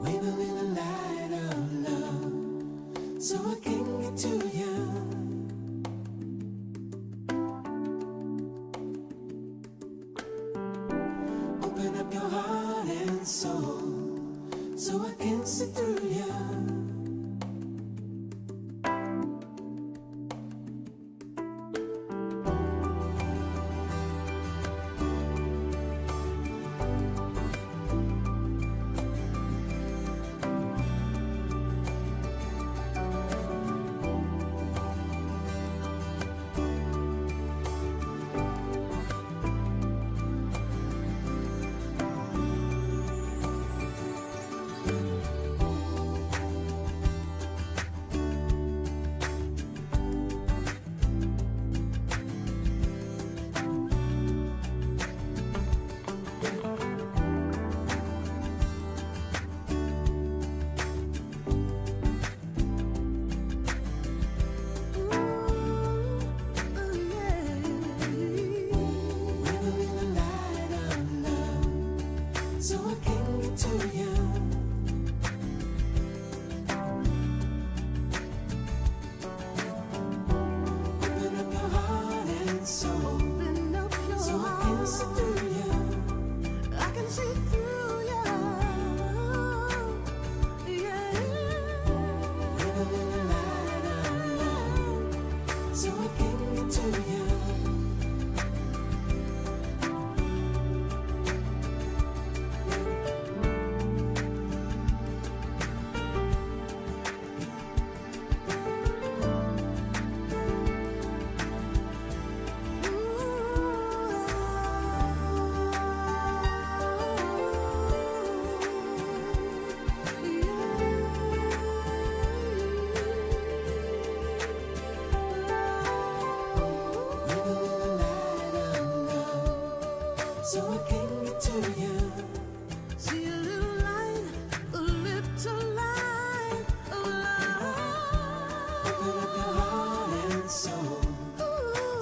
Wave a little light of love so I can get to you. Open up your heart and soul so I can see through you. So I can get to you. Open up your heart and soul so I can see through you. I can see through you. Yeah. With a little light of love so I can get to you. So I can get to you. See a little light of love. Open up your heart and soul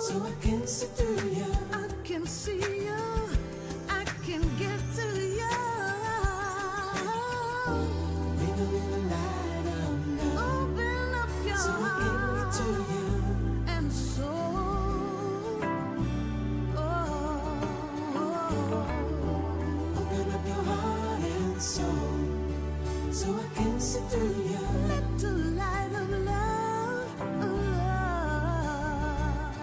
so I can see through you. I can see you. I can get to you. Leave a little light of love Open up your so I can get to you. heart and soul. Open up your heart and soul so I can see through you. Little light of love, of love.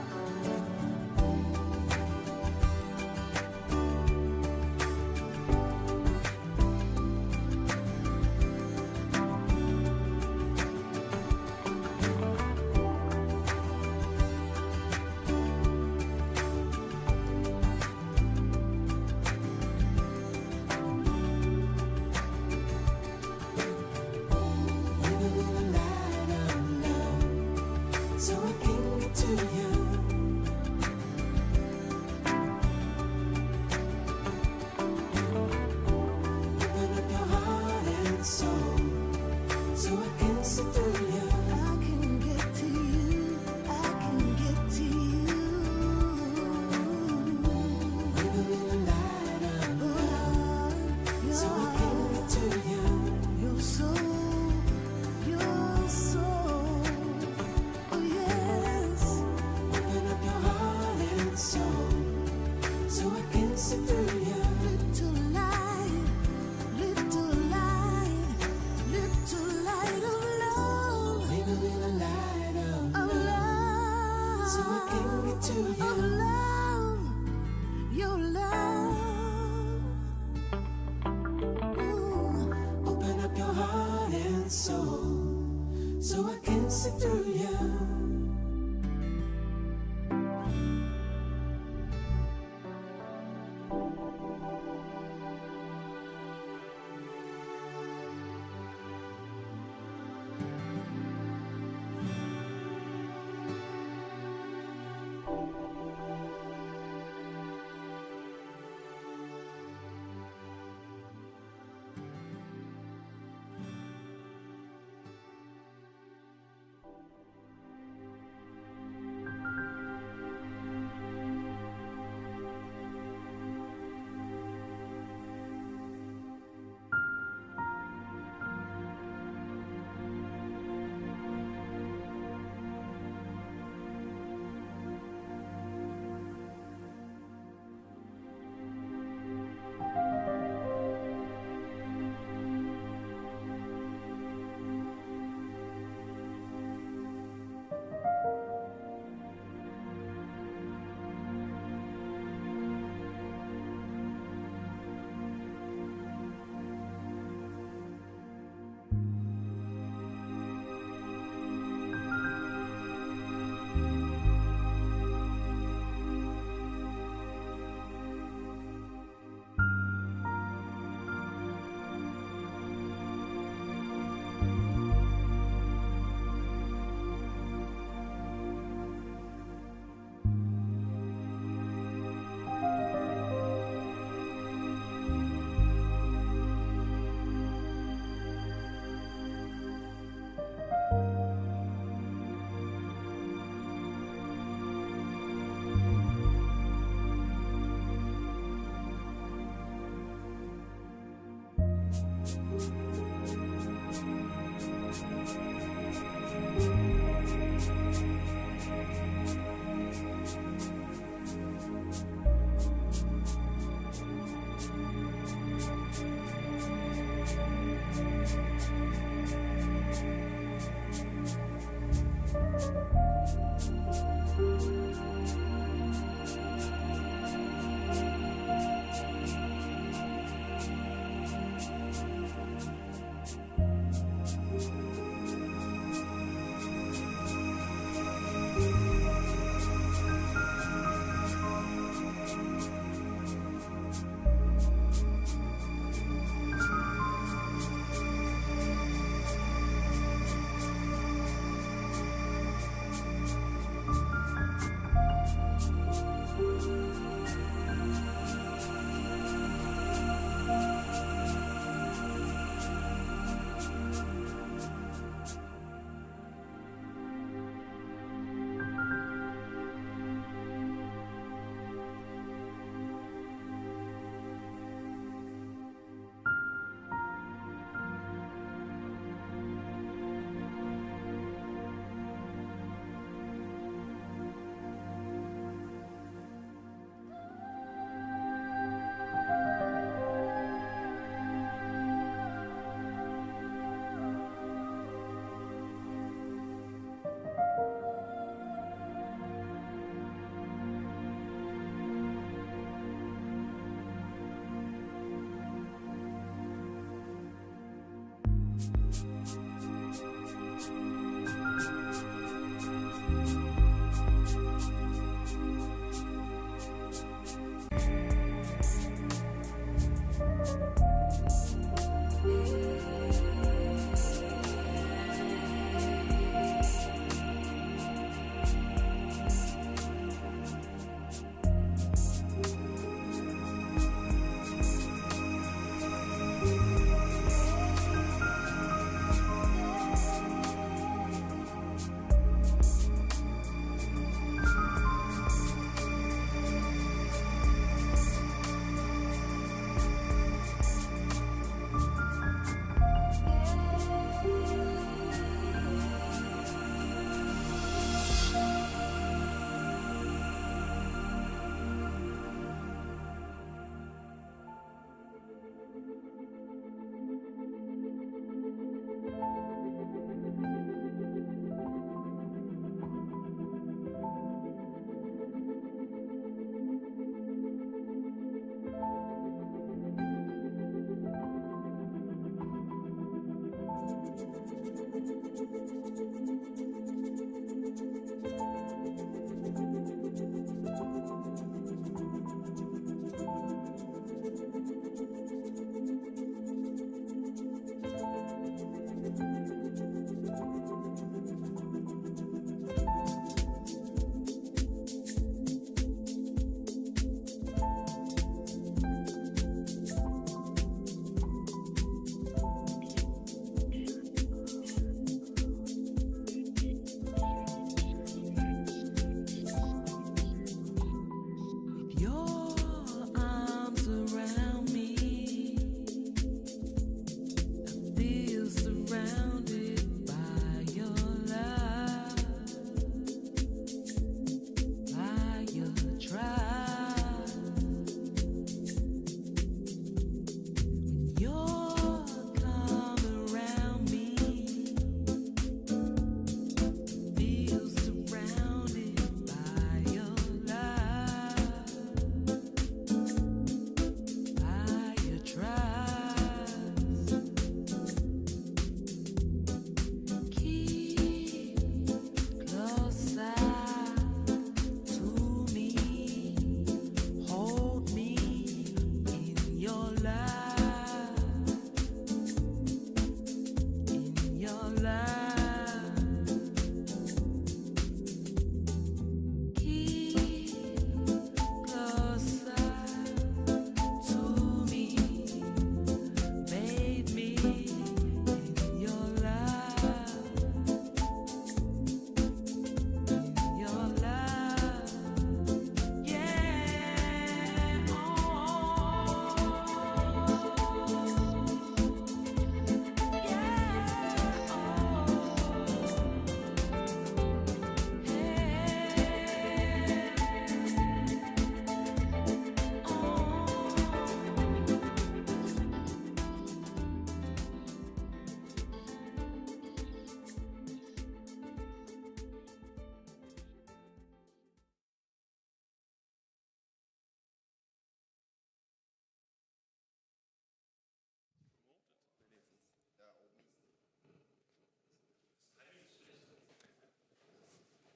With a little light of love so I can get to you. Open up your heart and soul so I can see through you. I can get to you. I can get to you. With a little light of love so I can get to you. Your soul, your soul. Oh yes. Open up your heart and soul so I can see through you. Little light, little light, little light of love, Leave a little light of of love love. so I can get to Of you. love, your love. Ooh. Open up your heart and soul so I can see through you.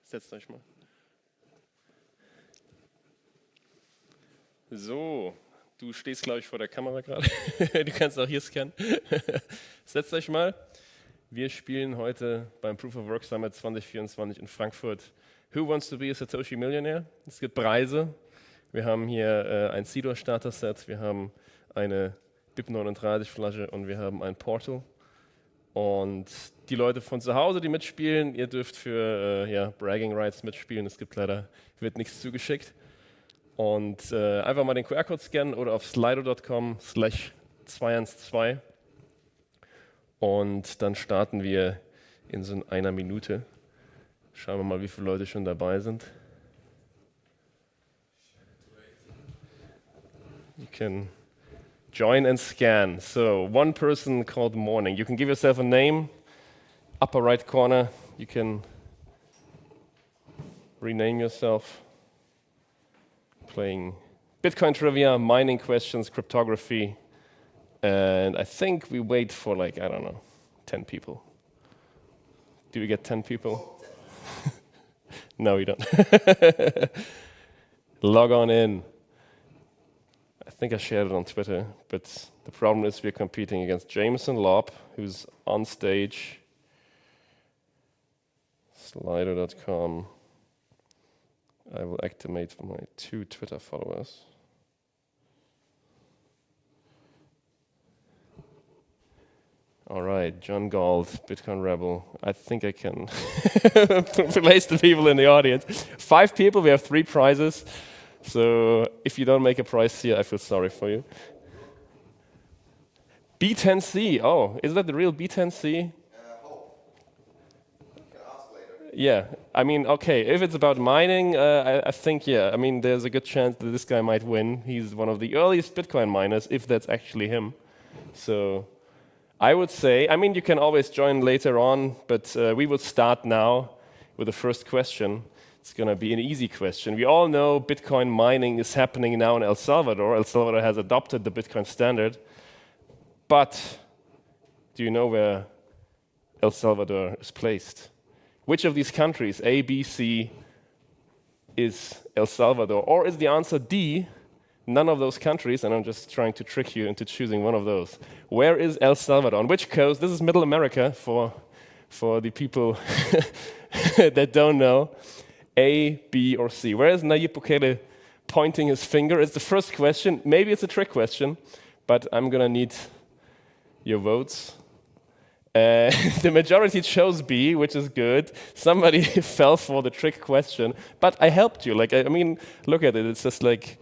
Setzt euch mal. So, du stehst, glaube ich, vor der Kamera gerade. Du kannst auch hier scannen. Setzt euch mal. Wir spielen heute beim Proof of Work Summit 2024 in Frankfurt Who Wants to be a Satoshi Millionaire? Es gibt Preise. Wir haben hier ein Seedor Starter Set, wir haben eine BIP 39 Flasche und wir haben ein Portal. Und die Leute von zu Hause, die mitspielen, ihr dürft für Bragging Rights mitspielen. Es gibt leider, wird nichts zugeschickt. Und einfach mal den QR-Code scannen oder auf slido.com/212. Und dann starten wir in so einer Minute. Schauen wir mal, wie viele Leute schon dabei sind. You can join and scan. So, one person called Morning. You can give yourself a name. Upper right corner, you can rename yourself. Playing Bitcoin trivia, mining questions, cryptography. And I think we wait for 10 people. Do we get 10 people? No, we don't. Log on in. I think I shared it on Twitter, but the problem is we're competing against Jameson Lobb, who's on stage. Slido.com. I will activate my 2 Twitter followers. All right, John Galt, Bitcoin Rebel. I think I can place the people in the audience. 5 people, we have 3 prizes. So if you don't make a prize here, I feel sorry for you. B10C, oh, is that the real B10C? Yeah, I mean, okay, if it's about mining, I think, I mean, there's a good chance that this guy might win. He's one of the earliest Bitcoin miners, if that's actually him. So I would say, I mean, you can always join later on, but we will start now with the first question. It's going to be an easy question. We all know Bitcoin mining is happening now in El Salvador. El Salvador has adopted the Bitcoin standard. But do you know where El Salvador is placed? Which of these countries, A, B, C, is El Salvador? Or is the answer D, none of those countries? And I'm just trying to trick you into choosing one of those. Where is El Salvador? On which coast? This is Middle America for the people that don't know. A, B, or C? Where is Nayib Bukele pointing his finger? It's the first question. Maybe it's a trick question, but I'm going to need your votes. The majority chose B, which is good. Somebody fell for the trick question, but I helped you. I mean, look at it. It's just like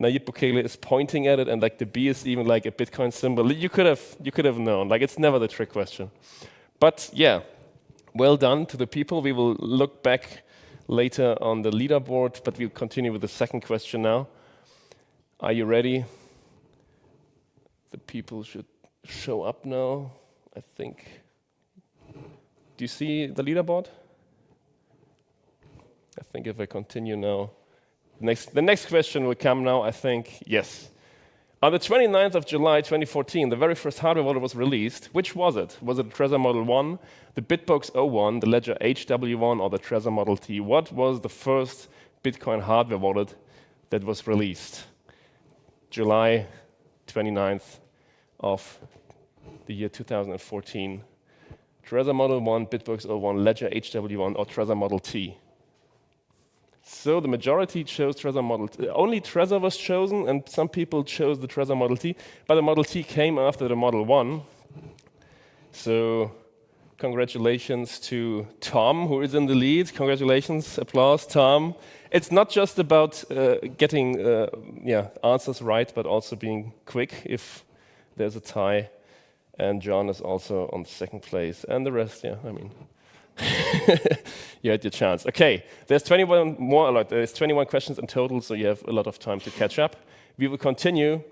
Nayib Bukele is pointing at it, and the B is even like a Bitcoin symbol. You could have known. It's never the trick question. But yeah, well done to the people. We will look back later on the leaderboard, but we'll continue with the second question now. Are you ready? The people should show up now, I think. Do you see the leaderboard? I think if I continue now, the next question will come now, I think. Yes. On the 29th of July 2014, the very first hardware wallet was released. Which was it? Was it Trezor Model 1, the BitBox 01, the Ledger HW1, or the Trezor Model T? What was the first Bitcoin hardware wallet that was released? July 29th of the year 2014. Trezor Model 1, BitBox 01, Ledger HW1, or Trezor Model T? So the majority chose Trezor Model T. Only Trezor was chosen, and some people chose the Trezor Model T, but the Model T came after the Model 1. So congratulations to Tom, who is in the lead. Congratulations, applause, Tom. It's not just about getting answers right, but also being quick if there's a tie. And John is also on second place. And the rest, I mean, you had your chance. Okay, there's 21 questions in total, so you have a lot of time to catch up. We will continue.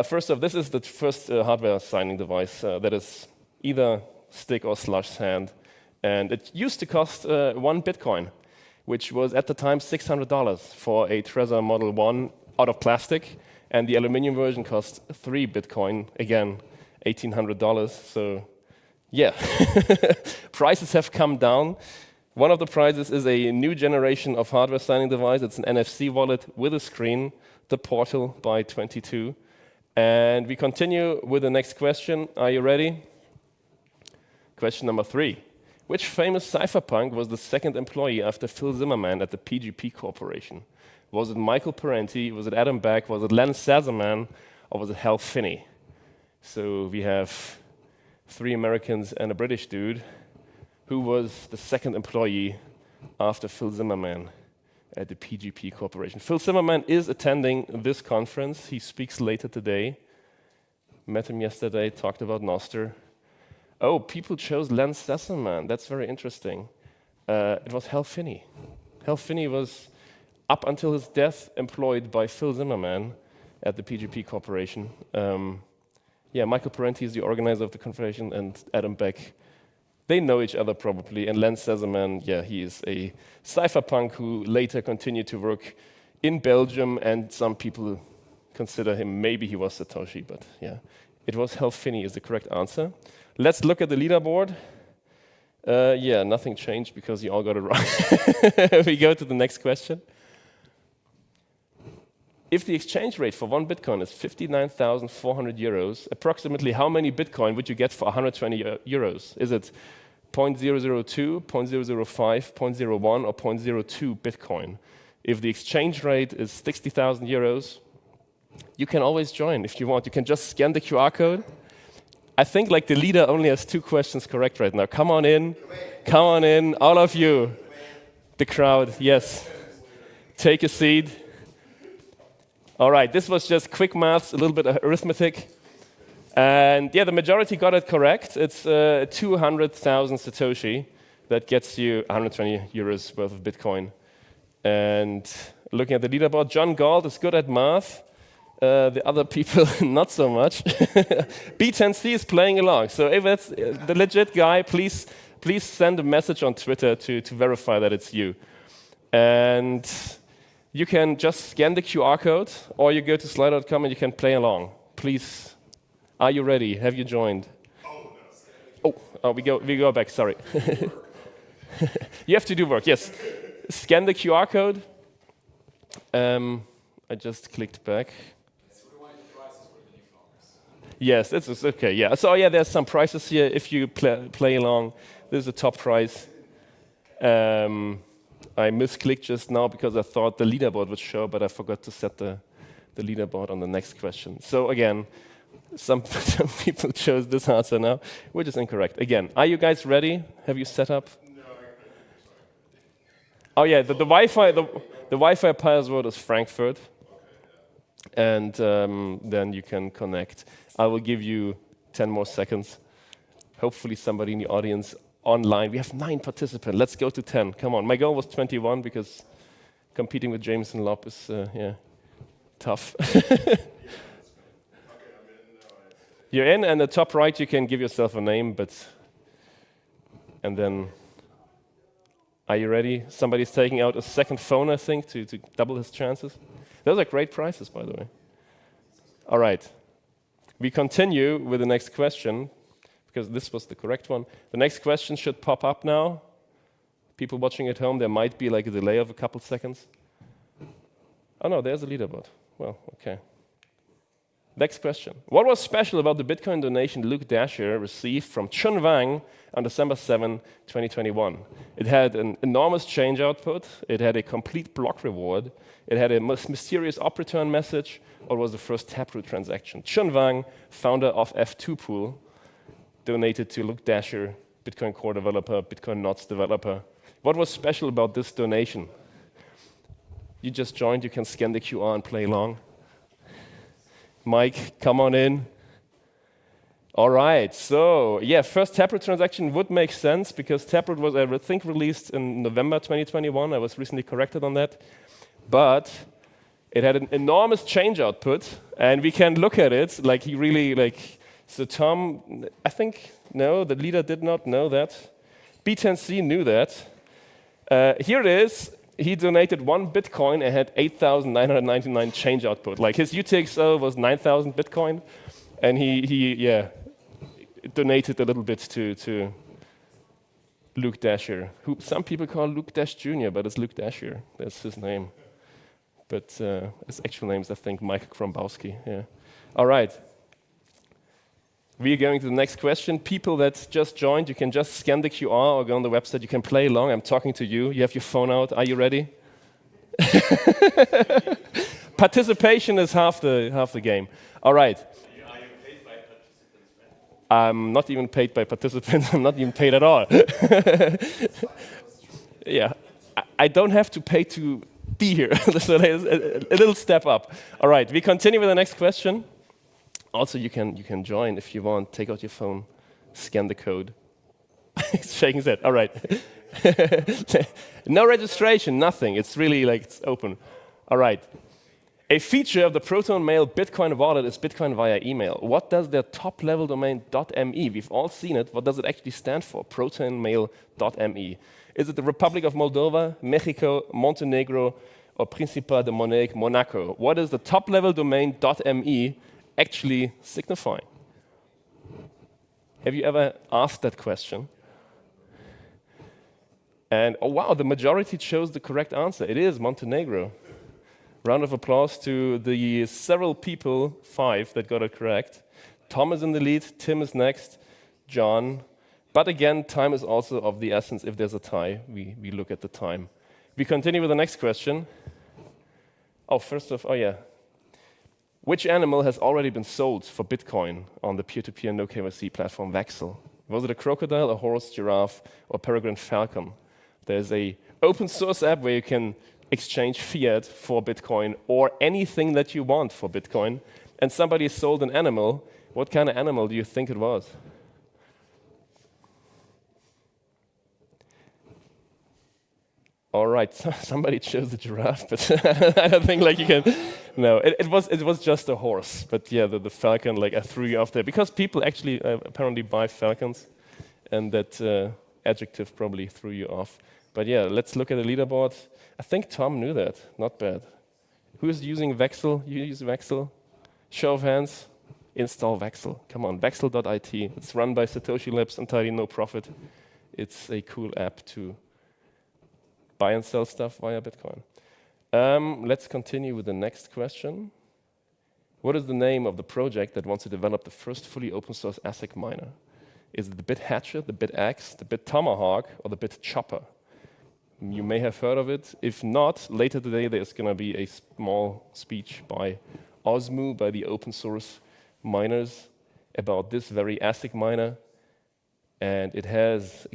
First off, this is the first hardware signing device that is either stick or slush hand. And it used to cost 1 Bitcoin, which was at the time $600 for a Trezor Model 1 out of plastic. And the aluminum version cost 3 Bitcoin, again, $1,800. So yeah, prices have come down. One of the prizes is a new generation of hardware signing device. It's an NFC wallet with a screen, the Portal by 22. And we continue with the next question. Are you ready? Question number 3. Which famous cypherpunk was the second employee after Phil Zimmermann at the PGP Corporation? Was it Michael Parenti? Was it Adam Beck? Was it Len Sazerman? Or was it Hal Finney? So we have 3 Americans and a British dude. Who was the second employee after Phil Zimmermann at the PGP Corporation? Phil Zimmermann is attending this conference. He speaks later today. Met him yesterday, talked about Noster. Oh, people chose Len Sasselman. That's very interesting. It was Hal Finney. Hal Finney was, up until his death, employed by Phil Zimmermann at the PGP Corporation. Michael Parenti is the organizer of the conference, and Adam Beck. They know each other probably, and Len Sazerman, he is a cypherpunk who later continued to work in Belgium, and some people consider him, maybe he was Satoshi, but it was Hal Finney is the correct answer. Let's look at the leaderboard. Nothing changed because you all got it right. We go to the next question. If the exchange rate for 1 Bitcoin is 59,400 euros, approximately how many Bitcoin would you get for 120 euros? Is it 0.002, 0.005, 0.01, or 0.02 Bitcoin? If the exchange rate is 60,000 euros, you can always join if you want. You can just scan the QR code. I think like the leader only has 2 questions correct right now. Come on in, all of you. The crowd, yes. Take a seat. All right, this was just quick maths, a little bit of arithmetic. And the majority got it correct. It's 200,000 Satoshi that gets you 120 euros worth of Bitcoin. And looking at the leaderboard, John Galt is good at math. The other people, not so much. B10C is playing along. So if it's the legit guy, please send a message on Twitter to verify that it's you. And you can just scan the QR code, or you go to slido.com and you can play along. Please, are you ready? Have you joined? We go back, sorry. You have to do work, yes. Scan the QR code. I just clicked back. Yes, it's okay, yeah. So there's some prices here if you play along. This is the top prize. I misclicked just now because I thought the leaderboard would show, but I forgot to set the leaderboard on the next question. So again, some people chose this answer now, which is incorrect. Again, are you guys ready? Have you set up? No. Oh yeah, the Wi-Fi password is Frankfurt, and then you can connect. I will give you 10 more seconds. Hopefully somebody in the audience online. We have 9 participants. Let's go to 10. Come on. My goal was 21 because competing with Jameson Lopp is tough. You're in, and the top right you can give yourself a name, and then, are you ready? Somebody's taking out a second phone, I think, to double his chances. Those are great prizes, by the way. All right. We continue with the next question, because this was the correct one. The next question should pop up now. People watching at home, there might be like a delay of a couple seconds. Oh no, there's a leaderboard. Well, okay. Next question. What was special about the Bitcoin donation Luke Dasher received from Chun Wang on December 7, 2021? It had an enormous change output. It had a complete block reward. It had a mysterious op return message, or it was the first Taproot transaction. Chun Wang, founder of F2 Pool, donated to Luke Dasher, Bitcoin Core developer, Bitcoin Knots developer. What was special about this donation? You just joined, you can scan the QR and play along. Mike, come on in. All right, so first Taproot transaction would make sense because Taproot was, I think, released in November 2021. I was recently corrected on that. But it had an enormous change output, and we can look at it like he really, so Tom, I think, no, the leader did not know that. B10C knew that. Here it is. He donated 1 Bitcoin and had 8,999 change output. Like his UTXO was 9,000 Bitcoin, and he donated a little bit to Luke Dasher, who some people call Luke Dash Jr., but it's Luke Dasher. That's his name. But his actual name is, I think, Mike Krombowski. Yeah. All right. We are going to the next question. People that just joined, you can just scan the QR or go on the website. You can play along. I'm talking to you. You have your phone out. Are you ready? Participation is half the game. All right. Are you paid by participants? I'm not even paid by participants. I'm not even paid at all. Yeah, I don't have to pay to be here. So there's a little step up. All right, we continue with the next question. Also, you can join if you want. Take out your phone, scan the code. He's shaking his head. All right. No registration, nothing. It's really like it's open. All right. A feature of the Proton Mail Bitcoin wallet is Bitcoin via email. What does their top-level domain .me? We've all seen it. What does it actually stand for? protonmail.me. Is it the Republic of Moldova, Mexico, Montenegro, or Principat de Monaco? What is the top-level domain .me actually signifying? Have you ever asked that question? And oh wow, the majority chose the correct answer. It is Montenegro. Round of applause to the several people, 5, that got it correct. Tom is in the lead, Tim is next, John. But again, time is also of the essence. If there's a tie, we look at the time. We continue with the next question. Oh yeah. Which animal has already been sold for Bitcoin on the peer-to-peer no KYC platform Vaxel? Was it a crocodile, a horse, giraffe, or peregrine falcon? There's a open source app where you can exchange fiat for Bitcoin or anything that you want for Bitcoin. And somebody sold an animal. What kind of animal do you think it was? All right, somebody chose the giraffe, but I don't think like you can. No, it was just a horse. But yeah, the falcon, like I threw you off there because people actually apparently buy falcons, and that adjective probably threw you off. But yeah, let's look at the leaderboard. I think Tom knew that. Not bad. Who's using Vaxel? You use Vaxel? Show of hands. Install Vaxel. Come on, Vaxel.it. It's run by Satoshi Labs, entirely no profit. It's a cool app to buy and sell stuff via Bitcoin. Let's continue with the next question. What is the name of the project that wants to develop the first fully open source ASIC miner? Is it the Bit Hatchet, the Bit Axe, the Bit Tomahawk, or the Bit Chopper? You may have heard of it. If not, later today there's going to be a small speech by Osmu, by the open source miners, about this very ASIC miner. And it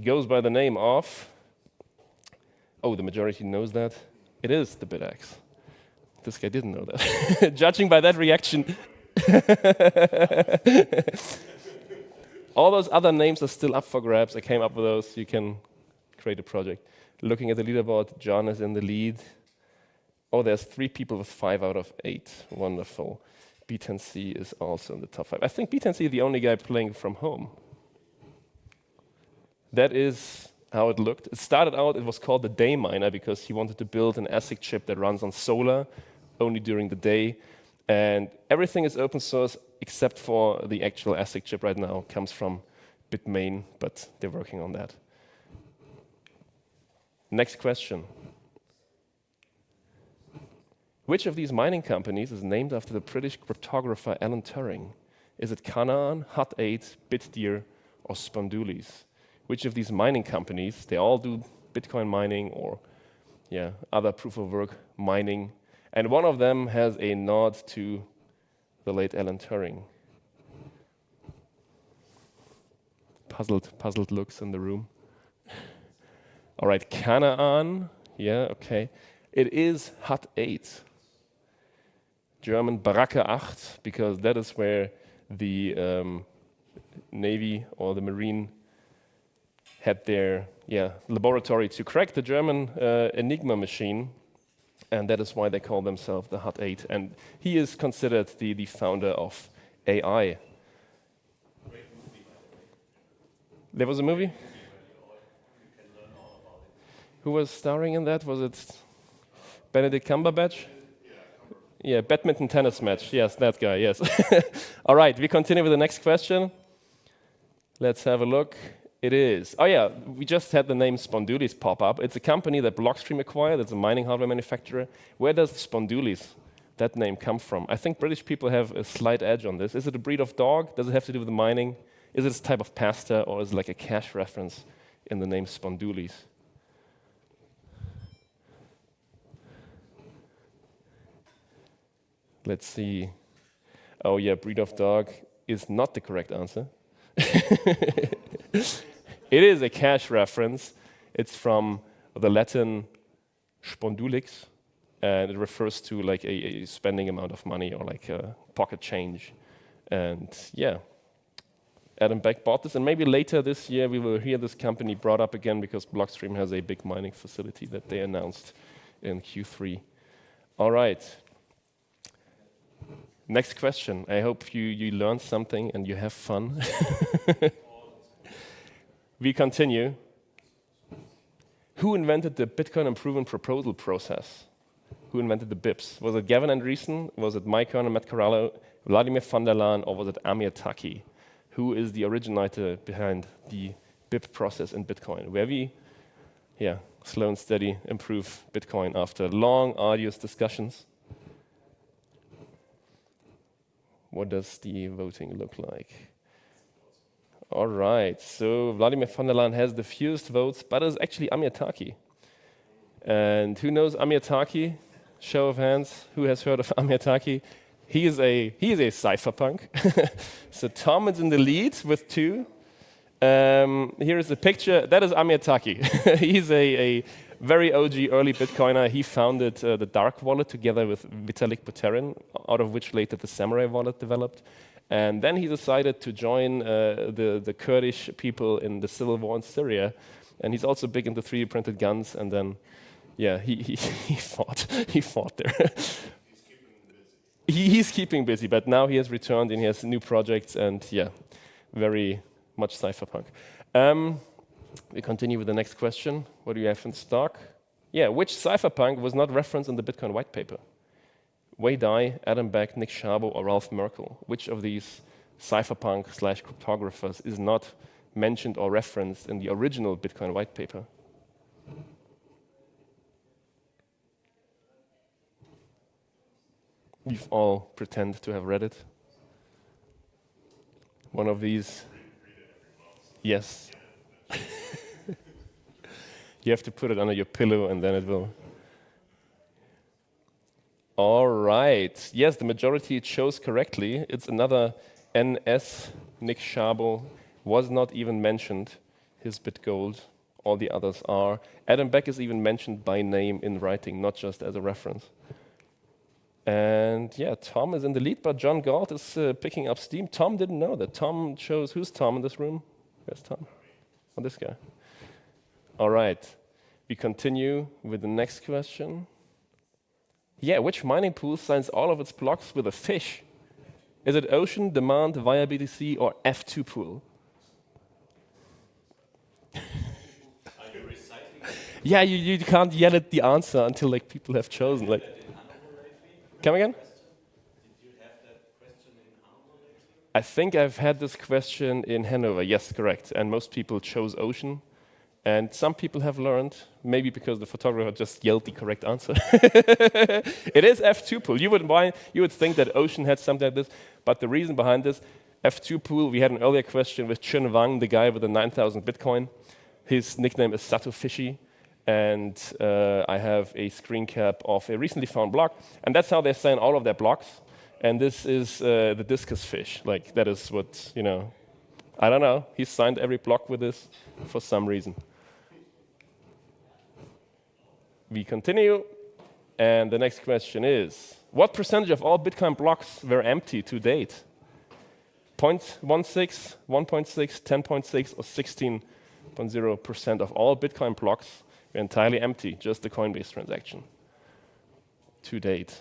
goes by the name of, oh, the majority knows that. It is the Bit Axe. This guy didn't know that. Judging by that reaction. All those other names are still up for grabs. I came up with those. You can create a project. Looking at the leaderboard, John is in the lead. Oh, there's 3 people with 5 out of 8. Wonderful. B10C is also in the top 5. I think B10C is the only guy playing from home. That is how it looked. It started out, it was called the day miner because he wanted to build an ASIC chip that runs on solar only during the day. And everything is open source except for the actual ASIC chip right now comes from Bitmain, but they're working on that. Next question. Which of these mining companies is named after the British cryptographer Alan Turing? Is it Canaan, Hut8, Bitdeer, or Spondoolies? Which of these mining companies, they all do Bitcoin mining or other proof of work mining, and one of them has a nod to the late Alan Turing. Puzzled looks in the room. All right, Canaan, yeah, okay. It is Hut8, German Baracke 8, because that is where the Navy or the Marine had their laboratory to crack the German Enigma machine, and that is why they call themselves the Hut8. And he is considered the founder of AI. There was a movie? Who was starring in that? Was it Benedict Cumberbatch? Yeah, badminton tennis match. Yes, that guy, yes. All right, we continue with the next question. Let's have a look. It is. Oh yeah, we just had the name Spondulis pop up. It's a company that Blockstream acquired. It's a mining hardware manufacturer. Where does Spondulis, that name, come from? I think British people have a slight edge on this. Is it a breed of dog? Does it have to do with the mining? Is it a type of pasta, or is it like a cash reference in the name Spondulis? Let's see. Oh yeah, breed of dog is not the correct answer. It is a cash reference. It's from the Latin spondulix, and it refers to like a spending amount of money or like a pocket change. And yeah, Adam Beck bought this, and maybe later this year we will hear this company brought up again because Blockstream has a big mining facility that they announced in Q3. All right. Next question. I hope you learned something and you have fun. We continue. Who invented the Bitcoin Improvement Proposal process? Who invented the BIPs? Was it Gavin Andreessen? Was it Mike Kern and Matt Corallo, Vladimir van der Laan, or was it Amir Taki? Who is the originator behind the BIP process in Bitcoin? Where we, slow and steady improve Bitcoin after long, arduous discussions. What does the voting look like? All right, so Vladimir van der Laan has the fewest votes, but it's actually Amir Taki. And who knows Amir Taki? Show of hands, who has heard of Amir Taki? He is a cypherpunk. So Tom is in the lead with 2. Here is a picture. That is Amir Taki. He's a very OG early Bitcoiner. He founded the Dark Wallet together with Vitalik Buterin, out of which later the Samurai Wallet developed. And then he decided to join the Kurdish people in the civil war in Syria. And he's also big into 3D printed guns. And then, he fought there. He's keeping busy, but now he has returned and he has new projects and very much cypherpunk. We continue with the next question. What do you have in stock? Which cypherpunk was not referenced in the Bitcoin white paper? Wei Dai, Adam Beck, Nick Szabo, or Ralph Merkel? Which of these cypherpunk/cryptographers is not mentioned or referenced in the original Bitcoin white paper? You all pretend to have read it. One of these. Yes. You have to put it under your pillow and then it will. All right. Yes, the majority chose correctly. It's another NS. Nick Szabo was not even mentioned. His BitGold. All the others are. Adam Beck is even mentioned by name in writing, not just as a reference. And Tom is in the lead, but John Galt is picking up steam. Tom didn't know that. Tom chose, who's Tom in this room? Where's Tom? Oh, this guy. All right. We continue with the next question. Which mining pool signs all of its blocks with a fish? Is it Ocean, Demand, Via BTC, or F2 pool? Are you recycling? You can't yell at the answer until people have chosen. Come again? Did you have that question in Hanover lately? I think I've had this question in Hanover. Yes, correct. And most people chose Ocean. And some people have learned, maybe because the photographer just yelled the correct answer. It is F2 pool. You would think that Ocean had something like this, but the reason behind this, F2 pool, we had an earlier question with Chun Wang, the guy with the 9,000 Bitcoin. His nickname is Sato Fishy, and I have a screen cap of a recently found block, and that's how they sign all of their blocks. And this is the discus fish. That is what, I don't know. He signed every block with this for some reason. We continue, and the next question is, what percentage of all Bitcoin blocks were empty to date? 0.16, 1.6, 10.6, or 16.0% of all Bitcoin blocks were entirely empty, just the Coinbase transaction to date.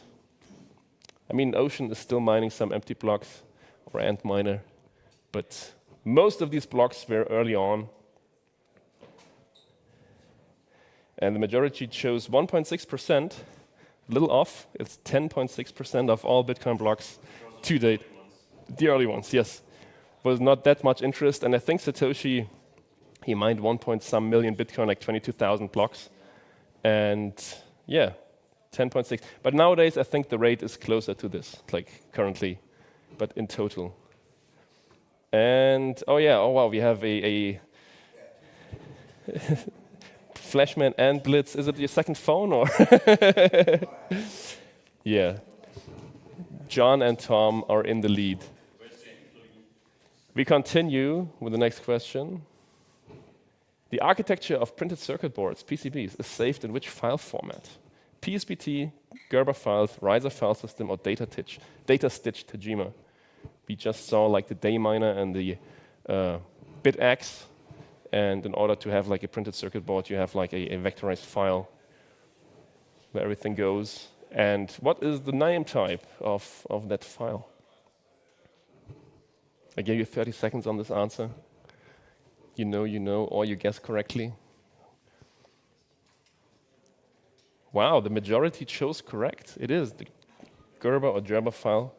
I mean, Ocean is still mining some empty blocks, or Antminer, but most of these blocks were early on. And the majority chose 1.6%, a little off. It's 10.6% of all Bitcoin blocks to date. The early ones, yes. Was not that much interest, and I think Satoshi He mined 1 point some million Bitcoin, like 22,000 blocks. And yeah, 10.6. But nowadays, I think the rate is closer to this, like currently, but in total. And oh yeah, oh wow, we have a Flashman and Blitz. Is it your second phone or? Yeah. John and Tom are in the lead. We continue with the next question. The architecture of printed circuit boards, PCBs, is saved in which file format? PSBT, Gerber files, riser file system, or data stitch Tajima? We just saw like the daeminer and the bitx, and in order to have like a printed circuit board, you have like a vectorized file where everything goes. And what is the name type of that file? I gave you 30 seconds on this answer. You know, or you guess correctly. Wow, the majority chose correct. It is the Gerber or Gerber file.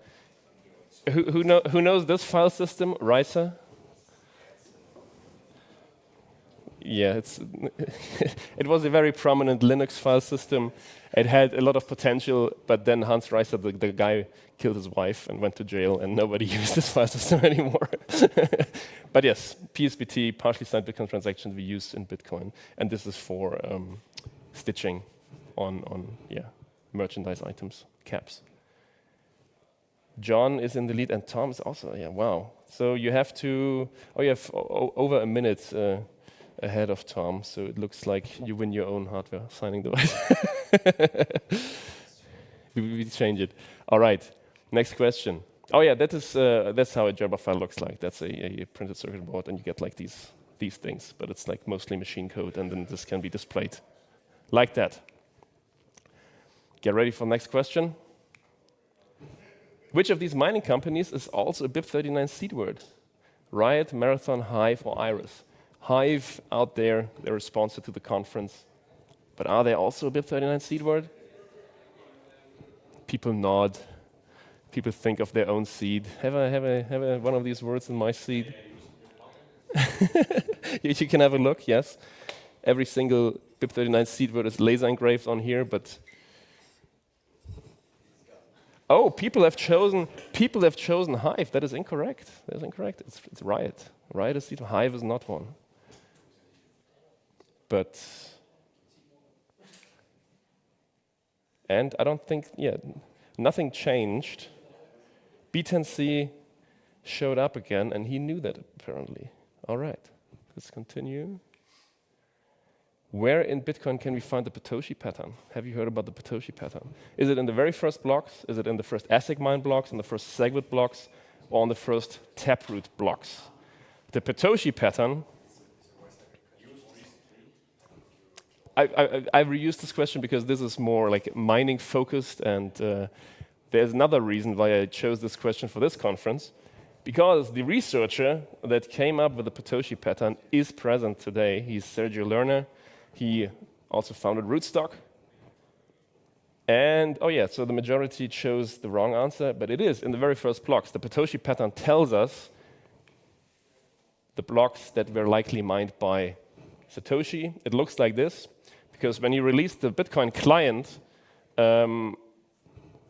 Who knows this file system, Riser? Yeah, it was a very prominent Linux file system. It had a lot of potential, but then Hans Reiser, the guy, killed his wife and went to jail, and nobody used this file system anymore. But yes, PSBT, partially signed Bitcoin transactions, we use in Bitcoin, and this is for stitching on merchandise items, caps. John is in the lead, and Tom is also, wow. So you have over a minute ahead of Tom, so it looks like you win your own hardware signing device. we change it. All right, next question. Oh yeah, that's how a Gerber file looks like. That's a printed circuit board, and you get like these things, but it's like mostly machine code, and then this can be displayed like that. Get ready for the next question. Which of these mining companies is also a BIP39 seed word? Riot, Marathon, Hive, or Iris? Hive out there, they're a sponsor to the conference. But are they also a BIP39 seed word? People nod. People think of their own seed. Have I one of these words in my seed? You can have a look, yes. Every single BIP39 seed word is laser engraved on here, but oh, people have chosen Hive. That is incorrect. It's Riot. Riot is seed. Hive is not one. But and I don't think nothing changed. B10C showed up again, and he knew that apparently. All right, let's continue. Where in Bitcoin can we find the Potosi pattern? Have you heard about the Potosi pattern? Is it in the very first blocks? Is it in the first ASIC mine blocks, in the first SegWit blocks, or on the first Taproot blocks? The Potosi pattern. I reused this question because this is more like mining focused, and there's another reason why I chose this question for this conference, because the researcher that came up with the Potosi pattern is present today. He's Sergio Lerner. He also founded Rootstock. And so the majority chose the wrong answer, but it is in the very first blocks. The Potosi pattern tells us the blocks that were likely mined by Satoshi. It looks like this, because when he released the Bitcoin client,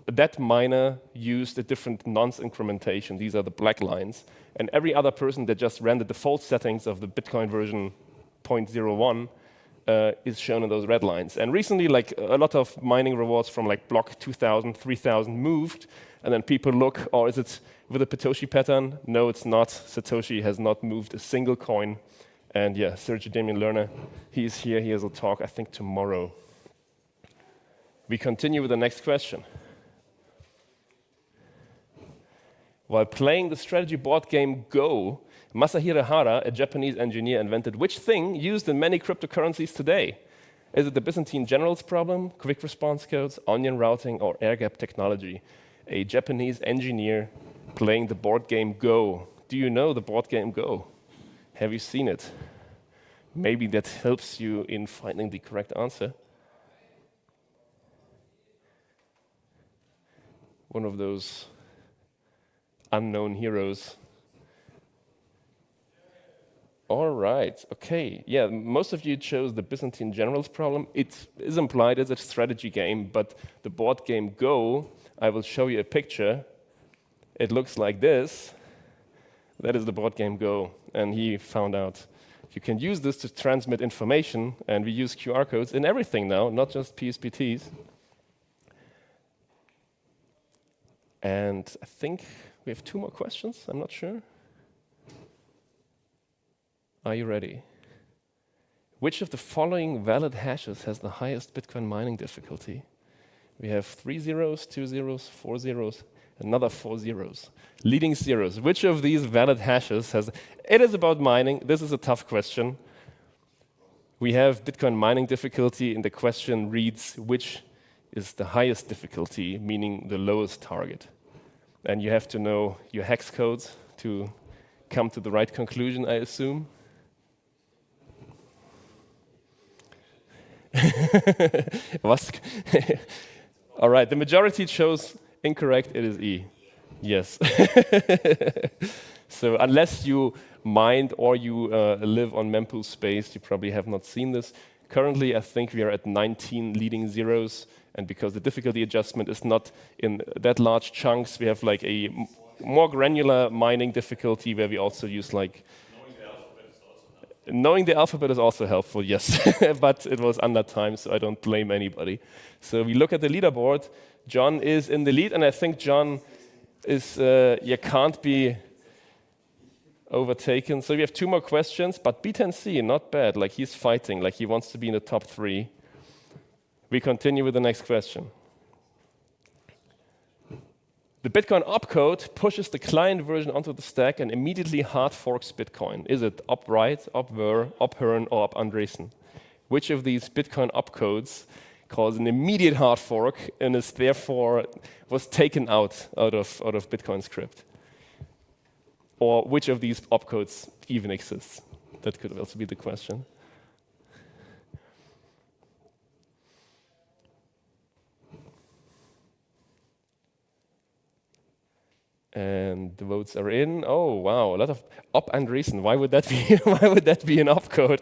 that miner used a different nonce incrementation. These are the black lines. And every other person that just ran the default settings of the Bitcoin version 0.01 is shown in those red lines. And recently, like a lot of mining rewards from like block 2000, 3000 moved, and then people look, is it with the Potosi pattern? No, it's not. Satoshi has not moved a single coin. And Sergio Damien Lerner, he's here. He has a talk, I think, tomorrow. We continue with the next question. While playing the strategy board game Go, Masahiro Hara, a Japanese engineer, invented which thing used in many cryptocurrencies today? Is it the Byzantine generals problem, quick response codes, onion routing, or air gap technology? A Japanese engineer playing the board game Go. Do you know the board game Go? Have you seen it? Maybe that helps you in finding the correct answer. One of those unknown heroes. All right. Okay. Yeah, most of you chose the Byzantine generals problem. It is implied as a strategy game, but the board game Go, I will show you a picture. It looks like this. That is the board game Go. And he found out you can use this to transmit information, and we use QR codes in everything now, not just PSPTs. And I think we have 2 more questions. I'm not sure. Are you ready? Which of the following valid hashes has the highest Bitcoin mining difficulty? We have 3 zeros, 2 zeros, 4 zeros, another 4 zeros. Leading zeros. Which of these valid hashes has... It is about mining. This is a tough question. We have Bitcoin mining difficulty, and the question reads, which is the highest difficulty, meaning the lowest target? And you have to know your hex codes to come to the right conclusion, I assume. Was? All right, the majority chose incorrect. It is E. Yes. So unless you mined or you live on mempool space, you probably have not seen this. Currently, I think we are at 19 leading zeros, and because the difficulty adjustment is not in that large chunks, we have like a more granular mining difficulty where we also use like... Knowing the alphabet is also helpful, yes, but it was under time, so I don't blame anybody. So we look at the leaderboard. John is in the lead, and I think John is, can't be overtaken. So we have 2 more questions, but B10C, not bad. Like he's fighting, like he wants to be in the top 3. We continue with the next question. The Bitcoin opcode pushes the client version onto the stack and immediately hard forks Bitcoin. Is it op-right, op-ver, op-Hearn, or op-Andreessen? Which of these Bitcoin opcodes cause an immediate hard fork and is therefore was taken out of Bitcoin script? Or which of these opcodes even exists? That could also be the question. And the votes are in. Oh wow, a lot of op-Andreessen. Why would that be? Why would that be an opcode?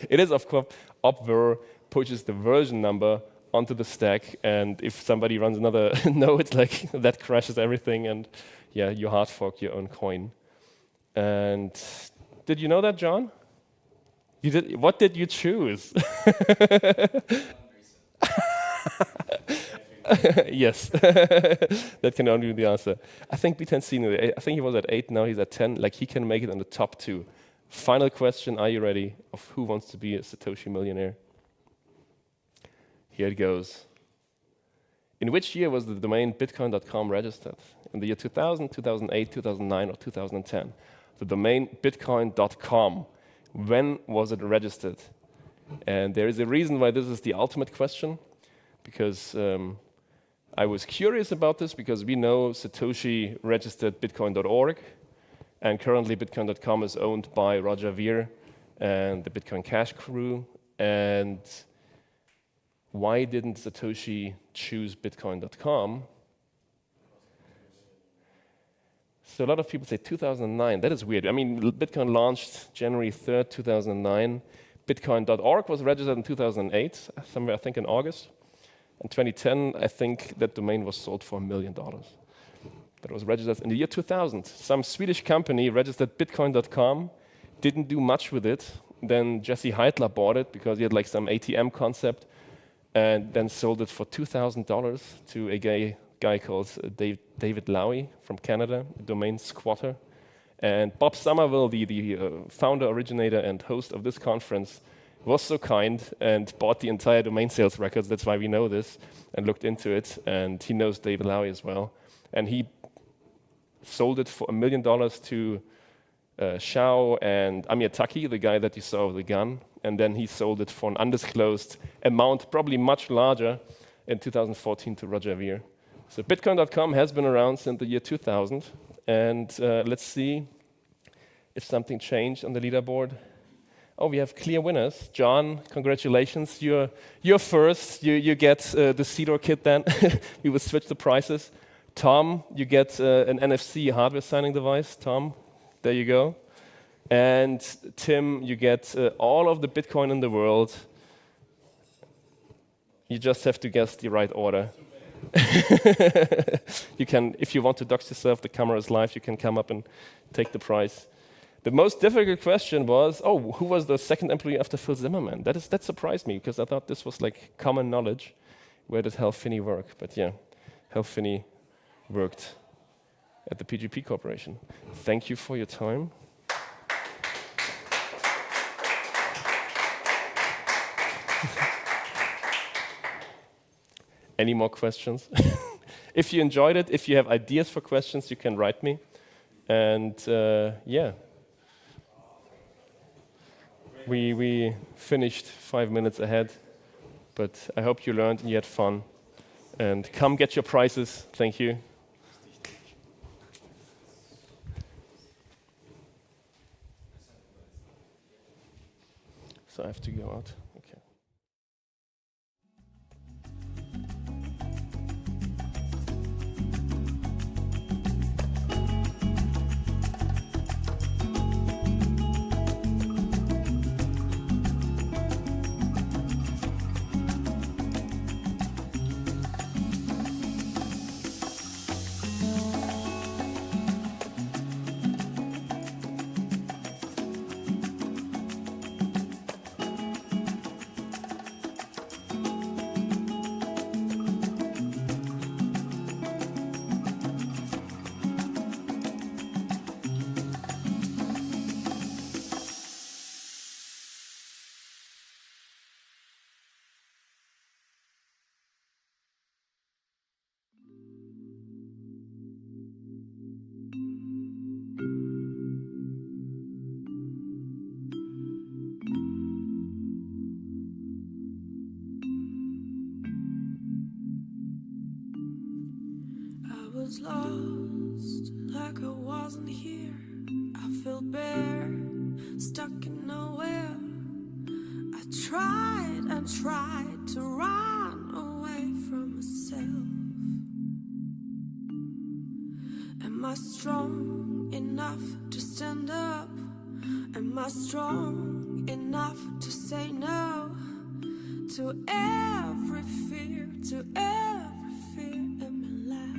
It is, of course, op-ver pushes the version number onto the stack, and if somebody runs another node, like that crashes everything, and yeah, you hard fork your own coin. And did you know that, John? You did. What did you choose? Yes, that can only be the answer. I think B10C, I think he was at 8, now he's at 10. Like he can make it on the top 2. Final question, are you ready? Of who wants to be a Satoshi millionaire? Here it goes. In which year was the domain bitcoin.com registered? In the year 2000, 2008, 2009, or 2010? The domain bitcoin.com, when was it registered? And there is a reason why this is the ultimate question, because I was curious about this because we know Satoshi registered bitcoin.org, and currently bitcoin.com is owned by Roger Ver and the Bitcoin Cash crew. And why didn't Satoshi choose bitcoin.com? So a lot of people say 2009. That is weird. I mean, Bitcoin launched January 3rd, 2009. Bitcoin.org was registered in 2008, somewhere I think in August. In 2010, I think that domain was sold for $1 million. But it was registered in the year 2000. Some Swedish company registered bitcoin.com, didn't do much with it. Then Jesse Heitler bought it because he had like some ATM concept, and then sold it for $2,000 to a guy called David Lowy from Canada, a domain squatter. And Bob Somerville, the founder, originator, and host of this conference, was so kind and bought the entire domain sales records. That's why we know this, and looked into it. And he knows David Lowy as well. And he sold it for $1 million to Shao and Amir Taki, the guy that you saw with the gun. And then he sold it for an undisclosed amount, probably much larger, in 2014 to Roger Ver. So Bitcoin.com has been around since the year 2000. And let's see if something changed on the leaderboard. Oh, we have clear winners. John, congratulations. You're first. You get the Cedar kit then. We will switch the prices. Tom, you get an NFC hardware signing device. Tom, there you go. And Tim, you get all of the Bitcoin in the world. You just have to guess the right order. You can, if you want to dox yourself, the camera is live, you can come up and take the prize. The most difficult question was, who was the second employee after Phil Zimmerman? That surprised me, because I thought this was like common knowledge. Where did Hal Finney work? But yeah, Hal Finney worked at the PGP Corporation. Thank you for your time. Any more questions? If you enjoyed it, if you have ideas for questions, you can write me. And yeah. We finished 5 minutes ahead, but I hope you learned and you had fun. And come get your prizes. Thank you. So I have to go out. Okay. I was lost, like I wasn't here. I felt bare, stuck in nowhere. I tried and tried to run away from myself. Am I strong enough to stand up? Am I strong enough to say no to every fear, to every fear in my life?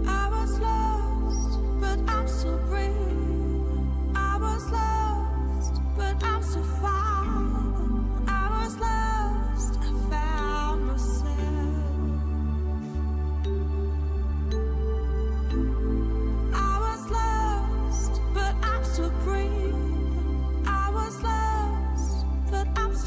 I was lost, but I'm still breathing. I was lost, but I'm still fine. I was lost, I found myself. I was lost, but I'm still breathing. I was lost, but I'm still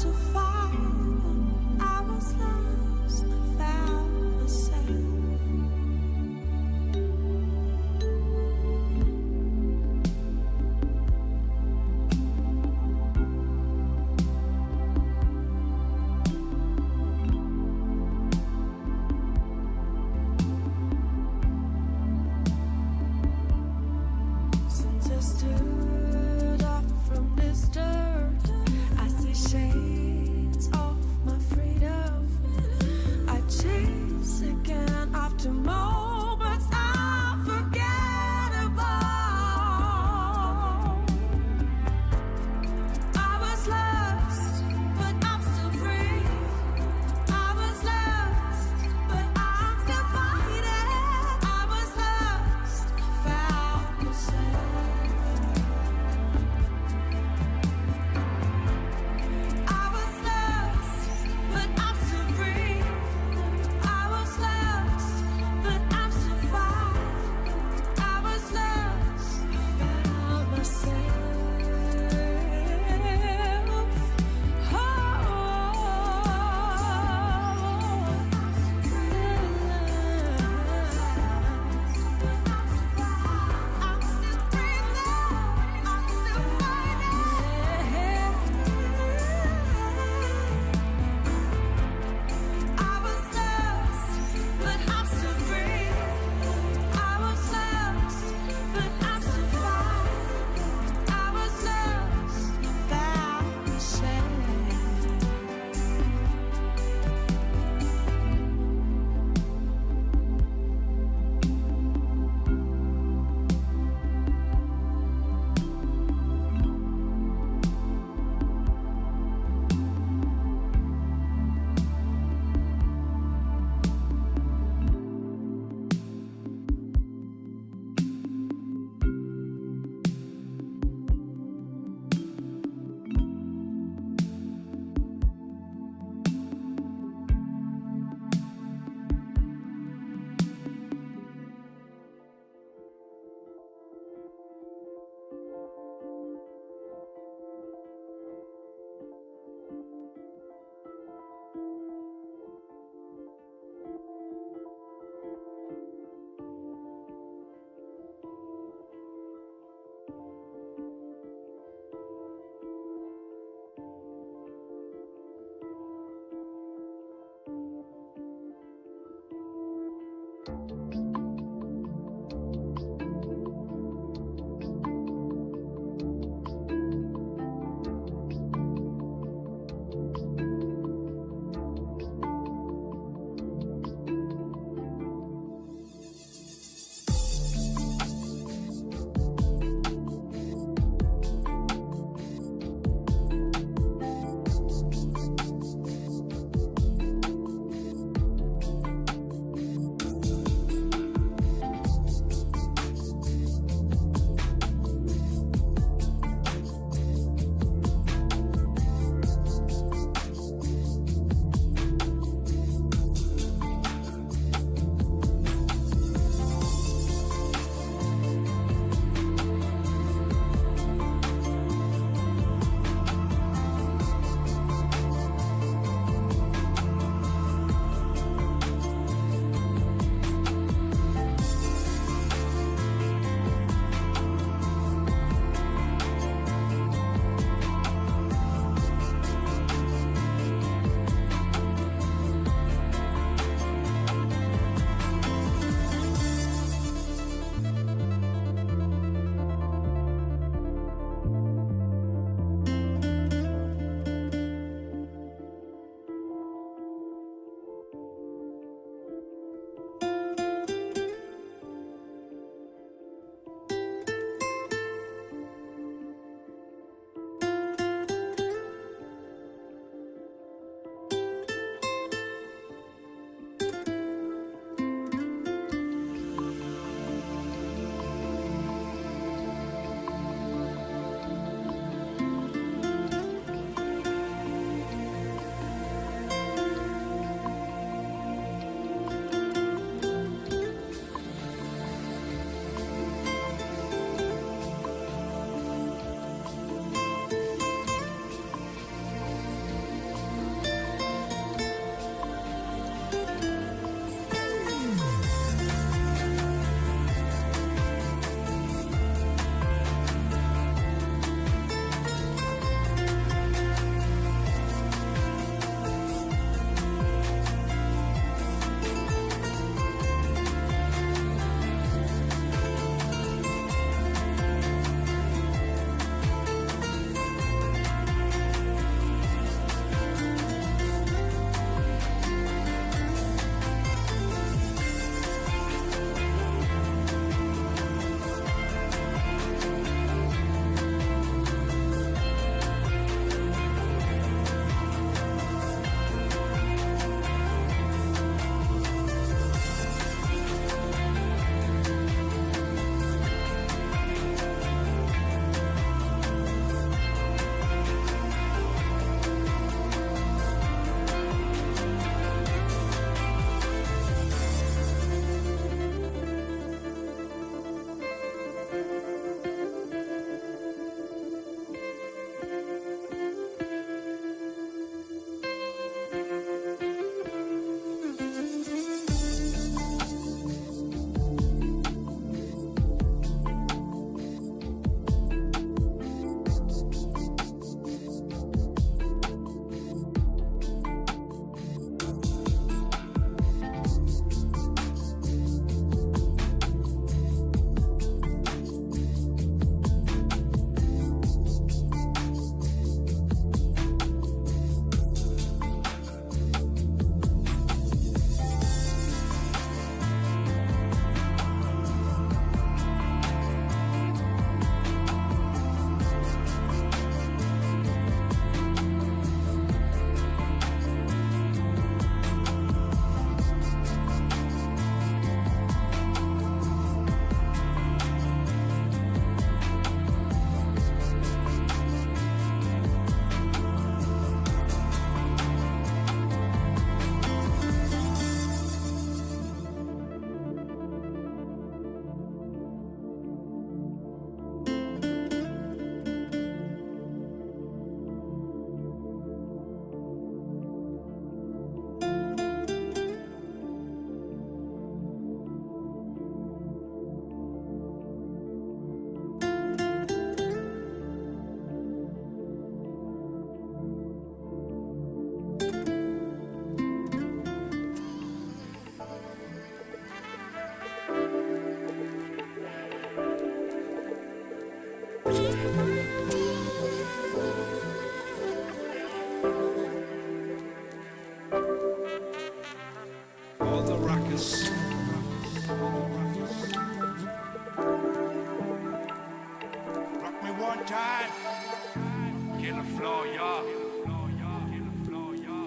Killer flow, yeah. Killer flow, yeah.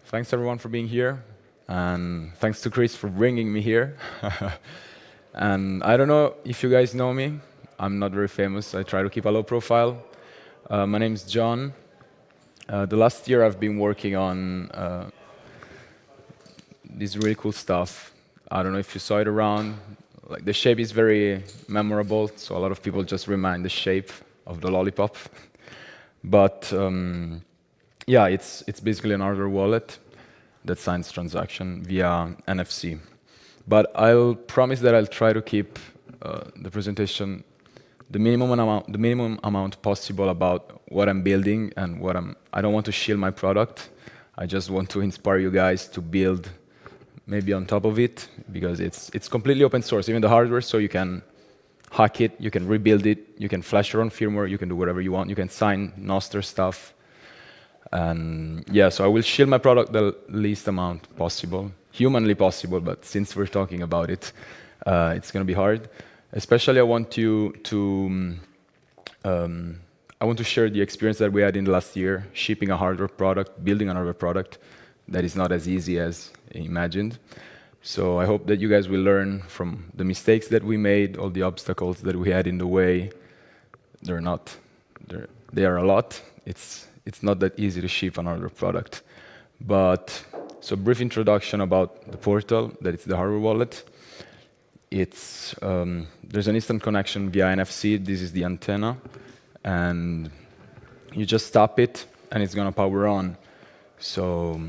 Thanks everyone for being here, and thanks to Chris for bringing me here. And I don't know if you guys know me. I'm not very famous. I try to keep a low profile. My name's John. The last year I've been working on this really cool stuff. I don't know if you saw it around. Like the shape is very memorable, so a lot of people just remind the shape of the lollipop. But yeah, it's basically an hardware wallet that signs transaction via NFC. But I'll promise that I'll try to keep the presentation the minimum amount possible about what I'm building and what I don't want to shield my product. I just want to inspire you guys to build maybe on top of it, because it's completely open source, even the hardware, so you can hack it, you can rebuild it, you can flash your own firmware, you can do whatever you want, you can sign Noster stuff. And yeah, so I will shield my product the least amount possible, humanly possible, but since we're talking about it, it's going to be hard. Especially I want to share the experience that we had in the last year, shipping a hardware product, building a hardware product that is not as easy as imagined. So I hope that you guys will learn from the mistakes that we made, all the obstacles that we had in the way. They are a lot. It's not that easy to ship an hardware product. But so brief introduction about the portal, that it's the hardware wallet. There's an instant connection via NFC. This is the antenna, and you just tap it, and it's gonna power on. So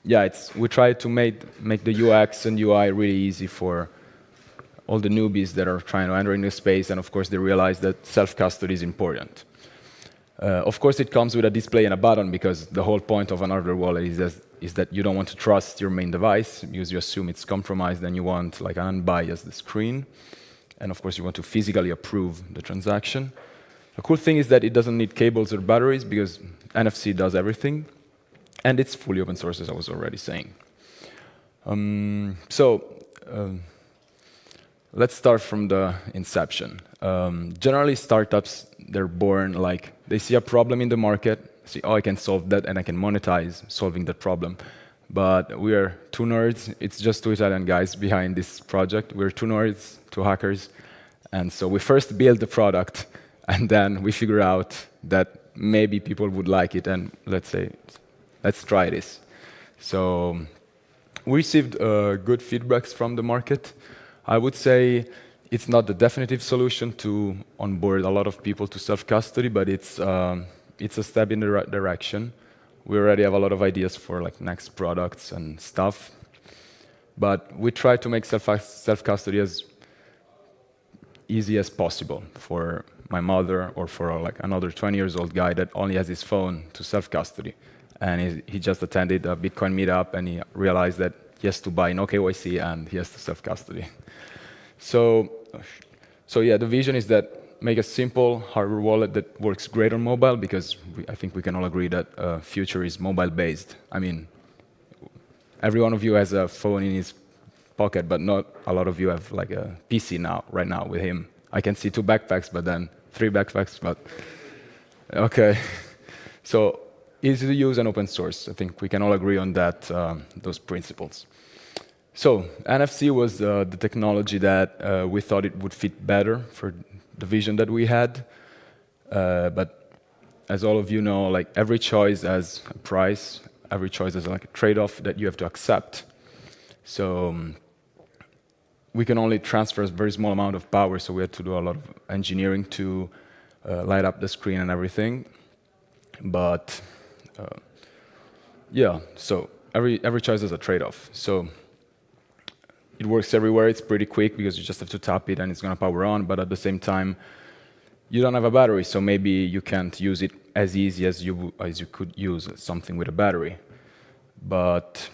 yeah, we try to make the UX and UI really easy for all the newbies that are trying to enter into space, and of course they realize that self-custody is important. Of course, it comes with a display and a button, because the whole point of an hardware wallet is that you don't want to trust your main device, because you assume it's compromised, and you want like an unbiased screen. And of course, you want to physically approve the transaction. The cool thing is that it doesn't need cables or batteries, because NFC does everything. And it's fully open source, as I was already saying. Let's start from the inception. Generally, startups, they're born like, they see a problem in the market, see, oh, I can solve that, and I can monetize solving that problem. But we are two nerds. It's just two Italian guys behind this project. We're two nerds, two hackers. And so we first build the product, and then we figure out that maybe people would like it, and let's say, let's try this. So we received good feedbacks from the market. I would say it's not the definitive solution to onboard a lot of people to self-custody, but it's a step in the right direction. We already have a lot of ideas for like next products and stuff. But we try to make self-custody as easy as possible for my mother or for like another 20 years old guy that only has his phone to self-custody. And he just attended a Bitcoin meetup, and he realized that he has to buy no KYC and he has to self-custody. So yeah, the vision is that make a simple hardware wallet that works great on mobile, because I think we can all agree that future is mobile-based. I mean, every one of you has a phone in his pocket, but not a lot of you have like a PC right now with him. I can see 2 backpacks, but then 3 backpacks, but okay. So easy to use and open source. I think we can all agree on that, those principles. So NFC was the technology that we thought it would fit better for the vision that we had. But as all of you know, like every choice has a price. Every choice has like a trade-off that you have to accept. So we can only transfer a very small amount of power, so we had to do a lot of engineering to light up the screen and everything. But yeah, so every choice has a trade-off. So it works everywhere. It's pretty quick because you just have to tap it and it's going to power on. But at the same time, you don't have a battery, so maybe you can't use it as easy as you could use something with a battery. But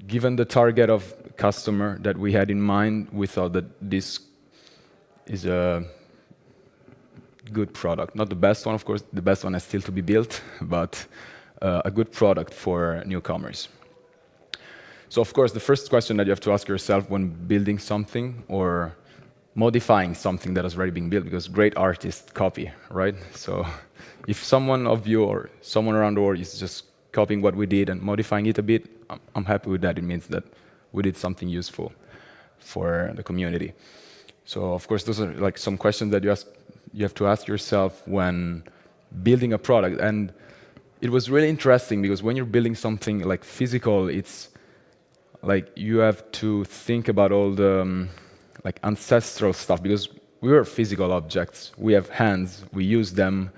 given the target of customer that we had in mind, we thought that this is a good product. Not the best one, of course. The best one is still to be built, but a good product for newcomers. So, of course, the first question that you have to ask yourself when building something or modifying something that has already been built, because great artists copy, right? So if someone of you or someone around the world is just copying what we did and modifying it a bit, I'm happy with that. It means that we did something useful for the community. So of course, those are like some questions that you have to ask yourself when building a product. And it was really interesting because when you're building something like physical, it's like you have to think about all the like ancestral stuff, because we are physical objects. We have hands, we use them,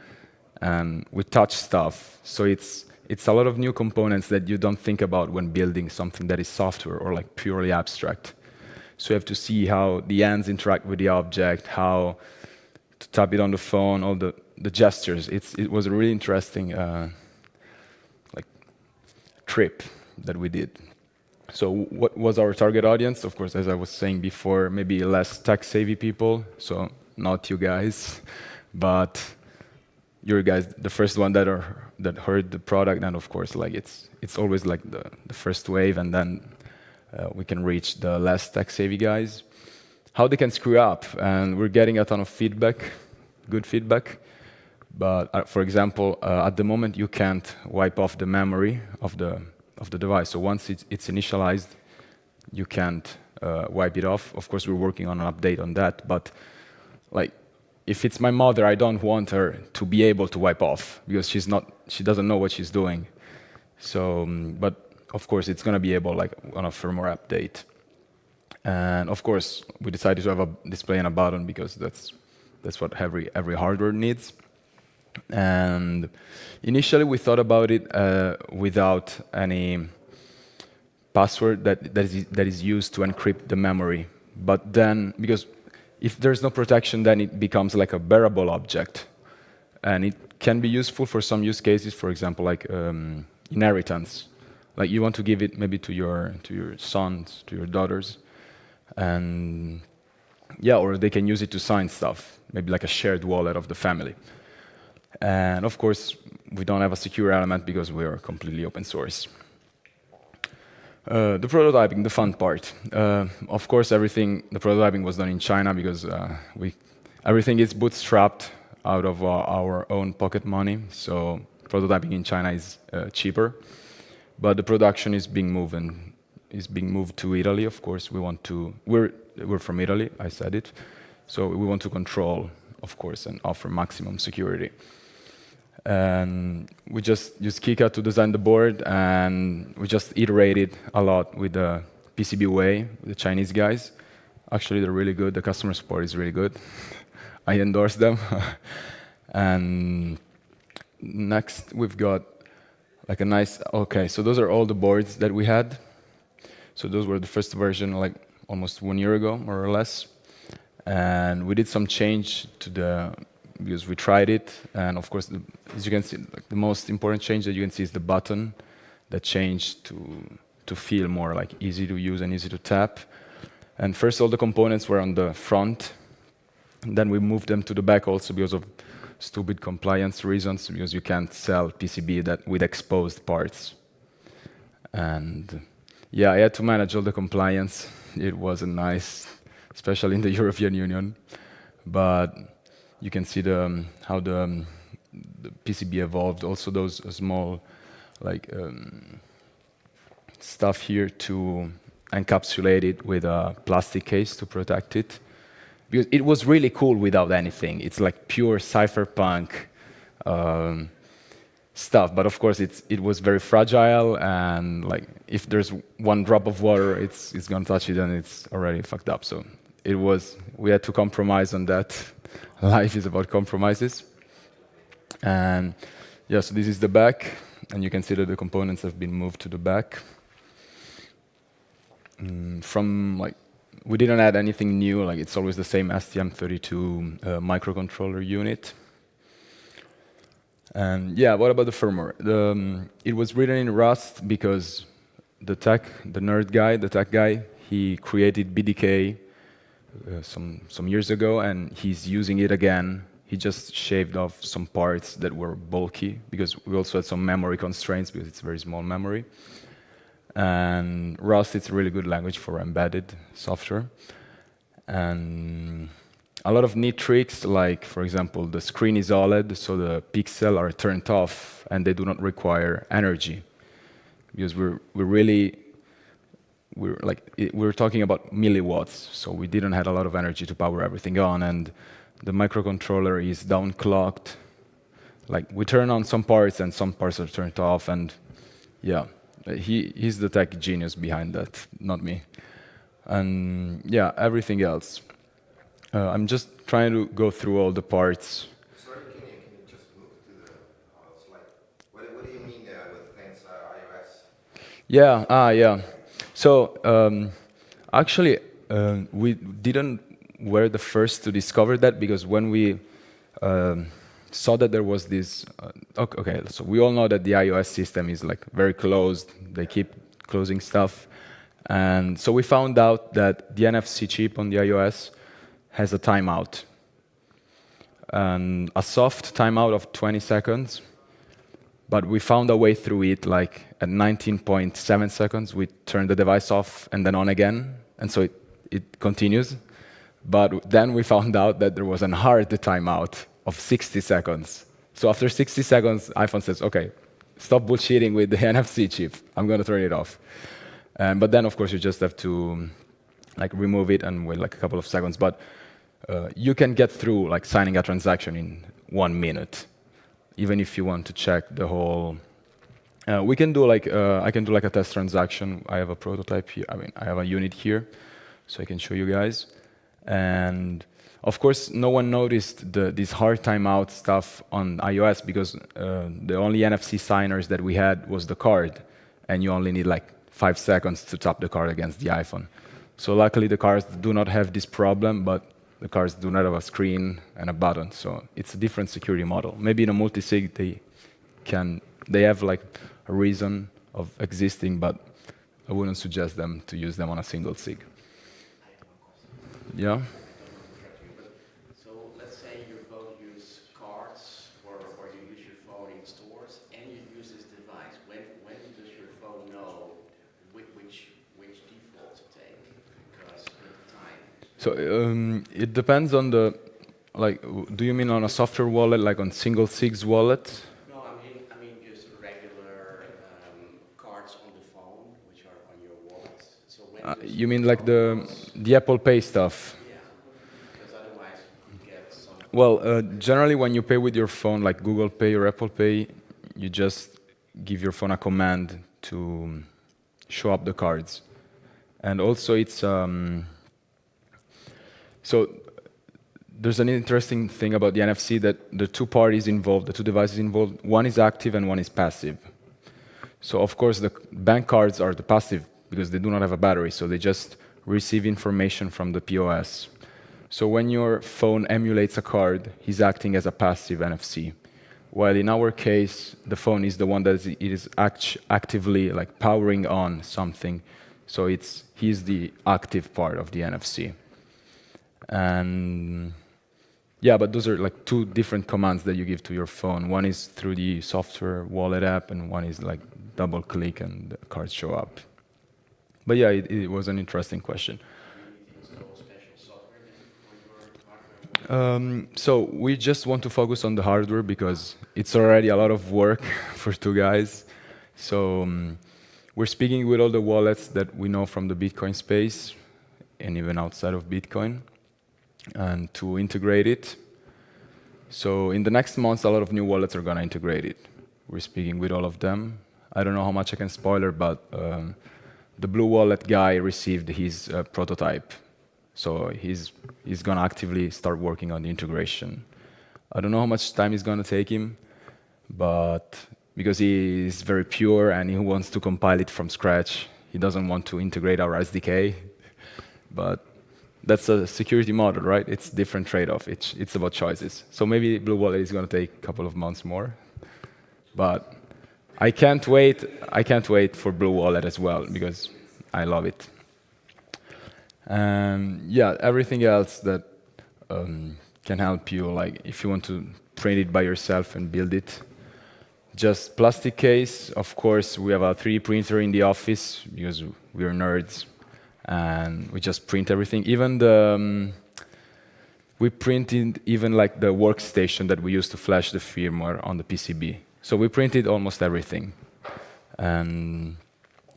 and we touch stuff. So it's a lot of new components that you don't think about when building something that is software or like purely abstract. So you have to see how the hands interact with the object, how to tap it on the phone, all the gestures. It was a really interesting like trip that we did. So what was our target audience? Of course, as I was saying before, maybe less tech-savvy people. So not you guys, but you guys, the first one that heard the product. And of course, like it's always like the first wave, and then we can reach the less tech-savvy guys. How they can screw up, and we're getting a ton of feedback, good feedback. But for example, at the moment, you can't wipe off the memory of the device. So once it's initialized, you can't wipe it off. Of course, we're working on an update on that. But like, if it's my mother, I don't want her to be able to wipe off because she doesn't know what she's doing. So, but of course, it's going to be able like on a firmware update. And of course, we decided to have a display and a button because that's what every hardware needs. And initially, we thought about it without any password that is used to encrypt the memory. But then, because if there's no protection, then it becomes like a bearable object, and it can be useful for some use cases. For example, like inheritance. Like you want to give it maybe to your sons, to your daughters, and yeah, or they can use it to sign stuff, maybe like a shared wallet of the family. And of course, we don't have a secure element because we are completely open source. The prototyping, the fun part. Of course, the prototyping was done in China because everything is bootstrapped out of our own pocket money. So prototyping in China is cheaper, but the production is being moved to Italy. Of course, we're from Italy. I said it, so we want to control, of course, and offer maximum security. And we just used Kika to design the board, and we just iterated a lot with the PCB way, with the Chinese guys. Actually, they're really good. The customer support is really good. I endorse them. And next, we've got like a nice, okay, so those are all the boards that we had. So those were the first version, like almost 1 year ago, more or less. And we did some change because we tried it, and of course, as you can see, like, the most important change that you can see is the button that changed to feel more like easy to use and easy to tap. And first, all the components were on the front, and then we moved them to the back also because of stupid compliance reasons, because you can't sell PCB with exposed parts. And yeah, I had to manage all the compliance. It wasn't nice, especially in the European Union, but you can see how the PCB evolved. Also, those small like stuff here to encapsulate it with a plastic case to protect it, because it was really cool without anything. It's like pure cypherpunk stuff. But of course, it was very fragile, and like if there's one drop of water, it's gonna touch it, and it's already fucked up. So we had to compromise on that. Life is about compromises. And yeah, so this is the back, and you can see that the components have been moved to the back. We didn't add anything new, like it's always the same STM32 microcontroller unit. And yeah, what about the firmware? It was written in Rust because the tech guy, he created BDK some years ago, and he's using it again. He just shaved off some parts that were bulky because we also had some memory constraints because it's very small memory. And Rust, it's a really good language for embedded software. And a lot of neat tricks, like, for example, the screen is OLED, so the pixels are turned off, and they do not require energy. Because we're talking about milliwatts, so we didn't have a lot of energy to power everything on, and the microcontroller is downclocked. Like, we turn on some parts, and some parts are turned off, and yeah, he's the tech genius behind that, not me. And yeah, everything else. I'm just trying to go through all the parts. Sorry, can you just move to the slide? What do you mean with things iOS? Yeah. So actually, we didn't were the first to discover that, because when we saw that there was this. Okay, so we all know that the iOS system is like very closed. They keep closing stuff, and so we found out that the NFC chip on the iOS has a timeout, and a soft timeout of 20 seconds. But we found a way through it, like at 19.7 seconds, we turned the device off and then on again, and so it continues. But then we found out that there was a hard timeout of 60 seconds. So after 60 seconds, iPhone says, okay, stop bullshitting with the NFC chip. I'm going to turn it off. But then, of course, you just have to like remove it and wait like a couple of seconds. But you can get through like signing a transaction in 1 minute, even if you want to check the whole. We can do like I can do like a test transaction. I have a prototype here. I mean, I have a unit here, so I can show you guys. And of course, no one noticed this hard timeout stuff on iOS, because the only NFC signers that we had was the card, and you only need like 5 seconds to tap the card against the iPhone. So luckily, the cars do not have this problem, but the cars do not have a screen and a button. So it's a different security model. Maybe in a multi-sig they have like a reason of existing, but I wouldn't suggest them to use them on a single SIG. Yeah. So let's say you both use cards or you use your phone in stores and you use this device. When does your phone know which default to take? Because with time. So it depends on the, like, do you mean on a software wallet, like on single SIG's wallet? No, I mean just regular cards on the phone, which are on your wallet. So when You mean like the Apple Pay stuff? yeah, because otherwise you get some. Well, generally when you pay with your phone, like Google Pay or Apple Pay, you just give your phone a command to show up the cards. And also it's, so there's an interesting thing about the NFC, that the two parties involved, the two devices involved, one is active and one is passive. So of course the bank cards are the passive, because they do not have a battery, so they just receive information from the POS. So when your phone emulates a card, he's acting as a passive NFC. While in our case, the phone is the one that is actively like powering on something. So he's the active part of the NFC. And yeah, but those are like two different commands that you give to your phone. One is through the software wallet app, and one is like double click and the cards show up. But yeah, it was an interesting question. So we just want to focus on the hardware because it's already a lot of work for two guys. So we're speaking with all the wallets that we know from the Bitcoin space and even outside of Bitcoin, and to integrate it. So in the next months, a lot of new wallets are going to integrate it. We're speaking with all of them. I don't know how much I can spoiler, but the Blue Wallet guy received his prototype. So he's going to actively start working on the integration. I don't know how much time it's going to take him, but because he is very pure and he wants to compile it from scratch, he doesn't want to integrate our SDK. But that's a security model, right? It's different trade-off. It's about choices. So maybe Blue Wallet is going to take a couple of months more. But I can't wait. I can't wait for Blue Wallet as well, because I love it. Yeah, everything else that can help you, like if you want to print it by yourself and build it, just plastic case. Of course, we have a 3D printer in the office because we're nerds, and we just print everything. Even the we printed even like the workstation that we used to flash the firmware on the PCB. So we printed almost everything. And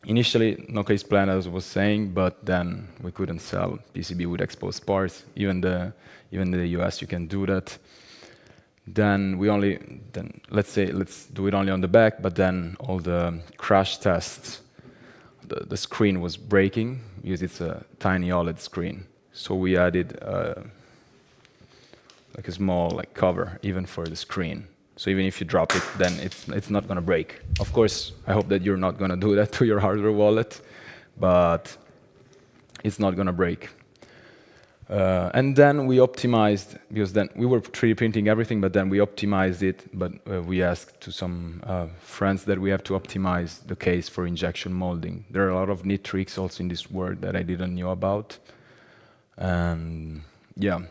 initially, no case plan, as I was saying, but then we couldn't sell PCB with exposed parts. Even in the US, you can do that. Then let's do it only on the back, but then all the crash tests, the screen was breaking because it's a tiny OLED screen. So we added like a small like cover even for the screen. So even if you drop it, then it's not gonna break. Of course, I hope that you're not gonna do that to your hardware wallet, but it's not gonna break. And then we optimized, because then we were 3D printing everything, but then we optimized it. But we asked to some friends that we have to optimize the case for injection molding. There are a lot of neat tricks also in this world that I didn't know about. And yeah,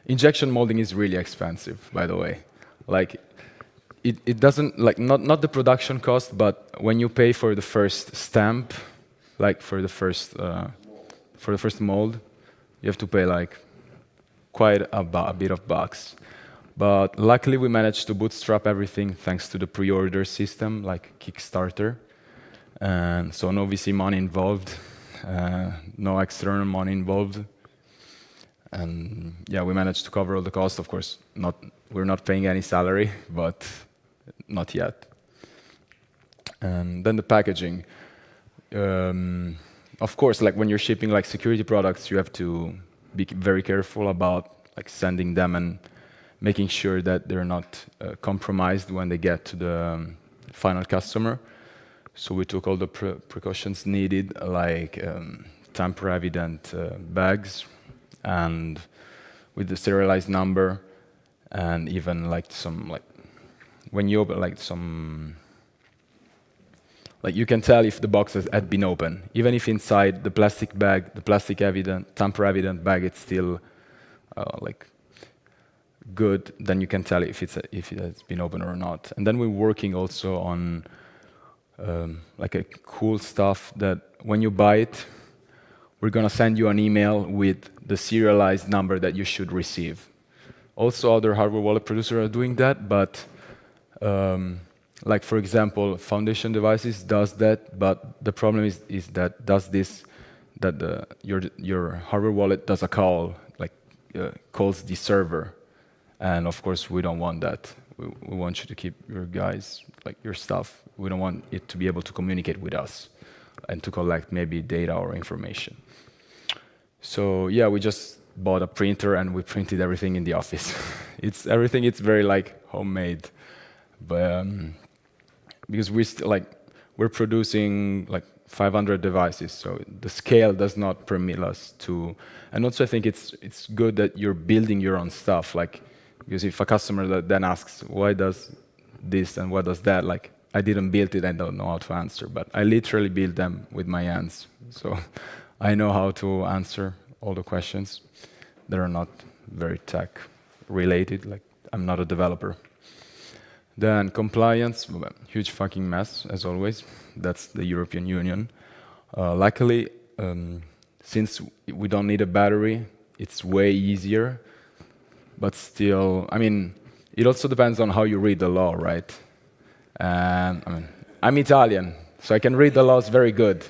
injection molding is really expensive, by the way. Like, it doesn't, like, not the production cost, but when you pay for the first stamp, like for the first mold, you have to pay like quite a bit of bucks. But luckily we managed to bootstrap everything thanks to the pre-order system, like Kickstarter. And so no VC money involved, no external money involved. And yeah, we managed to cover all the costs. Of course, we're not paying any salary, but not yet. And then the packaging. Of course, like when you're shipping like security products, you have to be very careful about like sending them and making sure that they're not compromised when they get to the final customer. So we took all the precautions needed, like tamper-evident bags, and with the serialized number, and even like some like when you open like some. Like you can tell if the box had been open, even if inside the plastic bag, the tamper-evident bag, it's still like good. Then you can tell if it has been open or not. And then we're working also on like a cool stuff that when you buy it, we're gonna send you an email with the serialized number that you should receive. Also, other hardware wallet producers are doing that, but like for example, Foundation Devices does that, but the problem is that your hardware wallet does a call, like calls the server, and of course we don't want that. We want you to keep your stuff. We don't want it to be able to communicate with us and to collect maybe data or information. So yeah, we just bought a printer and we printed everything in the office. It's very like homemade, but. Because we're producing like 500 devices, so the scale does not permit us to. And also, I think it's good that you're building your own stuff. Like, because if a customer then asks why does this and what does that, like I didn't build it, I don't know how to answer. But I literally build them with my hands, so I know how to answer all the questions that are not very tech related. Like I'm not a developer. Then compliance, huge fucking mess, as always. That's the European Union. Luckily, since we don't need a battery, it's way easier. But still, I mean, it also depends on how you read the law, right? I mean, I'm Italian, so I can read the laws very good.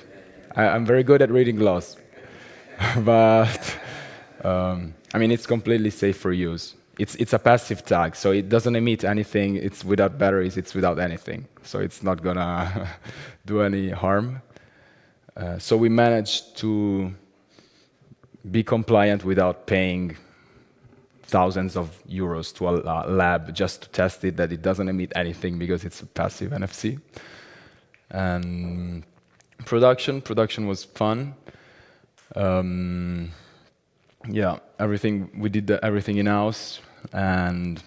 I'm very good at reading laws. But, I mean, it's completely safe for use. It's a passive tag, so it doesn't emit anything. It's without batteries, it's without anything. So it's not gonna do any harm. So we managed to be compliant without paying thousands of euros to a lab just to test it, that it doesn't emit anything because it's a passive NFC. And production was fun. Yeah, we did everything in-house, and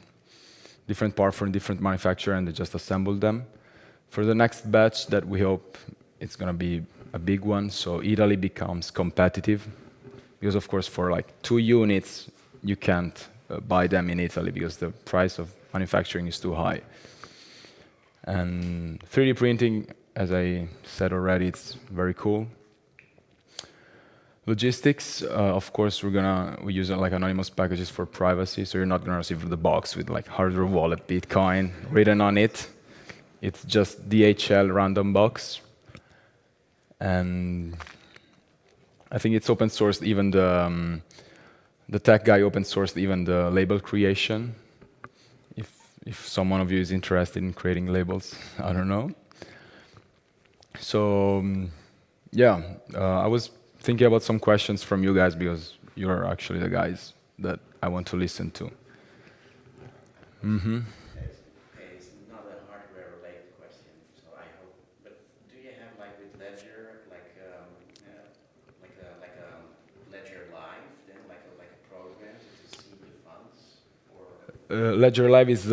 different parts from different manufacturer, and they just assembled them. For the next batch that we hope it's gonna be a big one, so Italy becomes competitive, because of course for like 2 units, you can't buy them in Italy because the price of manufacturing is too high. And 3D printing, as I said already, it's very cool. Logistics, of course, we use like anonymous packages for privacy, so you're not gonna receive the box with like hardware wallet Bitcoin written on it. It's just DHL random box, and I think it's open sourced. Even the tech guy open sourced even the label creation. If someone of you is interested in creating labels, I don't know. So yeah, I was thinking about some questions from you guys because you're actually the guys that I want to listen to. Okay, it's not a hardware-related question, so I hope. But do you have like with Ledger, like a Ledger Live, then like a program to see the funds, or Ledger Live is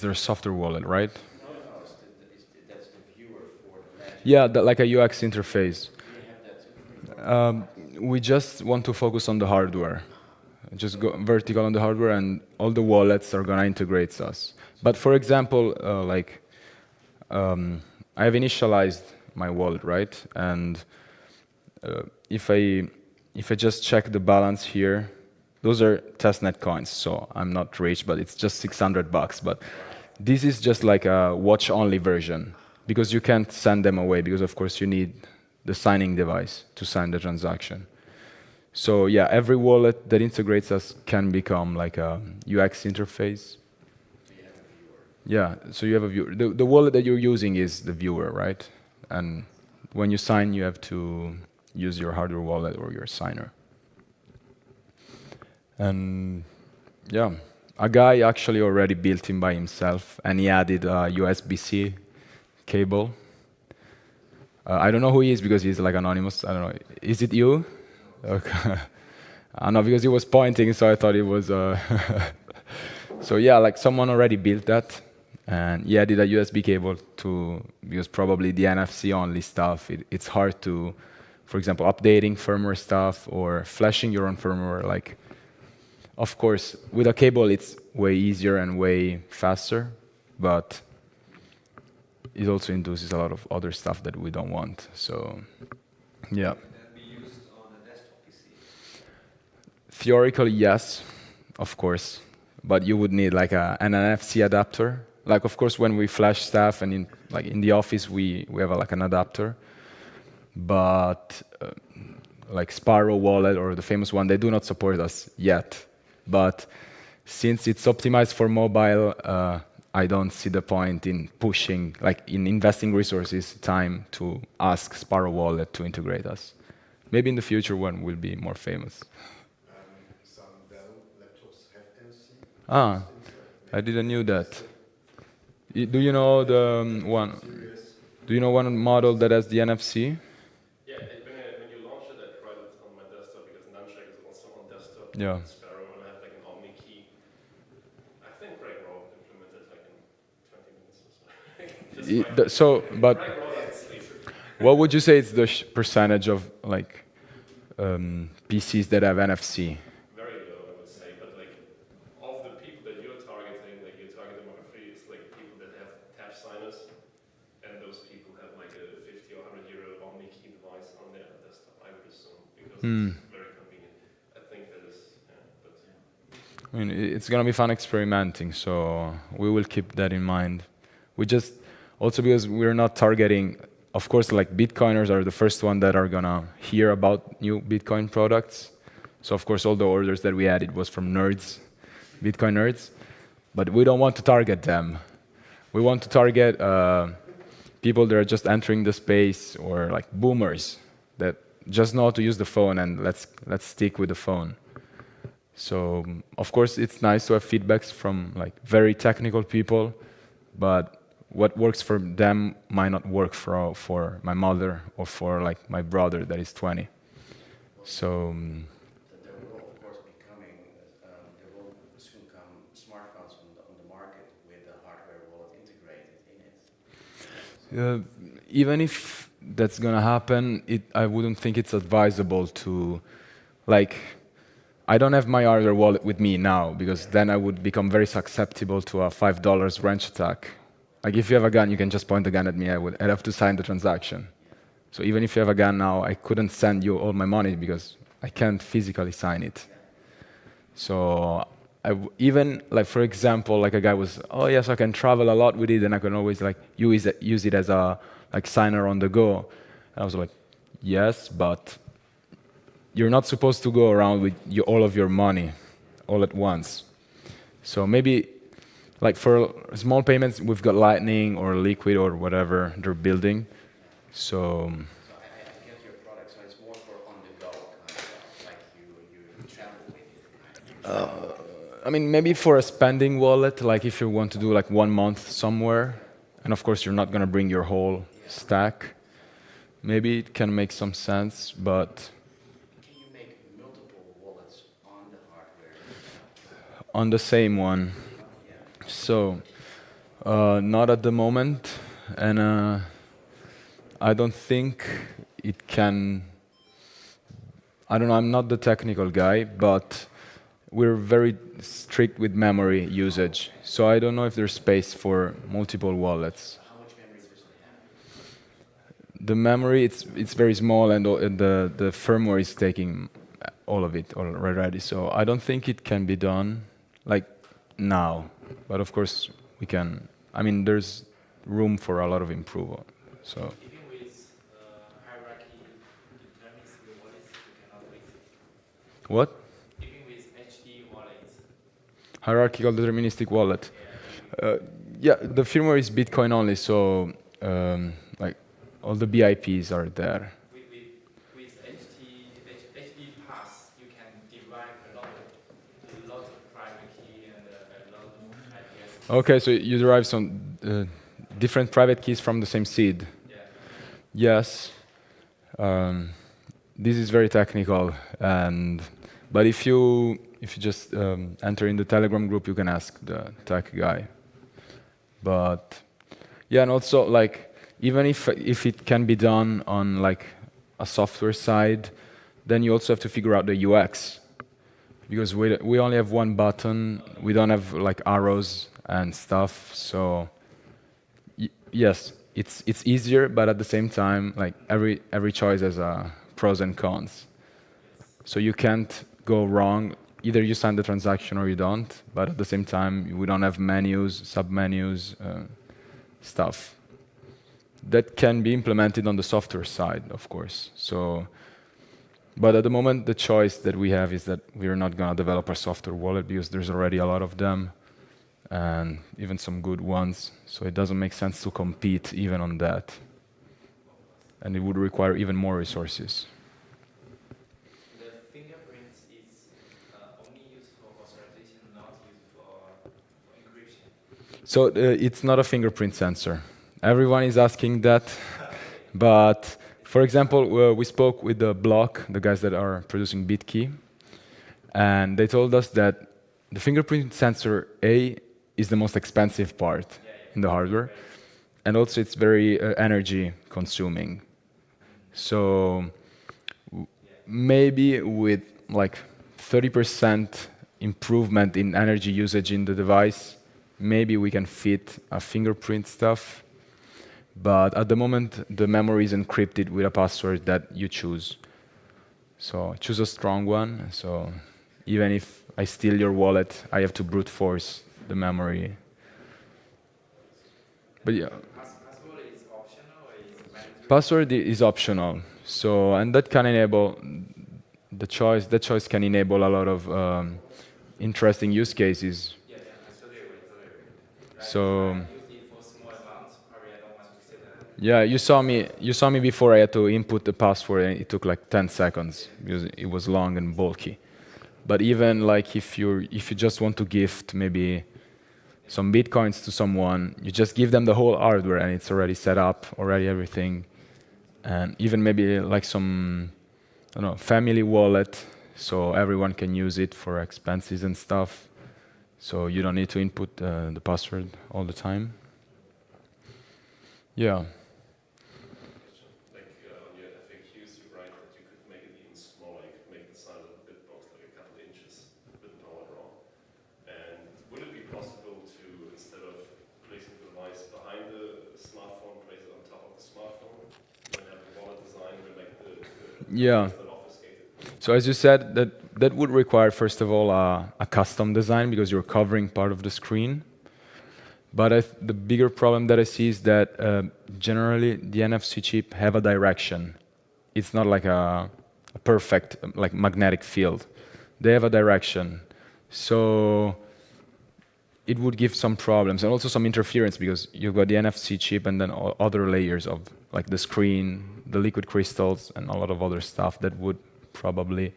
their software wallet, right? no, that's the viewer for the Ledger. Yeah, like a UX interface. Do you have that too? We just want to focus on the hardware. Just go vertical on the hardware, and all the wallets are gonna integrate us. But for example, I have initialized my wallet, right? And if I just check the balance here, those are testnet coins, so I'm not rich, but it's just $600. But this is just like a watch-only version because you can't send them away because, of course, you need the signing device to sign the transaction. So yeah, every wallet that integrates us can become like a UX interface. Yeah, so you have a viewer. The wallet that you're using is the viewer, right? And when you sign, you have to use your hardware wallet or your signer. And yeah, a guy actually already built him by himself, and he added a USB-C cable. I don't know who he is because he's like anonymous. I don't know. Is it you? Okay. I know because he was pointing, so I thought it was. So yeah, like someone already built that, and he added a USB cable because probably the NFC only stuff. It's hard to, for example, updating firmware stuff or flashing your own firmware. Like, of course, with a cable it's way easier and way faster, but it also induces a lot of other stuff that we don't want. So, yeah. Theoretically, yes, of course, but you would need like an NFC adapter. Like, of course, when we flash stuff and in the office, we have like an adapter. But like Sparrow Wallet or the famous one, they do not support us yet. But since it's optimized for mobile, I don't see the point in pushing, like in investing resources, time to ask Sparrow Wallet to integrate us. Maybe in the future one will be more famous. Ah, I didn't know that. Do you know the one? Do you know one model that has the NFC? Yeah, when you launch it, I tried it on my desktop because Nuncheck is also on desktop. Yeah. Sparrow, and I have like an Omni key. I think Greg Rowe implemented like in 20 minutes or so. But Greg Rowe doesn't sleep. what would you say is the percentage of like PCs that have NFC? Very low, I would say. But like of the people that you're targeting, like you're targeting demography, it's like people that have tap signers, and those people have like a 50 or 100 euro Omni key device on their desktop, I would assume, because it's very convenient. I think that is, but yeah. I mean, it's gonna be fun experimenting, so we will keep that in mind. We just also because we're not targeting. Of course, like Bitcoiners are the first one that are gonna hear about new Bitcoin products. So of course, all the orders that we added was from nerds, Bitcoin nerds. But we don't want to target them. We want to target people that are just entering the space, or like boomers that just know how to use the phone, and let's stick with the phone. So of course, it's nice to have feedbacks from like very technical people, but what works for them might not work for my mother or for like my brother that is 20. So There will, of course, there will soon come smartphones on the market with a hardware wallet integrated in it. even if that's gonna happen, I wouldn't think it's advisable to, like, I don't have my hardware wallet with me now because then I would become very susceptible to a $5 wrench attack. Like if you have a gun, you can just point the gun at me. I'd have to sign the transaction. So even if you have a gun now, I couldn't send you all my money because I can't physically sign it. So even like for example, like a guy was, oh yes, I can travel a lot with it, and I can always like use it as a like signer on the go. And I was like, yes, but you're not supposed to go around with all of your money all at once. So maybe like for small payments, we've got Lightning or Liquid or whatever they're building. So So I get your product, so it's more for on the go kind of stuff, like you travel with it, kind of. I mean, maybe for a spending wallet, like if you want to do like 1 month somewhere, and of course you're not gonna bring your whole stack, maybe it can make some sense, but Can you make multiple wallets on the hardware? on the same one. So, not at the moment, and I don't think it can. I don't know, I'm not the technical guy, but we're very strict with memory usage. So I don't know if there's space for multiple wallets. How much memory does it have? The memory, it's very small, and the firmware is taking all of it already. So I don't think it can be done like now. But of course we can. I mean, there's room for a lot of improvement. So Even with hierarchy deterministic wallets, you cannot raise it. what? Even with HD wallets, Hierarchical deterministic wallet. Yeah, the firmware is Bitcoin only, so like all the BIPs are there. with HD pass, you can derive a lot of private key and a lot of address. Okay, so you derive some different private keys from the same seed. Yeah. Yes. This is very technical, but if you just enter in the Telegram group, you can ask the tech guy. But yeah, and also like even if it can be done on like a software side, then you also have to figure out the UX, because we only have one button, we don't have like arrows and stuff. So yes, it's easier, but at the same time, like every choice has pros and cons. So you can't go wrong. Either you sign the transaction or you don't. But at the same time, we don't have menus, submenus, stuff. That can be implemented on the software side, of course. So, but at the moment, the choice that we have is that we are not going to develop a software wallet because there's already a lot of them, and even some good ones. So it doesn't make sense to compete even on that. And it would require even more resources. The fingerprints is only used for authorization, not used for encryption. So it's not a fingerprint sensor. Everyone is asking that, but for example, we spoke with the Block, the guys that are producing BitKey, and they told us that the fingerprint sensor A is the most expensive part in the hardware, and also it's very energy consuming. So maybe with like 30% improvement in energy usage in the device, maybe we can fit a fingerprint stuff. But at the moment, the memory is encrypted with a password that you choose. So choose a strong one. So even if I steal your wallet, I have to brute force the memory. But yeah. Password is optional or is mandatory? Password is optional. So, and that can enable the choice. That choice can enable a lot of interesting use cases. Yeah, I totally agree. So, Use it for small amounts, probably I don't want to say that. yeah, you saw me before I had to input the password, and it took like 10 seconds because it was long and bulky. But even like if you just want to gift maybe some bitcoins to someone, you just give them the whole hardware and it's already set up, already everything. And even maybe like some, I don't know, family wallet, so everyone can use it for expenses and stuff. So you don't need to input the password all the time. Yeah. Like on your FAQs, you write that you could make it even smaller. You could make the size of a bit box like a couple of inches with power draw. And would it be possible to, instead of placing the device behind the smartphone, place it on top of the smartphone, and have the wallet design where like the Yeah. that obfuscated? So as you said, that would require, first of all, a custom design because you're covering part of the screen. But the bigger problem that I see is that generally the NFC chip have a direction. It's not like a perfect like magnetic field. They have a direction. So it would give some problems and also some interference because you've got the NFC chip and then other layers of like the screen, the liquid crystals, and a lot of other stuff that would probably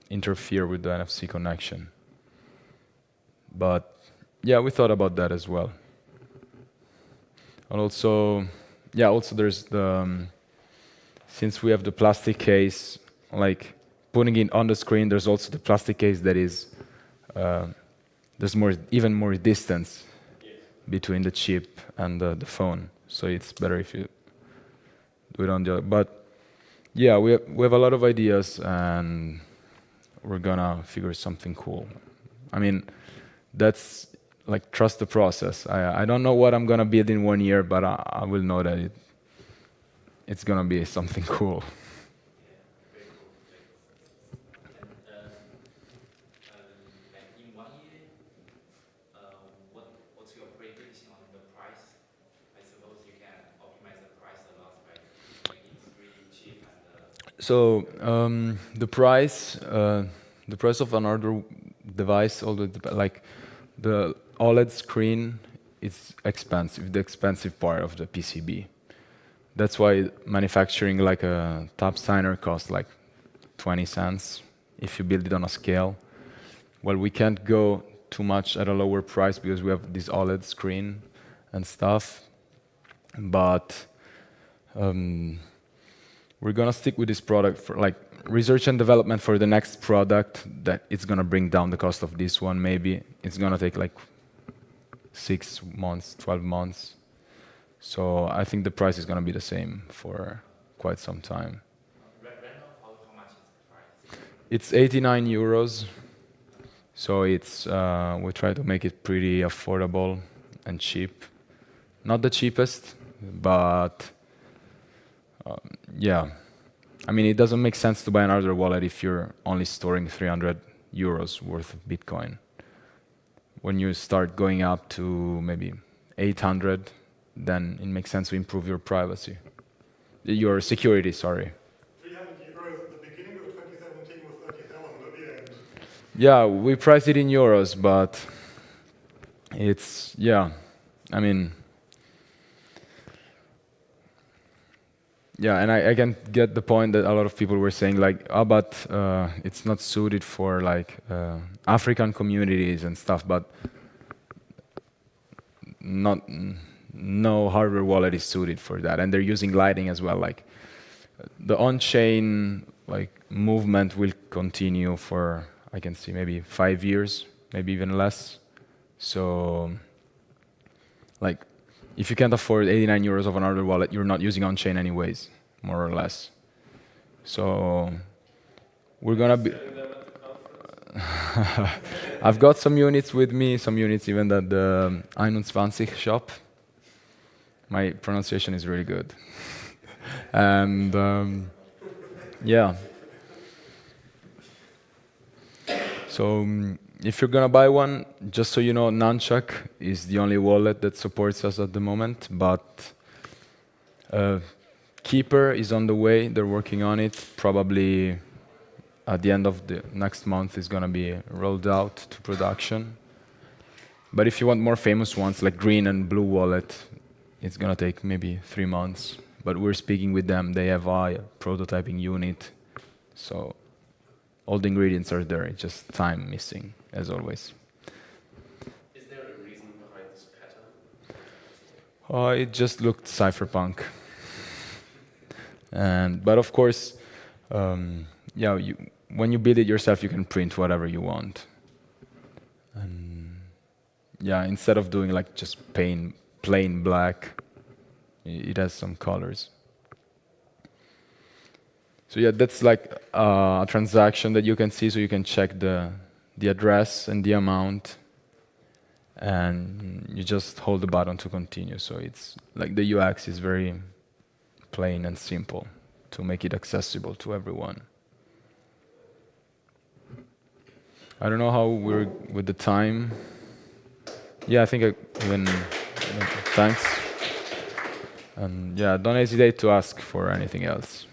interfere with the NFC connection. But yeah, we thought about that as well. And also, yeah, also there's the since we have the plastic case, like putting it on the screen, there's also the plastic case that is there's even more distance between the chip and the phone. So it's better if you do it on the other. But yeah, we have a lot of ideas and we're gonna figure something cool. I mean, that's like trust the process. I don't know what I'm gonna build in 1 year, but I will know that it's gonna be something cool. And in 1 year, what's your prediction on the price? I suppose you can optimize the price a lot, right? Like it's really cheap and So the price of another device, like the OLED screen, is expensive, the expensive part of the PCB. That's why manufacturing like a top signer costs like 20 cents if you build it on a scale. Well, we can't go too much at a lower price because we have this OLED screen and stuff. But we're gonna stick with this product for like research and development for the next product that it's gonna bring down the cost of this one. Maybe it's gonna take like 6 months, 12 months. So I think the price is gonna be the same for quite some time. how much is the price? It's 89 euros. So it's we try to make it pretty affordable and cheap. Not the cheapest, but yeah. I mean, it doesn't make sense to buy another wallet if you're only storing 300 euros worth of Bitcoin. When you start going up to maybe 800, then it makes sense to improve your privacy. Your security, sorry. 300 euros at the beginning of 2017 was 30,000 at the end. Yeah, we price it in euros, but it's, yeah, I mean, yeah, and I can get the point that a lot of people were saying like, oh, but it's not suited for like African communities and stuff, but no hardware wallet is suited for that. And they're using Lightning as well. Like the on-chain like movement will continue for, I can see maybe 5 years, maybe even less. So like if you can't afford 89 euros of another wallet, you're not using on-chain anyways, more or less. So we're gonna be. I've got some units with me, some units even at the 21 shop. My pronunciation is really good. And yeah. So if you're gonna buy one, just so you know, Nunchuck is the only wallet that supports us at the moment, but Keeper is on the way. They're working on it. Probably at the end of the next month is gonna be rolled out to production. But if you want more famous ones like Green and Blue Wallet, it's gonna take maybe 3 months. But we're speaking with them. They have a prototyping unit, so all the ingredients are there. It's just time missing, as always. Is there a reason behind this pattern? It just looked cypherpunk. But of course, yeah, when you build it yourself, you can print whatever you want. And yeah, instead of doing like just plain black, it has some colors. So yeah, that's like a transaction that you can see, so you can check the address and the amount, and you just hold the button to continue. So it's like the UX is very plain and simple. to make it accessible to everyone. I don't know how we're with the time. Yeah, I think thanks. And yeah, don't hesitate to ask for anything else.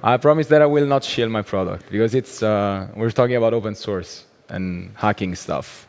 I promise that I will not shield my product because it's we're talking about open source and hacking stuff.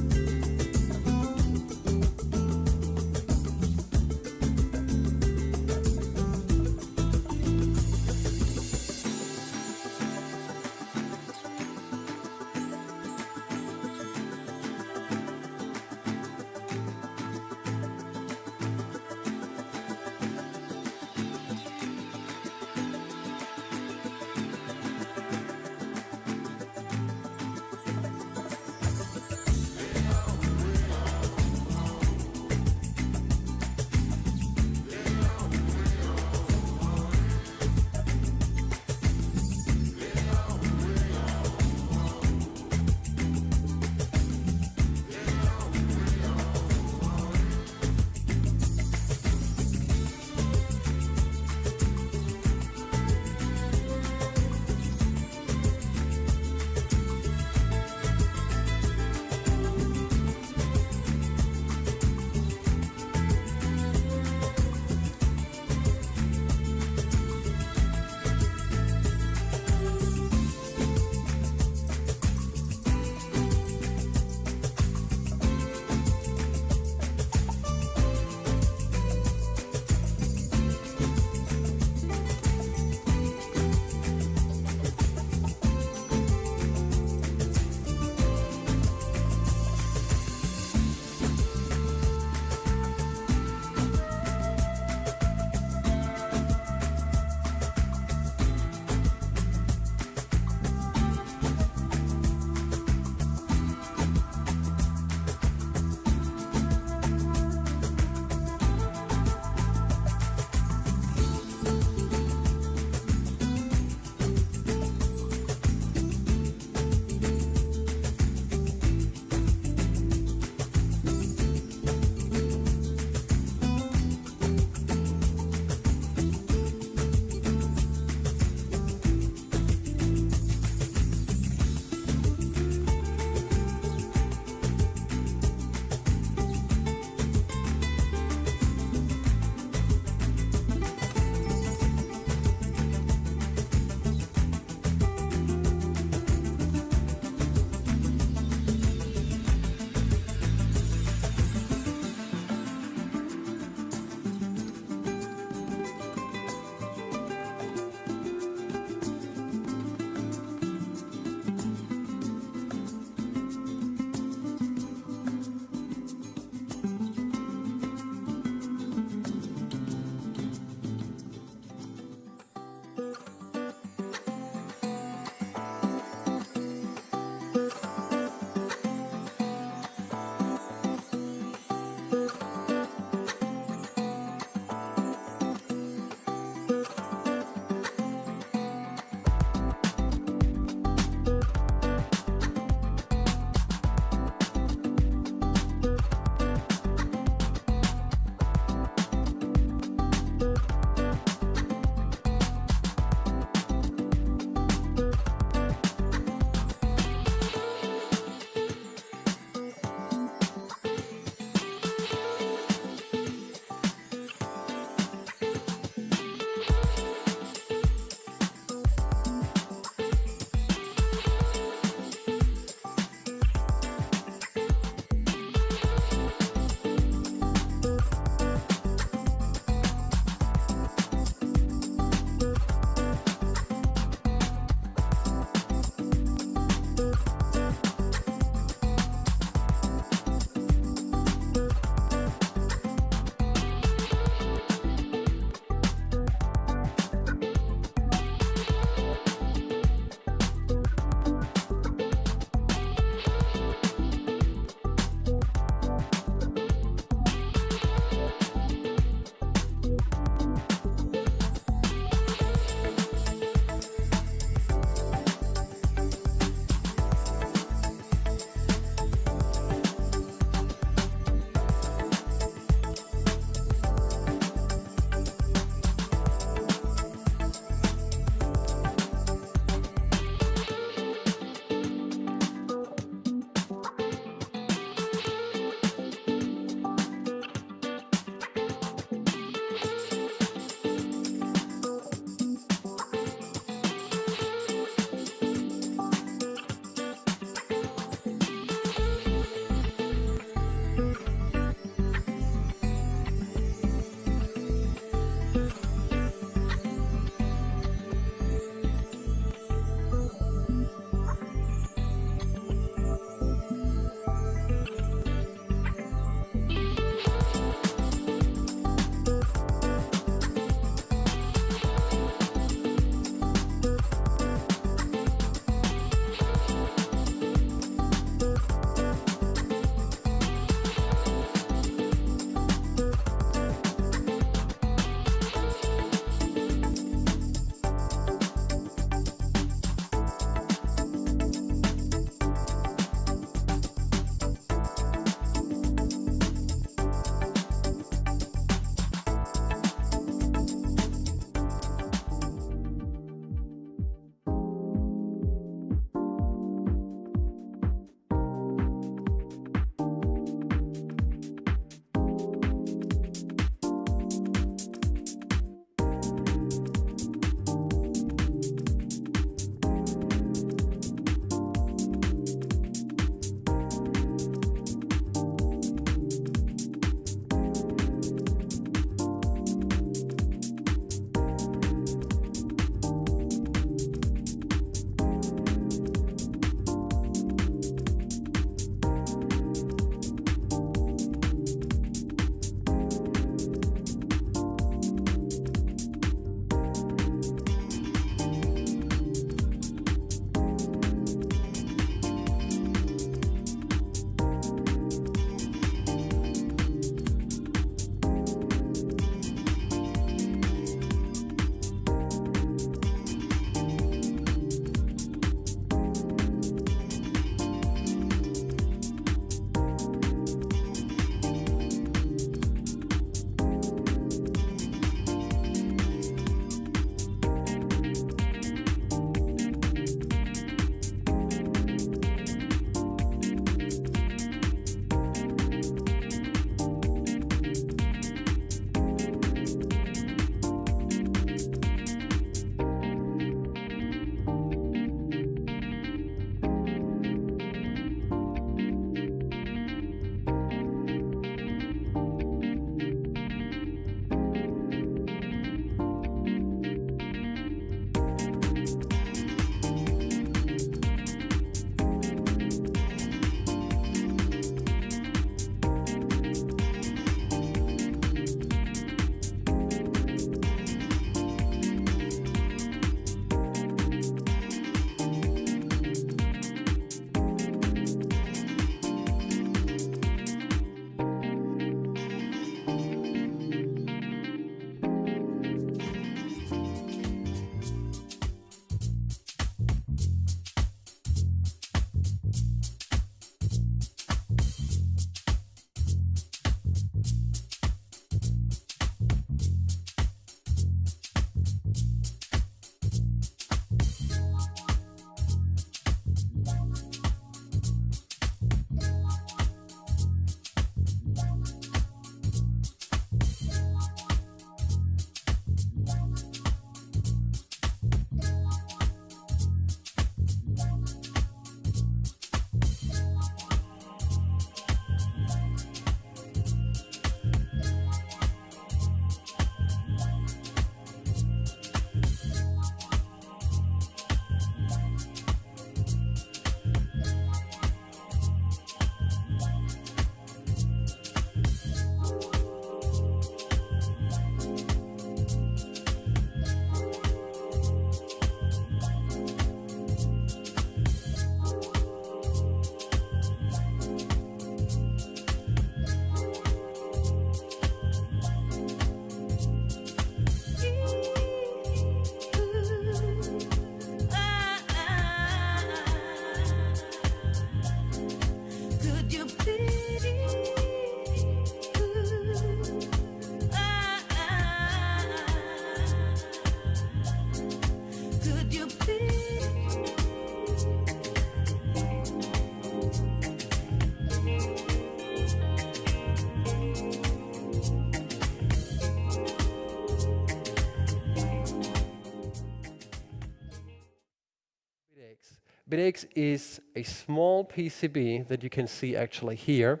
BitX is a small PCB that you can see actually here,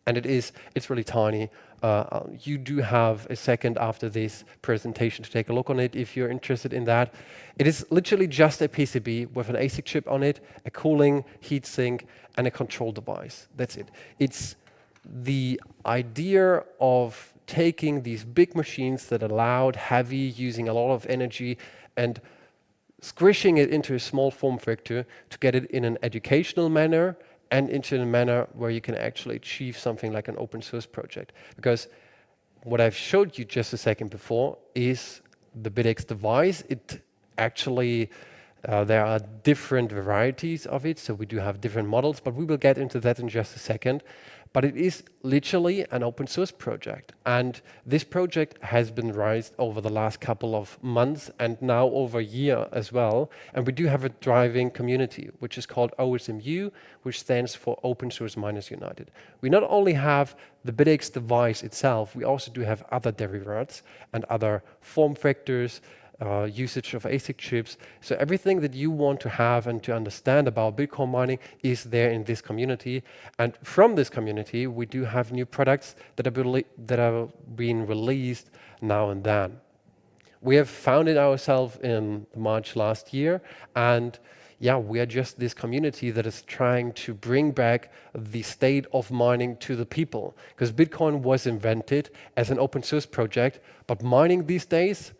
and it's really tiny. You do have a second after this presentation to take a look on it if you're interested in that. It is literally just a PCB with an ASIC chip on it, a cooling, heatsink, and a control device. That's it. It's the idea of taking these big machines that are loud, heavy, using a lot of energy, and squishing it into a small form factor to get it in an educational manner and into a manner where you can actually achieve something like an open source project. Because what I've showed you just a second before is the BitX device. It actually, there are different varieties of it, so we do have different models, but we will get into that in just a second. But it is literally an open source project. And this project has been raised over the last couple of months and now over a year as well. And we do have a driving community, which is called OSMU, which stands for Open Source Miners United. We not only have the BitX device itself, we also do have other derivatives and other form factors, usage of ASIC chips. So everything that you want to have and to understand about Bitcoin mining is there in this community. And from this community, we do have new products that are being released now and then. We have founded ourselves in March last year, and yeah, we are just this community that is trying to bring back the state of mining to the people. Because Bitcoin was invented as an open source project, but mining these days,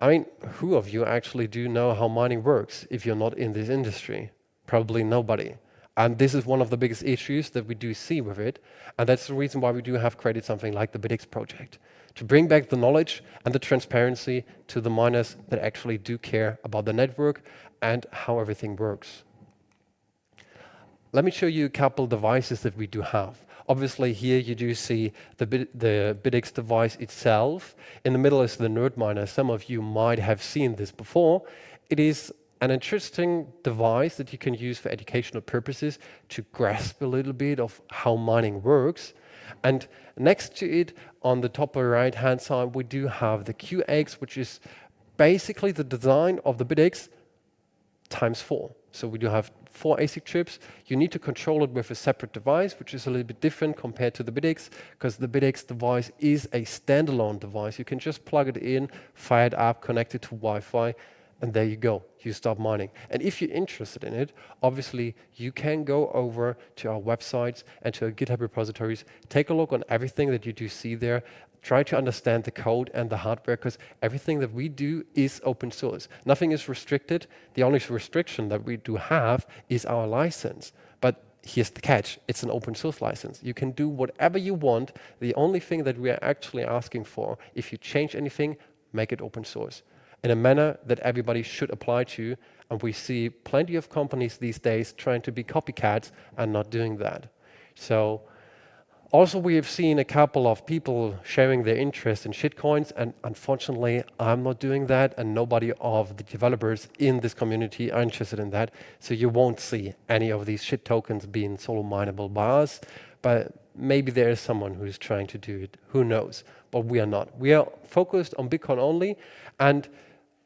I mean, who of you actually do know how mining works if you're not in this industry? Probably nobody. And this is one of the biggest issues that we do see with it. And that's the reason why we do have created something like the BitX project, to bring back the knowledge and the transparency to the miners that actually do care about the network and how everything works. Let me show you a couple devices that we do have. Obviously, here you do see the BitX device itself. In the middle is the Nerd Miner. Some of you might have seen this before. It is an interesting device that you can use for educational purposes to grasp a little bit of how mining works. And next to it, on the top right-hand side, we do have the QX, which is basically the design of the BitX times 4. So we do have 4 ASIC chips. You need to control it with a separate device, which is a little bit different compared to the BitX, because the BitX device is a standalone device. You can just plug it in, fire it up, connect it to Wi-Fi, and there you go. You start mining. And if you're interested in it, obviously you can go over to our websites and to our GitHub repositories, take a look on everything that you do see there, try to understand the code and the hardware, because everything that we do is open source. Nothing is restricted. The only restriction that we do have is our license. But here's the catch. It's an open source license. You can do whatever you want. The only thing that we are actually asking for, if you change anything, make it open source in a manner that everybody should apply to. And we see plenty of companies these days trying to be copycats and not doing that. So also, we have seen a couple of people sharing their interest in shitcoins, and unfortunately, I'm not doing that, and nobody of the developers in this community are interested in that. So you won't see any of these shit tokens being solo mineable by us, but maybe there is someone who is trying to do it. Who knows? But we are not. We are focused on Bitcoin only, and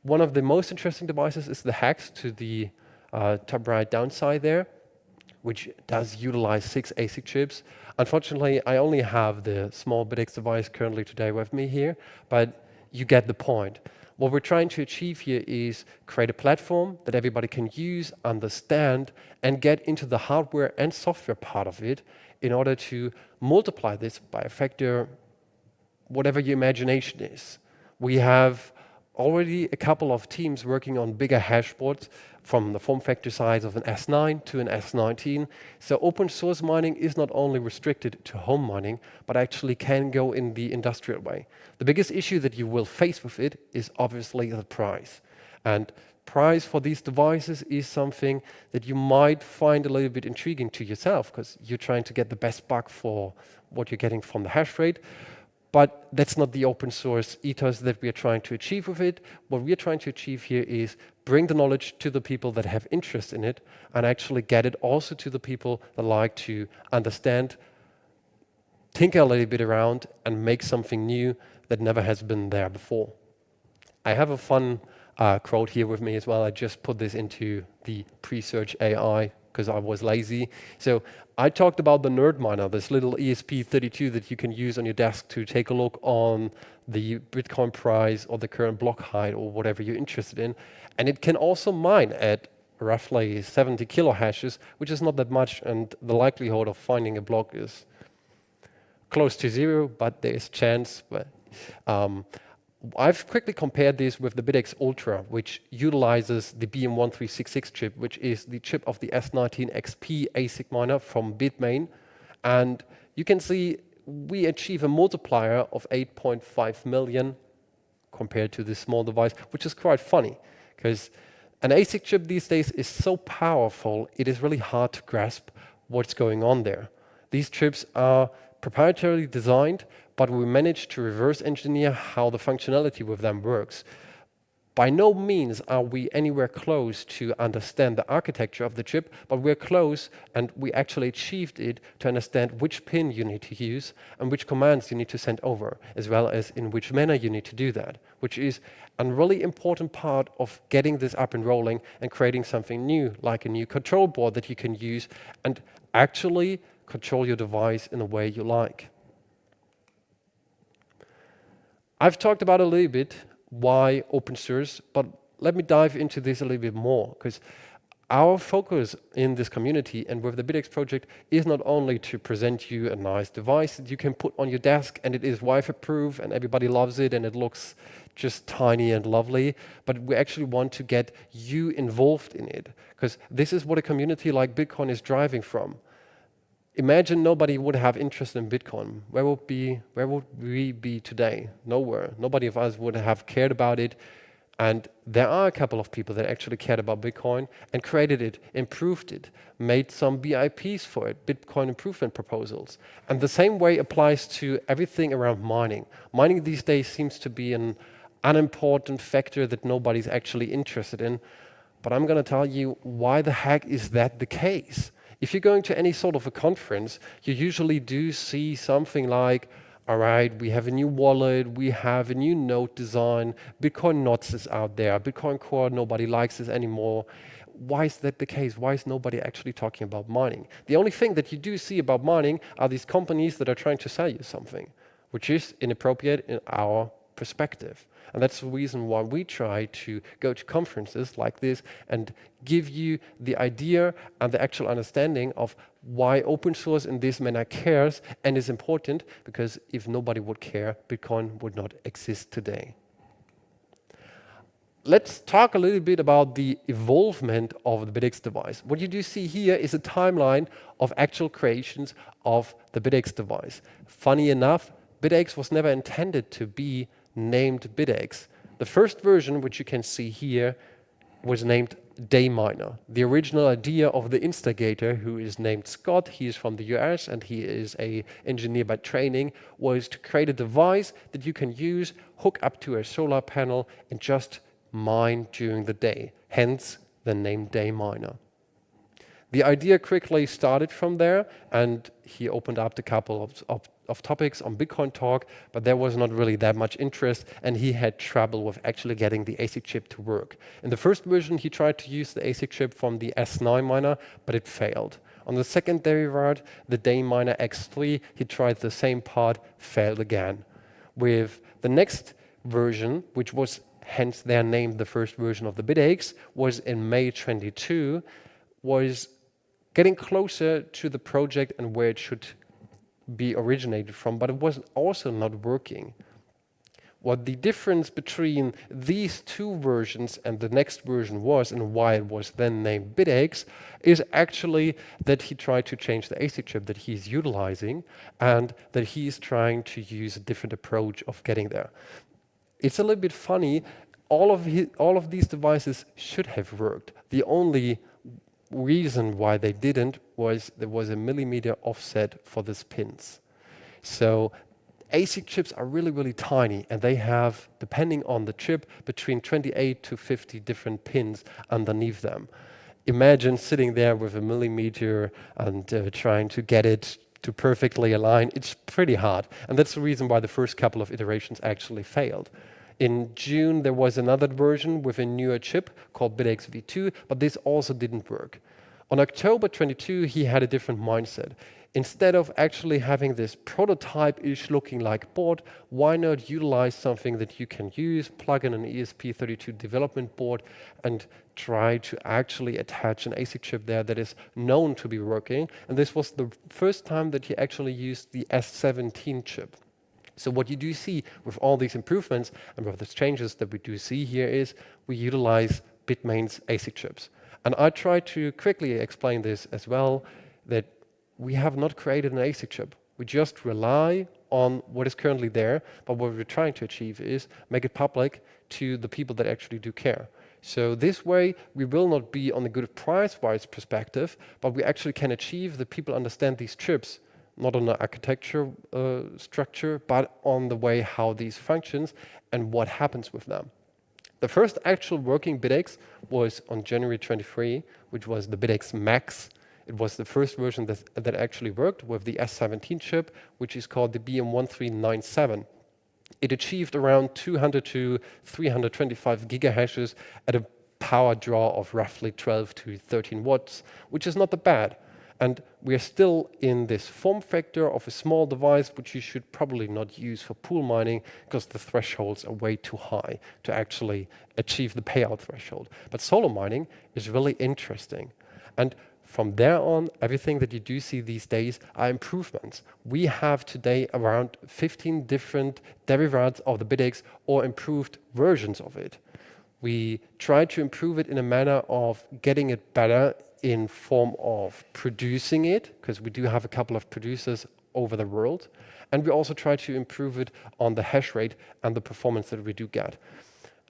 one of the most interesting devices is the Hex to the top right downside there, which does utilize 6 ASIC chips. Unfortunately, I only have the small BitX device currently today with me here, but you get the point. What we're trying to achieve here is create a platform that everybody can use, understand, and get into the hardware and software part of it in order to multiply this by a factor, whatever your imagination is. We have already a couple of teams working on bigger hashboards from the form factor size of an S9 to an S19. So open source mining is not only restricted to home mining, but actually can go in the industrial way. The biggest issue that you will face with it is obviously the price. And price for these devices is something that you might find a little bit intriguing to yourself, because you're trying to get the best buck for what you're getting from the hash rate. But that's not the open source ethos that we are trying to achieve with it. What we are trying to achieve here is bring the knowledge to the people that have interest in it, and actually get it also to the people that like to understand, tinker a little bit around, and make something new that never has been there before. I have a fun quote here with me as well. I just put this into the pre-search AI because I was lazy. So I talked about the nerd miner, this little ESP32 that you can use on your desk to take a look on the Bitcoin price or the current block height or whatever you're interested in. And it can also mine at roughly 70 kilo hashes, which is not that much, and the likelihood of finding a block is close to zero, but there is a chance. But I've quickly compared this with the BitX Ultra, which utilizes the BM1366 chip, which is the chip of the S19XP ASIC miner from Bitmain. And you can see we achieve a multiplier of 8.5 million compared to this small device, which is quite funny, because an ASIC chip these days is so powerful, it is really hard to grasp what's going on there. These chips are proprietarily designed, but we managed to reverse engineer how the functionality with them works. By no means are we anywhere close to understand the architecture of the chip, but we're close, and we actually achieved it to understand which pin you need to use and which commands you need to send over, as well as in which manner you need to do that, which is a really important part of getting this up and rolling and creating something new, like a new control board that you can use and actually control your device in a way you like. I've talked about a little bit why open source, but let me dive into this a little bit more, because our focus in this community and with the BitX project is not only to present you a nice device that you can put on your desk and it is Wi-Fi proof and everybody loves it and it looks just tiny and lovely, but we actually want to get you involved in it, because this is what a community like Bitcoin is driving from. Imagine nobody would have interest in Bitcoin. Where would we be today? Nowhere. Nobody of us would have cared about it. And there are a couple of people that actually cared about Bitcoin and created it, improved it, made some BIPs for it, Bitcoin improvement proposals. And the same way applies to everything around mining. Mining these days seems to be an unimportant factor that nobody's actually interested in. But I'm going to tell you, why the heck is that the case? If you're going to any sort of a conference, you usually do see something like, all right, we have a new wallet, we have a new node design, Bitcoin Knots is out there, Bitcoin Core, nobody likes this anymore. Why is that the case? Why is nobody actually talking about mining? The only thing that you do see about mining are these companies that are trying to sell you something, which is inappropriate in our perspective. And that's the reason why we try to go to conferences like this and give you the idea and the actual understanding of why open source in this manner cares and is important, because if nobody would care, Bitcoin would not exist today. Let's talk a little bit about the evolvement of the BitX device. What you do see here is a timeline of actual creations of the BitX device. Funny enough, BitX was never intended to be named BitX. The first version, which you can see here, was named Dayminer. The original idea of the instigator, who is named Scott, he is from the US and he is an engineer by training, was to create a device that you can use, hook up to a solar panel and just mine during the day, hence the name Dayminer. The idea quickly started from there, and he opened up a couple of topics on Bitcoin Talk, but there was not really that much interest, and he had trouble with actually getting the ASIC chip to work. In the first version, he tried to use the ASIC chip from the S9 miner, but it failed. On the second derivative, the Dayminer X3, he tried the same part, failed again. With the next version, which was hence their name, the first version of the BitX, was in May 22, was getting closer to the project and where it should be originated from, but it was also not working. What the difference between these two versions and the next version was, and why it was then named BitX, is actually that he tried to change the ASIC chip that he's utilizing, and that he's trying to use a different approach of getting there. It's a little bit funny. All of these devices should have worked. The only reason why they didn't was there was a millimeter offset for these pins. So ASIC chips are really, really tiny, and they have, depending on the chip, between 28 to 50 different pins underneath them. Imagine sitting there with a millimeter and trying to get it to perfectly align. It's pretty hard, and that's the reason why the first couple of iterations actually failed. In June, there was another version with a newer chip called BitX V2, but this also didn't work. On October 22, he had a different mindset. Instead of actually having this prototype-ish looking like board, why not utilize something that you can use, plug in an ESP32 development board, and try to actually attach an ASIC chip there that is known to be working. And this was the first time that he actually used the S17 chip. So what you do see with all these improvements and with the changes that we do see here is we utilize Bitmain's ASIC chips. And I try to quickly explain this as well, that we have not created an ASIC chip. We just rely on what is currently there, but what we're trying to achieve is make it public to the people that actually do care. So this way, we will not be on a good price-wise perspective, but we actually can achieve that people understand these chips, not on the architecture structure, but on the way how these functions and what happens with them. The first actual working BitX was on January 23, which was the BitX Max. It was the first version that actually worked with the S17 chip, which is called the BM1397. It achieved around 200 to 325 gigahashes at a power draw of roughly 12 to 13 watts, which is not that bad. And we are still in this form factor of a small device, which you should probably not use for pool mining because the thresholds are way too high to actually achieve the payout threshold. But solo mining is really interesting. And from there on, everything that you do see these days are improvements. We have today around 15 different derivatives of the BitX or improved versions of it. We try to improve it in a manner of getting it better in form of producing it, because we do have a couple of producers over the world. And we also try to improve it on the hash rate and the performance that we do get.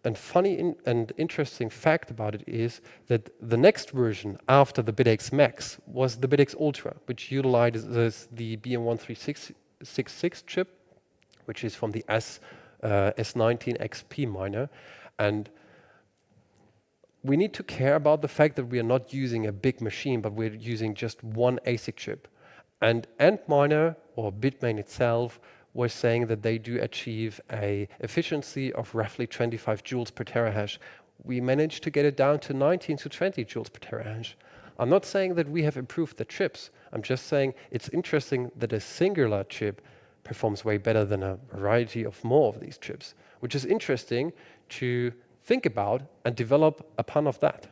And funny and interesting fact about it is that the next version after the BitX Max was the BitX Ultra, which utilizes the BM1366 chip, which is from the S19 XP miner. And we need to care about the fact that we are not using a big machine, but we're using just one ASIC chip. And Antminer, or Bitmain itself, was saying that they do achieve a efficiency of roughly 25 joules per terahash. We managed to get it down to 19 to 20 joules per terahash. I'm not saying that we have improved the chips. I'm just saying it's interesting that a singular chip performs way better than a variety of more of these chips, which is interesting to think about and develop upon of that.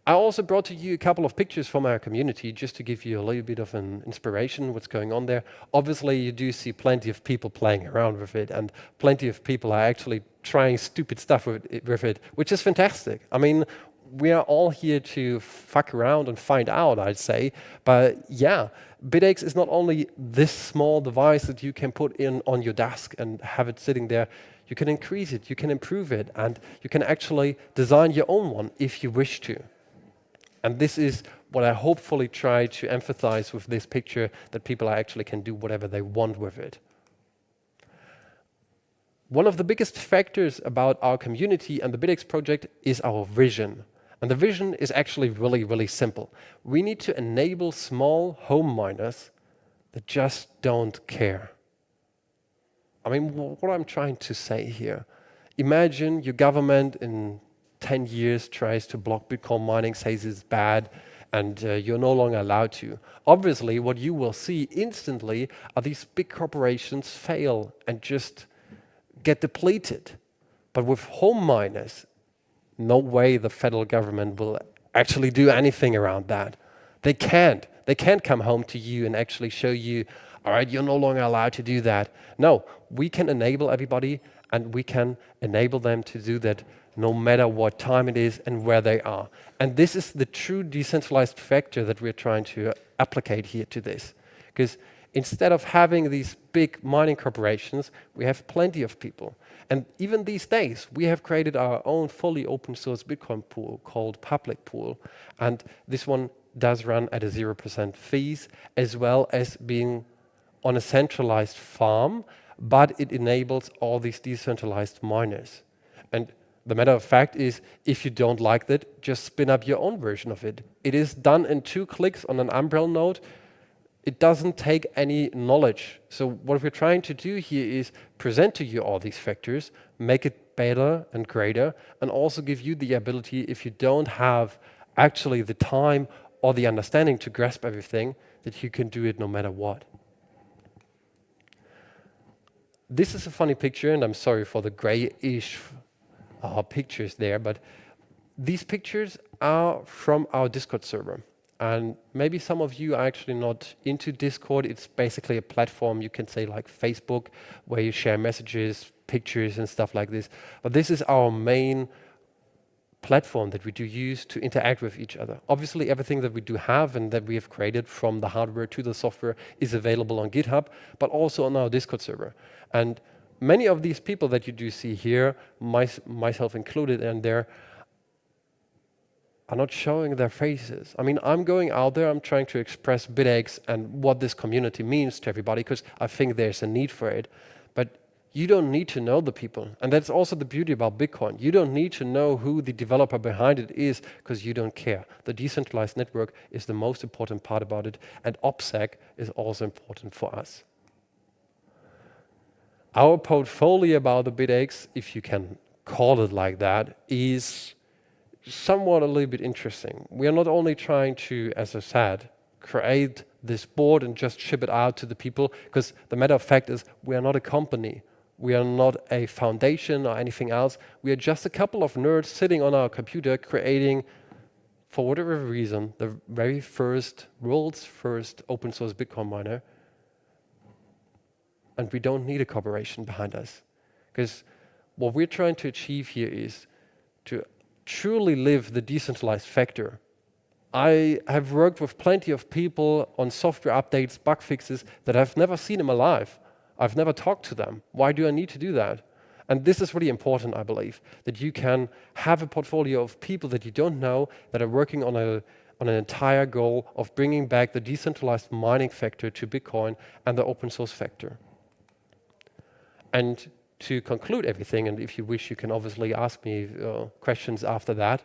I also brought to you a couple of pictures from our community just to give you a little bit of an inspiration what's going on there. Obviously, you do see plenty of people playing around with it, and plenty of people are actually trying stupid stuff with it, which is fantastic. I mean, we are all here to fuck around and find out, I'd say. But yeah, BitX is not only this small device that you can put in on your desk and have it sitting there. You can increase it, you can improve it, and you can actually design your own one if you wish to. And this is what I hopefully try to emphasize with this picture, that people actually can do whatever they want with it. One of the biggest factors about our community and the BitX project is our vision. And the vision is actually really, really simple. We need to enable small home miners that just don't care. I mean, what I'm trying to say here, imagine your government in 10 years tries to block Bitcoin mining, says it's bad, and you're no longer allowed to. Obviously, what you will see instantly are these big corporations fail and just get depleted. But with home miners, no way the federal government will actually do anything around that. They can't. They can't come home to you and actually show you, all right, you're no longer allowed to do that. No, we can enable everybody, and we can enable them to do that no matter what time it is and where they are. And this is the true decentralized factor that we're trying to applicate here to this. Because instead of having these big mining corporations, we have plenty of people. And even these days, we have created our own fully open source Bitcoin pool called Public Pool. And this one does run at a 0% fees, as well as being on a centralized farm, but it enables all these decentralized miners. And the matter of fact is, if you don't like that, just spin up your own version of it. It is done in 2 clicks on an Umbrel node. It doesn't take any knowledge. So what we're trying to do here is present to you all these factors, make it better and greater, and also give you the ability, if you don't have actually the time or the understanding to grasp everything, that you can do it no matter what. This is a funny picture, and I'm sorry for the grayish pictures there, but these pictures are from our Discord server. And maybe some of you are actually not into Discord. It's basically a platform, you can say like Facebook, where you share messages, pictures and stuff like this. But this is our main platform that we do use to interact with each other. Obviously, everything that we do have and that we have created, from the hardware to the software, is available on GitHub, but also on our Discord server. And many of these people that you do see here, myself included, and there, are not showing their faces. I mean, I'm going out there, I'm trying to express BitX and what this community means to everybody, because I think there's a need for it. But you don't need to know the people. And that's also the beauty about Bitcoin. You don't need to know who the developer behind it is, because you don't care. The decentralized network is the most important part about it, and OPSEC is also important for us. Our portfolio about the BitX, if you can call it like that, is somewhat a little bit interesting. We are not only trying to, as I said, create this board and just ship it out to the people, because the matter of fact is we are not a company. We are not a foundation or anything else. We are just a couple of nerds sitting on our computer creating, for whatever reason, the very first, world's first open source Bitcoin miner. And we don't need a corporation behind us. Because what we're trying to achieve here is to truly live the decentralized factor. I have worked with plenty of people on software updates, bug fixes, that I've never seen in my life. I've never talked to them. Why do I need to do that? And this is really important, I believe, that you can have a portfolio of people that you don't know that are working on an entire goal of bringing back the decentralized mining factor to Bitcoin and the open source factor. And to conclude everything, and if you wish, you can obviously ask me questions after that,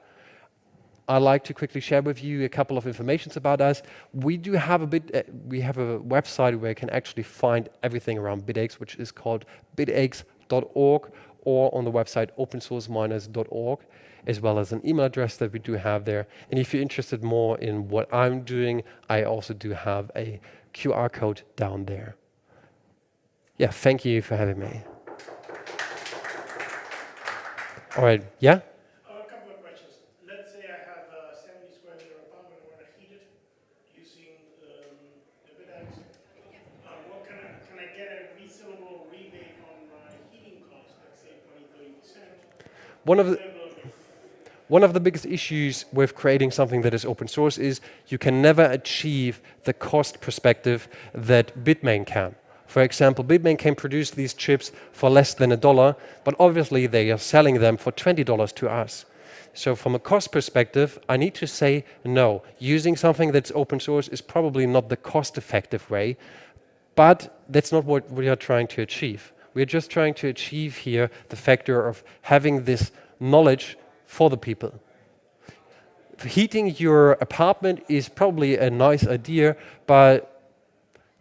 I'd like to quickly share with you a couple of informations about us. We do have we have a website where you can actually find everything around BitX, which is called bitx.org, or on the website opensourceminers.org, as well as an email address that we do have there. And if you're interested more in what I'm doing, I also do have a QR code down there. Yeah, thank you for having me. All right, yeah? A couple of questions. Let's say I have a 70 square meter apartment. I want to heat it using the BitX. What can I get a reasonable rebate on my heating costs? Let's say 20-30%. One of the biggest issues with creating something that is open source is you can never achieve the cost perspective that Bitmain can. For example, Bitmain can produce these chips for less than $1, but obviously they are selling them for $20 to us. So from a cost perspective, I need to say no. Using something that's open source is probably not the cost-effective way, but that's not what we are trying to achieve. We're just trying to achieve here the factor of having this knowledge for the people. Heating your apartment is probably a nice idea, but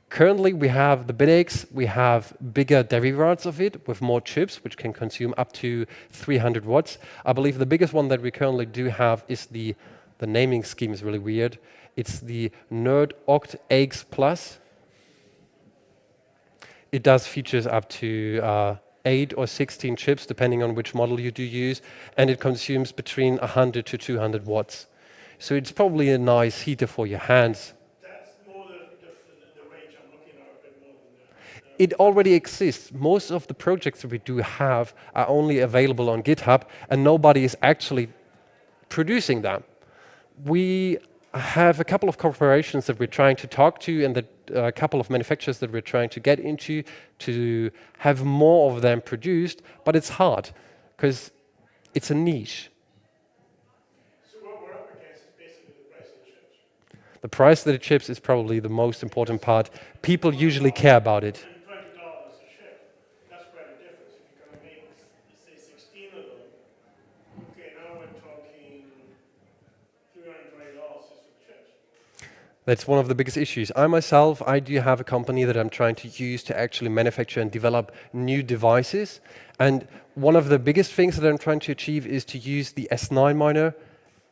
currently, we have the BitX, we have bigger derivatives of it with more chips, which can consume up to 300 watts. I believe the biggest one that we currently do have is the naming scheme is really weird. It's the Nerd Oct X Plus. It does features up to 8 or 16 chips, depending on which model you do use, and it consumes between 100 to 200 watts. So it's probably a nice heater for your hands. It already exists. Most of the projects that we do have are only available on GitHub, and nobody is actually producing them. We have a couple of corporations that we're trying to talk to, and a couple of manufacturers that we're trying to get into to have more of them produced, but it's hard because it's a niche. So what we're up against is basically the price of the chips. The price of the chips is probably the most important part. People usually care about it. That's one of the biggest issues. I myself, I do have a company that I'm trying to use to actually manufacture and develop new devices. And one of the biggest things that I'm trying to achieve is to use the S9 miner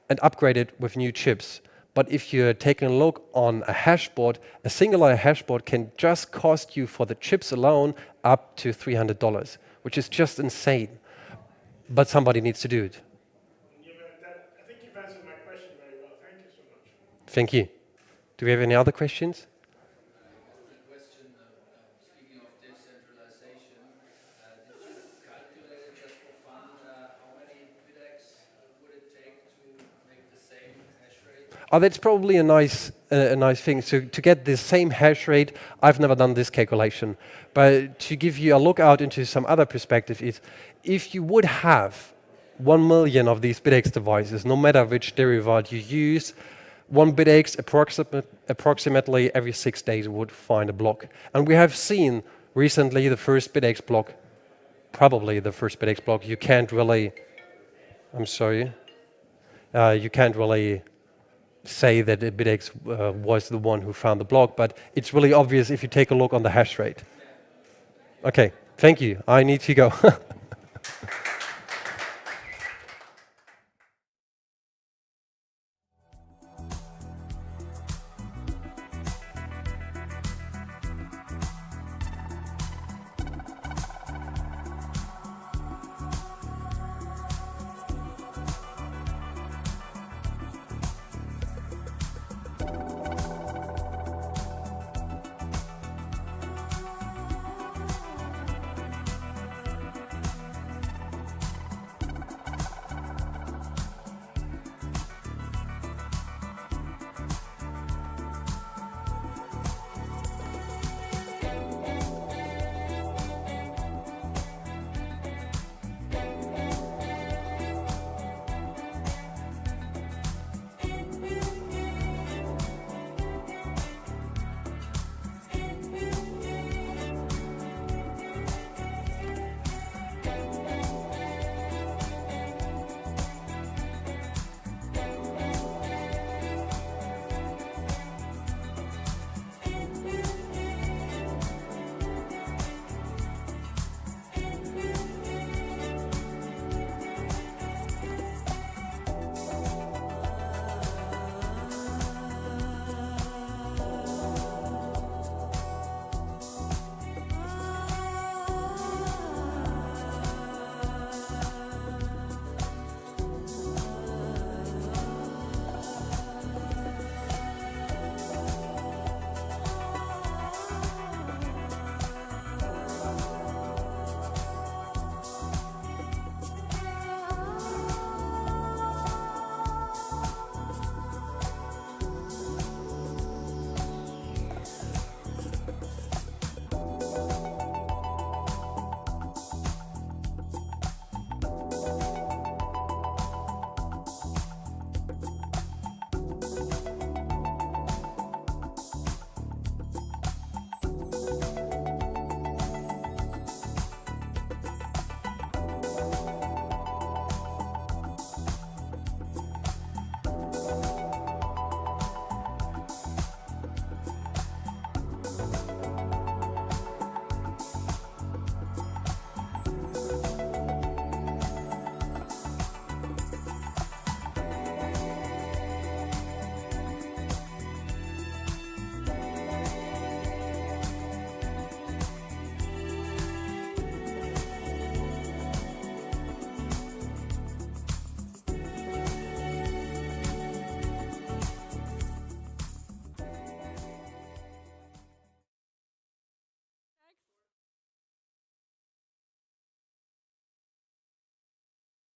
and upgrade it with new chips. But if you're taking a look on a hash board, a single-layer hash board can just cost you, for the chips alone, up to $300, which is just insane. But somebody needs to do it. I think you've answered my question very well. Thank you so much. Thank you. Do we have any other questions? Question, speaking of decentralization, did you calculate just for fun how many BitX would it take to make the same hash rate? Oh, that's probably a nice thing. So to get the same hash rate, I've never done this calculation. But to give you a look out into some other perspective is, if you would have 1 million of these BitX devices, no matter which derivative you use, 1 BitX approximately every 6 days would find a block. And we have seen recently the first BitX block, probably the first BitX block. You can't really, I'm sorry, you can't really say that BitX was the one who found the block, but it's really obvious if you take a look on the hash rate. Okay, thank you. I need to go.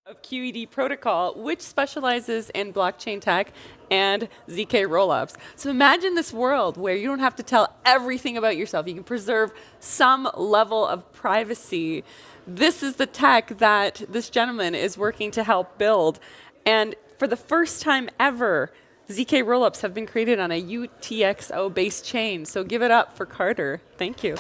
of QED protocol, which specializes in blockchain tech and ZK rollups. So imagine this world where you don't have to tell everything about yourself. You can preserve some level of privacy. This is the tech that this gentleman is working to help build. And for the first time ever, ZK rollups have been created on a UTXO-based chain. So give it up for Carter. Thank you.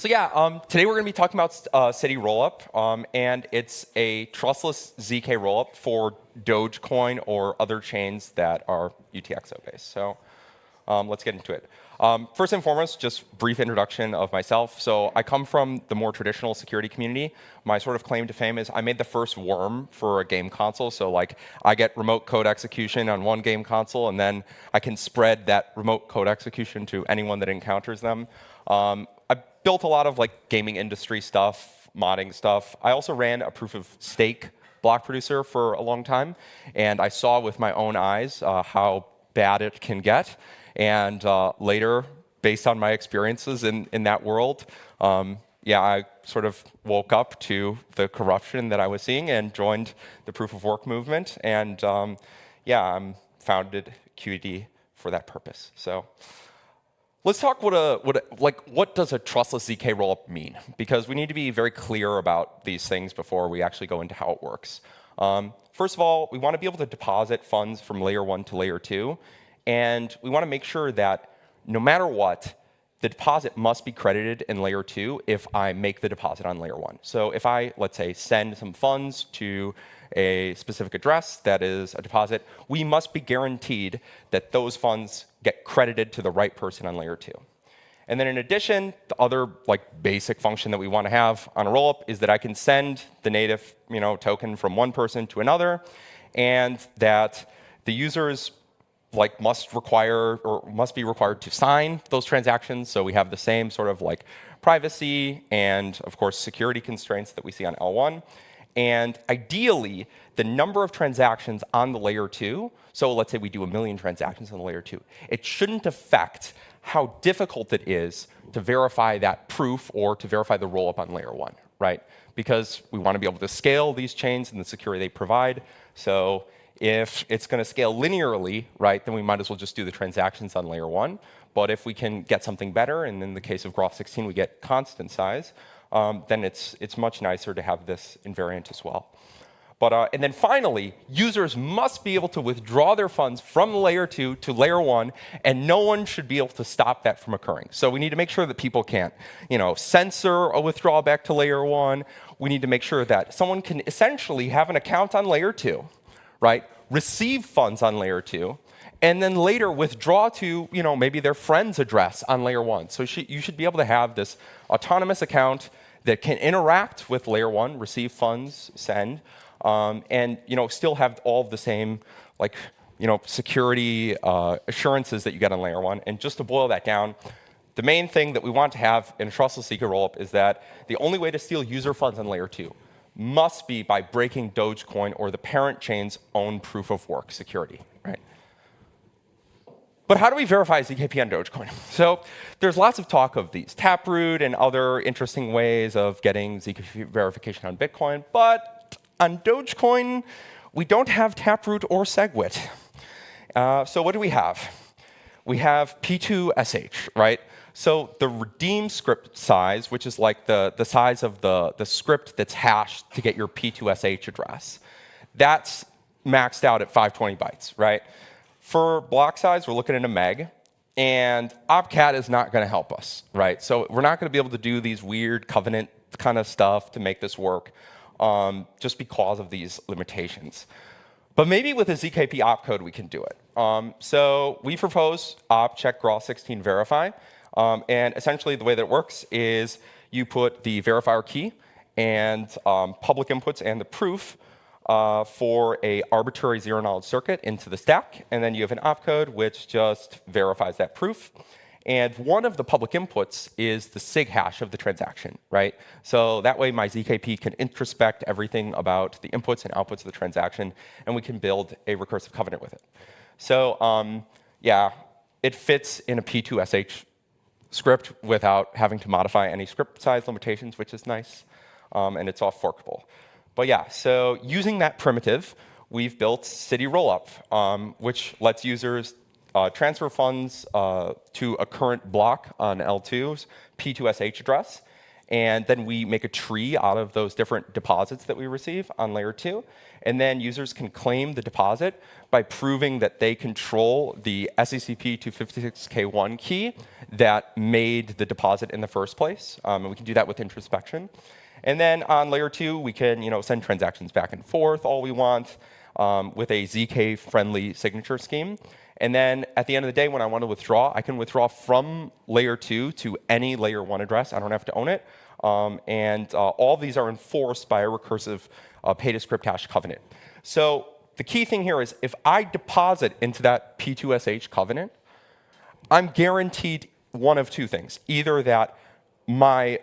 So yeah, today we're going to be talking about City Rollup, and it's a trustless ZK rollup for Dogecoin or other chains that are UTXO based. So let's get into it. First and foremost, just brief introduction of myself. So I come from the more traditional security community. My sort of claim to fame is I made the first worm for a game console. So like I get remote code execution on one game console, and then I can spread that remote code execution to anyone that encounters them. I built a lot of like gaming industry stuff, modding stuff. I also ran a proof of stake block producer for a long time, and I saw with my own eyes how bad it can get. And later, based on my experiences in that world, I sort of woke up to the corruption that I was seeing and joined the proof of work movement. And I'm founded QED for that purpose. So let's talk what does a trustless ZK rollup mean? Because we need to be very clear about these things before we actually go into how it works. First of all, we want to be able to deposit funds from layer 1 to layer 2. And we want to make sure that no matter what, the deposit must be credited in layer 2 if I make the deposit on layer 1. So if I, let's say, send some funds to a specific address that is a deposit, we must be guaranteed that those funds get credited to the right person on layer 2. And then in addition, the other basic function that we want to have on a rollup is that I can send the native token from one person to another, and that the users must be required to sign those transactions. So we have the same sort of privacy and, of course, security constraints that we see on L1. And ideally, the number of transactions on the layer 2, so let's say we do 1 million transactions on the layer 2, it shouldn't affect how difficult it is to verify that proof or to verify the rollup on layer 1, right? Because we want to be able to scale these chains and the security they provide. So if it's going to scale linearly, right, then we might as well just do the transactions on layer 1. But if we can get something better, and in the case of Groth16, we get constant size, then it's much nicer to have this invariant as well. But and then finally, users must be able to withdraw their funds from layer 2 to layer 1, and no one should be able to stop that from occurring. So we need to make sure that people can't, censor a withdrawal back to layer 1. We need to make sure that someone can essentially have an account on layer 2. Right, receive funds on layer 2, and then later withdraw to maybe their friend's address on layer 1. So you should be able to have this autonomous account that can interact with layer 1, receive funds, send, and still have all of the same security assurances that you get on layer 1. And just to boil that down, the main thing that we want to have in a trustless ZK rollup is that the only way to steal user funds on layer 2 must be by breaking Dogecoin or the parent chain's own proof of work security, right? But how do we verify ZKP on Dogecoin? So there's lots of talk of these Taproot and other interesting ways of getting ZKP verification on Bitcoin, but on Dogecoin, we don't have Taproot or SegWit. So what do we have? We have P2SH, right? So the redeem script size, which is like the size of the script that's hashed to get your P2SH address, that's maxed out at 520 bytes, right? For block size, we're looking at a meg, and opcat is not going to help us, right? So we're not going to be able to do these weird covenant kind of stuff to make this work just because of these limitations. But maybe with a ZKP opcode, we can do it. So we propose op check Groth16 verify. And essentially, the way that it works is you put the verifier key and public inputs and the proof for a arbitrary zero-knowledge circuit into the stack. And then you have an opcode, which just verifies that proof. And one of the public inputs is the sig hash of the transaction, right? So that way, my ZKP can introspect everything about the inputs and outputs of the transaction, and we can build a recursive covenant with it. So it fits in a P2SH script without having to modify any script size limitations, which is nice, and it's all forkable. But yeah, so using that primitive, we've built City Rollup, which lets users transfer funds to a current block on L2's P2SH address, and then we make a tree out of those different deposits that we receive on layer 2. And then users can claim the deposit by proving that they control the SECP 256K1 key that made the deposit in the first place. And we can do that with introspection. And then on layer 2, we can send transactions back and forth all we want with a ZK-friendly signature scheme. And then at the end of the day, when I want to withdraw, I can withdraw from layer 2 to any layer 1 address. I don't have to own it. And all of these are enforced by a recursive pay-to-script hash covenant. So the key thing here is if I deposit into that P2SH covenant, I'm guaranteed one of two things. Either that my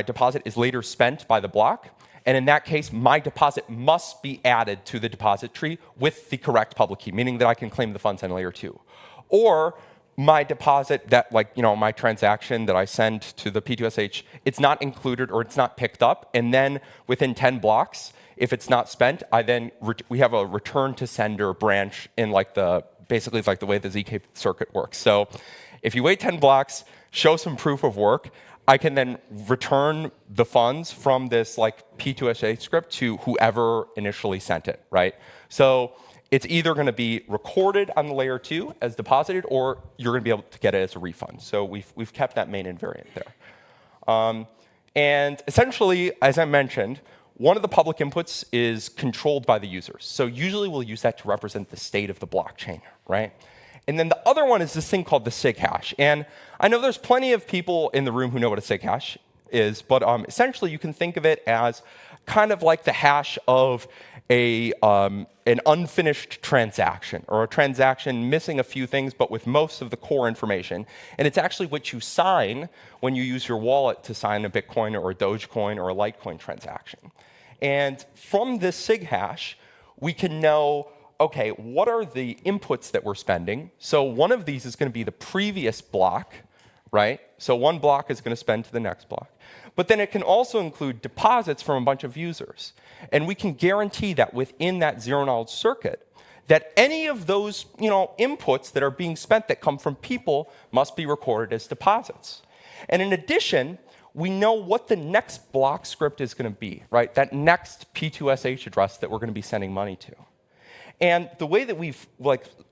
deposit is later spent by the block, and in that case, my deposit must be added to the deposit tree with the correct public key, meaning that I can claim the funds on layer 2. Or my deposit that, my transaction that I send to the P2SH, it's not included or it's not picked up, and then within 10 blocks, if it's not spent, we have a return to sender branch in basically the way the ZK circuit works. So if you wait 10 blocks, show some proof of work, I can then return the funds from this P2SH script to whoever initially sent it, right? So it's either going to be recorded on the layer 2 as deposited, or you're going to be able to get it as a refund. So we've kept that main invariant there. And essentially, as I mentioned, one of the public inputs is controlled by the users. So usually we'll use that to represent the state of the blockchain, right? And then the other one is this thing called the SIG hash. And I know there's plenty of people in the room who know what a SIG hash is, but essentially you can think of it as kind of like the hash of an unfinished transaction, or a transaction missing a few things but with most of the core information. And it's actually what you sign when you use your wallet to sign a Bitcoin or a Dogecoin or a Litecoin transaction. And from this SIG hash, we can know, okay, what are the inputs that we're spending? So one of these is going to be the previous block, right? So one block is going to spend to the next block. But then it can also include deposits from a bunch of users. And we can guarantee that within that zero-knowledge circuit, that any of those inputs that are being spent that come from people must be recorded as deposits. And in addition, we know what the next block script is going to be, right? That next P2SH address that we're going to be sending money to. And the way that we've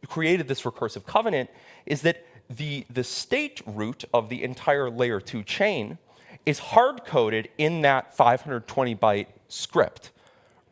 created this recursive covenant is that the state root of the entire layer 2 chain is hard-coded in that 520-byte script,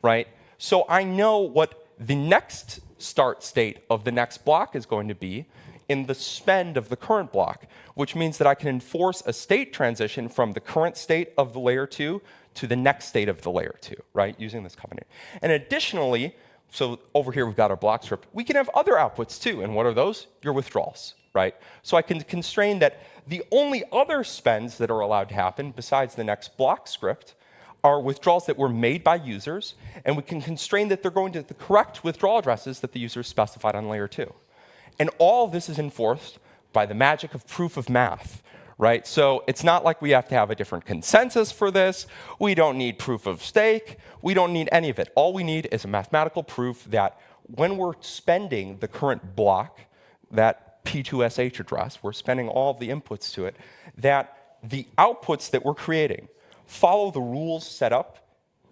right? So I know what the next start state of the next block is going to be in the spend of the current block, which means that I can enforce a state transition from the current state of the layer 2 to the next state of the layer 2, right, using this covenant. And additionally, so over here we've got our block script, we can have other outputs too. And what are those? Your withdrawals, right? So I can constrain that the only other spends that are allowed to happen besides the next block script are withdrawals that were made by users, and we can constrain that they're going to the correct withdrawal addresses that the user specified on layer 2. And all of this is enforced by the magic of proof of math, right? So it's not like we have to have a different consensus for this. We don't need proof of stake. We don't need any of it. All we need is a mathematical proof that when we're spending the current block, that P2SH address, we're spending all of the inputs to it, that the outputs that we're creating follow the rules set up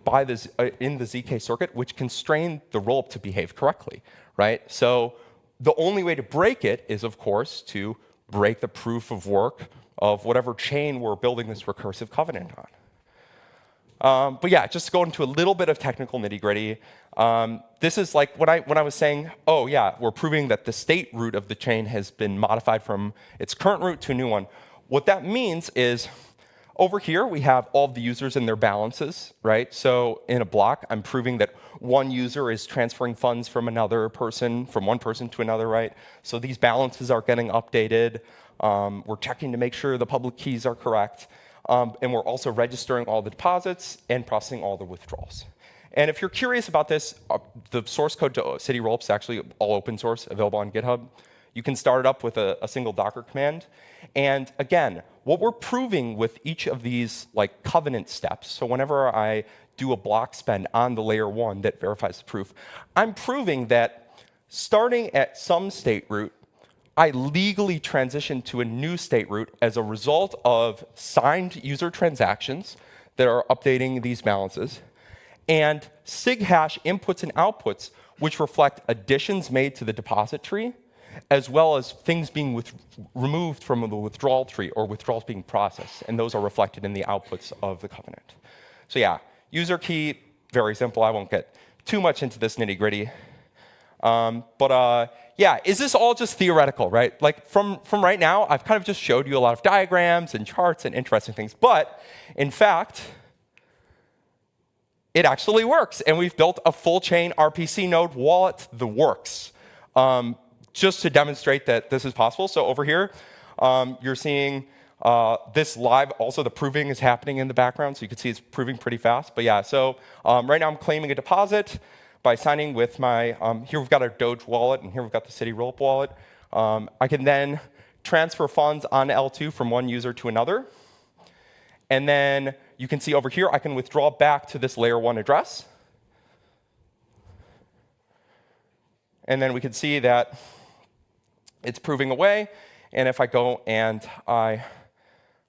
by in the ZK circuit, which constrain the rollup to behave correctly, right? So the only way to break it is, of course, to break the proof of work of whatever chain we're building this recursive covenant on. But yeah, just to go into a little bit of technical nitty-gritty, this is like when I was saying, oh yeah, we're proving that the state root of the chain has been modified from its current root to a new one. What that means is, over here, we have all of the users and their balances, right? So in a block, I'm proving that one user is transferring funds from another person, from one person to another, right? So these balances are getting updated. We're checking to make sure the public keys are correct. And we're also registering all the deposits and processing all the withdrawals. And if you're curious about this, the source code to City Rollup is actually all open source, available on GitHub. You can start it up with a single Docker command. And again, what we're proving with each of these covenant steps, so whenever I do a block spend on the layer 1 that verifies the proof, I'm proving that starting at some state root, I legally transition to a new state root as a result of signed user transactions that are updating these balances, and sig hash inputs and outputs, which reflect additions made to the deposit tree, as well as things being removed from the withdrawal tree or withdrawals being processed, and those are reflected in the outputs of the covenant. So yeah, user key, very simple. I won't get too much into this nitty-gritty. Yeah, is this all just theoretical, right? Like from right now, I've kind of just showed you a lot of diagrams and charts and interesting things, but in fact, it actually works, and we've built a full chain RPC node wallet that works, just to demonstrate that this is possible. So over here, you're seeing this live. Also, the proving is happening in the background, so you can see it's proving pretty fast. But yeah, so right now I'm claiming a deposit by signing with my, here we've got our Doge wallet, and here we've got the City Rollup wallet. I can then transfer funds on L2 from one user to another. And then you can see over here, I can withdraw back to this layer 1 address. And then we can see that it's proving away. And if I go and I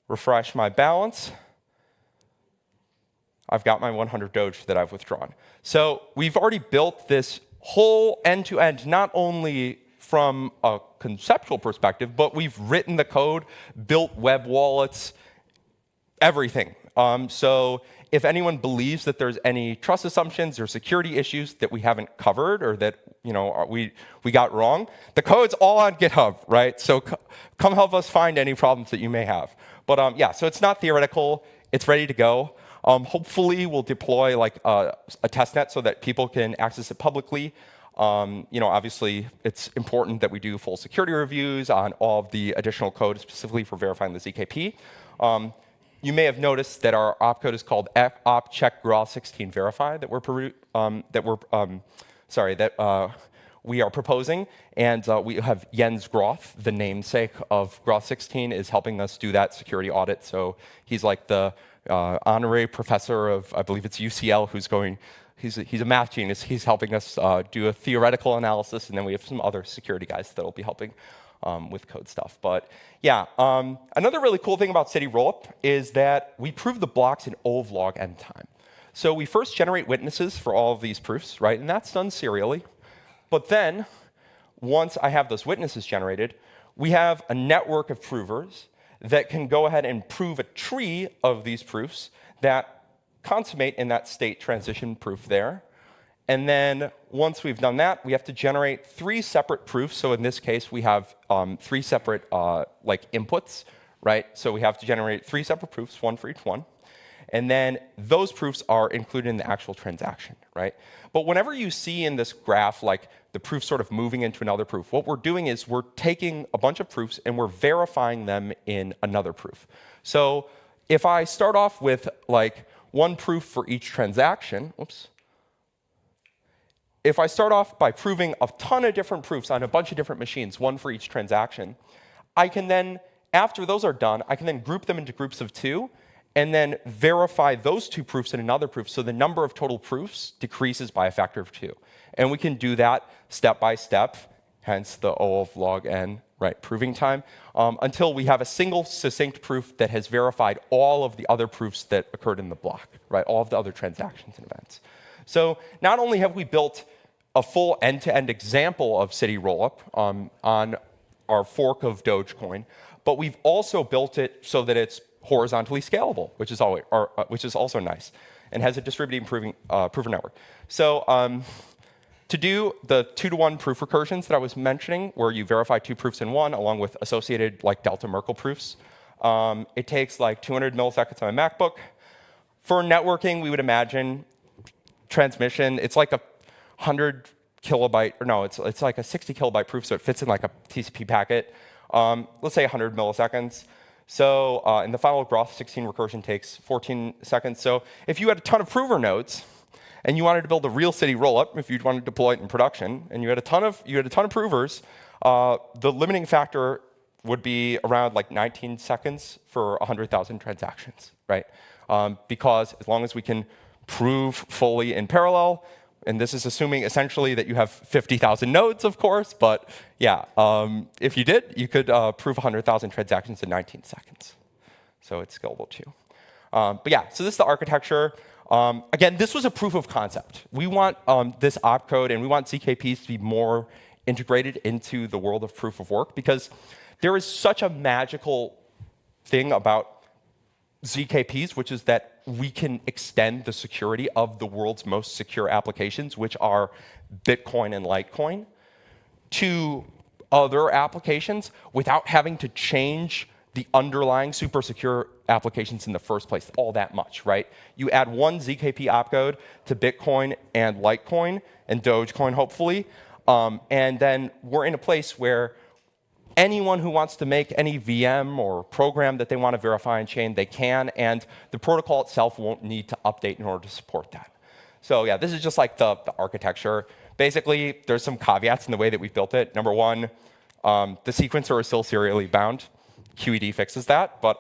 refresh my balance, I've got my 100 Doge that I've withdrawn. So we've already built this whole end-to-end, not only from a conceptual perspective, but we've written the code, built web wallets, everything. So if anyone believes that there's any trust assumptions or security issues that we haven't covered or that we got wrong, the code's all on GitHub, right? So come help us find any problems that you may have. But yeah, so it's not theoretical. It's ready to go. Hopefully, we'll deploy like a testnet so that people can access it publicly. Obviously, it's important that we do full security reviews on all of the additional code, specifically for verifying the ZKP. You may have noticed that our opcode is called op check groth16 verify that we are proposing, and we have Jens Groth, the namesake of groth16, is helping us do that security audit. So he's like the honorary professor of, I believe it's UCL, he's a math genius. He's helping us do a theoretical analysis, and then we have some other security guys that'll be helping with code stuff. But yeah, another really cool thing about City Rollup is that we prove the blocks in ov log n time. So we first generate witnesses for all of these proofs, right? And that's done serially. But then, once I have those witnesses generated, we have a network of provers that can go ahead and prove a tree of these proofs that consummate in that state transition proof there. And then once we've done that, we have to generate 3 separate proofs. So in this case, we have 3 separate like inputs, right? So we have to generate 3 separate proofs, 1 for each one. And then those proofs are included in the actual transaction, right? But whenever you see in this graph, like the proof sort of moving into another proof, what we're doing is we're taking a bunch of proofs and we're verifying them in another proof. So if I start off with like 1 proof for each transaction, if I start off by proving a ton of different proofs on a bunch of different machines, 1 for each transaction, I can then, after those are done, I can then group them into groups of 2 and then verify those 2 proofs in another proof. So the number of total proofs decreases by a factor of 2. And we can do that step by step, hence the O of log n, right, proving time, until we have a single succinct proof that has verified all of the other proofs that occurred in the block, right, all of the other transactions and events. So not only have we built a full end-to-end example of City Rollup on our fork of Dogecoin, but we've also built it so that it's horizontally scalable, which is also nice, and has a distributed prover network. So to do the 2-to-1 proof recursions that I was mentioning, where you verify 2 proofs in one, along with associated like delta Merkle proofs, it takes like 200 milliseconds on a MacBook. For networking, we would imagine transmission, it's like a 100 kilobyte, or no, it's like a 60 kilobyte proof, so it fits in like a TCP packet. Let's say 100 milliseconds. So, and the final groth16 recursion takes 14 seconds. So if you had a ton of prover nodes, and you wanted to build a real City Rollup, if you wanted to deploy it in production, and you had a ton of provers, the limiting factor would be around like 19 seconds for 100,000 transactions, right? Because as long as we can prove fully in parallel, And this is assuming essentially that you have 50,000 nodes, of course. But yeah, if you did, you could prove 100,000 transactions in 19 seconds. So it's scalable too. But yeah, so this is the architecture. Again, this was a proof of concept. We want this opcode, and we want ZKPs to be more integrated into the world of proof of work, because there is such a magical thing about ZKPs, which is that we can extend the security of the world's most secure applications, which are Bitcoin and Litecoin, to other applications without having to change the underlying super secure applications in the first place all that much, right? You add one ZKP opcode to Bitcoin and Litecoin and Dogecoin, hopefully, and then we're in a place where anyone who wants to make any VM or program that they want to verify on chain, they can, and the protocol itself won't need to update in order to support that. So yeah, this is just like the architecture. Basically, there's some caveats in the way that we built it. Number one, the sequencer is still serially bound. QED fixes that, but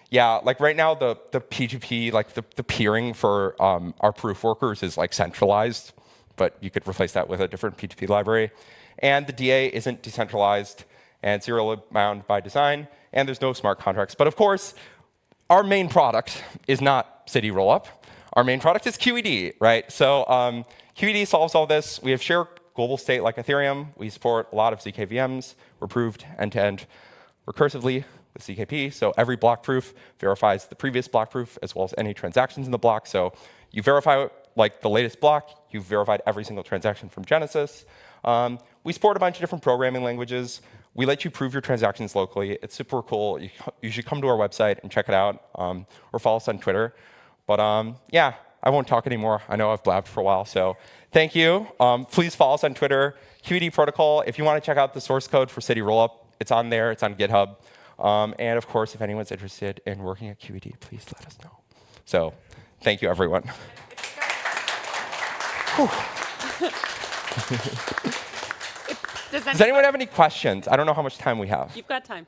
yeah, like right now the P2P, like the peering for our proof workers is like centralized, but you could replace that with a different P2P library. And the DA isn't decentralized and serially bound by design, and there's no smart contracts. But of course, our main product is not City Rollup. Our main product is QED, right? So QED solves all this. We have shared global state like Ethereum. We support a lot of ZK VMs. We're proved end-to-end recursively with ZKP. So every block proof verifies the previous block proof as well as any transactions in the block. So you verify like the latest block, you've verified every single transaction from Genesis. We support a bunch of different programming languages. We let you prove your transactions locally. It's super cool. You should come to our website and check it out, or follow us on Twitter. But yeah, I won't talk anymore. I know I've blabbed for a while, so thank you. Please follow us on Twitter. QED protocol, if you want to check out the source code for City Rollup, it's on there. It's on GitHub. And of course, if anyone's interested in working at QED, please let us know. So thank you, everyone. Does anyone have any questions? I don't know how much time we have. You've got time.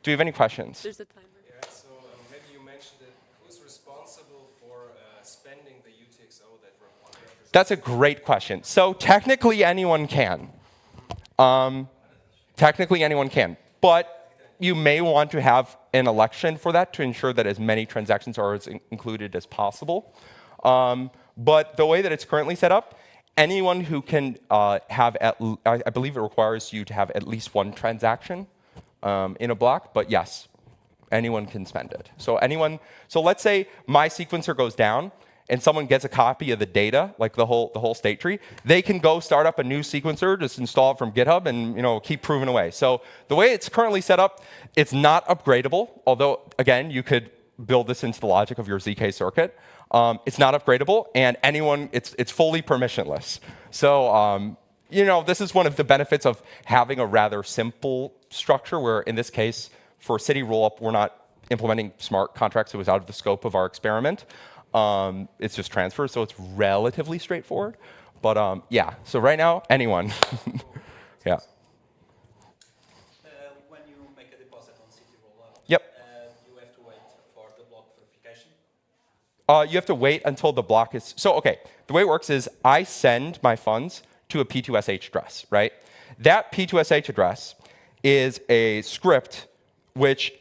Do you have any questions? There's a timer. Yeah, so maybe you mentioned it. Who's responsible for spending the UTXO that represents? That's a great question. So technically, anyone can. Technically, anyone can. But you may want to have an election for that to ensure that as many transactions are included as possible. But the way that it's currently set up, anyone who can have, I believe it requires you to have at least one transaction in a block, but yes, anyone can spend it. So let's say my sequencer goes down and someone gets a copy of the data, like the whole state tree, they can go start up a new sequencer, just install it from GitHub and keep proving away. So the way it's currently set up, it's not upgradable, although again, you could build this into the logic of your ZK circuit. It's not upgradable, and it's fully permissionless. So, this is one of the benefits of having a rather simple structure, where in this case, for City Rollup, we're not implementing smart contracts. It was out of the scope of our experiment. It's just transfer, so it's relatively straightforward. But yeah, so right now, anyone. Yeah. When you make a deposit on City Rollup, yep. You have to wait for the block verification? You have to wait until the block is... So, OK, the way it works is I send my funds to a P2SH address, right? That P2SH address is a script which,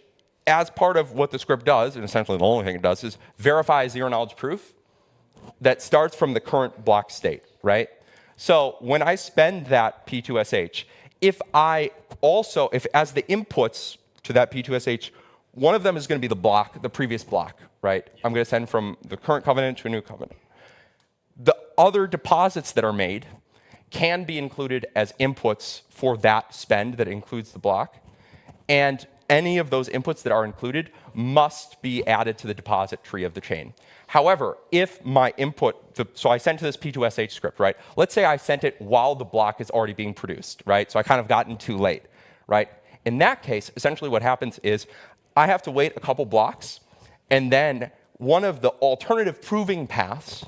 as part of what the script does, and essentially the only thing it does, is verify zero-knowledge proof that starts from the current block state, right? So when I spend that P2SH, if as the inputs to that P2SH, one of them is going to be the previous block, right? I'm going to send from the current covenant to a new covenant. The other deposits that are made can be included as inputs for that spend that includes the block. And any of those inputs that are included must be added to the deposit tree of the chain. However, if my input, so I sent to this P2SH script, right? Let's say I sent it while the block is already being produced, right? So I kind of gotten too late, right? In that case, essentially what happens is I have to wait a couple blocks, and then one of the alternative proving paths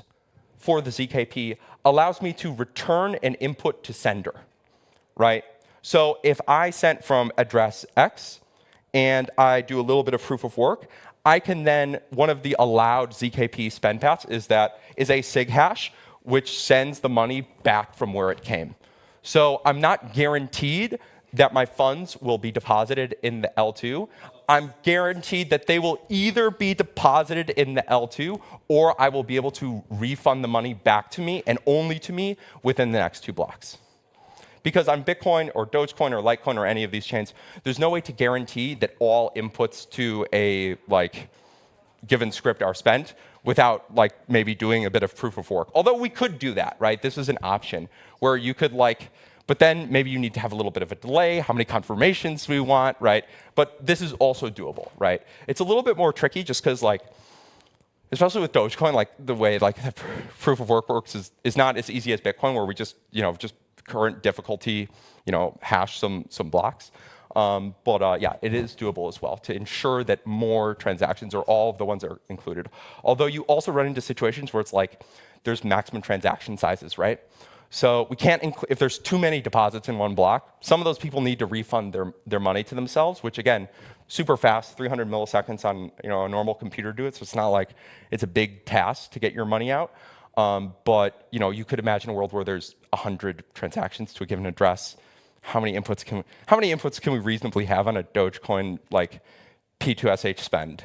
for the ZKP allows me to return an input to sender, right? So if I sent from address X and I do a little bit of proof of work, I can then, one of the allowed ZKP spend paths is a SIG hash, which sends the money back from where it came. So I'm not guaranteed that my funds will be deposited in the L2. I'm guaranteed that they will either be deposited in the L2 or I will be able to refund the money back to me and only to me within the next 2 blocks. Because on Bitcoin or Dogecoin or Litecoin or any of these chains, there's no way to guarantee that all inputs to a given script are spent without maybe doing a bit of proof of work. Although we could do that, right? This is an option where you could but then maybe you need to have a little bit of a delay, how many confirmations we want, right? But this is also doable, right? It's a little bit more tricky just because especially with Dogecoin, the way the proof of work works is not as easy as Bitcoin, where we just current difficulty, hash some blocks. Yeah, it is doable as well to ensure that more transactions or all of the ones that are included. Although you also run into situations where it's there's maximum transaction sizes, right? So we can't if there's too many deposits in one block, some of those people need to refund their money to themselves, which again, super fast, 300 milliseconds on a normal computer do it. So it's not like it's a big task to get your money out. But you could imagine a world where there's 100 transactions to a given address. How many inputs can we reasonably have on a Dogecoin P2SH spend?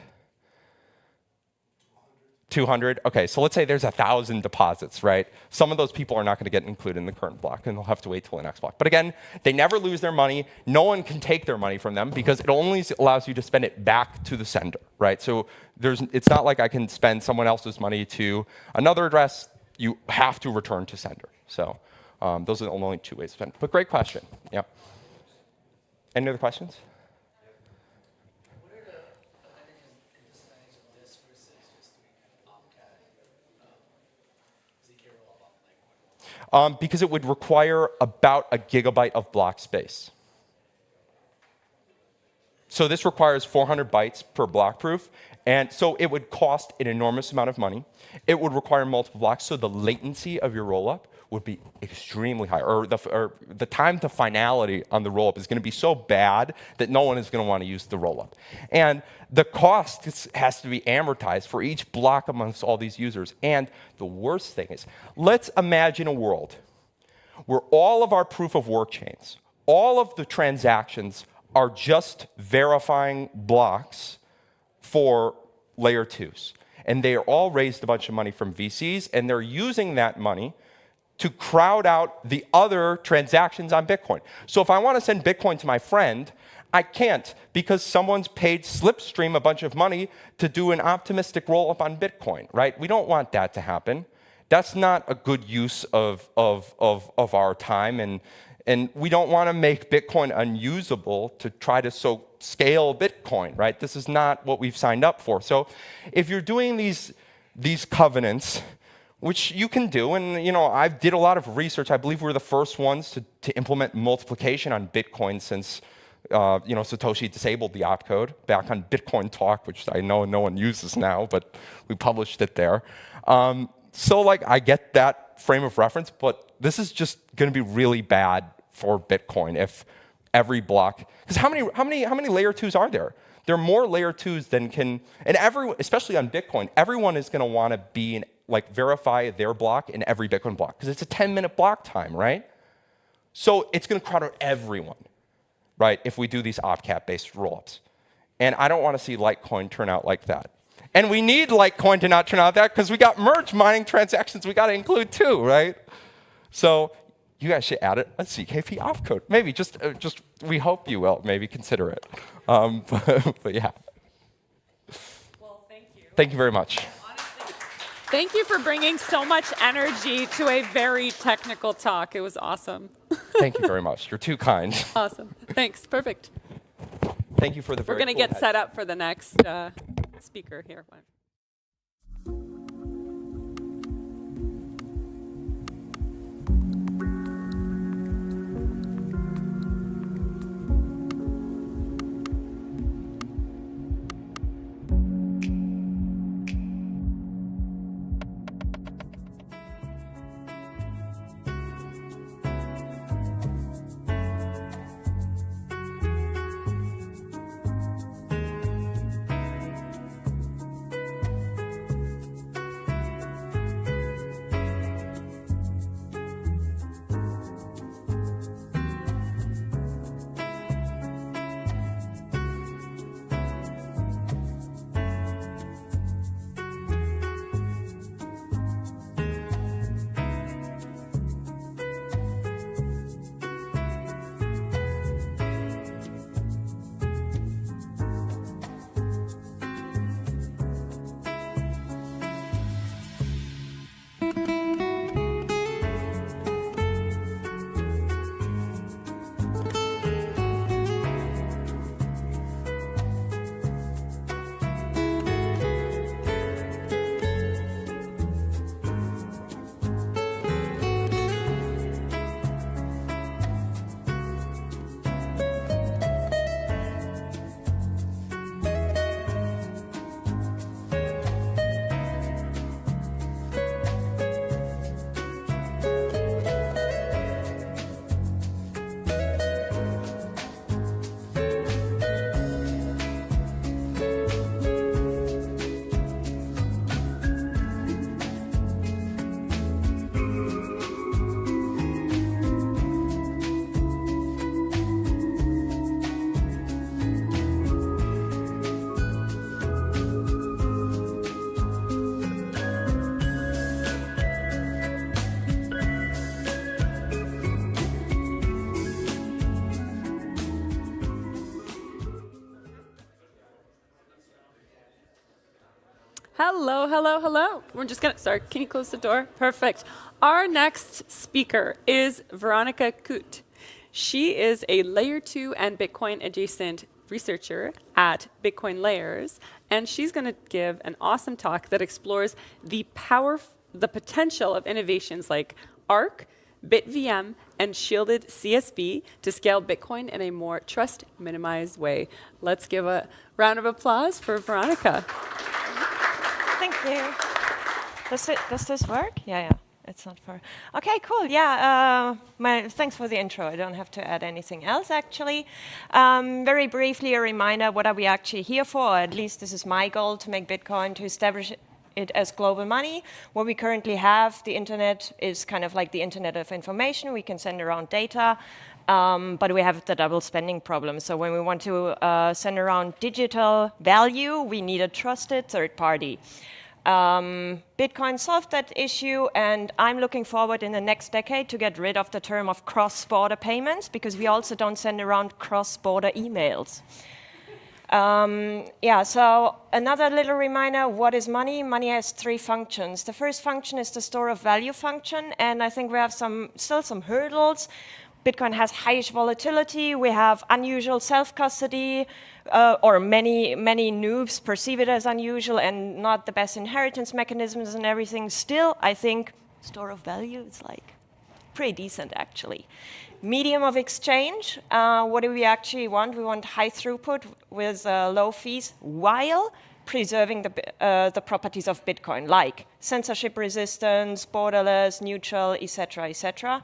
200? Okay, so let's say there's 1,000 deposits, right? Some of those people are not going to get included in the current block, and they'll have to wait till the next block. But again, they never lose their money. No one can take their money from them because it only allows you to spend it back to the sender, right? So it's not like I can spend someone else's money to another address. You have to return to sender. So those are the only 2 ways to spend. But great question. Yeah. Any other questions? Because it would require about a gigabyte of block space. So this requires 400 bytes per block proof, and so it would cost an enormous amount of money. It would require multiple blocks, so the latency of your rollup would be extremely high, or the time to finality on the rollup is going to be so bad that no one is going to want to use the rollup. And the cost has to be amortized for each block amongst all these users. And the worst thing is, let's imagine a world where all of our proof of work chains, all of the transactions are just verifying blocks for layer 2s. And they are all raised a bunch of money from VCs, and they're using that money to crowd out the other transactions on Bitcoin. So if I want to send Bitcoin to my friend, I can't because someone's paid Slipstream a bunch of money to do an optimistic roll-up on Bitcoin, right? We don't want that to happen. That's not a good use of our time, and we don't want to make Bitcoin unusable to try to scale Bitcoin, right? This is not what we've signed up for. So if you're doing these covenants, which you can do, and I did a lot of research. I believe we're the first ones to implement multiplication on Bitcoin since Satoshi disabled the opcode back on Bitcoin Talk, which I know no one uses now, but we published it there. So I get that frame of reference, but this is just going to be really bad for Bitcoin if every block, because how many layer 2s are there? There are more layer 2s than can, and especially on Bitcoin, everyone is going to want to be in verify their block in every Bitcoin block because it's a 10-minute block time, right? So it's going to crowd out everyone, right, if we do these opcap-based rollups. And I don't want to see Litecoin turn out like that. And we need Litecoin to not turn out that because we got merge mining transactions we got to include too, right? So you guys should add a ZKP opcode. Maybe just we hope you will maybe consider it. But yeah. Well, thank you. Thank you very much. Thank you for bringing so much energy to a very technical talk. It was awesome. Thank you very much. You're too kind. Awesome. Thanks. Perfect. Thank you for the We're going to cool get set up for the next speaker here. Hello, hello, hello. We're just gonna, sorry, can you close the door? Perfect. Our next speaker is Veronica Kut. She is a Layer 2 and Bitcoin adjacent researcher at Bitcoin Layers, and she's gonna give an awesome talk that explores the potential of innovations like ARC, BitVM, and shielded CSV to scale Bitcoin in a more trust-minimized way. Let's give a round of applause for Veronica. Thank you. Does this work? Yeah. It's not far. Okay, cool. Yeah, thanks for the intro. I don't have to add anything else, actually. Very briefly, a reminder, what are we actually here for? Or at least this is my goal, to make Bitcoin, to establish it as global money. What we currently have, the internet, is kind of like the internet of information. We can send around data, but we have the double spending problem. So when we want to send around digital value, we need a trusted third party. Bitcoin solved that issue, and I'm looking forward in the next decade to get rid of the term of cross-border payments, because we also don't send around cross-border emails. So another little reminder, what is money? Money has three functions. The first function is the store of value function, and I think we have still some hurdles. Bitcoin has high volatility, we have unusual self-custody, or many noobs perceive it as unusual and not the best inheritance mechanisms and everything. Still, I think store of value is like pretty decent, actually. Medium of exchange, what do we actually want? We want high throughput with low fees while preserving the properties of Bitcoin, like censorship resistance, borderless, neutral, etc., etc.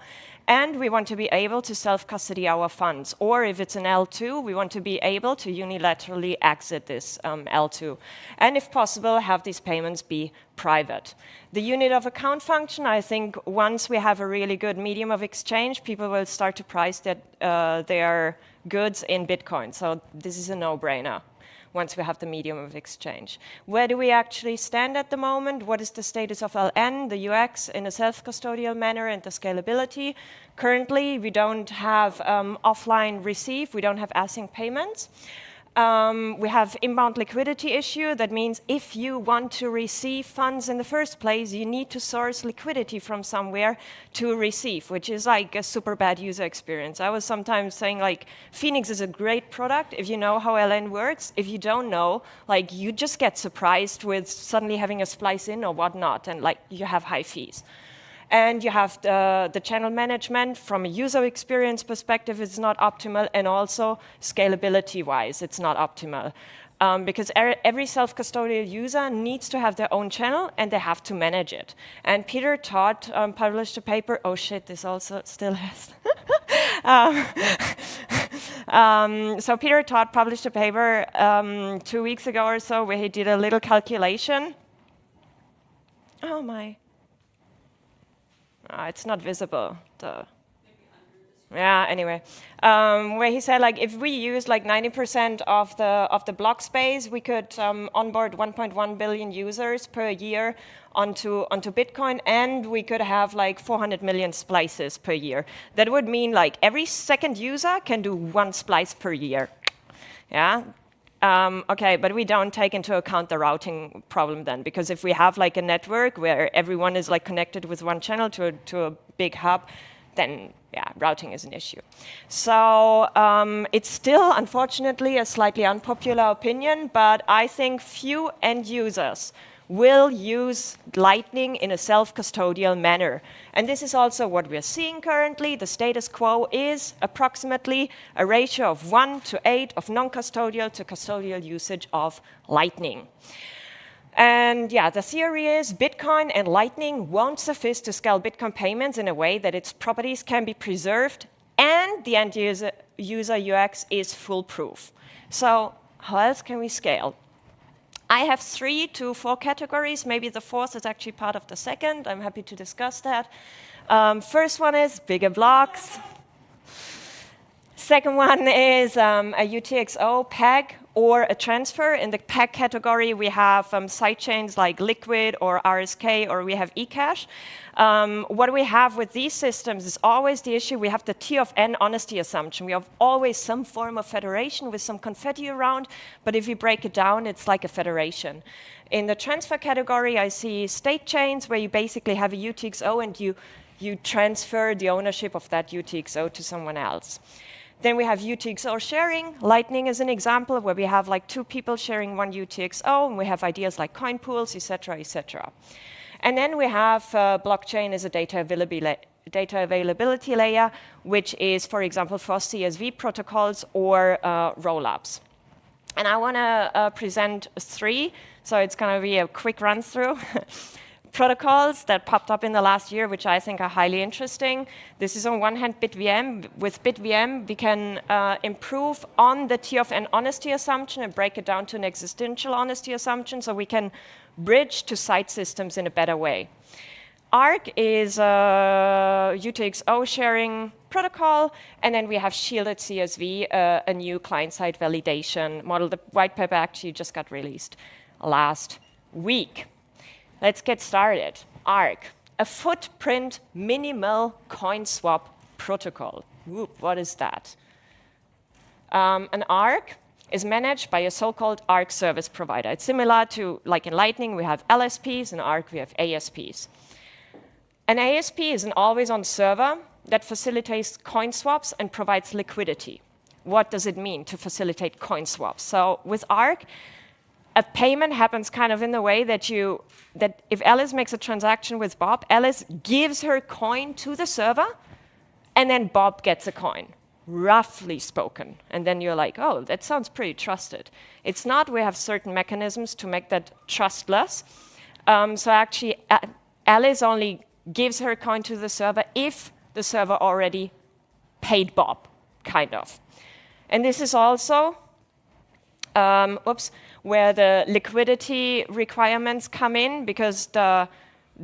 And we want to be able to self-custody our funds. Or if it's an L2, we want to be able to unilaterally exit this L2. And if possible, have these payments be private. The unit of account function, I think once we have a really good medium of exchange, people will start to price their goods in Bitcoin. So this is a no-brainer once we have the medium of exchange. Where do we actually stand at the moment? What is the status of LN, the UX in a self-custodial manner, and the scalability? Currently, we don't have offline receive, we don't have async payments. We have inbound liquidity issue. That means if you want to receive funds in the first place, you need to source liquidity from somewhere to receive, which is like a super bad user experience. I was sometimes saying like, Phoenix is a great product if you know how LN works. If you don't know, like you just get surprised with suddenly having a splice in or whatnot, and like you have high fees. And you have the channel management. From a user experience perspective, it's not optimal, and also scalability-wise, it's not optimal. Because every self-custodial user needs to have their own channel, and they have to manage it. And Peter Todd published a paper. Oh shit, this also still has. So Peter Todd published a paper 2 weeks ago or so, where he did a little calculation. Oh my. It's not visible. Anyway, where he said like if we use like 90% of the block space, we could onboard 1.1 billion users per year onto Bitcoin, and we could have like 400 million splices per year. That would mean like every second user can do one splice per year. Yeah. Okay, but we don't take into account the routing problem then, because if we have like a network where everyone is like connected with one channel to a big hub, then yeah, routing is an issue. So it's still, unfortunately, a slightly unpopular opinion, but I think few end users will use Lightning in a self-custodial manner. And this is also what we're seeing currently. The status quo is approximately a ratio of 1 to 8 of non-custodial to custodial usage of Lightning. And yeah, the theory is Bitcoin and Lightning won't suffice to scale Bitcoin payments in a way that its properties can be preserved and the end user UX is foolproof. So how else can we scale? I have 3 to 4 categories. Maybe the fourth is actually part of the second. I'm happy to discuss that. First one is bigger blocks. Second one is a UTXO peg or a transfer. In the PEG category, we have sidechains like Liquid or RSK, or we have eCash. What we have with these systems is always the issue. We have the T of N honesty assumption. We have always some form of federation with some confetti around, but if you break it down, it's like a federation. In the transfer category, I see state chains where you basically have a UTXO and you transfer the ownership of that UTXO to someone else. Then we have UTXO sharing. Lightning is an example where we have like 2 people sharing one UTXO, and we have ideas like coin pools, etc., etc. And then we have blockchain as a data availability layer, which is, for example, for CSV protocols or rollups. And I want to present 3, so it's going to be a quick run-through. Protocols that popped up in the last year, which I think are highly interesting. This is on one hand BitVM. With BitVM, we can improve on the T of N honesty assumption and break it down to an existential honesty assumption, so we can bridge to site systems in a better way. ARC is a UTXO sharing protocol, and then we have shielded CSV, a new client-side validation model. The white paper actually just got released last week. Let's get started. ARC, a footprint minimal coin swap protocol. Whoop, what is that? An ARC is managed by a so-called ARC service provider. It's similar to, like in Lightning, we have LSPs, in ARC we have ASPs. An ASP is an always-on server that facilitates coin swaps and provides liquidity. What does it mean to facilitate coin swaps? So with ARC, a payment happens kind of in the way that if Alice makes a transaction with Bob, Alice gives her coin to the server, and then Bob gets a coin, roughly spoken. And then you're like, oh, that sounds pretty trusted. It's not. We have certain mechanisms to make that trustless. So actually, Alice only gives her coin to the server if the server already paid Bob, kind of. And this is also where the liquidity requirements come in, because the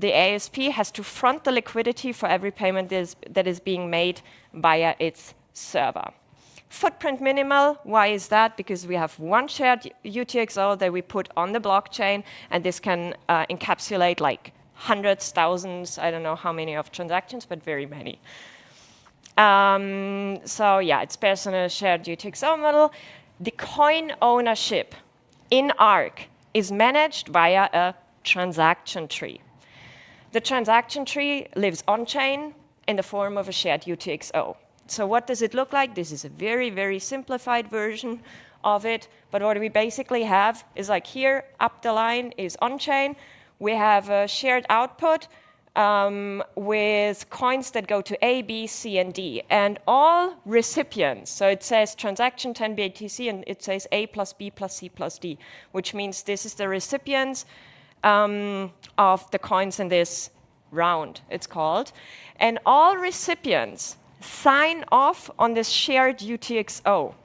ASP has to front the liquidity for every payment that is being made via its server. Footprint minimal, why is that? Because we have one shared UTXO that we put on the blockchain, and this can encapsulate like hundreds, thousands, I don't know how many of transactions, but very many. So yeah, it's based on a shared UTXO model. The coin ownership in ARC is managed via a transaction tree. The transaction tree lives on-chain in the form of a shared UTXO. So what does it look like? This is a very, very simplified version of it. But what we basically have is like here, up the line is on-chain. We have a shared output with coins that go to A, B, C, and D. And all recipients, so it says transaction 10 BTC, and it says A plus B plus C plus D, which means this is the recipients of the coins in this round, it's called. And all recipients sign off on this shared UTXO.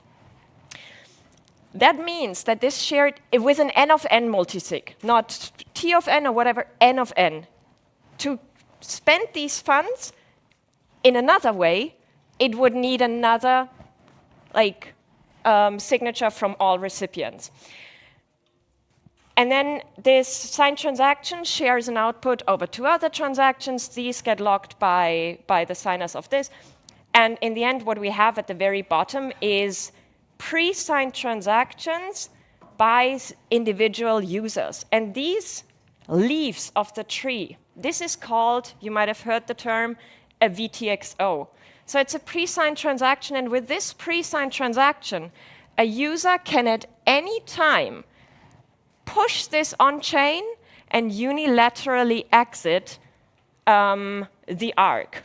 That means that this shared, with an N of N multisig, not T of N or whatever, N of N, to spend these funds in another way, it would need another signature from all recipients. And then this signed transaction shares an output over 2 other transactions. These get locked by the signers of this. And in the end, what we have at the very bottom is pre-signed transactions by individual users. And these leaves of the tree, this is called, you might have heard the term, a VTXO. So it's a pre-signed transaction, and with this pre-signed transaction, a user can at any time push this on-chain and unilaterally exit the ARC.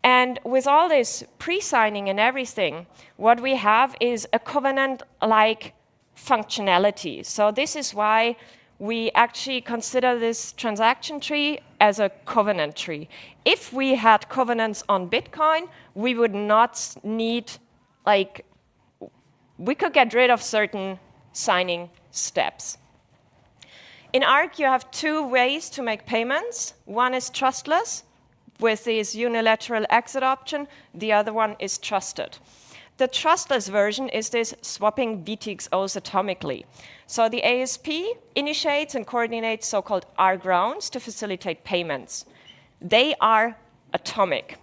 And with all this pre-signing and everything, what we have is a covenant-like functionality. So this is why we actually consider this transaction tree as a covenant tree. If we had covenants on Bitcoin, we would not need, we could get rid of certain signing steps. In ARC, you have 2 ways to make payments. One is trustless, with this unilateral exit option. The other one is trusted. The trustless version is this swapping VTXOs atomically. So the ASP initiates and coordinates so-called ARC rounds to facilitate payments. They are atomic.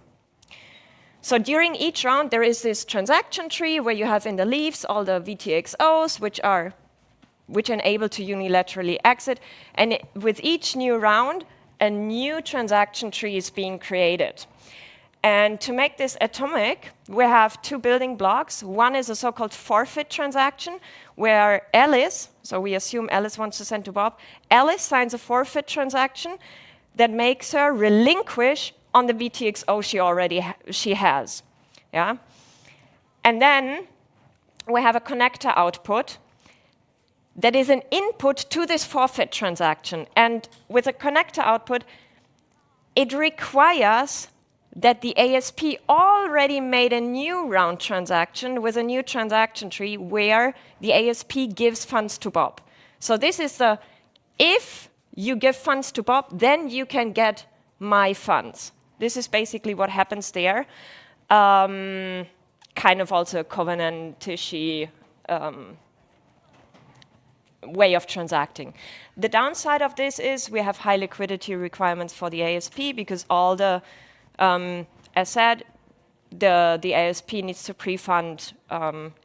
So during each round, there is this transaction tree where you have in the leaves all the VTXOs, which enable to unilaterally exit. And with each new round, a new transaction tree is being created. And to make this atomic, we have two building blocks. One is a so-called forfeit transaction, where Alice, so we assume Alice wants to send to Bob, Alice signs a forfeit transaction that makes her relinquish on the VTXO she has. Yeah? And then we have a connector output that is an input to this forfeit transaction. And with a connector output, it requires that the ASP already made a new round transaction with a new transaction tree where the ASP gives funds to Bob. So this is the, if you give funds to Bob, then you can get my funds. This is basically what happens there. Kind of also a covenant-ishy way of transacting. The downside of this is we have high liquidity requirements for the ASP because all the, as said, the ASP needs to pre-fund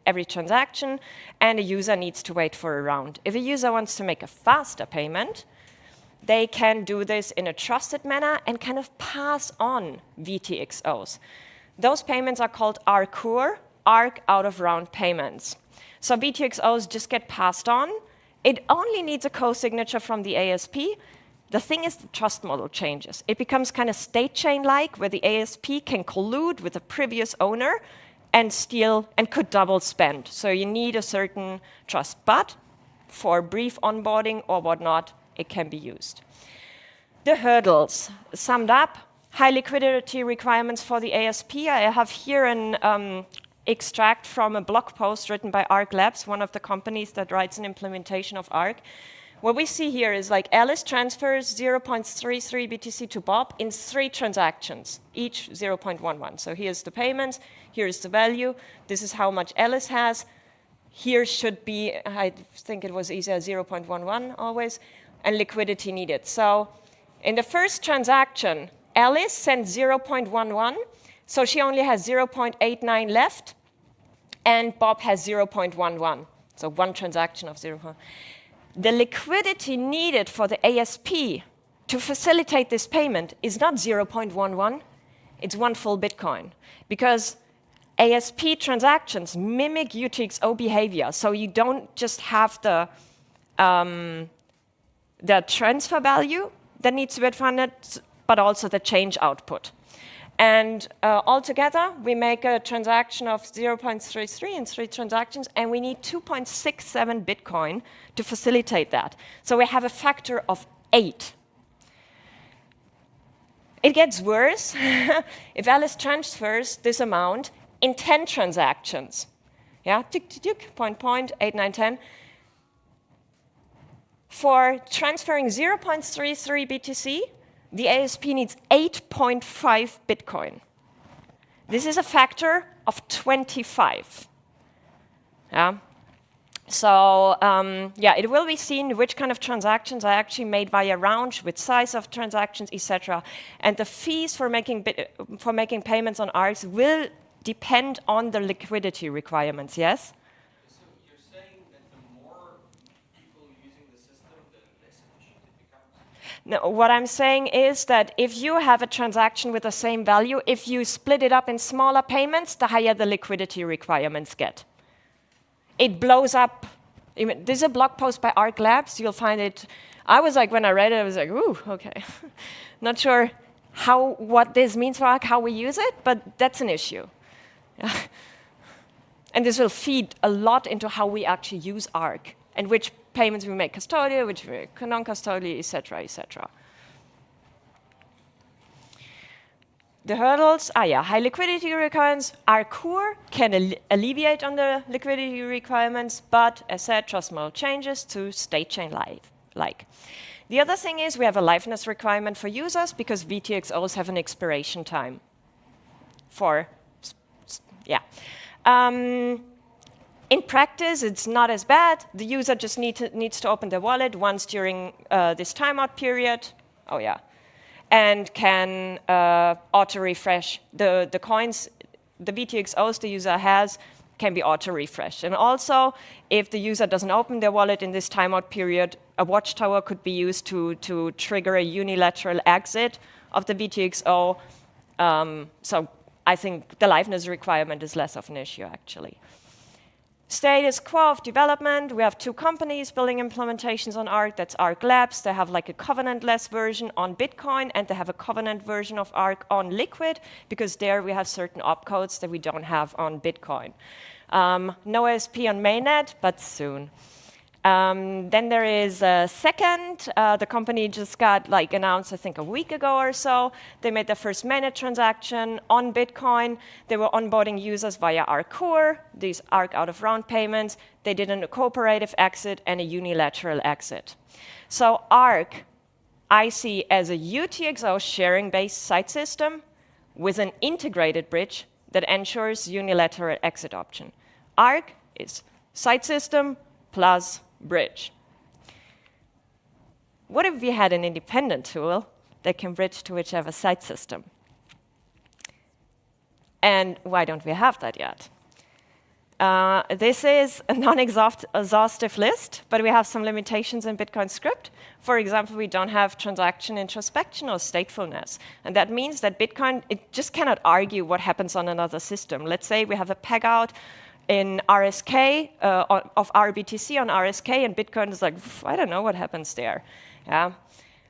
every transaction and a user needs to wait for a round. If a user wants to make a faster payment, they can do this in a trusted manner and kind of pass on VTXOs. Those payments are called ARC-CUR, ARC out-of-round payments. So VTXOs just get passed on. It only needs a co-signature from the ASP. The thing is the trust model changes. It becomes kind of state chain-like, where the ASP can collude with the previous owner and steal and could double spend. So you need a certain trust. But for brief onboarding or whatnot, it can be used. The hurdles, summed up, high liquidity requirements for the ASP. I have here an extract from a blog post written by Arc Labs, one of the companies that writes an implementation of Arc. What we see here is like Alice transfers 0.33 BTC to Bob in 3 transactions, each 0.11. So here's the payments, here's the value, this is how much Alice has. Here should be, I think it was easier, 0.11 always, and liquidity needed. So in the first transaction, Alice sent 0.11, so she only has 0.89 left, and Bob has 0.11, so one transaction of 0. The liquidity needed for the ASP to facilitate this payment is not 0.11, it's 1 full Bitcoin, because ASP transactions mimic UTXO behavior, so you don't just have the transfer value that needs to be funded, but also the change output. And altogether, we make a transaction of 0.33 in 3 transactions, and we need 2.67 Bitcoin to facilitate that. So we have a factor of 8. It gets worse. If Alice transfers this amount in 10 transactions, yeah, tick, tick, tick, point, 8, 9, 10, for transferring 0.33 BTC, the ASP needs 8.5 Bitcoin. This is a factor of 25. Yeah. So yeah, it will be seen which kind of transactions are actually made via rounds, with size of transactions, etc. And the fees for making payments on ARCs will depend on the liquidity requirements. Yes. So you're saying that the more people using the system, the less efficient it becomes? No, what I'm saying is that if you have a transaction with the same value, if you split it up in smaller payments, the higher the liquidity requirements get. It blows up. This is a blog post by Arc Labs. You'll find it. I was like, when I read it, I was like, ooh, okay. Not sure what this means for Arc, how we use it, but that's an issue. And this will feed a lot into how we actually use Arc and which payments we make custodial, which we make non-custodial, etc., etc. The hurdles, high liquidity requirements. ARC-CUR can alleviate on the liquidity requirements, but as said, trust model changes to state chain like. The other thing is we have a liveness requirement for users because VTXOs have an expiration time. In practice, it's not as bad. The user just needs to open their wallet once during this timeout period. Oh, yeah. And can auto-refresh. The coins, the VTXOs the user has can be auto-refreshed. And also, if the user doesn't open their wallet in this timeout period, a watchtower could be used to trigger a unilateral exit of the VTXO. So I think the liveness requirement is less of an issue, actually. Status quo of development, we have 2 companies building implementations on Arc. That's Arc Labs. They have like a covenant-less version on Bitcoin, and they have a covenant version of Arc on Liquid, because there we have certain opcodes that we don't have on Bitcoin. No ASP on mainnet, but soon. Then there is a second. The company just got announced, I think, a week ago or so. They made their first mainnet transaction on Bitcoin. They were onboarding users via Arc Core, these Arc out-of-round payments. They did a cooperative exit and a unilateral exit. So Arc, I see as a UTXO sharing-based site system with an integrated bridge that ensures unilateral exit option. Arc is site system plus bridge. What if we had an independent tool that can bridge to whichever site system? And why don't we have that yet? This is a non-exhaustive list, but we have some limitations in Bitcoin script. For example, we don't have transaction introspection or statefulness. And that means that Bitcoin, it just cannot argue what happens on another system. Let's say we have a peg out in RSK, of RBTC on RSK, and Bitcoin is like, I don't know what happens there. Yeah.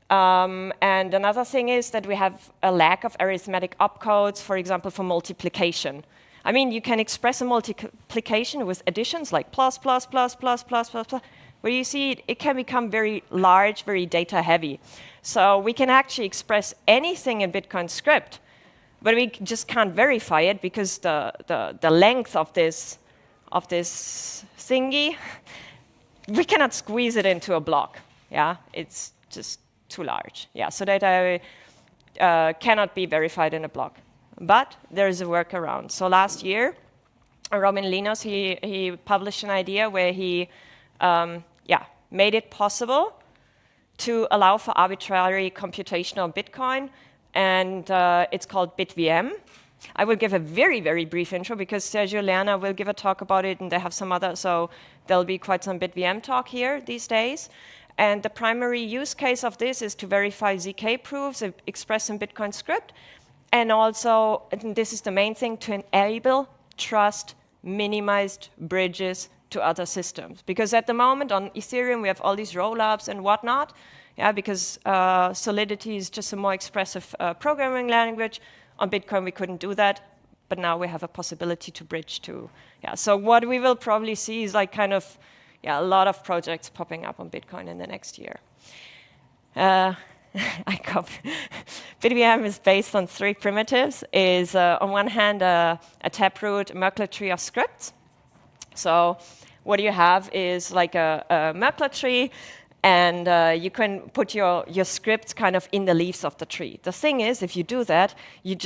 And another thing is that we have a lack of arithmetic opcodes, for example, for multiplication. I mean, you can express a multiplication with additions like plus, plus, plus, plus, plus, plus, plus. Where you see it can become very large, very data heavy. So we can actually express anything in Bitcoin script, but we just can't verify it because the length of this thingy, we cannot squeeze it into a block. Yeah, it's just too large. Yeah, so data cannot be verified in a block. But there is a workaround. So last year, Robin Linus, he published an idea where he made it possible to allow for arbitrary computation on Bitcoin, and it's called BitVM. I will give a very, very brief intro because Sergio Lerner will give a talk about it, and they have some other, so there'll be quite some BitVM talk here these days. And the primary use case of this is to verify ZK proofs expressed in Bitcoin script, and also, and this is the main thing, to enable trust minimized bridges to other systems. Because at the moment on Ethereum, we have all these rollups and whatnot, because Solidity is just a more expressive programming language. On Bitcoin, we couldn't do that, but now we have a possibility to bridge to. So what we will probably see is like kind of, a lot of projects popping up on Bitcoin in the next year. BitVM is based on 3 primitives. Is on one hand a taproot Merkle tree of scripts. So what you have is like a Merkle tree, and you can put your scripts kind of in the leaves of the tree. The thing is, if you do that, you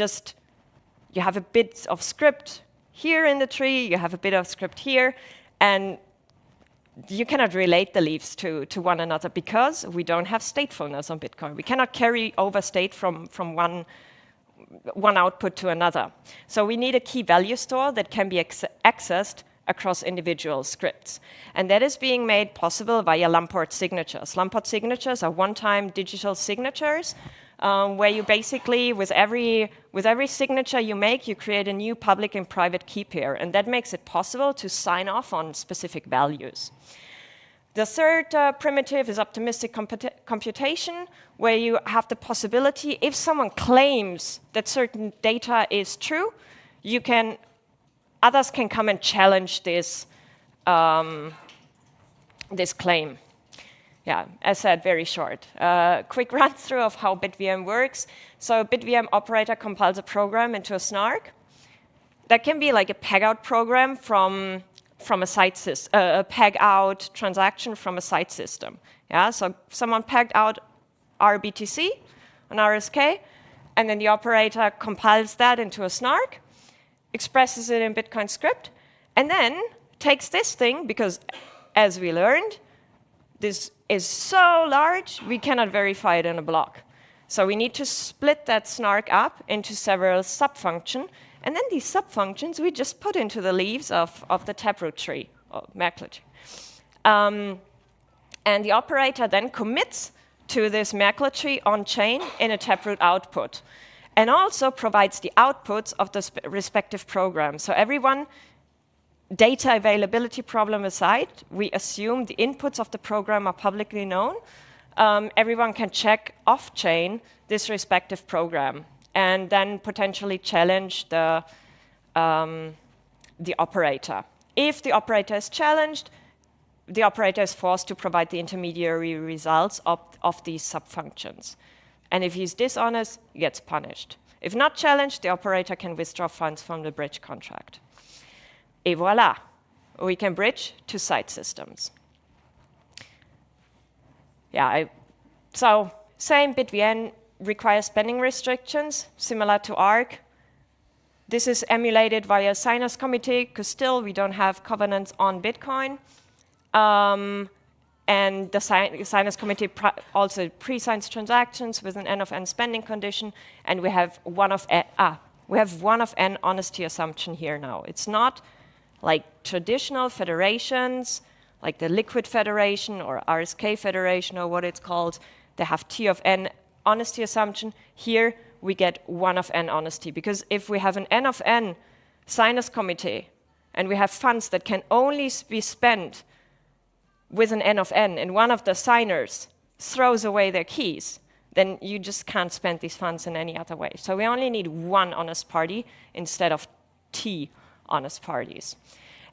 have a bit of script here in the tree, you have a bit of script here, and you cannot relate the leaves to one another because we don't have statefulness on Bitcoin. We cannot carry over state from one output to another. So we need a key value store that can be accessed across individual scripts. And that is being made possible via Lamport signatures. Lamport signatures are one-time digital signatures where you basically, with every signature you make, you create a new public and private key pair. And that makes it possible to sign off on specific values. The third primitive is optimistic computation, where you have the possibility, if someone claims that certain data is true, others can come and challenge this claim. As said, very short. Quick run through of how BitVM works. So a BitVM operator compiles a program into a snark. That can be like a peg out program from a site system, a peg out transaction from a site system. So someone pegged out RBTC on RSK, and then the operator compiles that into a snark, expresses it in Bitcoin script, And then takes this thing, because as we learned, this is so large, we cannot verify it in a block. So we need to split that snark up into several sub-functions, and then these sub-functions we just put into the leaves of the taproot tree, or Merkle tree. And the operator then commits to this Merkle tree on-chain in a taproot output, and also provides the outputs of the respective program. So everyone, data availability problem aside, we assume the inputs of the program are publicly known. Everyone can check off-chain this respective program and then potentially challenge the operator. If the operator is challenged, the operator is forced to provide the intermediary results of these sub-functions. And if he's dishonest, he gets punished. If not challenged, the operator can withdraw funds from the bridge contract. Et voila, we can bridge to site systems. Yeah, so same BitVN requires spending restrictions, similar to ARC. This is emulated via signers committee, because still we don't have covenants on Bitcoin. And the signers committee also pre-signs transactions with an N of N spending condition, and we have one of N honesty assumption here now. It's not like traditional federations, like the Liquid Federation or RSK Federation or what it's called. They have T of N honesty assumption. Here we get 1 of N honesty, because if we have an N of N signers committee and we have funds that can only be spent with an N of N, and one of the signers throws away their keys, then you just can't spend these funds in any other way. So we only need 1 honest party instead of T honest parties.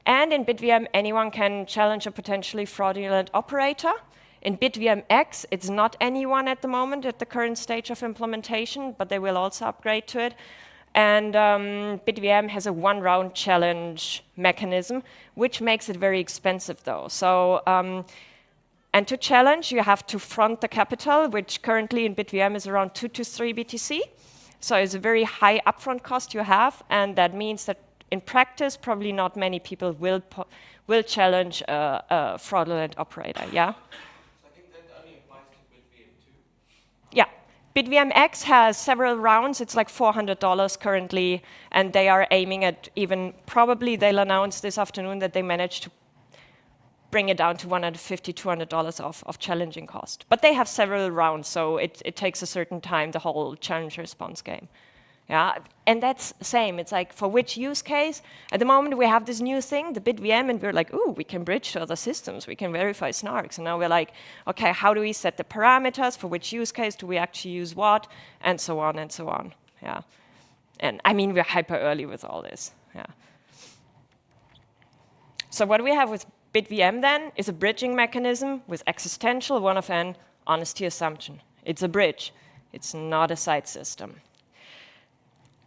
And in BitVM, anyone can challenge a potentially fraudulent operator. In BitVM X, it's not anyone at the moment at the current stage of implementation, but they will also upgrade to it. And BitVM has a 1-round challenge mechanism, which makes it very expensive, though. So, and to challenge, you have to front the capital, which currently in BitVM is around 2 to 3 BTC. So it's a very high upfront cost you have, and that means that in practice, probably not many people will challenge a fraudulent operator. Yeah. So I think that only applies to BitVM 2. Yeah. BitVM X has several rounds. It's like $400 currently, and they are aiming at even, probably they'll announce this afternoon that they managed to bring it down to $150, $200 of challenging cost. But they have several rounds, so it takes a certain time, the whole challenge response game. Yeah, and that's the same. It's like, for which use case? At the moment, we have this new thing, the BitVM, and we're like, ooh, we can bridge to other systems. We can verify snarks. And now we're like, okay, how do we set the parameters? For which use case do we actually use what? And so on and so on. Yeah. And I mean, we're hyper early with all this. Yeah. So what we have with BitVM then is a bridging mechanism with existential 1 of N honesty assumption. It's a bridge. It's not a site system.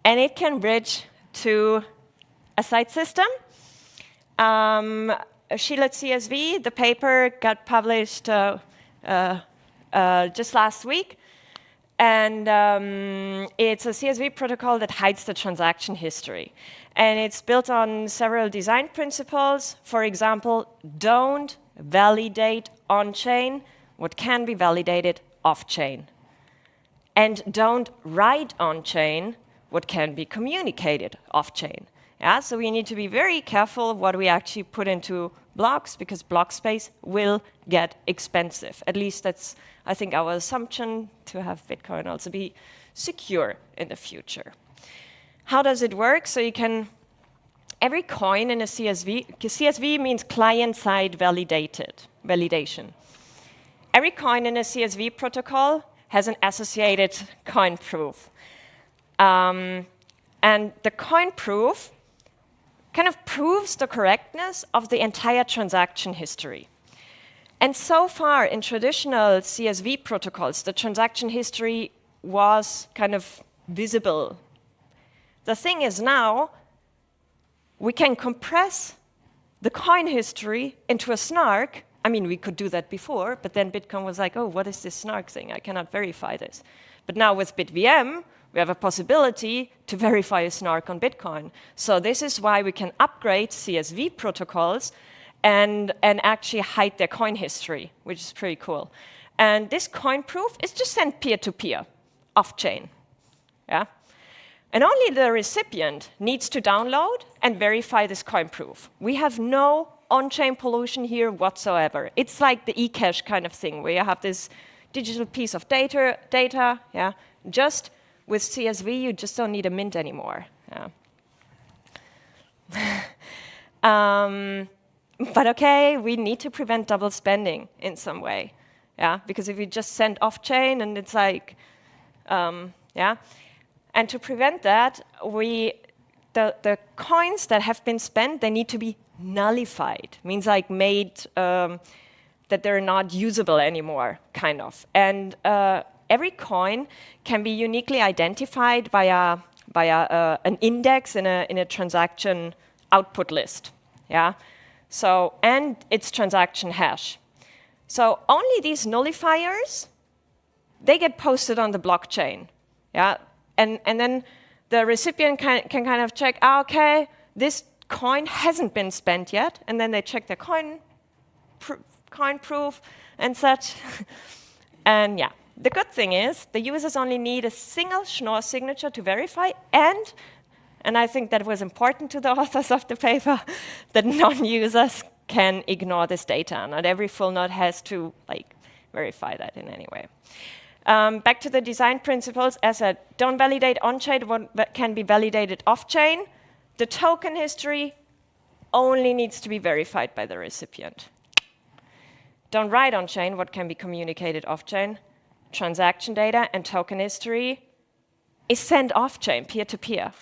And it can bridge to a site system. Shielded CSV, the paper got published just last week. And it's a CSV protocol that hides the transaction history. And it's built on several design principles. For example, don't validate on-chain what can be validated off-chain. And don't write on-chain what can be communicated off-chain. Yeah, so we need to be very careful what we actually put into blocks, because block space will get expensive. At least that's, I think, our assumption, to have Bitcoin also be secure in the future. How does it work? So you can, every coin in a CSV means client-side validation. Every coin in a CSV protocol has an associated coin proof. And the coin proof kind of proves the correctness of the entire transaction history. And so far, in traditional CSV protocols, the transaction history was kind of visible. The thing is now, we can compress the coin history into a snark. I mean, we could do that before, but then Bitcoin was like, oh, what is this snark thing? I cannot verify this. But now with BitVM, we have a possibility to verify a snark on Bitcoin. So this is why we can upgrade CSV protocols and actually hide their coin history, which is pretty cool. And this coin proof is just sent peer-to-peer, off-chain. Yeah? And only the recipient needs to download and verify this coin proof. We have no on-chain pollution here whatsoever. It's like the eCash kind of thing, where you have this digital piece of data, yeah? Just with CSV, you just don't need a mint anymore. Yeah. But okay, we need to prevent double spending in some way. Yeah, because if you just send off-chain and it's like, yeah. And to prevent that, the coins that have been spent, they need to be nullified. Means like made that they're not usable anymore, kind of. And every coin can be uniquely identified via an index in a transaction output list. Yeah. So, and its transaction hash. So only these nullifiers, they get posted on the blockchain. Yeah. And then the recipient can kind of check, okay, this coin hasn't been spent yet, and then they check the coin proof and such. And yeah, the good thing is the users only need a single Schnorr signature to verify, and I think that was important to the authors of the paper, that non-users can ignore this data. Not every full node has to verify that in any way. Back to the design principles, as I said, don't validate on-chain what can be validated off-chain. The token history only needs to be verified by the recipient. Don't write on-chain what can be communicated off-chain. Transaction data and token history is sent off-chain, peer-to-peer,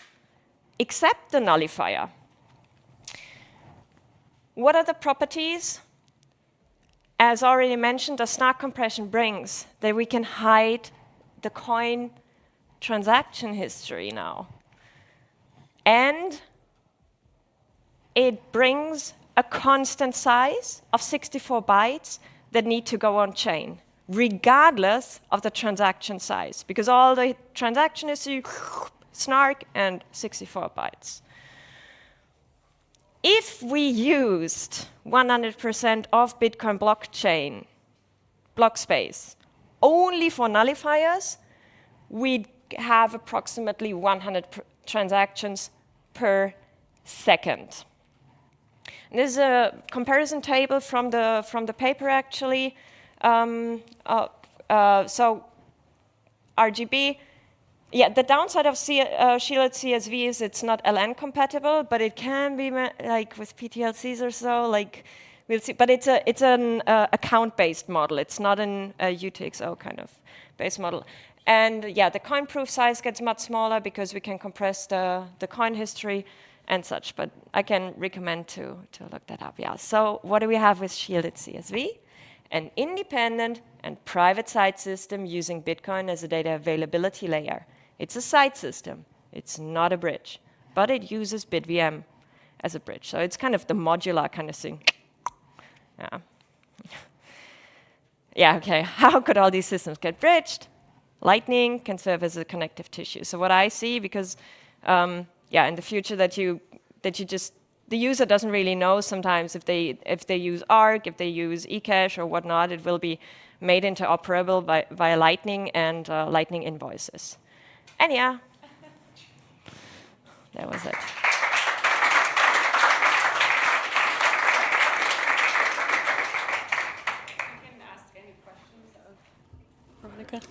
except the nullifier. What are the properties? As already mentioned, the snark compression brings that we can hide the coin transaction history now. And it brings a constant size of 64 bytes that need to go on chain, regardless of the transaction size, because all the transaction history, snark, and 64 bytes. If we used 100% of Bitcoin blockchain, block space, only for nullifiers, we'd have approximately 100 transactions per second. And there's a comparison table from the paper, actually. So RGB, yeah, the downside of shielded CSV is it's not LN compatible, but it can be like with PTLCs or so. Like we'll see, but it's an account-based model. It's not an UTXO kind of based model. And yeah, the coin proof size gets much smaller because we can compress the coin history and such. But I can recommend to look that up. Yeah. So what do we have with shielded CSV? An independent and private side system using Bitcoin as a data availability layer. It's a side system. It's not a bridge, but it uses BitVM as a bridge. So it's kind of the modular kind of thing. Yeah. Yeah, okay. How could all these systems get bridged? Lightning can serve as a connective tissue. So what I see, because yeah, in the future that you just, the user doesn't really know sometimes if they use Arc, if they use eCash or whatnot, it will be made interoperable via Lightning and Lightning invoices. And yeah, that was it. You can ask any questions of Veronica.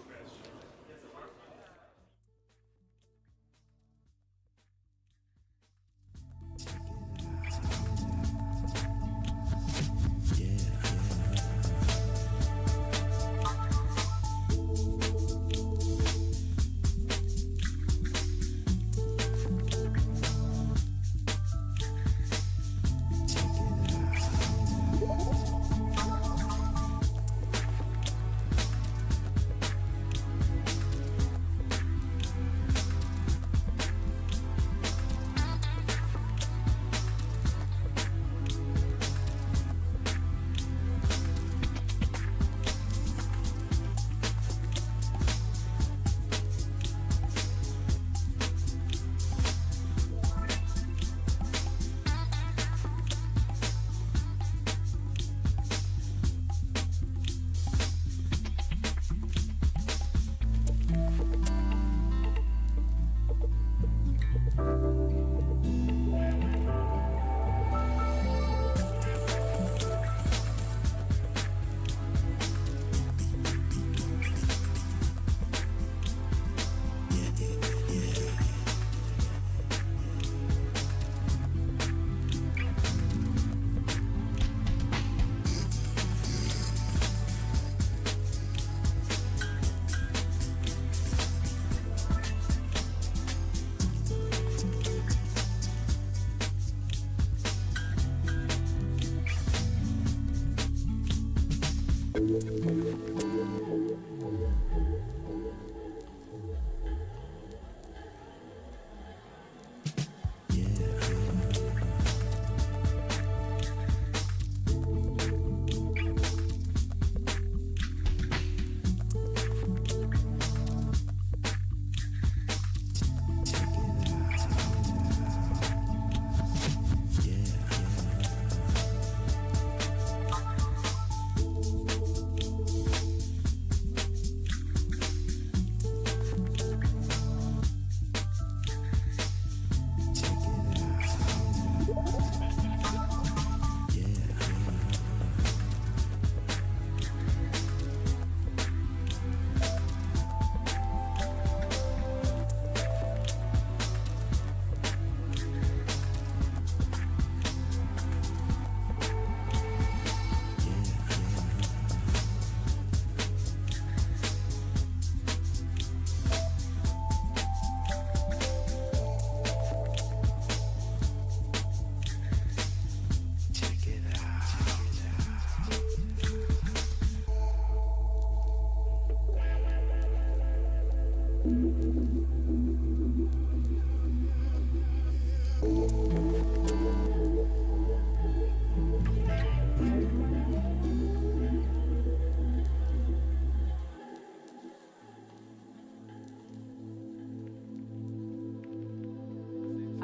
I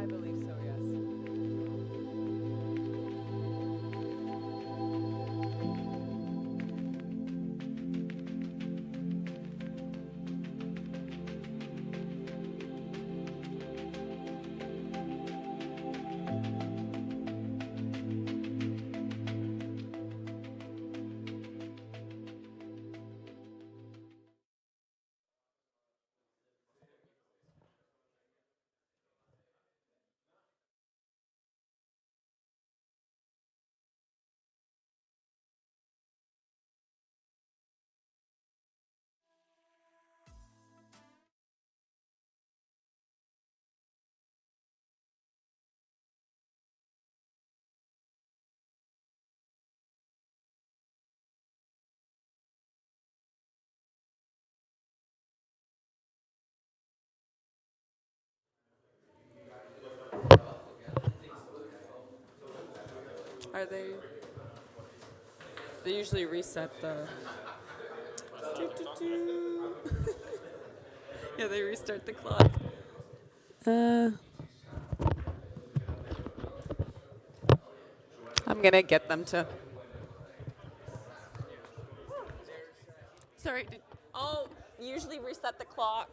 believe so, yes. Are they? They usually reset the. Yeah, they restart the clock. I'm gonna get them to. Sorry. Oh, usually reset the clock.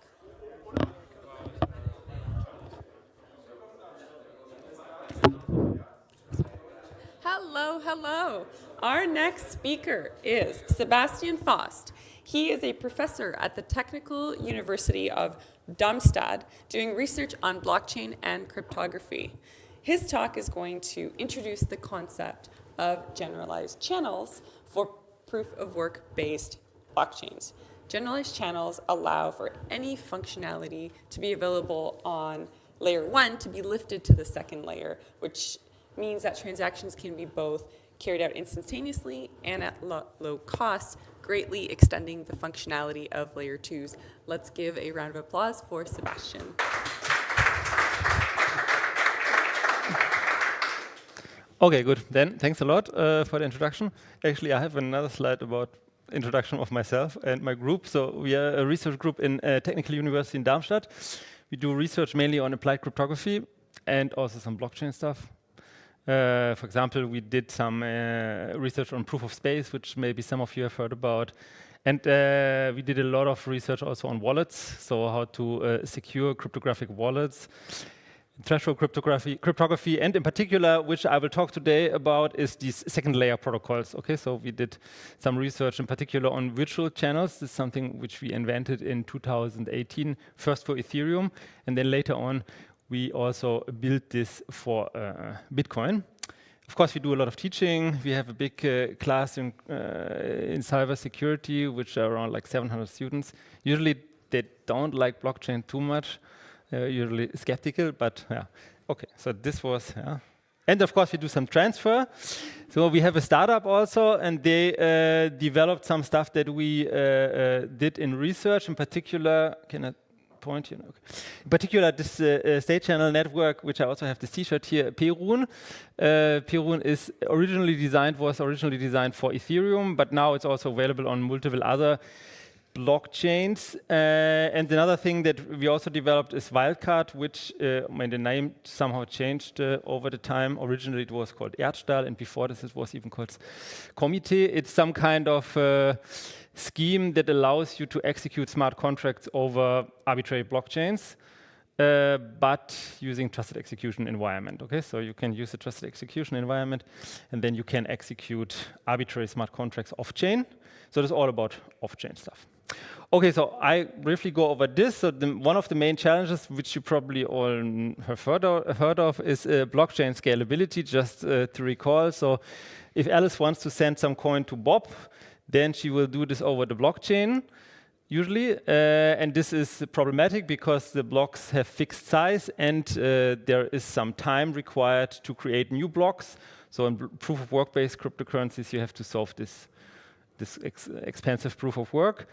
Hello, hello. Our next speaker is Sebastian Faust. He is a professor at the Technical University of Darmstadt doing research on blockchain and cryptography. His talk is going to introduce the concept of generalized channels for proof of work-based blockchains. Generalized channels allow for any functionality to be available on layer 1 to be lifted to the second layer, which means that transactions can be both carried out instantaneously and at low cost, greatly extending the functionality of layer 2s. Let's give a round of applause for Sebastian. Okay, good. Then thanks a lot for the introduction. Actually, I have another slide about introduction of myself and my group. So we are a research group in Technical University in Darmstadt. We do research mainly on applied cryptography and also some blockchain stuff. For example, we did some research on proof of space, which maybe some of you have heard about. And we did a lot of research also on wallets, so how to secure cryptographic wallets. Threshold cryptography, and in particular, which I will talk today about, is these second layer protocols. Okay, so we did some research in particular on virtual channels. This is something which we invented in 2018, first for Ethereum, and then later on, we also built this for Bitcoin. Of course, we do a lot of teaching. We have a big class in cybersecurity, which are around like 700 students. Usually, they don't like blockchain too much. Usually skeptical, but yeah. Okay, so this was And of course, we do some transfer. So we have a startup also, and they developed some stuff that we did in research. In particular, can I point here? Okay. In particular, this state channel network, which I also have this T-shirt here, Perun. Perun was originally designed for Ethereum, but now it's also available on multiple other blockchains. And another thing that we also developed is Wildcard, which the name somehow changed over the time. Originally it was called Erdstahl, and before this it was even called Komitee. It's some kind of scheme that allows you to execute smart contracts over arbitrary blockchains, but using trusted execution environment. Okay, so you can use a trusted execution environment, and then you can execute arbitrary smart contracts off-chain. So it's all about off-chain stuff. Okay, so I briefly go over this. So one of the main challenges, which you probably all have heard of, is blockchain scalability. Just to recall, so if Alice wants to send some coin to Bob, then she will do this over the blockchain, usually. And this is problematic because the blocks have fixed size, and there is some time required to create new blocks. So in proof-of-work-based cryptocurrencies, you have to solve this expensive proof of work,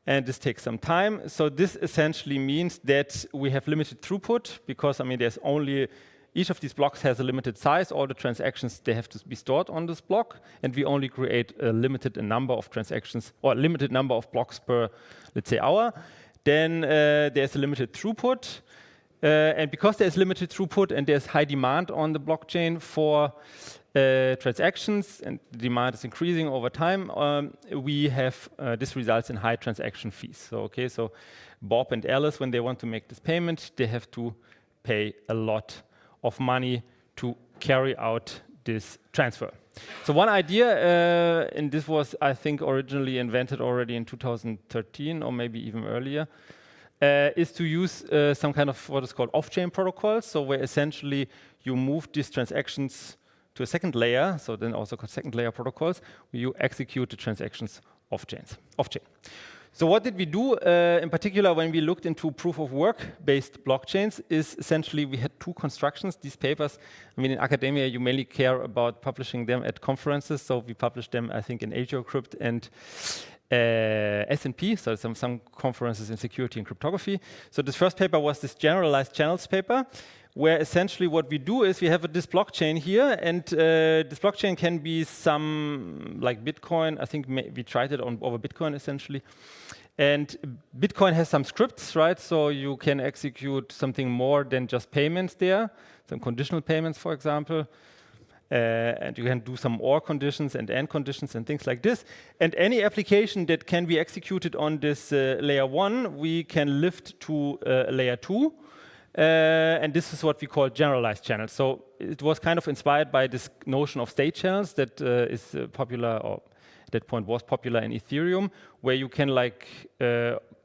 and this takes some time. So this essentially means that we have limited throughput because, there's only, each of these blocks has a limited size. All the transactions, they have to be stored on this block, and we only create a limited number of transactions or a limited number of blocks per, let's say, hour. Then there's a limited throughput. And because there's limited throughput and there's high demand on the blockchain for transactions, and the demand is increasing over time, we have this results in high transaction fees. So Bob and Alice, when they want to make this payment, they have to pay a lot of money to carry out this transfer. So one idea, and this was, I think, originally invented already in 2013 or maybe even earlier, is to use some kind of what is called off-chain protocols. So where essentially you move these transactions to a second layer, so then also called second layer protocols, where you execute the transactions off-chain. So what did we do in particular when we looked into proof-of-work-based blockchains is essentially we had two constructions. These papers, in academia, you mainly care about publishing them at conferences, so we published them, I think, in AsiaCrypt and S&P, so some conferences in security and cryptography. So this first paper was this generalized channels paper, where essentially what we do is we have this blockchain here, and this blockchain can be some like Bitcoin. I think we tried it over Bitcoin essentially. And Bitcoin has some scripts, right? So you can execute something more than just payments there, some conditional payments, for example. And you can do some OR conditions and AND conditions and things like this. And any application that can be executed on this layer 1, we can lift to layer 2. And this is what we call generalized channels. So it was kind of inspired by this notion of state channels that is popular, or at that point was popular in Ethereum, where you can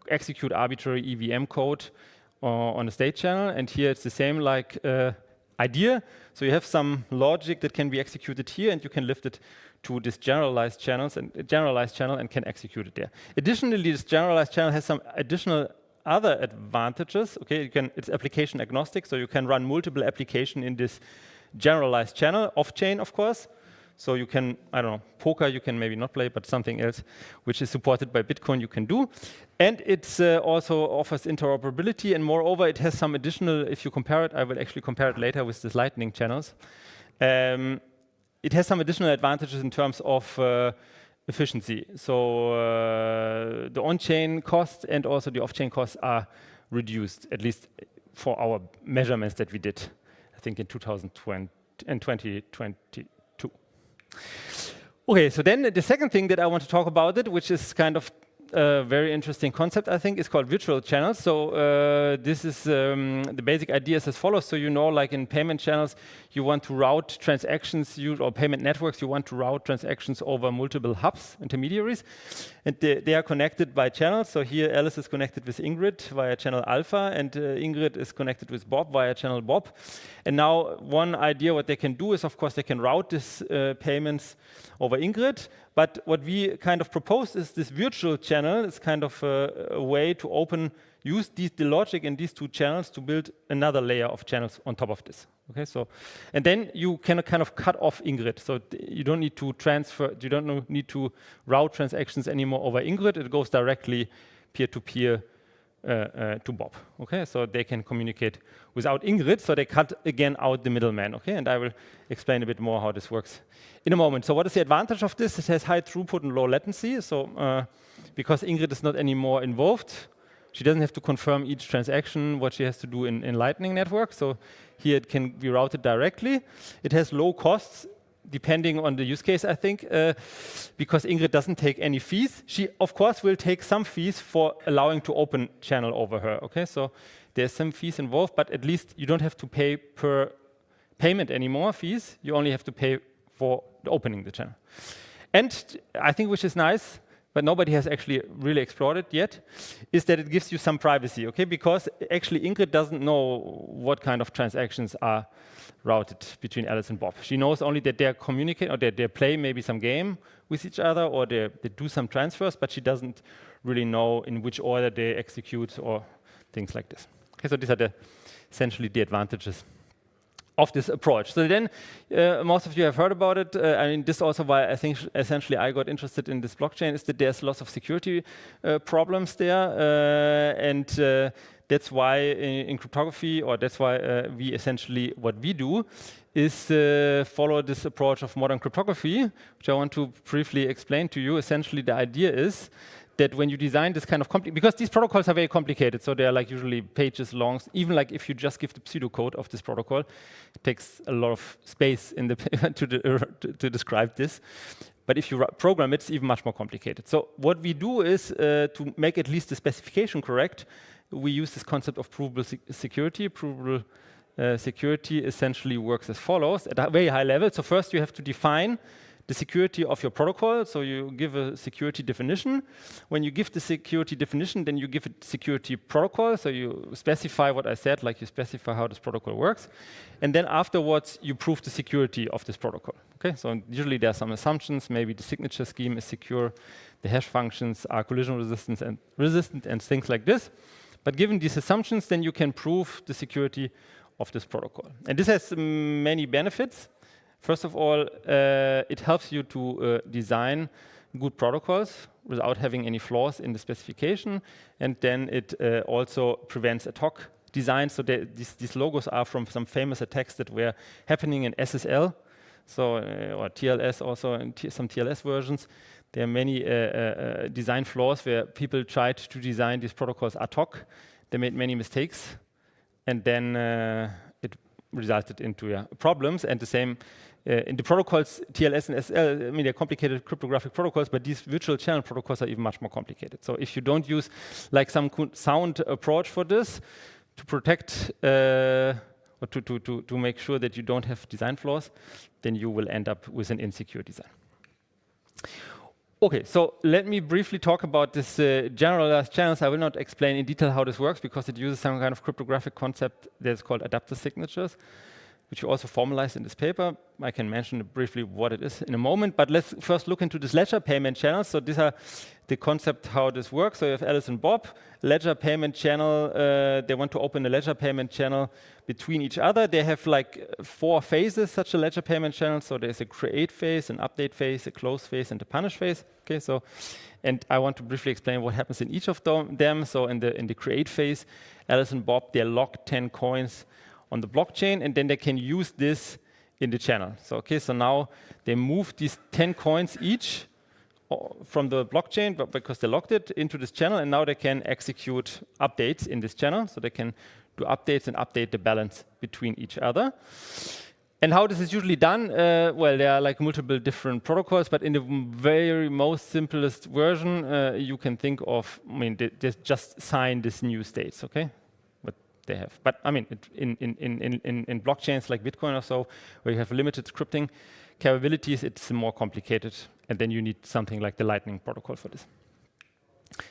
execute arbitrary EVM code on a state channel. And here it's the same idea. So you have some logic that can be executed here, and you can lift it to this generalized channel and can execute it there. Additionally, this generalized channel has some additional other advantages. Okay, it's application agnostic, so you can run multiple applications in this generalized channel, off-chain, of course. So you can, poker you can maybe not play, but something else which is supported by Bitcoin you can do. And it also offers interoperability, and moreover, it has some additional, if you compare it, I will actually compare it later with this Lightning channels. It has some additional advantages in terms of efficiency. So the on-chain costs and also the off-chain costs are reduced, at least for our measurements that we did, I think in 2020 and 2022. Okay, so then the second thing that I want to talk about which is kind of a very interesting concept, I think, is called virtual channels. So this is the basic idea is as follows. So like in payment channels, you want to route transactions, or payment networks, you want to route transactions over multiple hubs, intermediaries, and they are connected by channels. So here Alice is connected with Ingrid via channel Alpha, and Ingrid is connected with Bob via channel Bob. And now one idea what they can do is, of course, they can route these payments over Ingrid. But what we kind of propose is this virtual channel channel is kind of a way to use the logic in these two channels to build another layer of channels on top of this. Okay, so, and then you can kind of cut off Ingrid. So you don't need to transfer, you don't need to route transactions anymore over Ingrid. It goes directly peer-to-peer to Bob. Okay, so they can communicate without Ingrid. So they cut again out the middleman. Okay, and I will explain a bit more how this works in a moment. So what is the advantage of this? It has high throughput and low latency. So because Ingrid is not anymore involved, she doesn't have to confirm each transaction, what she has to do in Lightning Network. So here it can be routed directly. It has low costs, depending on the use case, I think, because Ingrid doesn't take any fees. She, of course, will take some fees for allowing to open channel over her. Okay, so there's some fees involved, but at least you don't have to pay per payment anymore fees. You only have to pay for opening the channel. And I think, which is nice, but nobody has actually really explored it yet, is that it gives you some privacy, okay? Because actually Ingrid doesn't know what kind of transactions are routed between Alice and Bob. She knows only that they communicate or that they play maybe some game with each other or they do some transfers, but she doesn't really know in which order they execute or things like this. Okay, so these are essentially the advantages of this approach. So then, most of you have heard about it. I mean, this also why I think essentially I got interested in this blockchain is that there's lots of security problems there, and that's why in cryptography, or that's why we essentially what we do is follow this approach of modern cryptography, which I want to briefly explain to you. Essentially, the idea is that when you design this kind of because these protocols are very complicated, so they're like usually pages long. Even like if you just give the pseudocode of this protocol, it takes a lot of space in the to describe this. But if you program it, it's even much more complicated. So what we do is to make at least the specification correct, we use this concept of provable security. Provable security essentially works as follows at a very high level. So first you have to define the security of your protocol, so you give a security definition. When you give the security definition, then you give a security protocol, so you specify what I said, like you specify how this protocol works. And then afterwards, you prove the security of this protocol. Okay, so usually there are some assumptions, maybe the signature scheme is secure, the hash functions are collision resistant and things like this. But given these assumptions, then you can prove the security of this protocol. And this has many benefits. First of all, it helps you to design good protocols without having any flaws in the specification. And then it also prevents ad hoc design. So these logos are from some famous attacks that were happening in SSL, so or TLS also, in some TLS versions. There are many design flaws where people tried to design these protocols ad hoc. They made many mistakes, and then it resulted into problems. And the same in the protocols, TLS and SSL, I mean, they're complicated cryptographic protocols, but these virtual channel protocols are even much more complicated. So if you don't use like some sound approach for this to protect or to make sure that you don't have design flaws, then you will end up with an insecure design. Okay, so let me briefly talk about this generalized channels. I will not explain in detail how this works because it uses some kind of cryptographic concept that's called adapter signatures, which you also formalized in this paper. I can mention briefly what it is in a moment, but let's first look into this ledger payment channel. So these are the concept how this works. So you have Alice and Bob, ledger payment channel. They want to open a ledger payment channel between each other. They have like 4 phases, such a ledger payment channel. So there's a create phase, an update phase, a close phase, and a punish phase. Okay, so, and I want to briefly explain what happens in each of them. So in the create phase, Alice and Bob, they lock 10 coins on the blockchain, and then they can use this in the channel. So okay, so now they move these 10 coins each from the blockchain, but because they locked it into this channel, and now they can execute updates in this channel. So they can do updates and update the balance between each other. And how this is usually done? Well, there are like multiple different protocols, but in the very most simplest version, you can think of, I mean, they just sign this new states, okay? They have. But I mean, in blockchains like Bitcoin or so, where you have limited scripting capabilities, it's more complicated. And then you need something like the Lightning protocol for this.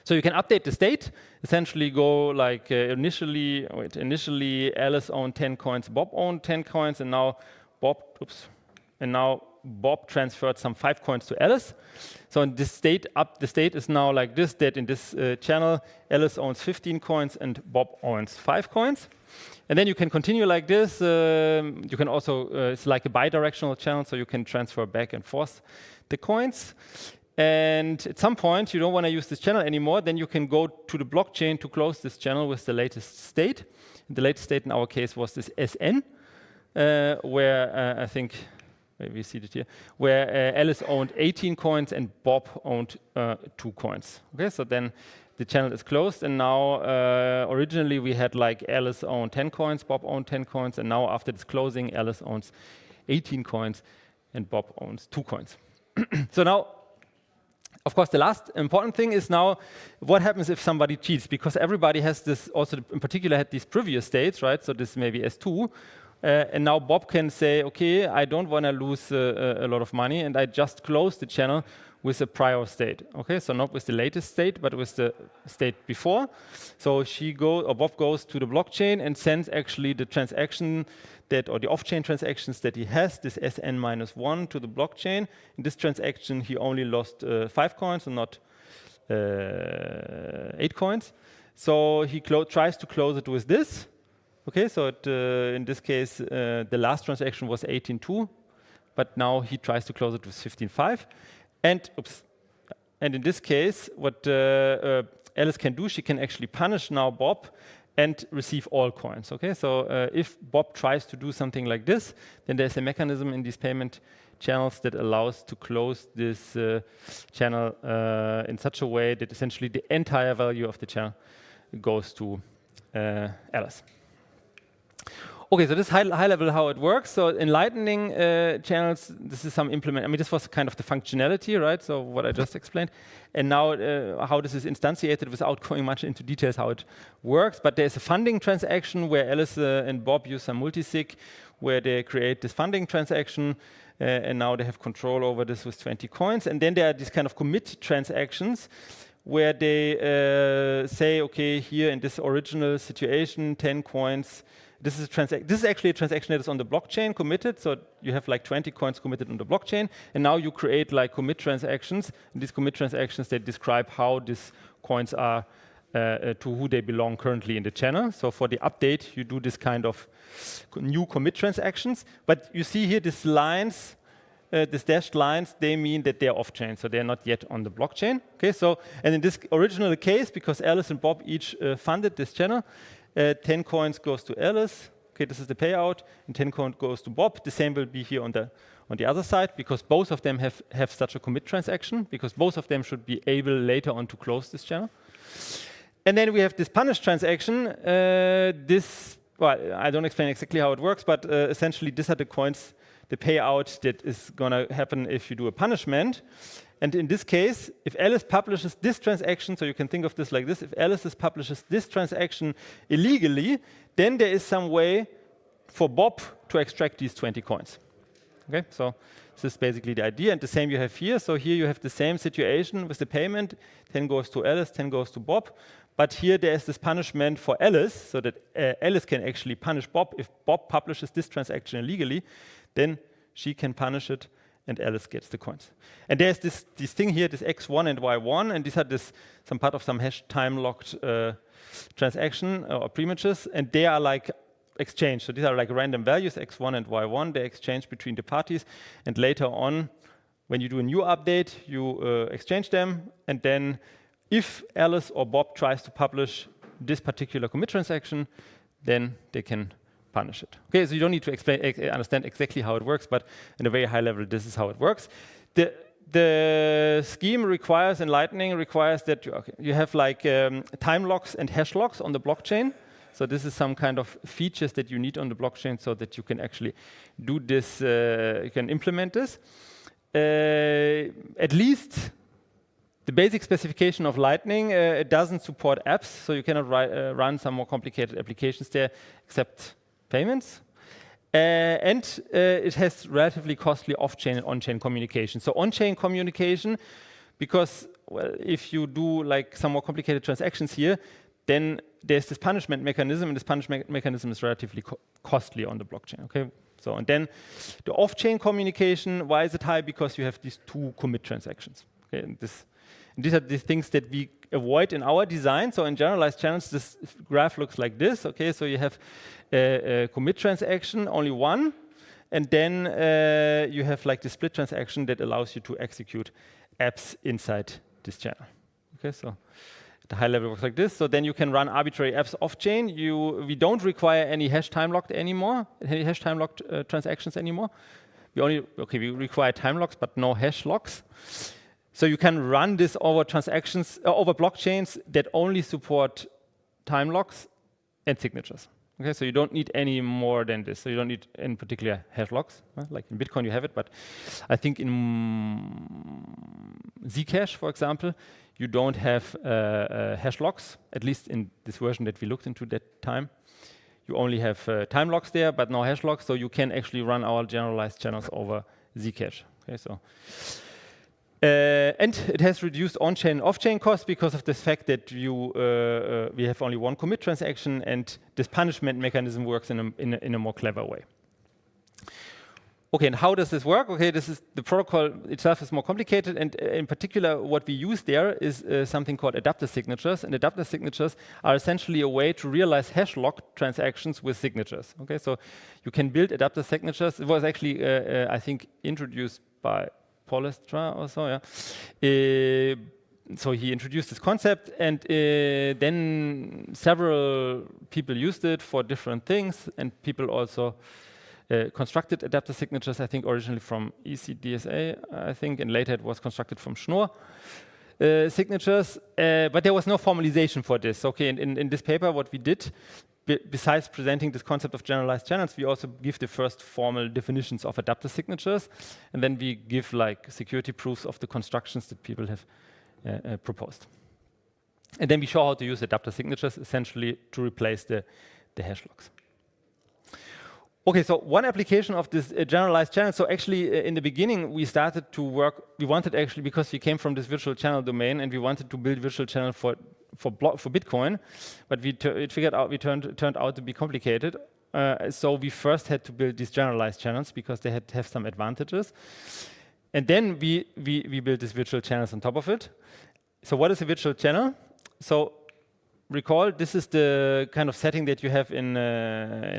So you can update the state, essentially go like initially Alice owned 10 coins, Bob owned 10 coins, and now Bob transferred some 5 coins to Alice. So in this state the state is now like this, that in this channel, Alice owns 15 coins and Bob owns 5 coins. And then you can continue like this. You can also, it's like a bidirectional channel, so you can transfer back and forth the coins. And at some point, you don't want to use this channel anymore, then you can go to the blockchain to close this channel with the latest state. The latest state in our case was this SN, where I think, maybe you see it here, where Alice owned 18 coins and Bob owned 2 coins. Okay, so then the channel is closed, and now originally we had like Alice owned 10 coins, Bob owned 10 coins, and now after this closing, Alice owns 18 coins and Bob owns 2 coins. So now, of course, the last important thing is now what happens if somebody cheats, because everybody has this, also in particular had these previous states, right? So this may be S2, and now Bob can say, okay, I don't want to lose a lot of money, and I just close the channel with a prior state. Okay, so not with the latest state, but with the state before. So Bob goes to the blockchain and sends actually the transaction that, or the off-chain transactions that he has, this SN-1 to the blockchain. In this transaction, he only lost 5 coins and not 8 coins. So he tries to close it with this. Okay, so in this case, the last transaction was 18.2, but now he tries to close it with 15.5. And in this case, what Alice can do, she can actually punish now Bob and receive all coins. Okay, so if Bob tries to do something like this, then there's a mechanism in these payment channels that allows to close this channel in such a way that essentially the entire value of the channel goes to Alice. Okay, so this high level how it works. So in Lightning channels, this is some implement. I mean, this was kind of the functionality, right? So what I just explained. And now how this is instantiated without going much into details how it works. But there's a funding transaction where Alice and Bob use some multisig, where they create this funding transaction. And now they have control over this with 20 coins. And then there are these kind of commit transactions where they say, okay, here in this original situation, 10 coins. This is actually a transaction that is on the blockchain committed. So you have like 20 coins committed on the blockchain. And now you create like commit transactions. And these commit transactions, they describe how these coins are to who they belong currently in the channel. So for the update, you do this kind of new commit transactions. But you see here these lines, these dashed lines, they mean that they're off-chain. So they're not yet on the blockchain. Okay, so, and in this original case, because Alice and Bob each funded this channel, 10 coins goes to Alice. Okay, this is the payout, and 10 coins goes to Bob. The same will be here on the other side, because both of them have such a commit transaction, because both of them should be able later on to close this channel. And then we have this punish transaction. Well, I don't explain exactly how it works, but essentially these are the coins, the payout that is going to happen if you do a punishment. And in this case, if Alice publishes this transaction, so you can think of this like this, if Alice publishes this transaction illegally, then there is some way for Bob to extract these 20 coins. Okay, so this is basically the idea. And the same you have here. So here you have the same situation with the payment. 10 goes to Alice, 10 goes to Bob. But here there is this punishment for Alice, so that Alice can actually punish Bob. If Bob publishes this transaction illegally, then she can punish it, and Alice gets the coins. And there's this thing here, this x1 and y1, and these are some part of some hash time-locked transaction or premages, and they are like exchanged. So these are like random values, x1 and y1, they exchange between the parties, and later on, when you do a new update, you exchange them, and then if Alice or Bob tries to publish this particular commit transaction, then they can punish it. Okay, so you don't need to understand exactly how it works, but in a very high level, this is how it works. The scheme requires, in Lightning, requires that you have like time locks and hash locks on the blockchain. So this is some kind of features that you need on the blockchain so that you can actually do this, you can implement this. At least the basic specification of Lightning, it doesn't support apps, so you cannot run some more complicated applications there except payments. And it has relatively costly off-chain and on-chain communication. So on-chain communication, because well, if you do like some more complicated transactions here, then there's this punishment mechanism, and this punishment mechanism is relatively costly on the blockchain. Okay, So, and then the off-chain communication, why is it high? Because you have these 2 commit transactions. Okay, and these are the things that we avoid in our design. So in generalized channels, this graph looks like this. Okay, so you have a commit transaction, only one, and then you have like the split transaction that allows you to execute apps inside this channel. Okay, so the high level works like this. So then you can run arbitrary apps off-chain. We don't require any hash time locked anymore, any hash time locked transactions anymore. We require time locks, but no hash locks. So you can run this over transactions, over blockchains that only support time locks and signatures. Okay, so you don't need any more than this. So you don't need, in particular, hash locks. Like in Bitcoin, you have it, but I think in Zcash, for example, you don't have hash locks, at least in this version that we looked into that time. You only have time locks there, but no hash locks, so you can actually run our generalized channels over Zcash. Okay, so. And it has reduced on-chain and off-chain costs because of the fact that we have only one commit transaction, and this punishment mechanism works in a more clever way. Okay, and how does this work? Okay, the protocol itself is more complicated, and in particular, what we use there is something called adapter signatures, and adapter signatures are essentially a way to realize hash lock transactions with signatures. Okay, so you can build adapter signatures. It was actually, I think, introduced by Polestra or so, yeah. So he introduced this concept, and then several people used it for different things, and people also constructed adapter signatures, I think originally from ECDSA, I think, and later it was constructed from Schnorr signatures, but there was no formalization for this. Okay, and in this paper, what we did, besides presenting this concept of generalized channels, we also give the first formal definitions of adapter signatures, and then we give like security proofs of the constructions that people have proposed. And then we show how to use adapter signatures essentially to replace the hash locks. Okay, so one application of this generalized channel, so actually in the beginning we started to work, we wanted actually, because we came from this virtual channel domain and we wanted to build virtual channel for Bitcoin, but it turned out to be complicated. So we first had to build these generalized channels because they had to have some advantages. And then we built these virtual channels on top of it. So what is a virtual channel? So recall, this is the kind of setting that you have in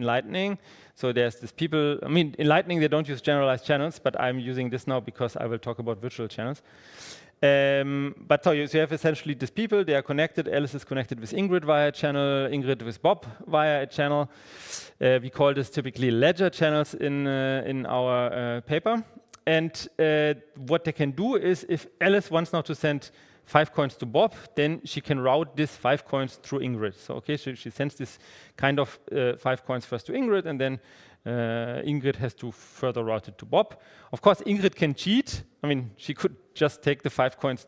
Lightning. So there's this people, I mean, in Lightning they don't use generalized channels, but I'm using this now because I will talk about virtual channels. But so you have essentially these people, they are connected. Alice is connected with Ingrid via a channel, Ingrid with Bob via a channel. We call this typically ledger channels in our paper. And what they can do is, if Alice wants now to send 5 coins to Bob, then she can route this 5 coins through Ingrid. So okay, she sends this kind of 5 coins first to Ingrid, and then Ingrid has to further route it to Bob. Of course, Ingrid can cheat. I mean, she could just take the 5 coins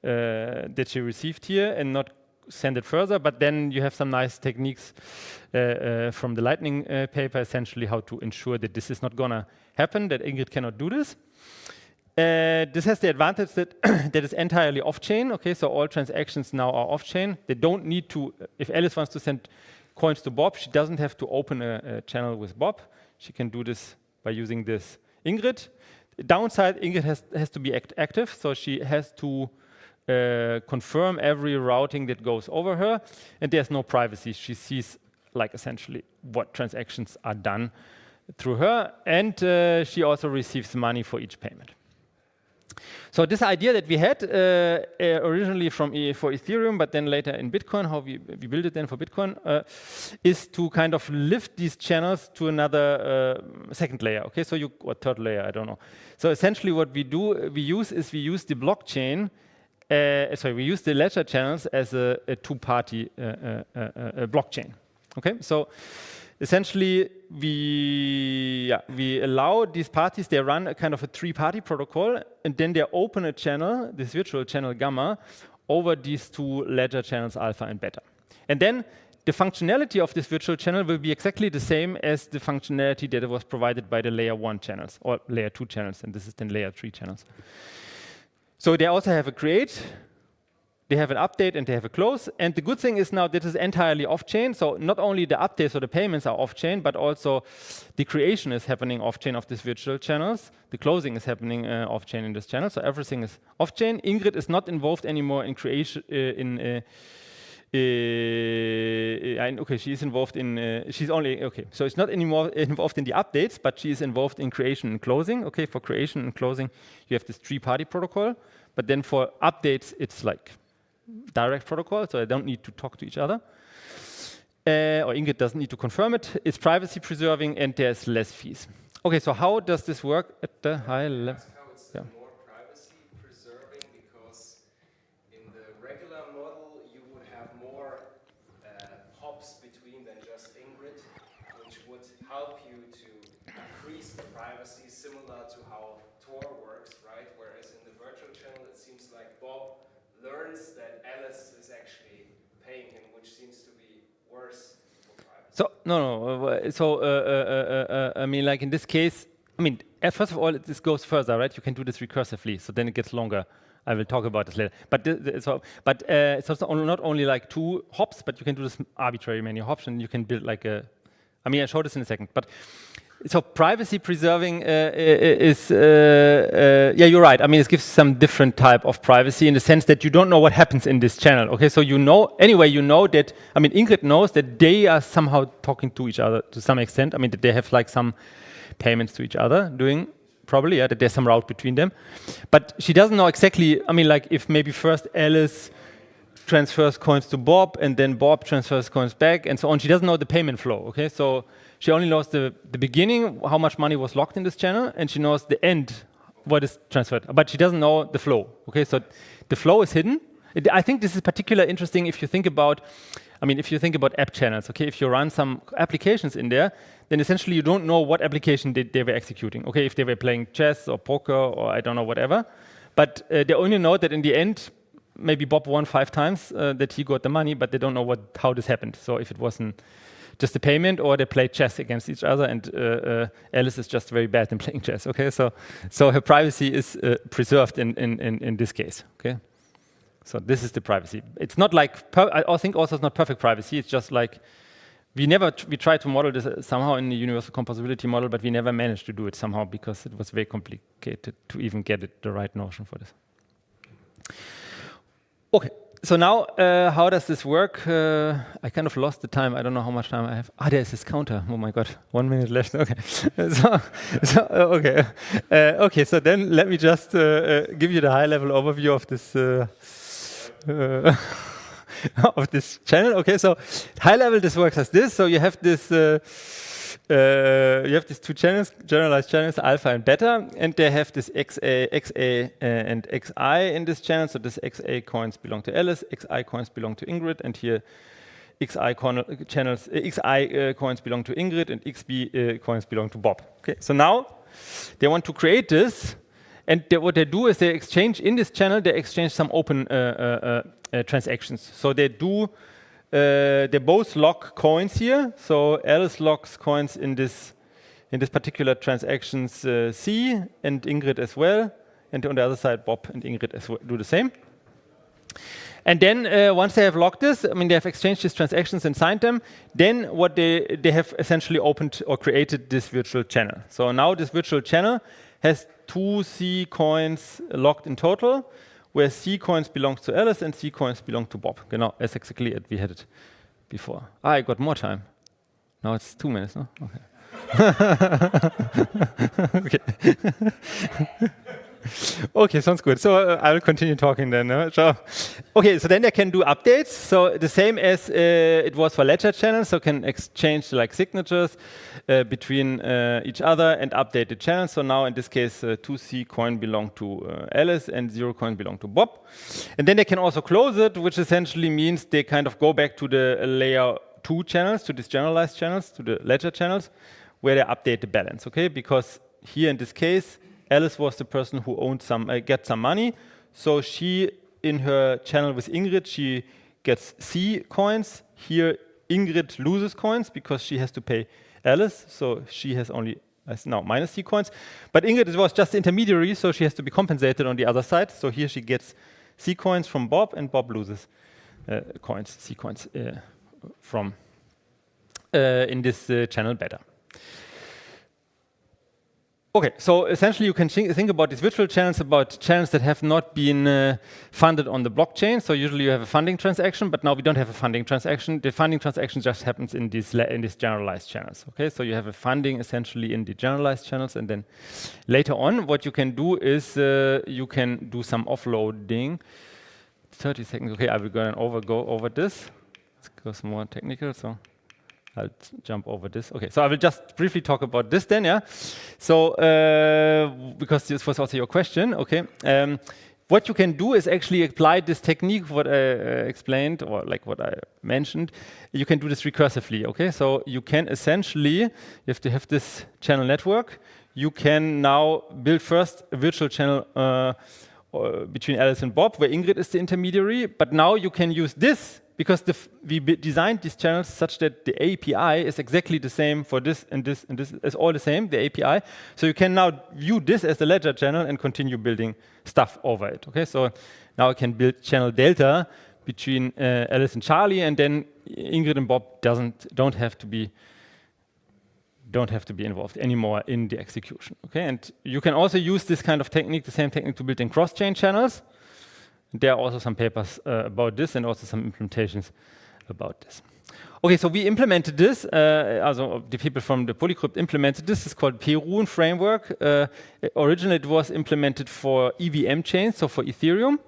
that she received here and not send it further, but then you have some nice techniques from the Lightning paper, essentially how to ensure that this is not gonna happen, that Ingrid cannot do this. This has the advantage that that is entirely off-chain. Okay, so all transactions now are off-chain. They don't need to, if Alice wants to send coins to Bob, she doesn't have to open a channel with Bob. She can do this by using this Ingrid. The downside, Ingrid has to be active, so she has to confirm every routing that goes over her, and there's no privacy. She sees like essentially what transactions are done through her, and she also receives money for each payment. So this idea that we had originally for Ethereum, but then later in Bitcoin, how we built it then for Bitcoin, is to kind of lift these channels to another second layer. Okay, so or third layer, I don't know. So essentially, what we use the blockchain. We use the ledger channels as a two-party blockchain. Okay, so essentially, we allow these parties, they run a kind of a 3-party protocol, and then they open a channel, this virtual channel gamma, over these 2 ledger channels, alpha and beta. And then the functionality of this virtual channel will be exactly the same as the functionality that was provided by the layer 1 channels, or layer 2 channels, and this is then layer 3 channels. So they also have a create they have an update and they have a close. And the good thing is now this is entirely off-chain. So not only the updates or the payments are off-chain, but also the creation is happening off-chain of these virtual channels. The closing is happening off-chain in this channel. So everything is off-chain. Ingrid is not involved anymore in creation. Okay, she is involved in. She's only okay. So it's not anymore involved in the updates, but she is involved in creation and closing. Okay, for creation and closing, you have this three-party protocol. But then for updates, it's like direct protocol, so I don't need to talk to each other. Or Ingrid doesn't need to confirm it. It's privacy preserving and there's less fees. Okay, so how does this work at the high level? How it's more privacy preserving, because in the regular model you would have more hops between than just Ingrid, which would help you to increase the privacy, similar to how Tor works, right? Whereas in the virtual channel it seems like Bob learns that Alice is actually paying him, which seems to be worse for privacy. So I mean, like in this case, I mean, first of all, this goes further, right? You can do this recursively, so then it gets longer. I will talk about this later. But it's also not only like 2 hops, but you can do this arbitrary many hops, and you can build like a. I mean, I'll show this in a second, but. So privacy preserving is, yeah, you're right. I mean, it gives some different type of privacy in the sense that you don't know what happens in this channel. Okay, so you know, anyway, you know that, I mean, Ingrid knows that they are somehow talking to each other to some extent. I mean, that they have like some payments to each other doing, probably, yeah, that there's some route between them. But she doesn't know exactly, I mean, like if maybe first Alice transfers coins to Bob and then Bob transfers coins back and so on. She doesn't know the payment flow, okay? So she only knows the beginning, how much money was locked in this channel, and she knows the end, what is transferred. But she doesn't know the flow, okay? So the flow is hidden. I think this is particularly interesting if you think about, I mean, if you think about app channels, okay? If you run some applications in there, then essentially you don't know what application they were executing, okay? If they were playing chess or poker or I don't know, whatever. But they only know that in the end, maybe Bob won 5 times, that he got the money, but they don't know how this happened. So if it wasn't just a payment, or they played chess against each other, and Alice is just very bad in playing chess. Okay, so her privacy is preserved in this case. Okay, so this is the privacy. It's not like I think also it's not perfect privacy. It's just like we tried to model this somehow in the universal composability model, but we never managed to do it somehow because it was very complicated to even get it the right notion for this. Okay. So now, how does this work? I kind of lost the time. I don't know how much time I have. There's this counter. Oh my God, 1 minute left. Okay. Okay. Okay. So then, let me just give you the high-level overview of this of this channel. Okay. So high level, this works as this. So you have this. You have these 2 channels, generalized channels, alpha and beta, and they have this XA and XI in this channel. So this XA coins belong to Alice, XI coins belong to Ingrid, and here XI coins belong to Ingrid, and XB coins belong to Bob. Okay, so now they want to create this, and what they do is they exchange in this channel. They exchange some open transactions. So they do. They both lock coins here. So Alice locks coins in this particular transactions C, and Ingrid as well. And on the other side, Bob and Ingrid as well do the same. And then once they have locked this, I mean they have exchanged these transactions and signed them. Then what they have essentially opened or created this virtual channel. So now this virtual channel has 2 C coins locked in total, where C coins belongs to Alice and C coins belong to Bob. Genau, that's exactly it. We had it before. I got more time. Now it's 2 minutes, no? Okay. Okay. Okay, sounds good. So I will continue talking then. So, okay, so then they can do updates. So the same as it was for ledger channels. So can exchange like signatures between each other and update the channel. So now in this case, 2C coin belong to Alice and 0 coin belong to Bob. And then they can also close it, which essentially means they kind of go back to the layer 2 channels, to these generalized channels, to the ledger channels, where they update the balance. Okay, because here in this case, Alice was the person who owned get some money. So she, in her channel with Ingrid, she gets C coins. Here, Ingrid loses coins because she has to pay Alice. So she has now minus C coins. But Ingrid was just the intermediary, so she has to be compensated on the other side. So here she gets C coins from Bob, and Bob loses coins, C coins from in this channel better. Okay, so essentially you can think about these virtual channels, about channels that have not been funded on the blockchain. So usually you have a funding transaction, but now we don't have a funding transaction. The funding transaction just happens in these generalized channels. Okay, so you have a funding essentially in the generalized channels, and then later on, what you can do is you can do some offloading. 30 seconds. Okay, I will go over this. Let's go some more technical. So I'll jump over this. Okay, so I will just briefly talk about this then, yeah? So, because this was also your question, okay? What you can do is actually apply this technique, what I explained, or like what I mentioned. You can do this recursively, okay? So you can essentially, you have to have this channel network. You can now build first a virtual channel between Alice and Bob, where Ingrid is the intermediary, but now you can use this because we designed these channels such that the API is exactly the same for this and this and this. It's all the same, the API. So you can now view this as the ledger channel and continue building stuff over it. Okay, so now I can build channel delta between Alice and Charlie, and then Ingrid and Bob don't have to be involved anymore in the execution. Okay, and you can also use this kind of technique, the same technique, to build in cross-chain channels. There are also some papers about this and also some implementations about this. Okay, so we implemented this. Also, the people from the Polycrypt implemented this. It's called Perun framework. Originally, it was implemented for EVM chains, so for Ethereum.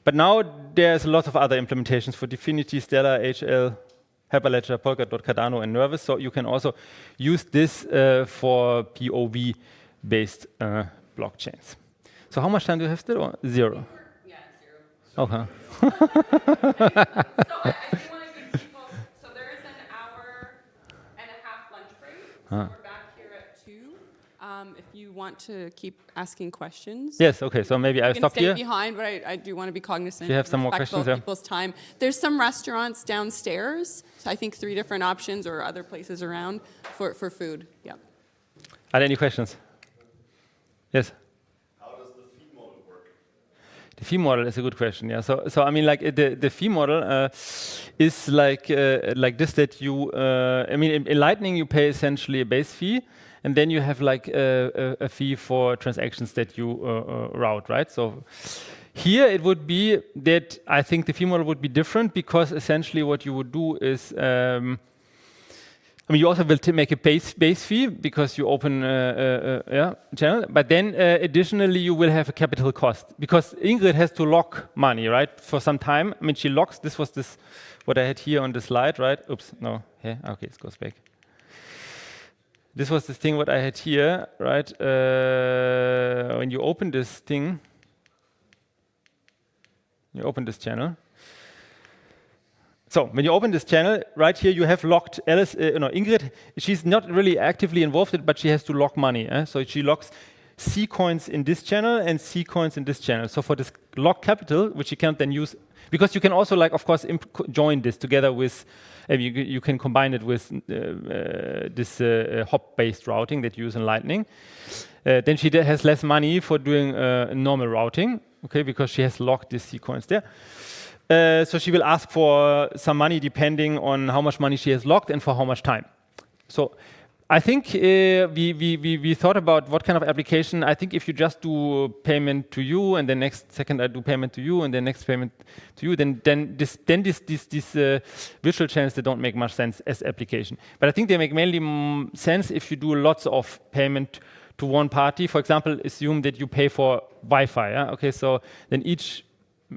But now there's a lot of other implementations for Dfinity, Stellar, HL, Hyperledger, Polkadot, Cardano, and Nervous. So you can also use this for POV-based blockchains. So how much time do you have still? Or zero? Okay. So I do want to give people, so there is an hour and a half lunch break. So we're back here at 2. If you want to keep asking questions. Yes, okay, so maybe I'll stop here. Stay behind, but I do want to be cognizant. Do you have some more questions? Of people's time. There's some restaurants downstairs. So I think 3 different options or other places around for food. Yeah. Are there any questions? Yes? The fee model is a good question. Yeah. So I mean, like the fee model is like this. That you, I mean, in Lightning you pay essentially a base fee, and then you have like a fee for transactions that you route, right? So here it would be that I think the fee model would be different because essentially what you would do is. I mean, you also will make a base fee because you open a channel, but then additionally you will have a capital cost because Ingrid has to lock money, right, for some time. I mean, she locks. This was what I had here on the slide, right? Oops, no. Yeah, okay, it goes back. This was this thing what I had here, right? When you open this thing, you open this channel. So when you open this channel, right here you have locked Alice, Ingrid. She's not really actively involved in it, but she has to lock money. So she locks C coins in this channel and C coins in this channel. So for this locked capital, which you can then use, because you can also, like, of course, join this together with, you can combine it with this hop-based routing that you use in Lightning. Then she has less money for doing normal routing, okay, because she has locked these C coins there. So she will ask for some money depending on how much money she has locked and for how much time. So I think we thought about what kind of application. I think if you just do payment to you and then next second I do payment to you and then next payment to you, then these virtual channels, they don't make much sense as application. But I think they make mainly sense if you do lots of payment to one party. For example, assume that you pay for Wi-Fi. Yeah? Okay, so then each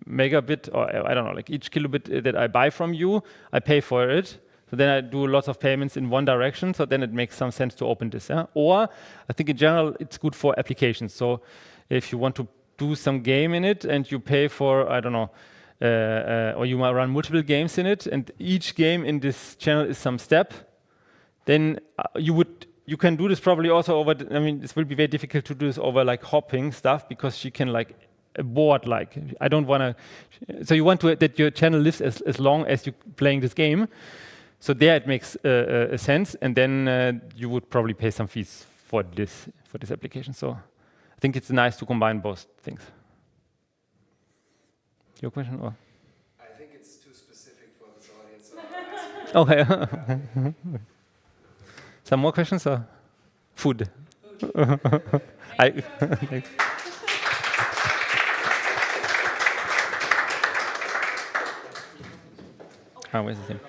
megabit, or I don't know, like each kilobit that I buy from you, I pay for it. So then I do lots of payments in one direction. So then it makes some sense to open this. Yeah? Or I think in general, it's good for applications. So if you want to do some game in it and you pay for, I don't know, or you might run multiple games in it and each game in this channel is some step, then you can do this probably also over, I mean, this will be very difficult to do this over like hopping stuff because you can like board, like I don't want to, so you want to that your channel lives as long as you're playing this game. So there it makes a sense, and then you would probably pay some fees for this application. So I think it's nice to combine both things. Your question? Or? I think it's too specific for this audience. So I'll ask Okay. Some more questions or food? Thanks. Where's the thing?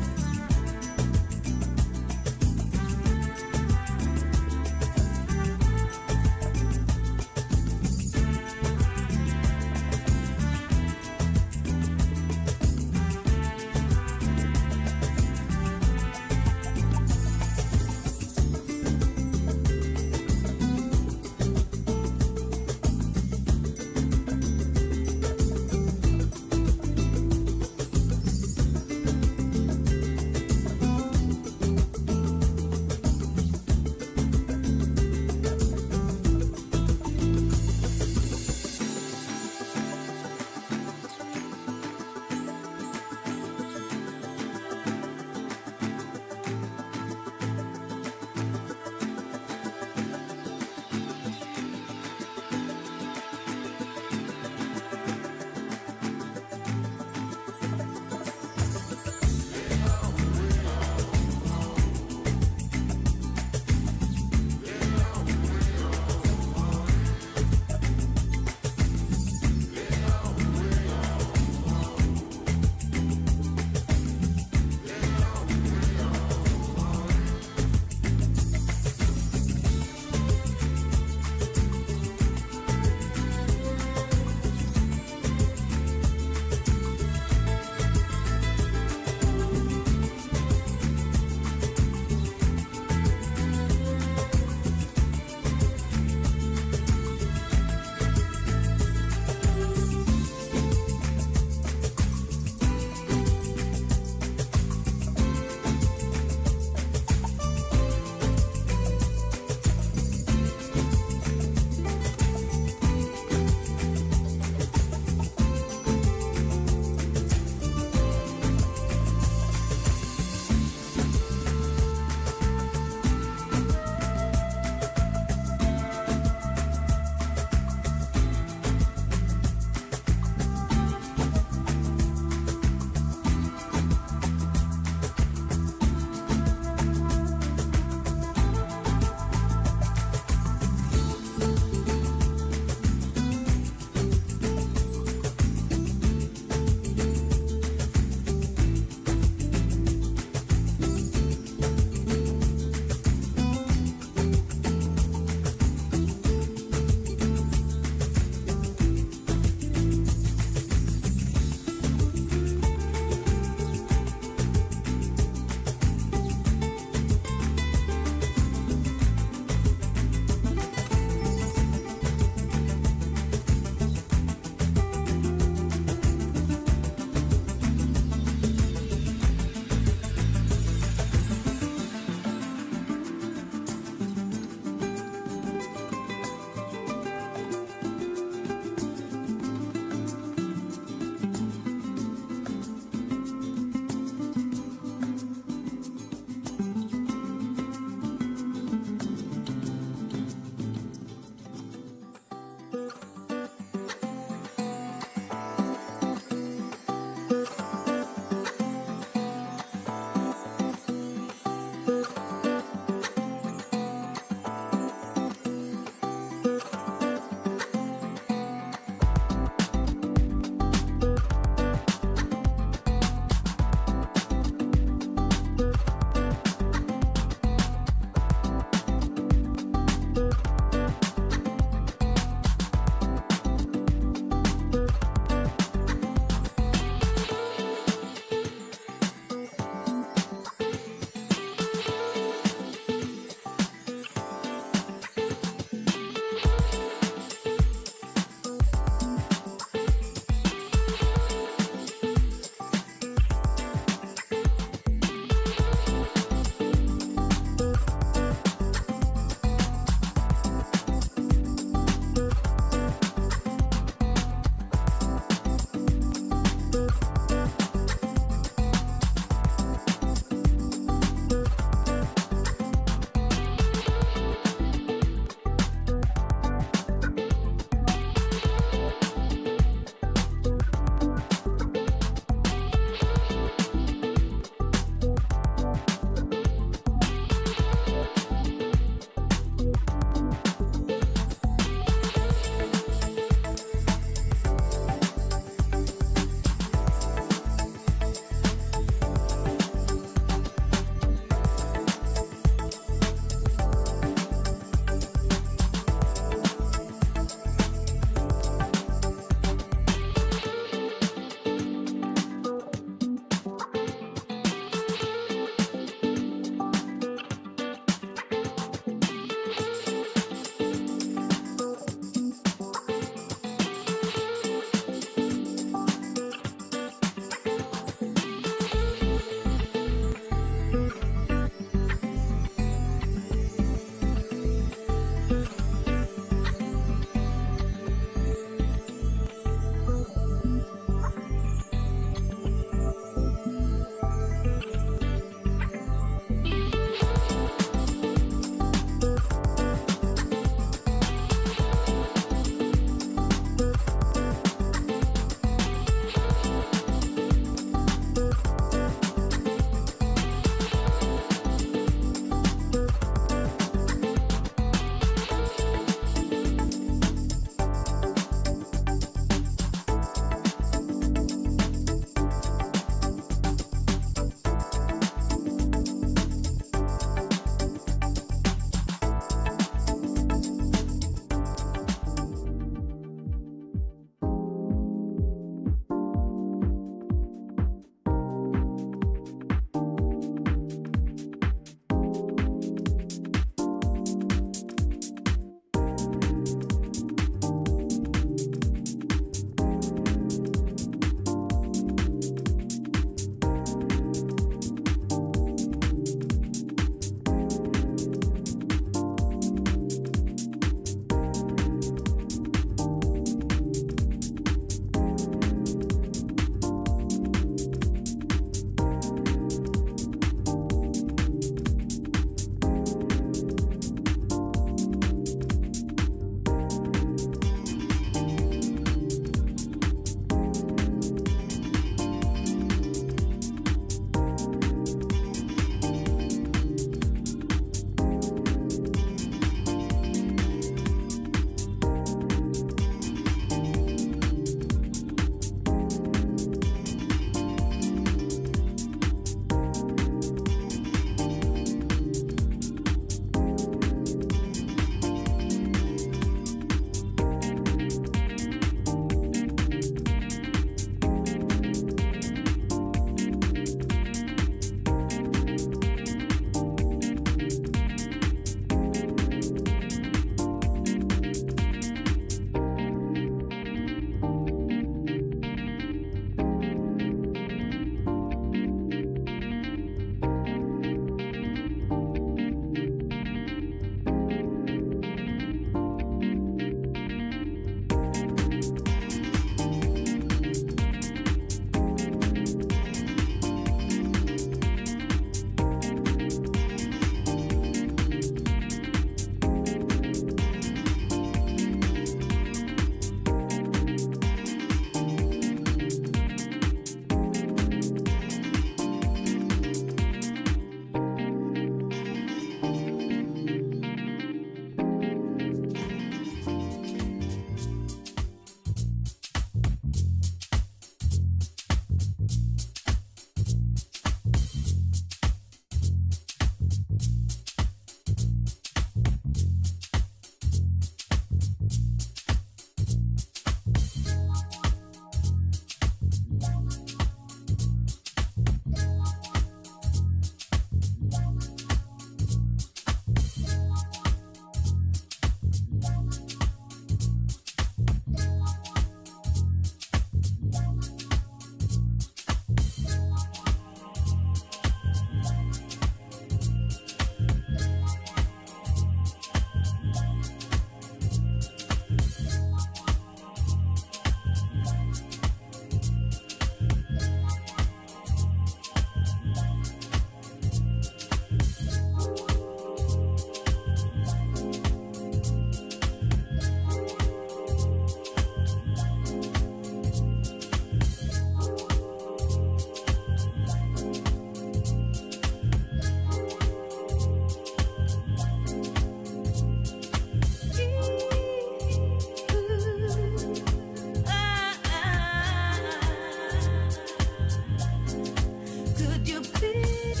Could you please?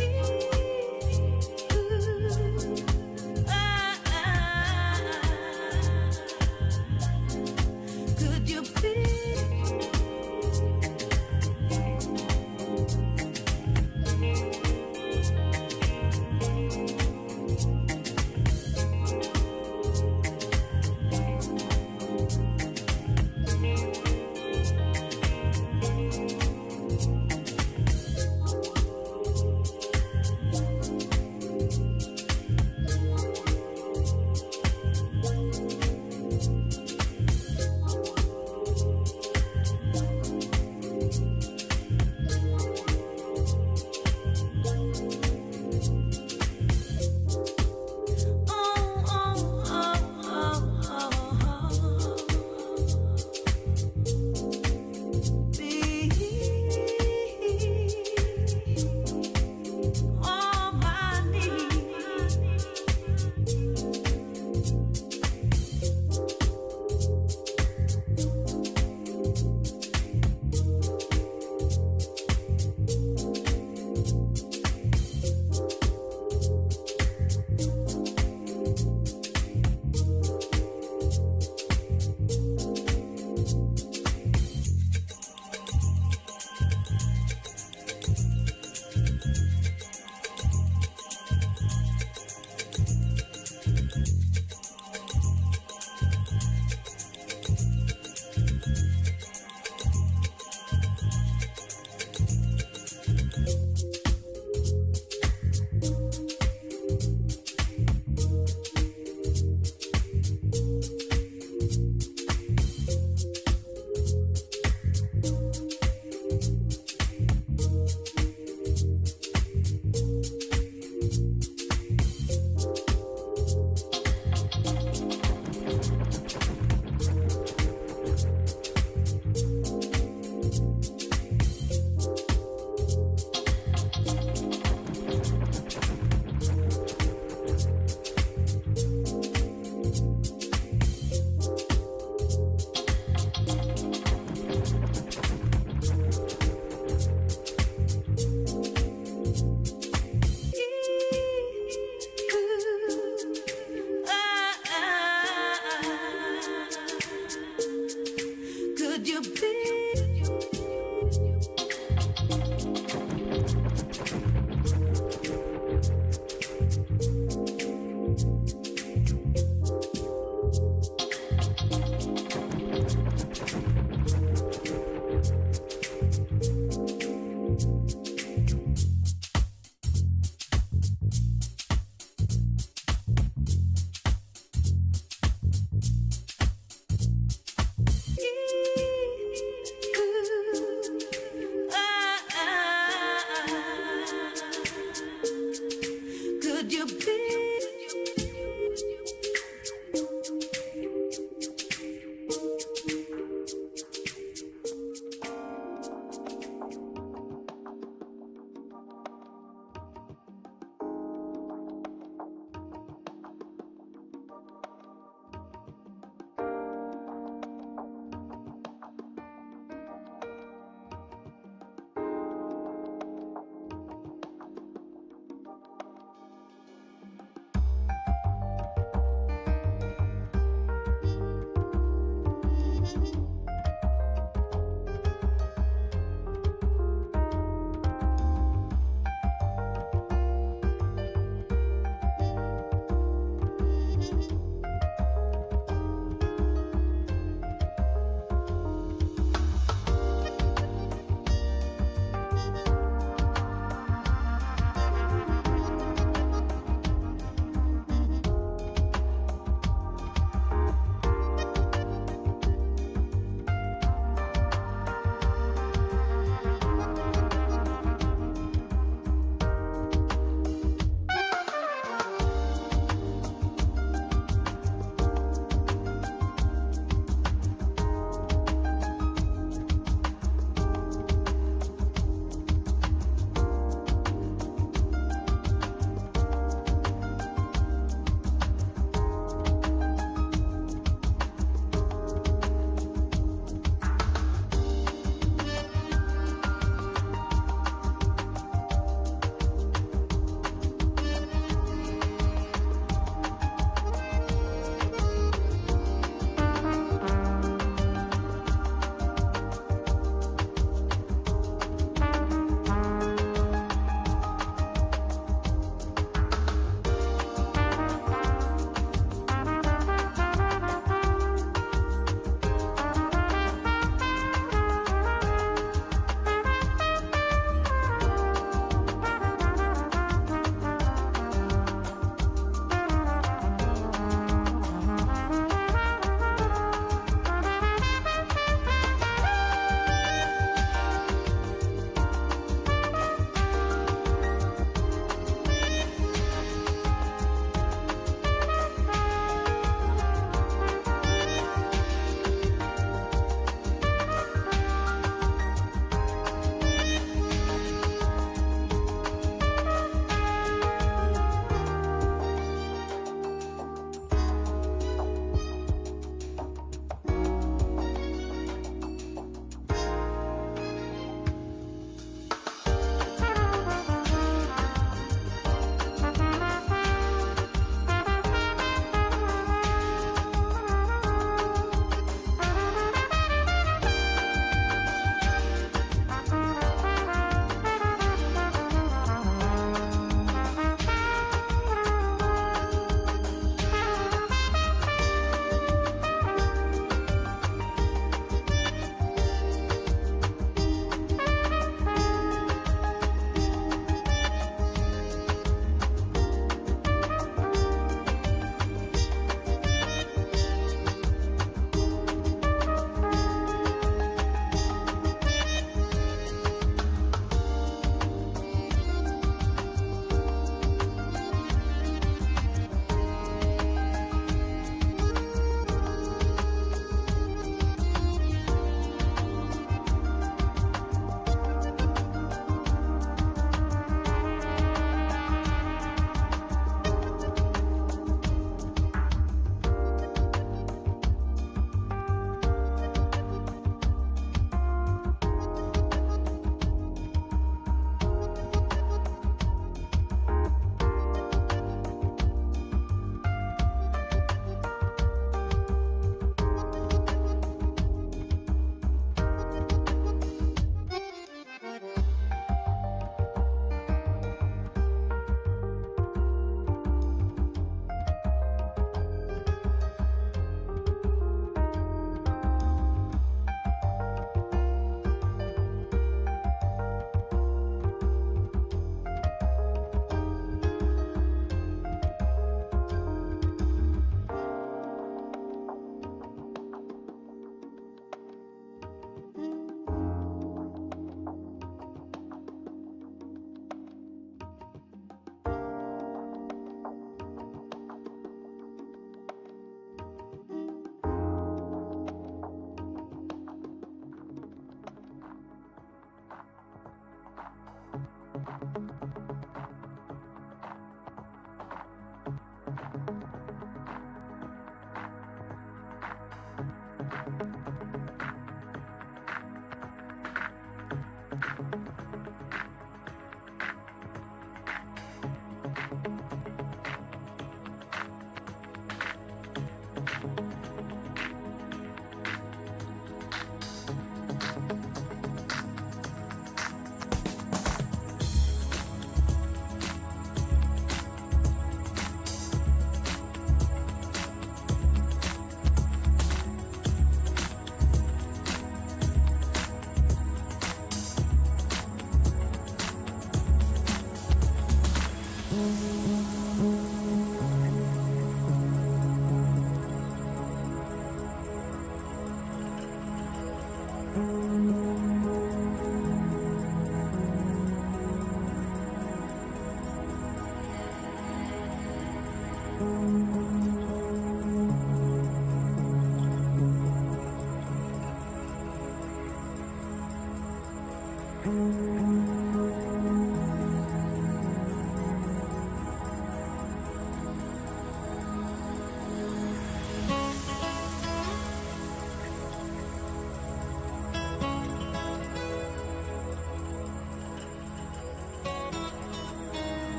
Could you please?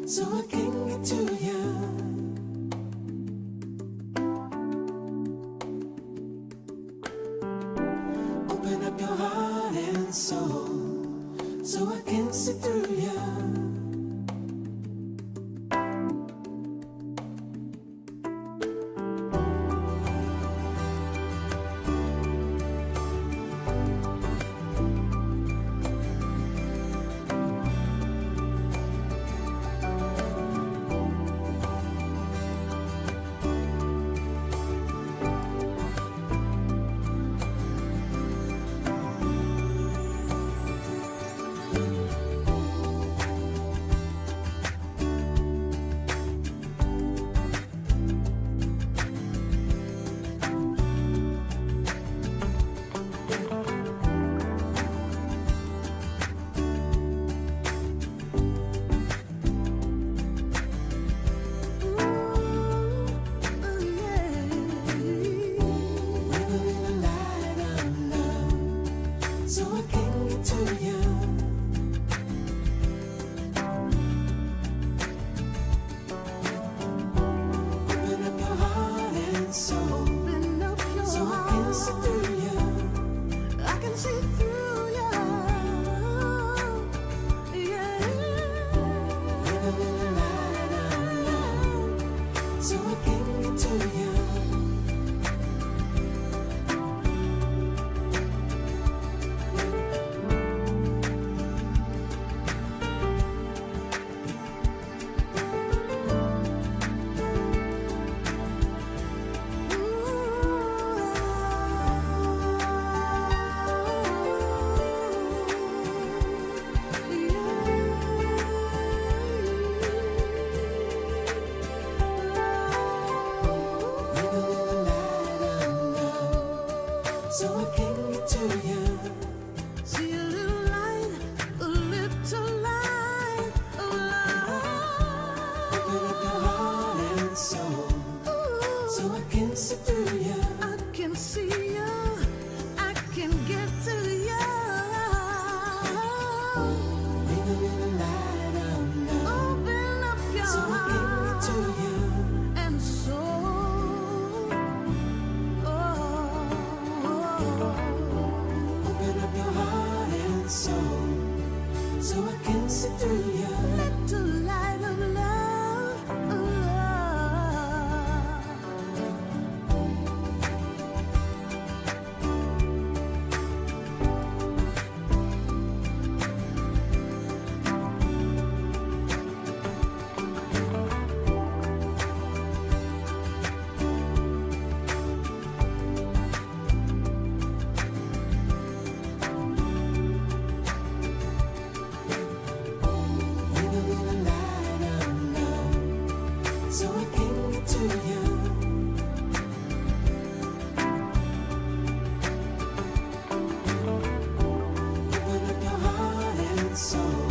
so I can get to you. Open up your heart and soul, so I can see through you. So I can get to you. Open up your heart and soul, so I can see through you. I can see through you. Yeah. Bring a little light of love, so I can get to you. So I can get to you. See a little light of love. Open up your heart and soul, so I can see through you. I can see you. I can get to you. Bring a little light of love. Open up your heart, so I can get to you. And soul. Open up your heart and soul, so I can see through you. Little light of love, of Bring a little light of love, so I can get to you. Open up your heart and soul,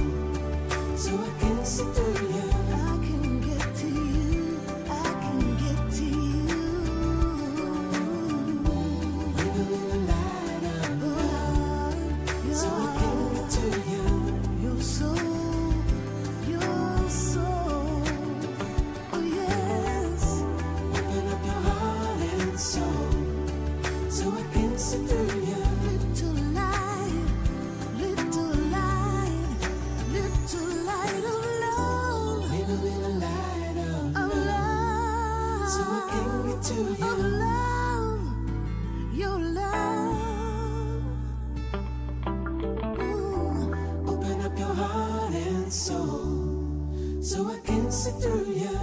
so I can see through you. I can get to you. I can get to you. Bring a little light of love, so I can get to you. Your soul, oh yes. Open up your heart and soul, so I can see through you. Little light, little light, little light of love. Bring a little light of love, so I can get to you. Of love, your love. Open up your heart and soul, so I can see through you.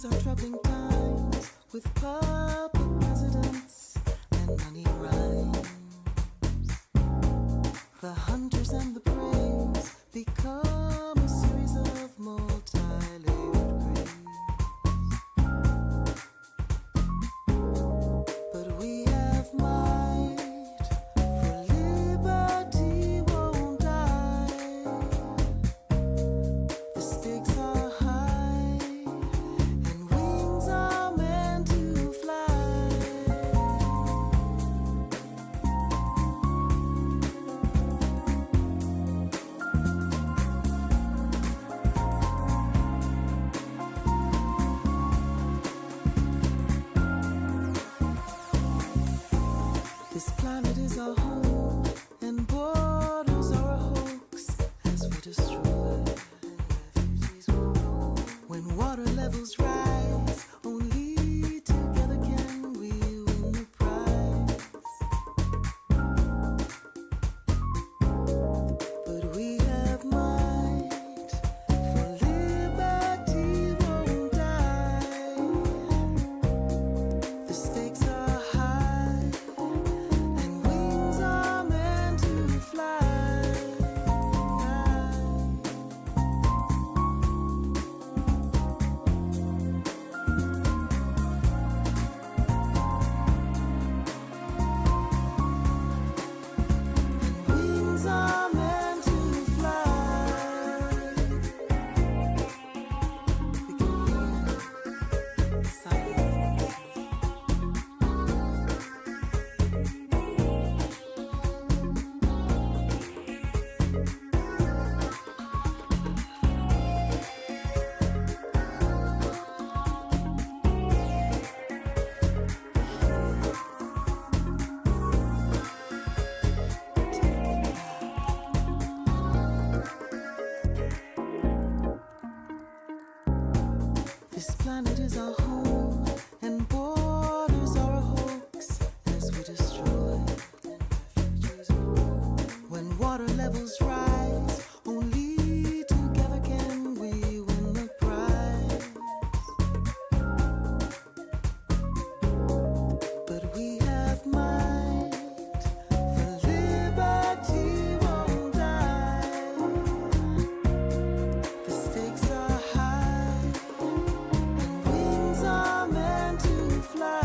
are troubling times with puppet presidents and money rhymes. The hunters and the praise become a series of multi-layered graves. But we have might, for liberty won't die. The stakes are high, and wings are meant to fly. This planet is our home, and borders are a hoax as we destroy. When water levels rise, only together can we win the prize. But we have might, for liberty won't die. The stakes are high, and wings are meant to fly. Wings are meant to fly. We can hear silence. This planet is our home, and borders are a hoax as we destroy. When water levels rise, only together can we win the prize. But we have might, for liberty won't die. The stakes are high, and wings are meant to fly.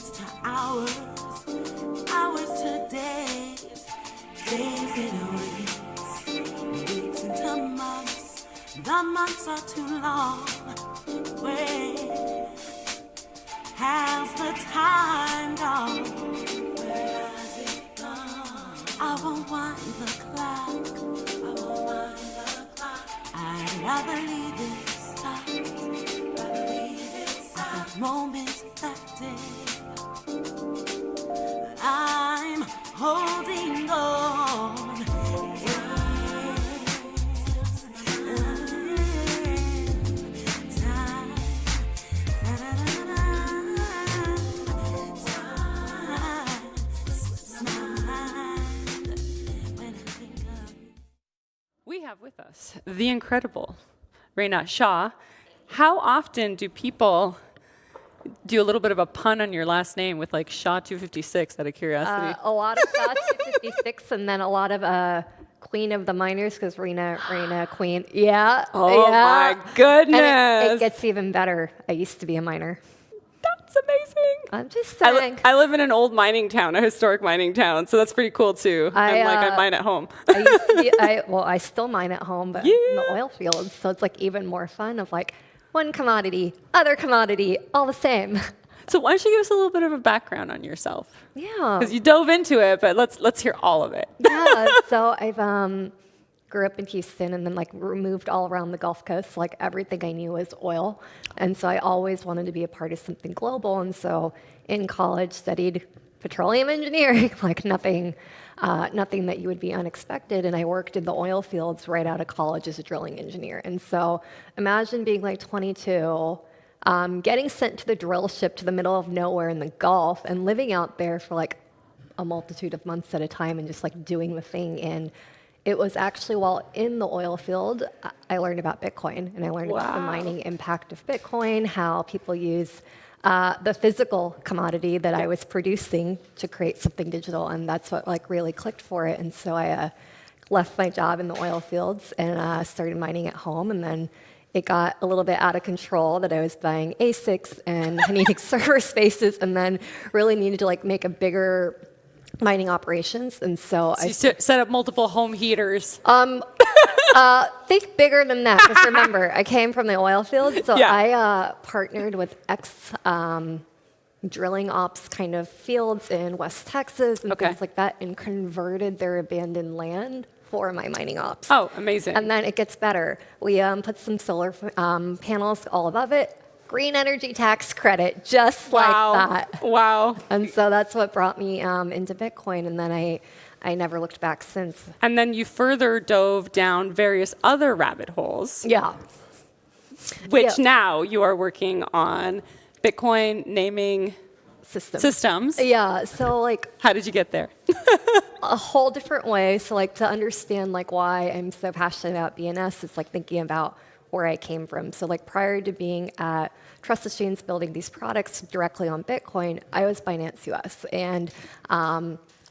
minutes to hours, hours to days, days into weeks into months. The months are too long. Where has the time gone? Where has it gone? I won't wind the clock. I won't wind the clock. I'd rather leave it stop. Rather leave it stop. At that moment, that day, I'm holding on. We have with us the incredible Reina Shah. How often do people do a little bit of a pun on your last name with like Shah 256 out of curiosity? A lot of Shah 256 and then a lot of Queen of the Miners because Reina Queen. Yeah. Oh yeah. my goodness. And it gets even better. I used to be a miner. That's amazing. I'm just saying. I live in an old mining town, a historic mining town, so that's pretty cool too. I mine at home. I used to be, I still mine at home, but in the oil fields, so it's like even more fun of like one commodity, other commodity, all the same. So why don't you give us a little bit of a background on yourself? Yeah. Because you dove into it, but let's hear all of it. Yeah. So I've grew up in Houston and then like moved all around the Gulf Coast. Like everything I knew was oil, and so I always wanted to be a part of something global. And so in college studied petroleum engineering, like nothing that you would be unexpected. And I worked in the oil fields right out of college as a drilling engineer. And so imagine being like 22. Getting sent to the drill ship to the middle of nowhere in the Gulf and living out there for like a multitude of months at a time and just like doing the thing. And it was actually while in the oil field, I learned about Bitcoin and I learned about the mining impact of Bitcoin, how people use the physical commodity that I was producing to create something digital. And that's what like really clicked for it. And so I left my job in the oil fields and started mining at home. And then it got a little bit out of control that I was buying ASICs and needing server spaces and then really needed to like make a bigger mining operations. And so I you set up multiple home heaters. Think bigger than that, because remember, I came from the oil field, so I partnered with drilling ops kind of fields in West Texas and things like that and converted their abandoned land for my mining ops. Oh, amazing. And then it gets better. We put some solar panels all above it, green energy tax credit, just like that. Wow. And so that's what brought me into Bitcoin, and then I never looked back since. And then you further dove down various other rabbit holes. Yeah. Which now you are working on Bitcoin naming systems. Yeah, so like... How did you get there? A whole different way. So like to understand like why I'm so passionate about BNS, it's like thinking about where I came from. So like prior to being at Trust Exchange building these products directly on Bitcoin, I was Binance US. And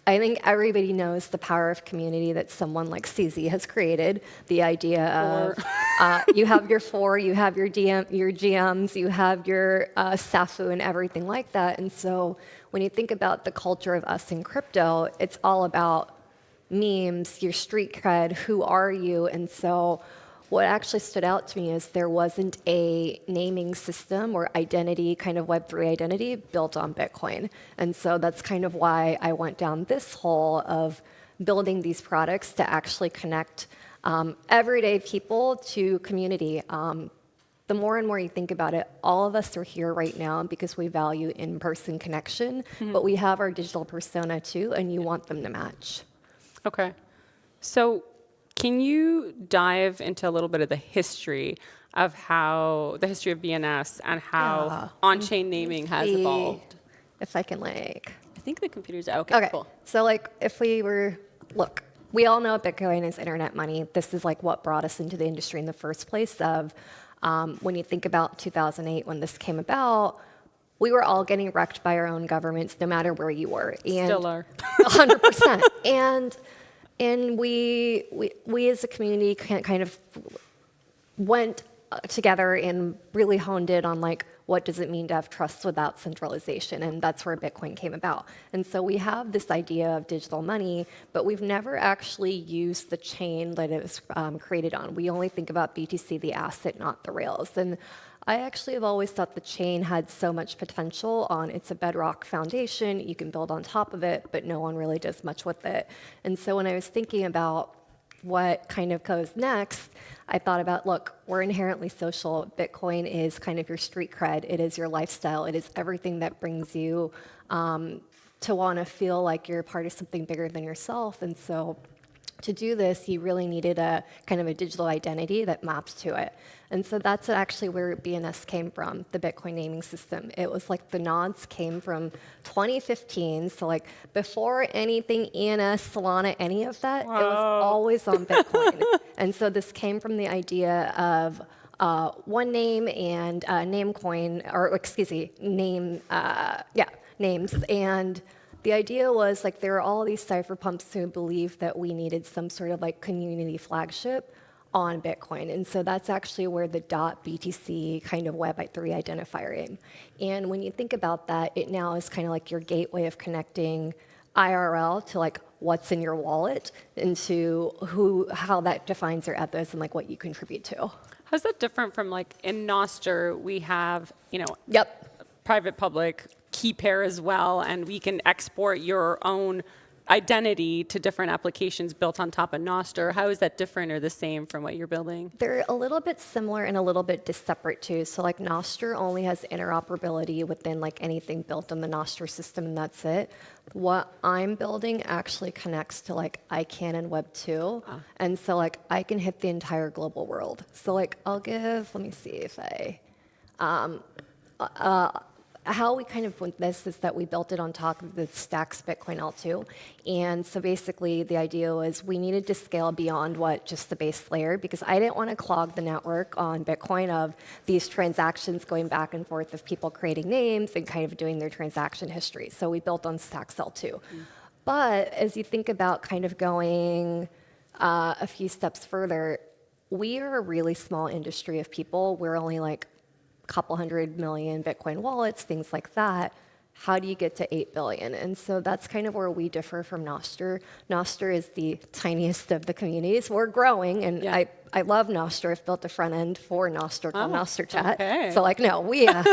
I think everybody knows the power of community that someone like CZ has created. The idea of you have your you have your GMs, you have your SAFU and everything like that. And so when you think about the culture of us in crypto, it's all about memes, your street cred, who are you? And so what actually stood out to me is there wasn't a naming system or identity, kind of Web3 identity, built on Bitcoin. And so that's kind of why I went down this hole of building these products to actually connect everyday people to community. The more and more you think about it, all of us are here right now because we value in-person connection, but we have our digital persona too, and you want them to match. Okay. So can you dive into a little bit of the history of the history of BNS and how on-chain naming has evolved? If I can I think the computer's out. Okay, cool. So like if we were, look, we all know Bitcoin is internet money. This is like what brought us into the industry in the first place of when you think about 2008 when this came about, we were all getting wrecked by our own governments no matter where you were. And still are. 100%. And we as a community kind of went together and really honed in on like, what does it mean to have trust without centralization? And that's where Bitcoin came about. And so we have this idea of digital money, but we've never actually used the chain that it was created on. We only think about BTC, the asset, not the rails. And I actually have always thought the chain had so much potential on it's a bedrock foundation, you can build on top of it, but no one really does much with it. And so when I was thinking about what kind of goes next, I thought about, look, we're inherently social. Bitcoin is kind of your street cred. It is your lifestyle. It is everything that brings you to want to feel like you're a part of something bigger than yourself. And so to do this, you really needed a kind of a digital identity that maps to it. And so that's actually where BNS came from, the Bitcoin naming system. It was like the nods came from 2015, so like before anything ENS, Solana, any of that, Wow. it was always on Bitcoin. And so this came from the idea of one name and Namecoin, or excuse me, names. And the idea was like there are all these cypherpunks who believed that we needed some sort of like community flagship on Bitcoin. And so that's actually where the .btc kind of Web3 identifier came. And when you think about that, it now is kind of like your gateway of connecting IRL to like what's in your wallet into how that defines your ethos and like what you contribute to. How's that different from like in Nostr, we have, private public key pair as well, and we can export your own identity to different applications built on top of Nostr. How is that different or the same from what you're building? They're a little bit similar and a little bit separate too. So like Nostr only has interoperability within like anything built on the Nostr system, and that's it. What I'm building actually connects to like ICANN and Web 2. And so like I can hit the entire global world. So like let me see if I, how we kind of went this is that we built it on top of the Stacks Bitcoin L2. And so basically the idea was we needed to scale beyond what just the base layer, because I didn't want to clog the network on Bitcoin of these transactions going back and forth of people creating names and kind of doing their transaction history. So we built on Stacks L2. But as you think about kind of going a few steps further, we are a really small industry of people. We're only like couple 100 million Bitcoin wallets, things like that. How do you get to 8 billion? And so that's kind of where we differ from Nostr. Nostr is the tiniest of the communities. We're growing, and I love Nostr. I've built a front end for Nostr called Nostr Chat. Okay. So like, no, we have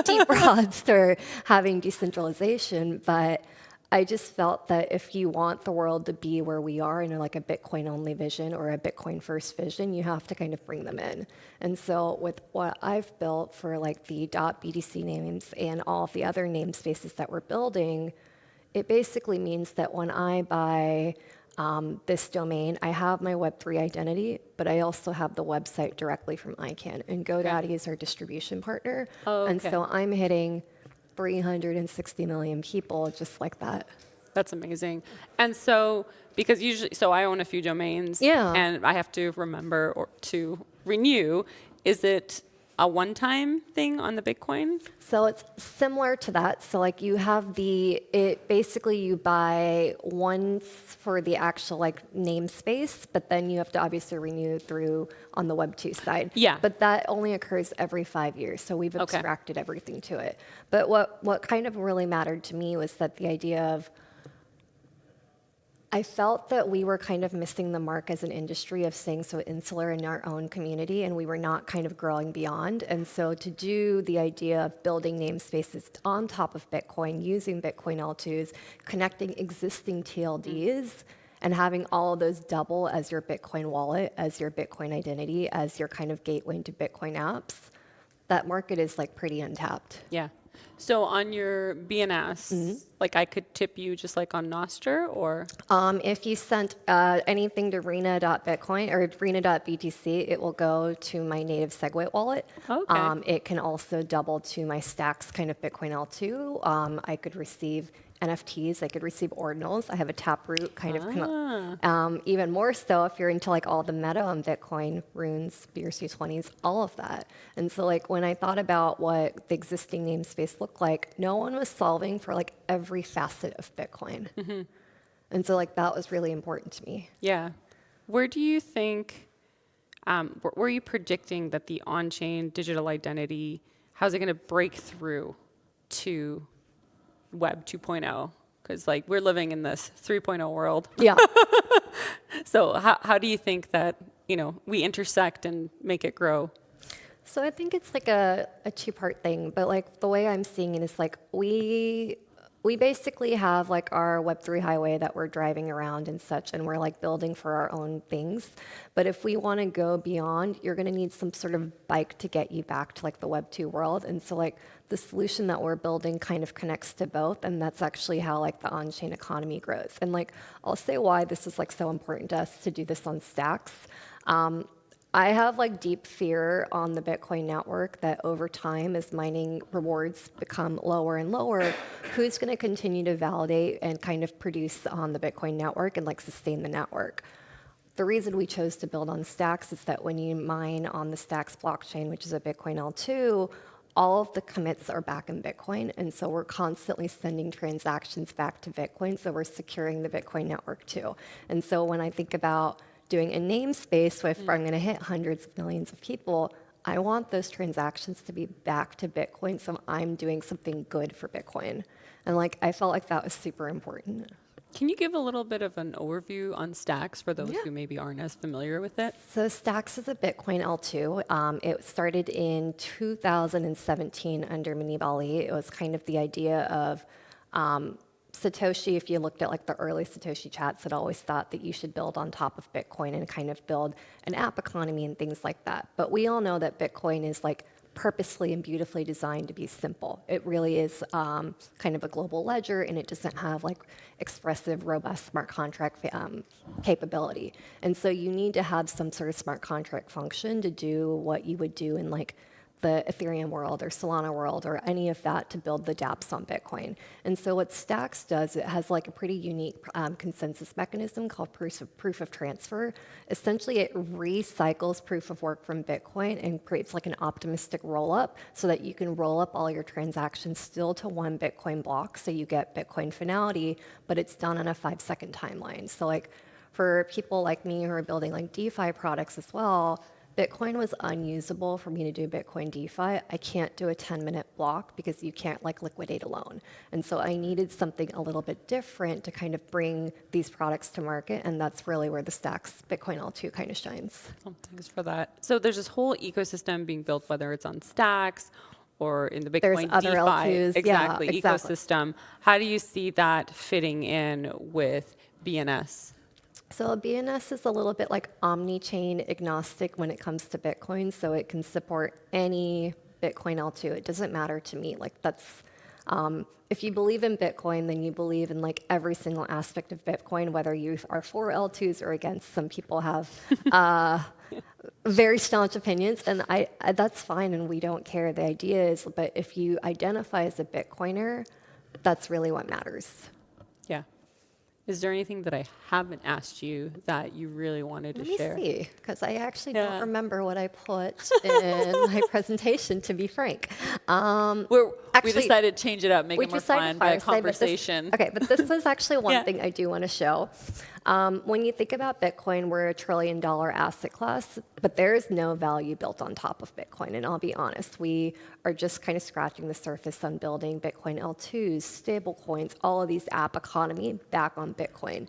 deep rods for having decentralization, but I just felt that if you want the world to be where we are in like a Bitcoin-only vision or a Bitcoin-first vision, you have to kind of bring them in. And so with what I've built for like the .btc names and all of the other namespaces that we're building, it basically means that when I buy this domain, I have my Web3 identity, but I also have the website directly from ICANN. And GoDaddy is our distribution partner. And so I'm hitting 360 million people just like that. That's amazing. And so, because usually, so I own a few domains, and I have to remember to renew. Is it a one-time thing on the Bitcoin? So it's similar to that. So like you have basically you buy once for the actual like namespace, but then you have to obviously renew through on the Web 2 side. Yeah. But that only occurs every 5 years. So we've abstracted everything to it. But what kind of really mattered to me was that the idea of I felt that we were kind of missing the mark as an industry of staying so insular in our own community, and we were not kind of growing beyond. And so to do the idea of building namespaces on top of Bitcoin, using Bitcoin L2s, connecting existing TLDs, and having all of those double as your Bitcoin wallet, as your Bitcoin identity, as your kind of gateway into Bitcoin apps, that market is like pretty untapped. Yeah. So on your BNS, like I could tip you just like on Nostr, or? If you sent anything to rena.bitcoin or rena.btc, it will go to my native SegWit wallet. Okay. It can also double to my Stacks kind of Bitcoin L2. I could receive NFTs, I could receive ordinals. I have a Taproot kind of, even more so if you're into like all the meta on Bitcoin, runes, BRC20s, all of that. And so like when I thought about what the existing namespace looked like, no one was solving for like every facet of Bitcoin. And so like that was really important to me. Yeah. Where do you think, were you predicting that the on-chain digital identity how's it going to break through to Web 2.0? Because like we're living in this 3.0 world. Yeah. So how do you think that, you know, we intersect and make it grow? So I think it's like a two-part thing, but like the way I'm seeing it is like we basically have like our Web3 highway that we're driving around and such, and we're like building for our own things. But if we want to go beyond, you're going to need some sort of bike to get you back to like the Web2 world. And so like the solution that we're building kind of connects to both, and that's actually how like the on-chain economy grows. And like I'll say why this is like so important to us to do this on Stacks. I have like deep fear on the Bitcoin network that over time, as mining rewards become lower and lower, who's going to continue to validate and kind of produce on the Bitcoin network and like sustain the network? The reason we chose to build on Stacks is that when you mine on the Stacks blockchain, which is a Bitcoin L2, all of the commits are back in Bitcoin, and so we're constantly sending transactions back to Bitcoin, so we're securing the Bitcoin network too. And so when I think about doing a namespace with I'm going to hit hundreds of millions of people, I want those transactions to be back to Bitcoin, so I'm doing something good for Bitcoin. And like I felt like that was super important. Can you give a little bit of an overview on Stacks for those who maybe aren't as familiar with it? So Stacks is a Bitcoin L2. It started in 2017 under Munib Ali. It was kind of the idea of Satoshi, if you looked at like the early Satoshi chats, had always thought that you should build on top of Bitcoin and kind of build an app economy and things like that. But we all know that Bitcoin is like purposely and beautifully designed to be simple. It really is kind of a global ledger, and it doesn't have like expressive, robust smart contract capability. And so you need to have some sort of smart contract function to do what you would do in like the Ethereum world or Solana world or any of that to build the dApps on Bitcoin. And so what Stacks does, it has like a pretty unique consensus mechanism called proof of transfer. Essentially, it recycles proof of work from Bitcoin and creates like an optimistic rollup so that you can roll up all your transactions still to one Bitcoin block, so you get Bitcoin finality, but it's done on a 5-second timeline. So like for people like me who are building like DeFi products as well, Bitcoin was unusable for me to do Bitcoin DeFi. I can't do a 10-minute block because you can't like liquidate a loan. And so I needed something a little bit different to kind of bring these products to market, and that's really where the Stacks Bitcoin L2 kind of shines. Oh, thanks for that. So there's this whole ecosystem being built, whether it's on Stacks or in the Bitcoin There's other DeFi L2s. exactly, Yeah, exactly. ecosystem. How do you see that fitting in with BNS? So BNS is a little bit like omni-chain agnostic when it comes to Bitcoin, so it can support any Bitcoin L2. It doesn't matter to me. Like that's, if you believe in Bitcoin, then you believe in like every single aspect of Bitcoin, whether you are for L2s or against. Some people have very staunch opinions, and I that's fine, and we don't care. The idea is, but if you identify as a Bitcoiner, that's really what matters. Yeah. Is there anything that I haven't asked you that you really wanted to share? Let me see, because I actually don't remember what I put in my presentation, to be frank. We decided to change it up, make it more fun by a conversation. But this was actually one thing I do want to show. When you think about Bitcoin, we're a $1 trillion asset class, but there is no value built on top of Bitcoin. And I'll be honest, we are just kind of scratching the surface on building Bitcoin L2s, stable coins, all of these app economy back on Bitcoin.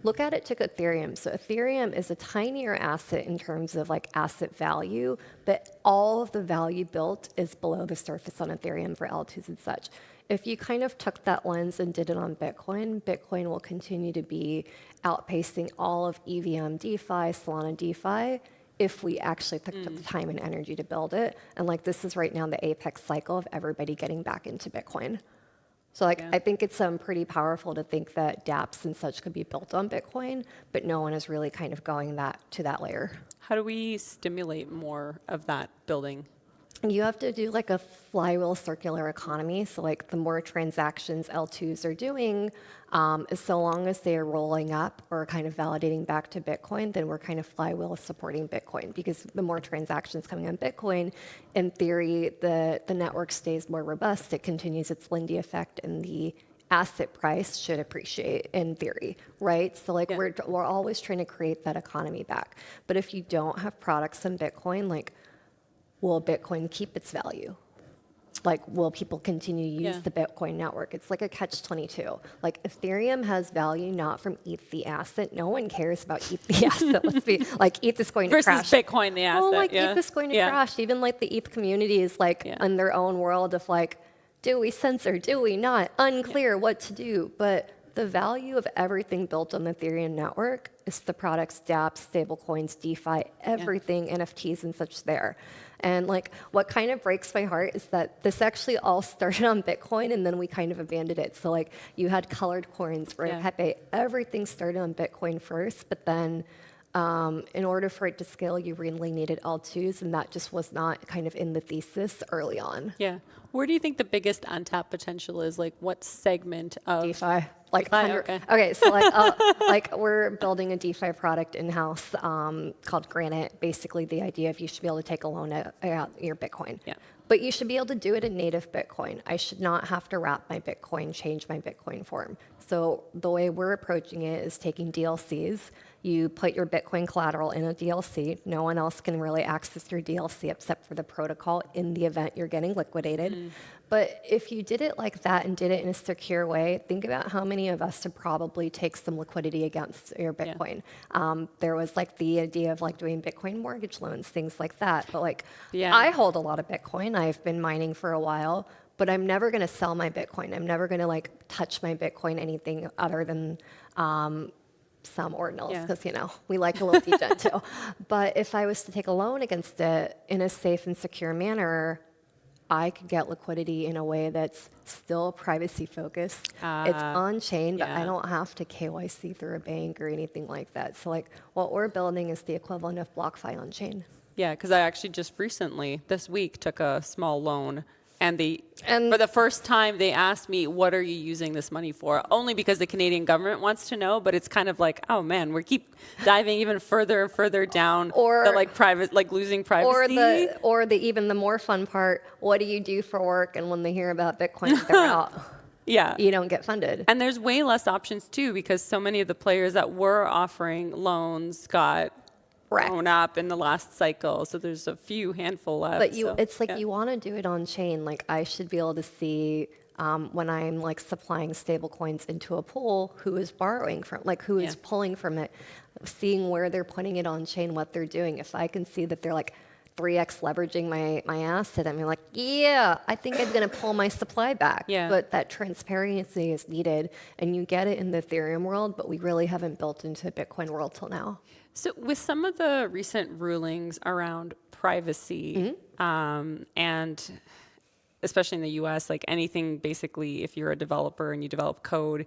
Look at it to Ethereum. So Ethereum is a tinier asset in terms of like asset value, but all of the value built is below the surface on Ethereum for L2s and such. If you kind of took that lens and did it on Bitcoin, Bitcoin will continue to be outpacing all of EVM DeFi, Solana DeFi, if we actually took the time and energy to build it. And like this is right now the apex cycle of everybody getting back into Bitcoin. So like I think it's pretty powerful to think that dApps and such could be built on Bitcoin, but no one is really kind of going to that layer. How do we stimulate more of that building? You have to do like a flywheel circular economy. So like the more transactions L2s are doing, so long as they are rolling up or kind of validating back to Bitcoin, then we're kind of flywheel supporting Bitcoin, because the more transactions coming on Bitcoin, in theory, the network stays more robust. It continues its Lindy effect, and the asset price should appreciate in theory, right? So like we're always trying to create that economy back. But if you don't have products in Bitcoin, like, will Bitcoin keep its value? like, will people continue to use Yeah. the Bitcoin network? It's like a catch-22. Like, Ethereum has value not from ETH the asset. No one cares about ETH the asset. Let's be like, ETH is going to Versus crash. Bitcoin, the asset. Well, like, yeah. ETH is going to Yeah. crash. Even like the ETH community is like in their own world of like, do we censor? Do we not? Unclear what to do. But the value of everything built on the Ethereum network is the products, dApps, stablecoins, DeFi, everything, NFTs and such there. And like, what kind of breaks my heart is that this actually all started on Bitcoin and then we kind of abandoned it. So like, you had colored coins, right? Pepe, everything started on Bitcoin first, but then in order for it to scale, you really needed L2s, and that just was not kind of in the thesis early on. Yeah. Where do you think the biggest untapped potential is? Like, what segment of DeFi? Like, DeFi, okay, so like, like we're building a DeFi product in-house called Granite. Basically, the idea of you should be able to take a loan out your Bitcoin. Yeah. But you should be able to do it in native Bitcoin. I should not have to wrap my Bitcoin, change my Bitcoin form. So the way we're approaching it is taking DLCs. You put your Bitcoin collateral in a DLC. No one else can really access your DLC except for the protocol in the event you're getting liquidated. But if you did it like that and did it in a secure way, think about how many of us would probably take some liquidity against your Bitcoin. There was like the idea of like doing Bitcoin mortgage loans, things like that. But like, I hold a lot of Bitcoin. I've been mining for a while, but I'm never going to sell my Bitcoin. I'm never going to like touch my Bitcoin anything other than some ordinals, because you know we like a little degen too. But if I was to take a loan against it in a safe and secure manner, I could get liquidity in a way that's still privacy focused. It's on chain, but I don't have to KYC through a bank or anything like that. So like, what we're building is the equivalent of BlockFi on chain. Yeah, because I actually just recently, this week, took a small loan. And for the first time, they asked me, what are you using this money for? Only because the Canadian government wants to know, but it's kind of like, oh man, we keep diving even further and further down the like private, like losing privacy. Or the even the more fun part, what do you do for work? And when they hear about Bitcoin, they're out. Yeah. You don't get funded. And there's way less options too, because so many of the players that were offering loans got thrown up in the last cycle. So there's a few handful left. But it's like you want to do it on chain. Like I should be able to see when I'm like supplying stable coins into a pool, who is borrowing from, like who is pulling from it, seeing where they're putting it on chain, what they're doing. If I can see that they're like 3x leveraging my asset, I'm like, yeah, I think I'm going to pull my supply back. But that transparency is needed, and you get it in the Ethereum world, but we really haven't built into the Bitcoin world till now. So with some of the recent rulings around privacy, and especially in the US, like anything basically, if you're a developer and you develop code,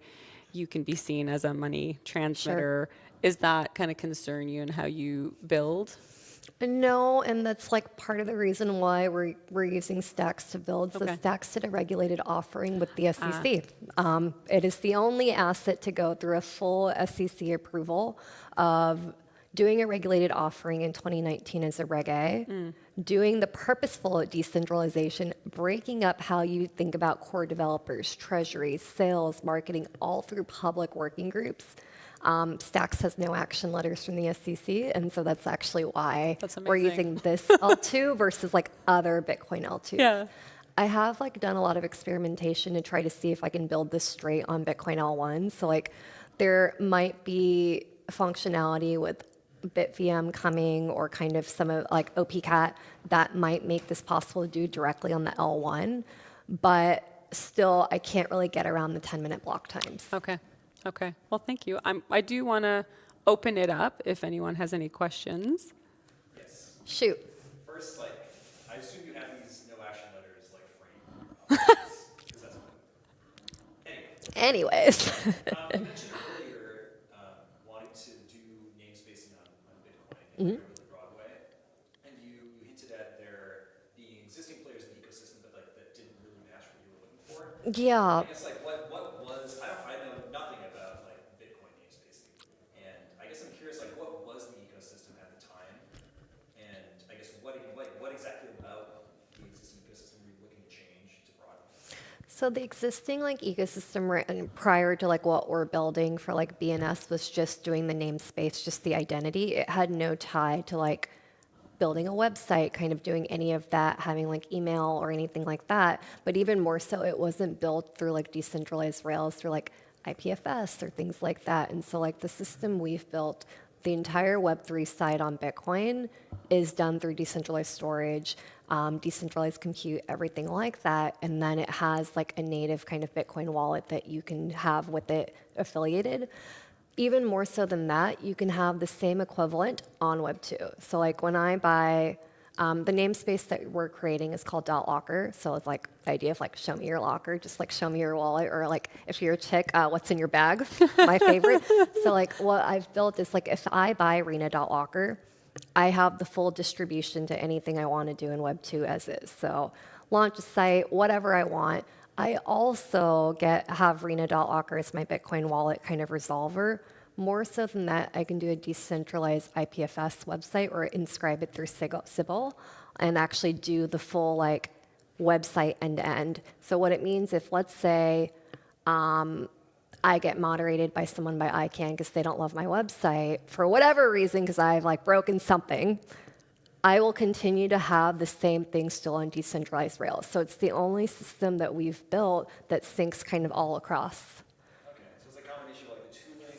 you can be seen as a money transmitter. Is that kind of concern you in how you build? No, and that's like part of the reason why we're using Stacks to build. So Stacks did a regulated offering with the SEC. It is the only asset to go through a full SEC approval of doing a regulated offering in 2019 as a Reg A, doing the purposeful decentralization, breaking up how you think about core developers, treasury, sales, marketing, all through public working groups. Stacks has no action letters from the SEC, and so that's actually why we're using this L2 versus like other Bitcoin L2s. I have like done a lot of experimentation to try to see if I can build this straight on Bitcoin L1. So like there might be functionality with BitVM coming or kind of some of like OPCAT that might make this possible to do directly on the L1, but still I can't really get around the 10-minute block times. Okay. Well, thank you. I do want to open it up if anyone has any questions. Yes. Shoot. First, like, I assume you have these no action letters like framed. Because that's what. Anyways. You mentioned earlier wanting to do namespacing on Bitcoin in a really broad way, and you hinted at there being existing players in the ecosystem that didn't really match what you were looking for. Yeah. I guess like what was I know nothing about like Bitcoin namespacing, and I guess I'm curious like what was the ecosystem at the time, and I guess what exactly about the existing ecosystem were you looking to change to broaden? So the existing like ecosystem prior to like what we're building for like BNS was just doing the namespace, just the identity. It had no tie to like building a website, kind of doing any of that, having like email or anything like that. But even more so, it wasn't built through like decentralized Rails, through like IPFS or things like that. And so like the system we've built, the entire Web3 side on Bitcoin is done through decentralized storage, decentralized compute, everything like that. And then it has like a native kind of Bitcoin wallet that you can have with it affiliated. Even more so than that, you can have the same equivalent on Web 2. So like when I buy, the namespace that we're creating is called .locker. So it's like the idea of like, show me your locker, just like show me your wallet, or like if you're a chick, what's in your bag, my favorite. So like what I've built is like if I buy Rena.locker, I have the full distribution to anything I want to do in Web 2 as is. So launch a site, whatever I want. I also have Rena.locker as my Bitcoin wallet kind of resolver. More so than that, I can do a decentralized IPFS website or inscribe it through Sybil and actually do the full like website end to end. So what it means if, let's say, I get moderated by someone by ICANN because they don't love my website for whatever reason, because I've like broken something, I will continue to have the same thing still on decentralized Rails. So it's the only system that we've built that syncs kind of all across. Okay, so it's a combination of like the tooling,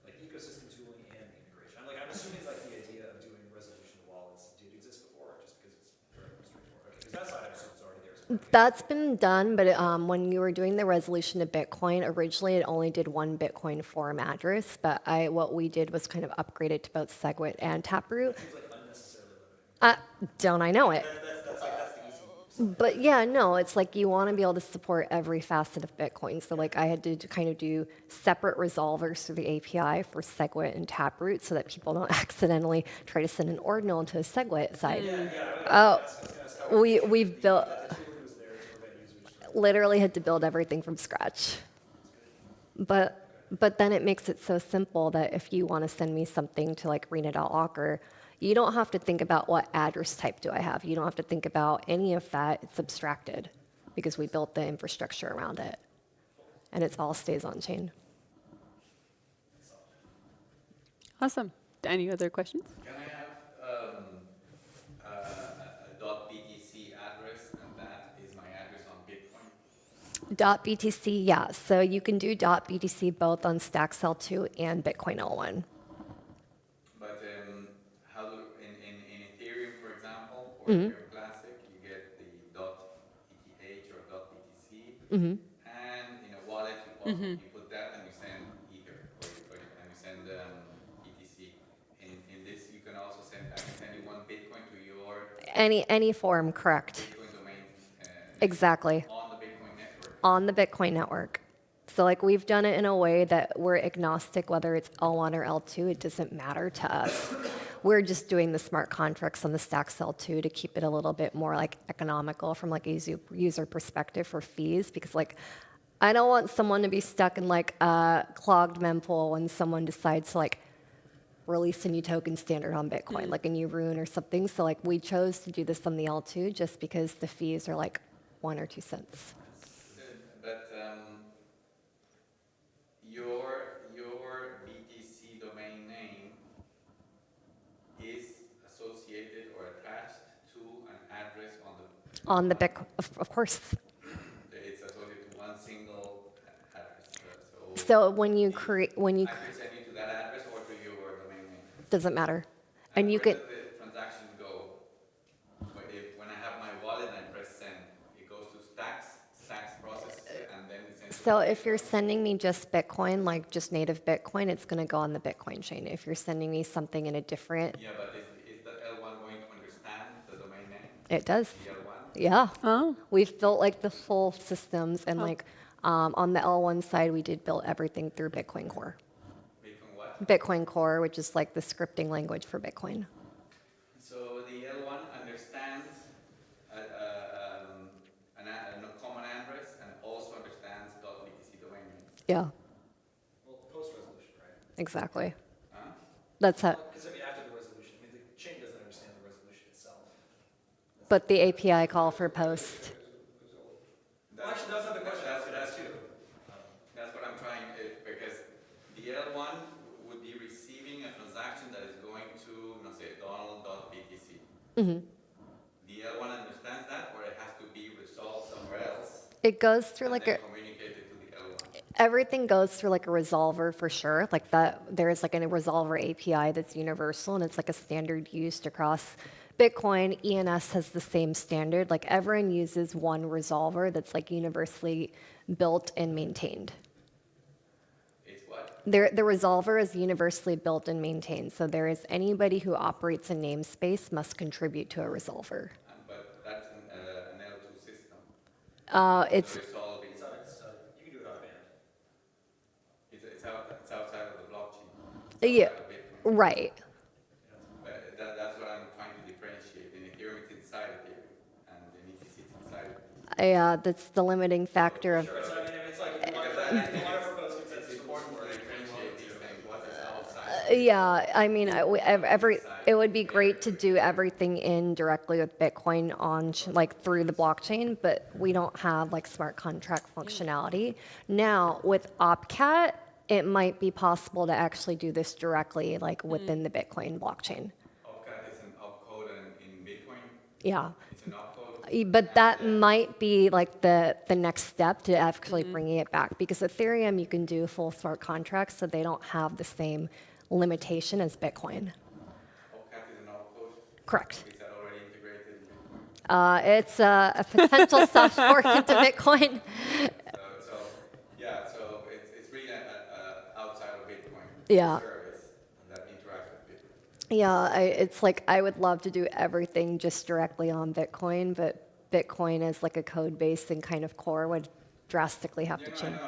like ecosystem tooling and the integration. I'm assuming like the idea of doing resolution of wallets did exist before, just because it's very straightforward. Okay, because that side I assume is already there. That's been done, but when you were doing the resolution to Bitcoin, originally it only did one Bitcoin form address, but what we did was kind of upgrade it to both SegWit and Taproot. Seems like unnecessarily limiting. Don't I know it? That's the easy. But yeah, no, it's like you want to be able to support every facet of Bitcoin. So like I had to kind of do separate resolvers through the API for SegWit and Taproot so that people don't accidentally try to send an ordinal into a SegWit site. We've built, literally had to build everything from scratch. But then it makes it so simple that if you want to send me something to like Rena.locker, you don't have to think about what address type do I have. You don't have to think about any of that. It's abstracted because we built the infrastructure around it. And it all stays on chain. Awesome. Any other questions? Can I have a .btc address, and that is my address on Bitcoin? .btc, yeah. So you can do .btc both on StackCell2 and Bitcoin L1. But how do in Ethereum, for example, or Ethereum Classic, you get the .eth or .btc, and in a wallet you put that and you send Ether, and you send BTC. In this, you can also send. I can send you one Bitcoin to your Any form, correct? Bitcoin domain. Exactly. On the Bitcoin network. On the Bitcoin network. So like we've done it in a way that we're agnostic whether it's L1 or L2, it doesn't matter to us. We're just doing the smart contracts on the StackCell2 to keep it a little bit more like economical from like a user perspective for fees, because like I don't want someone to be stuck in like a clogged mempool when someone decides to like release a new token standard on Bitcoin, like a new rune or something. So like we chose to do this on the L2 just because the fees are like 1 or 2 cents. But your BTC domain name is associated or attached to an address on the Bitcoin, of course. It's associated to one single address. So when you I can send you to that address or to your domain name. doesn't matter, And you where can. does the transaction go? When I have my wallet and I press send, it goes to Stacks processes it, and then it sends. So if you're sending me just Bitcoin, like just native Bitcoin, it's going to go on the Bitcoin chain. If you're sending me something in a different, Yeah, but is the L1 going to understand the domain name? it does. The L1? Yeah. Oh. We've built like the full systems, and like on the L1 side, we did build everything through Bitcoin Core. Bitcoin what? Bitcoin Core, which is like the scripting language for Bitcoin. So the L1 understands a common address and also understands .btc domain name. Yeah. Well, post-resolution, right? Exactly. Huh? That's how. Because I mean, after the resolution, I mean, the chain doesn't understand the resolution itself. But the API call for post. Well, actually, that's not the question I was going to ask you. That's what I'm trying, because the L1 would be receiving a transaction that is going to, let's say, Donald.btc. The L1 understands that, or it has to be resolved somewhere else, It goes through and like then a communicated to the L1. everything goes through like a resolver for sure. Like that, there's like a resolver API that's universal and it's like a standard used across Bitcoin. ENS has the same standard. Like everyone uses one resolver that's like universally built and maintained. It's what? The resolver is universally built and maintained. So there is anybody who operates a namespace must contribute to a resolver. But that's an L2 system. It's So resolving. You can do it on band. It's outside of the blockchain. yeah, Outside of Bitcoin. right. But that's what I'm trying to differentiate. In Ethereum, it's inside Ethereum, and in ETC, it's inside Ethereum. That's the limiting factor of. Sure, so I mean, if it's like, if you want to propose consensus, It's important to differentiate these things. What is outside? Yeah, I mean, it would be great to do everything in directly with Bitcoin on like through the blockchain, but we don't have like smart contract functionality. Now with Opcat, it might be possible to actually do this directly like within the Bitcoin blockchain. Opcat is an opcode in Bitcoin. Yeah. It's an opcode. But that might be like the next step to actually bringing it back because Ethereum you can do full smart contracts, so they don't have the same limitation as Bitcoin. Opcat is an opcode. Correct. Is that already integrated in Bitcoin? It's a potential soft fork into Bitcoin. So it's really outside of Bitcoin. Yeah. Service that interacts with Bitcoin. Yeah, it's like I would love to do everything just directly on Bitcoin, but Bitcoin as like a code base and kind of core would drastically have to change. I know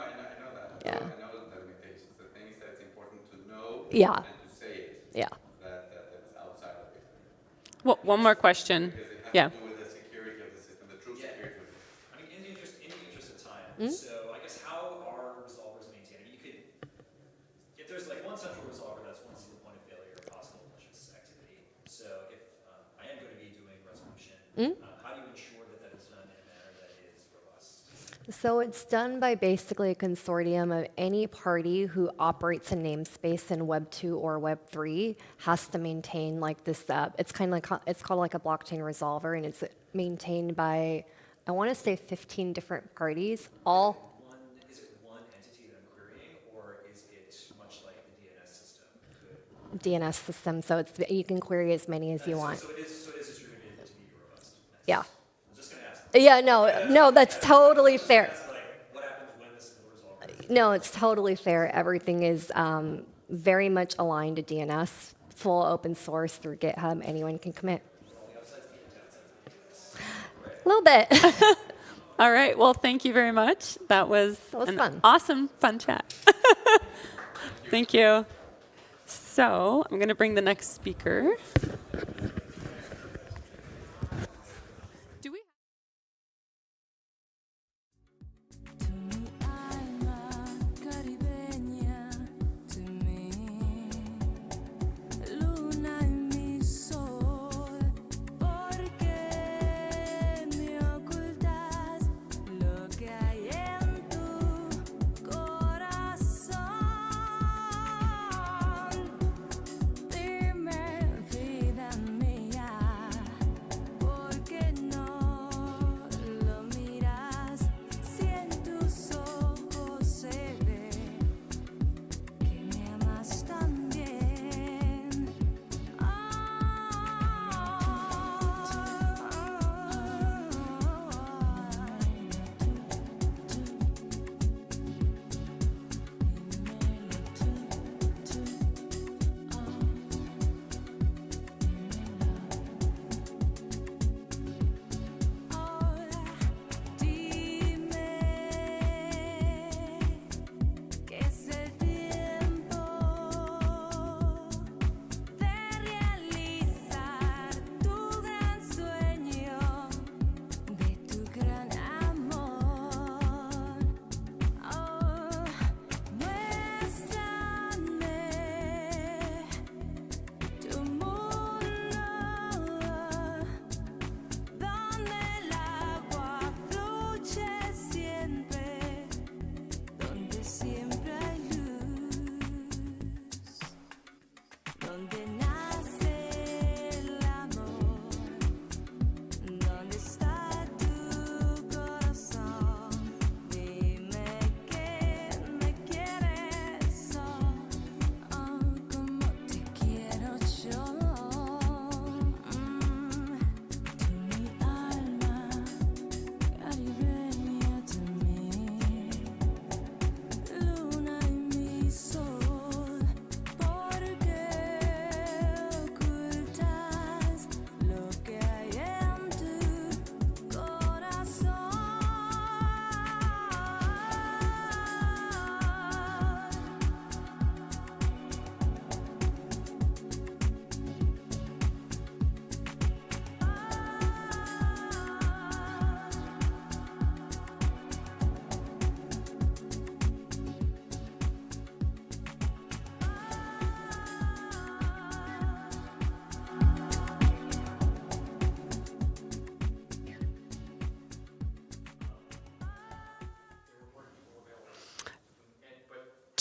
that. Yeah. I know the limitations. The thing is that it's important to know Yeah. and to say it. Yeah. That's outside of Bitcoin. Well, one more question. Because it has Yeah. to do with the security of the system, the true security of the system. I mean, in the interest of time, Mm-hmm. so I guess how are resolvers maintained? I mean, you could, if there's like one central resolver, that's one single point of failure of possible malicious activity. So if I am going to be doing resolution, how do you ensure that that is done in a manner that is robust? So it's done by basically a consortium of any party who operates a namespace in Web 2 or Web 3 has to maintain like this. It's kind of like it's called like a blockchain resolver, and it's maintained by I want to say 15 different parties. All Is it one entity that I'm querying, or is it much like the DNS system? DNS system, so it's you can query as many as you want. So it is distributed to be robust. Yeah. I'm just going to ask. Yeah, no, that's totally fair. What happens when this is resolved? No, it's totally fair. Everything is very much aligned to DNS, full open source through GitHub. Anyone can commit. A little bit. All right. Well, thank you very much. That was fun. Awesome, fun chat. Thank you. So I'm going to bring the next speaker. Luna en mi sol, porque me ocultas lo que hay en tu corazón. Dime, vida mía.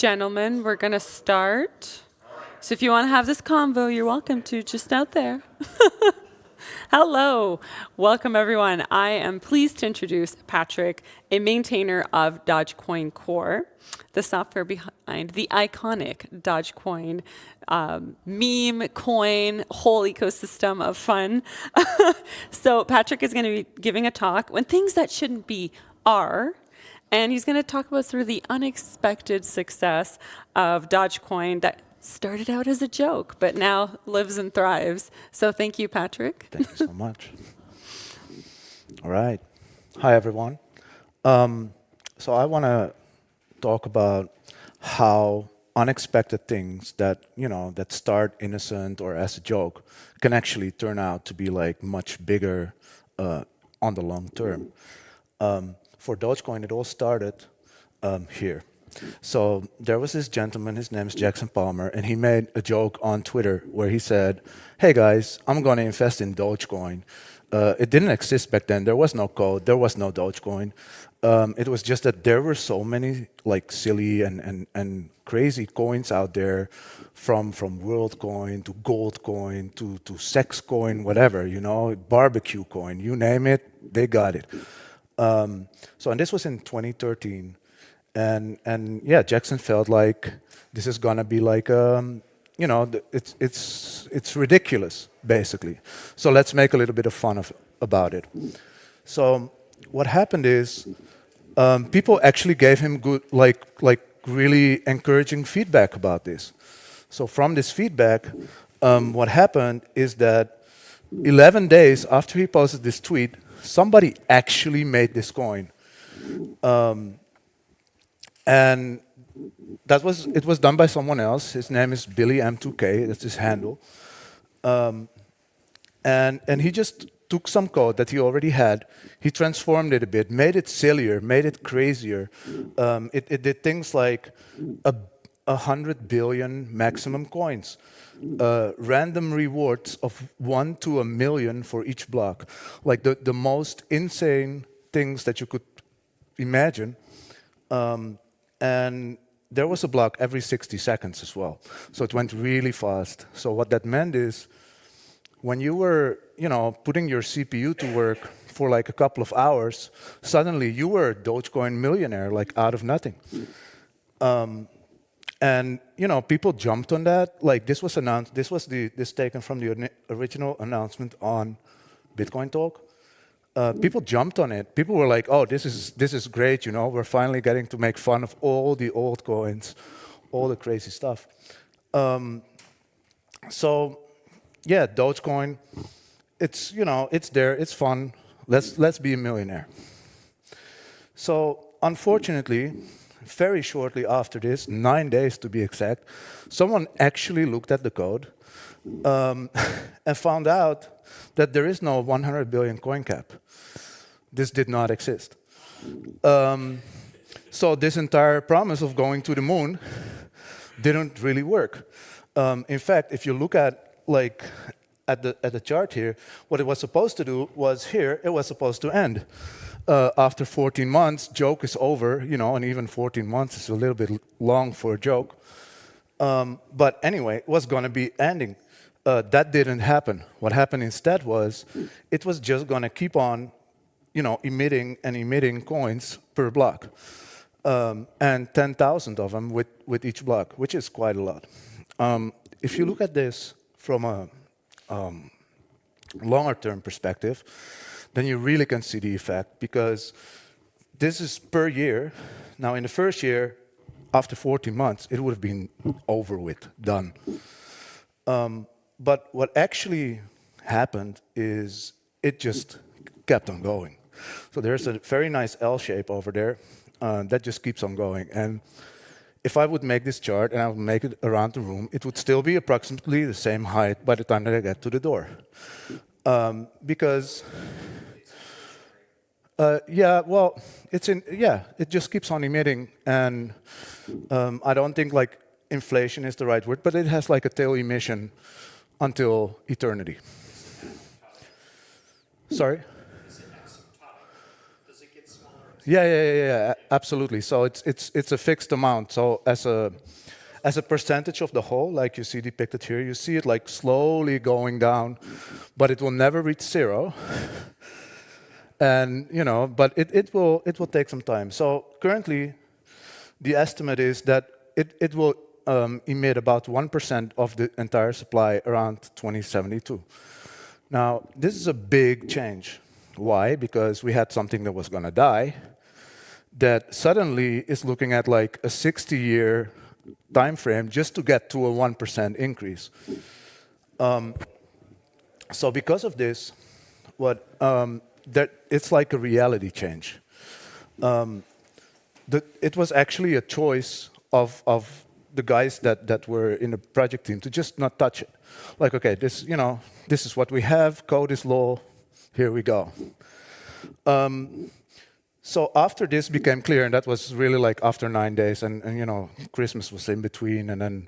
gentlemen, we're going to start. So if you want to have this convo, you're welcome to just out there. Hello. Welcome, everyone. I am pleased to introduce Patrick, a maintainer of Dogecoin Core, the software behind the iconic Dogecoin meme coin, whole ecosystem of fun. So Patrick is going to be giving a talk when things that shouldn't be are. And he's going to talk about sort of the unexpected success of Dogecoin that started out as a joke, but now lives and thrives. So thank you, Patrick. Thank you so much. All right. Hi, everyone. So I want to talk about how unexpected things that, that start innocent or as a joke can actually turn out to be like much bigger on the long term. For Dogecoin, it all started here. So there was this gentleman, his name is Jackson Palmer, and he made a joke on Twitter where he said, hey guys, I'm going to invest in Dogecoin. It didn't exist back then. There was no code. There was no Dogecoin. It was just that there were so many like silly and crazy coins out there, from WorldCoin to Goldcoin to Sex Coin, whatever, barbecue coin, you name it, they got it. And this was in 2013. And yeah, Jackson felt like this is gonna be like, it's ridiculous, basically. So let's make a little bit of fun about it. So what happened is, people actually gave him good, like really encouraging feedback about this. So from this feedback, what happened is that 11 days after he posted this tweet, somebody actually made this coin. And it was done by someone else. His name is Billy M2K, that's his handle. And he just took some code that he already had, he transformed it a bit, made it sillier, made it crazier. It did things like 100 billion maximum coins, random rewards of 1 to 1 million for each block. Like the most insane things that you could imagine. And there was a block every 60 seconds as well. So it went really fast. So what that meant is, when you were, putting your CPU to work for like a couple of hours, suddenly you were a Dogecoin millionaire, like out of nothing. And people jumped on that. Like this was announced. This taken from the original announcement on Bitcoin Talk. People jumped on it. People were like, "Oh, this is great! We're finally getting to make fun of all the old coins, all the crazy stuff." So, yeah, Dogecoin. It's it's there. It's fun. Let's be a millionaire. So, unfortunately, very shortly after this, 9 days to be exact, someone actually looked at the code and found out that there is no 100 billion coin cap. This did not exist. So this entire promise of going to the moon didn't really work. In fact, if you look at the chart here, what it was supposed to do was here, it was supposed to end. After 14 months, joke is over, and even 14 months is a little bit long for a joke. But anyway, it was going to be ending. That didn't happen. What happened instead was, it was just going to keep on, emitting and emitting coins per block, and 10,000 of them with each block, which is quite a lot. If you look at this from a longer-term perspective, then you really can see the effect, because this is per year. Now, in the first year, after 14 months, it would have been over with, done. But what actually happened is it just kept on going. So there's a very nice L shape over there that just keeps on going. And if I would make this chart and I would make it around the room, it would still be approximately the same height by the time that I get to the door. Because, yeah, well, it just keeps on emitting. And I don't think like inflation is the right word, but it has like a tail emission until eternity. Sorry? Is it asymptotic? Does it get smaller? Yeah. absolutely. So it's a fixed amount. So as a percentage of the whole, like you see depicted here, you see it like slowly going down, but it will never reach zero. And but it will take some time. So currently, the estimate is that it will emit about 1% of the entire supply around 2072. Now, this is a big change. Why? Because we had something that was going to die that suddenly is looking at like a 60-year time frame just to get to a 1% increase. So because of this, it's like a reality change. It was actually a choice of the guys that were in the project team to just not touch it. Like, okay, this is what we have, code is law, here we go. So after this became clear, and that was really like after 9 days, and Christmas was in between, and then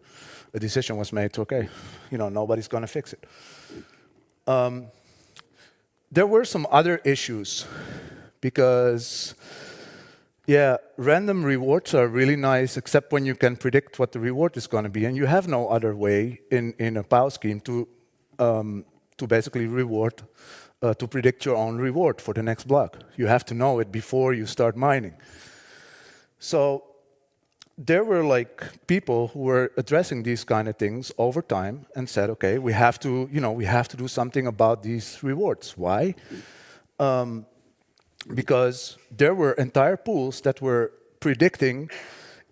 a decision was made to, okay, nobody's gonna fix it. There were some other issues because, yeah, random rewards are really nice, except when you can predict what the reward is going to be, and you have no other way in a POW scheme to basically reward, to predict your own reward for the next block. You have to know it before you start mining. So there were like people who were addressing these kind of things over time and said, okay, we have to do something about these rewards. Why? Because there were entire pools that were predicting,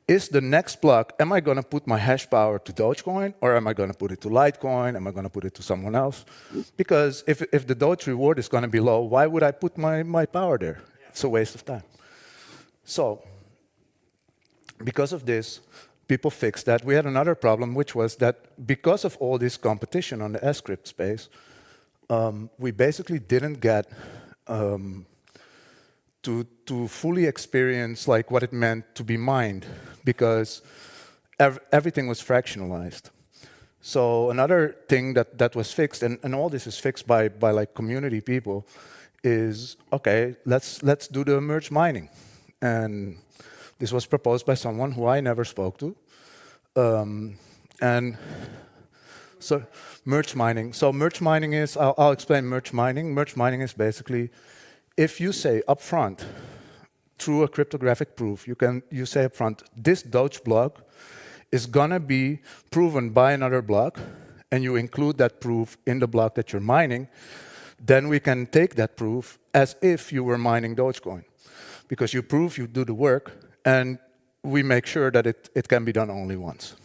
is the next block, am I going to put my hash power to Dogecoin, or am I going to put it to Litecoin? Am I going to put it to someone else? Because if the Doge reward is going to be low, why would I put my power there? It's a waste of time. So because of this, people fixed that. We had another problem, which was that because of all this competition on the S-script space, we basically didn't get to fully experience like what it meant to be mined, because everything was fractionalized. So another thing that was fixed, and all this is fixed by like community people, is okay, let's do the merge mining. And this was proposed by someone who I never spoke to. And so merge mining. So merge mining is, I'll explain merge mining. Merge mining is basically, if you say upfront, through a cryptographic proof, you say upfront, this Doge block is gonna be proven by another block, and you include that proof in the block that you're mining, then we can take that proof as if you were mining Dogecoin. Because you prove you do the work, and we make sure that it can be done only once.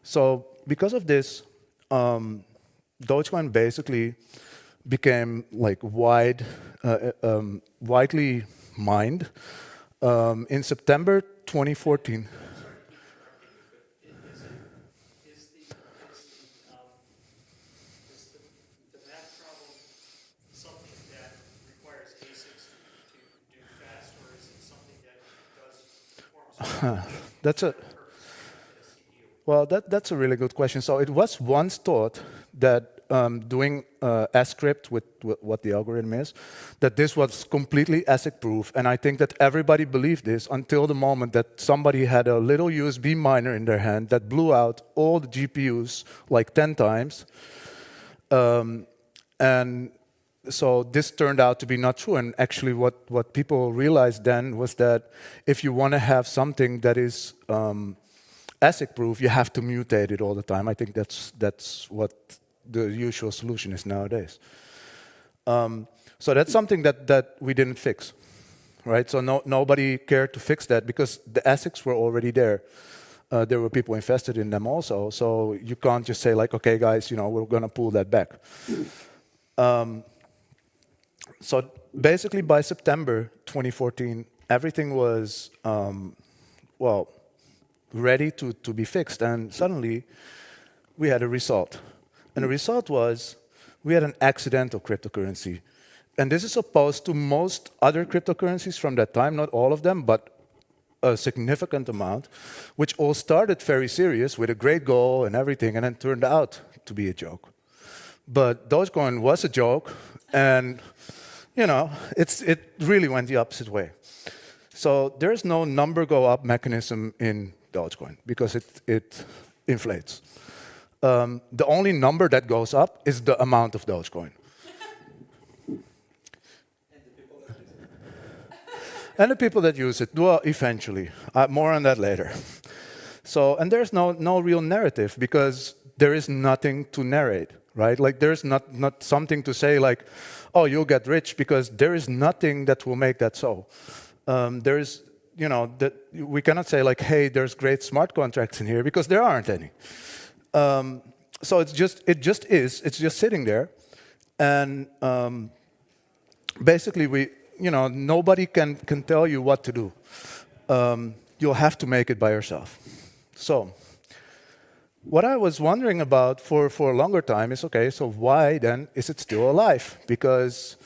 So because of this, Dogecoin basically became like widely mined in September 2014. That's a really good question. So it was once thought that doing S-script with what the algorithm is, that this was completely ASIC-proof, and I think that everybody believed this until the moment that somebody had a little USB miner in their hand that blew out all the GPUs like 10 times. And so this turned out to be not true, and actually what people realized then was that if you want to have something that is ASIC-proof, you have to mutate it all the time. I think that's what the usual solution is nowadays. So that's something that we didn't fix, right? So nobody cared to fix that because the ASICs were already there. There were people invested in them also, so you can't just say like, okay, guys, we're going to pull that back. So basically, by September 2014, everything was ready to be fixed, and suddenly we had a result. And the result was we had an accidental cryptocurrency. And this is opposed to most other cryptocurrencies from that time, not all of them, but a significant amount, which all started very serious with a great goal and everything, and then turned out to be a joke. But Dogecoin was a joke, and it really went the opposite way. So there's no number go up mechanism in Dogecoin because it inflates. The only number that goes up is the amount of Dogecoin. And the people that use it, well, eventually. More on that later. So, and there's no real narrative because there is nothing to narrate, right? Like there's not something to say like, oh, you'll get rich, because there is nothing that will make that so. There's, you know, that we cannot say like, hey, there's great smart contracts in here, because there aren't any. So it just is. It's just sitting there, and basically nobody can tell you what to do. You'll have to make it by yourself. So what I was wondering about for a longer time is, okay, so why then is it still alive? Because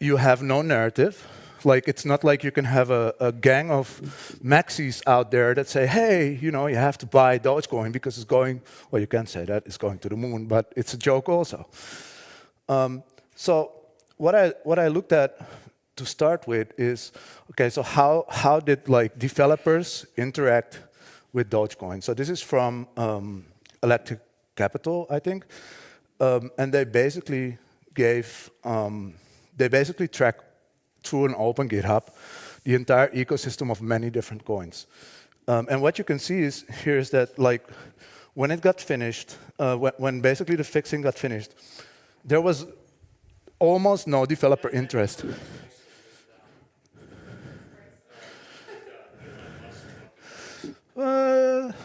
you have no narrative. Like, it's not like you can have a gang of maxis out there that say, hey, you have to buy Dogecoin because it's going, well, you can't say that, it's going to the moon, but it's a joke also. So what I looked at to start with is, okay, so how did like developers interact with Dogecoin? So this is from Electric Capital, I think, and they basically track through an open GitHub the entire ecosystem of many different coins. And what you can see is here is that like when it got finished, when basically the fixing got finished, there was almost no developer interest.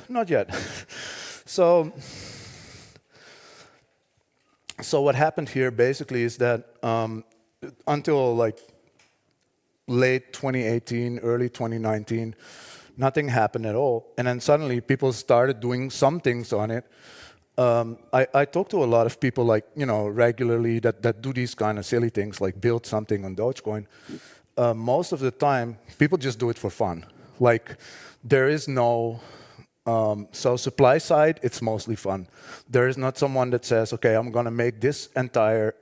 Not yet. So what happened here basically is that until like late 2018, early 2019, nothing happened at all. And then suddenly people started doing some things on it. I talk to a lot of people like, regularly that do these kind of silly things, like build something on Dogecoin. Most of the time, people just do it for fun. Like, there is no, so supply side, it's mostly fun. There is not someone that says, okay, I'm gonna make this entire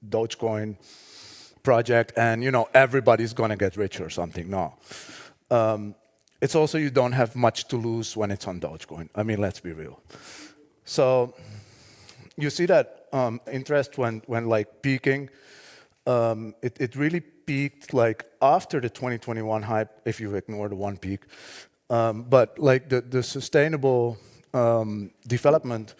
Dogecoin project and, everybody's gonna get rich or something, no. It's also, you don't have much to lose when it's on Dogecoin. I mean, let's be real. So you see that interest when like peaking, it really peaked like after the 2021 hype, if you ignore the one peak. But like the sustainable development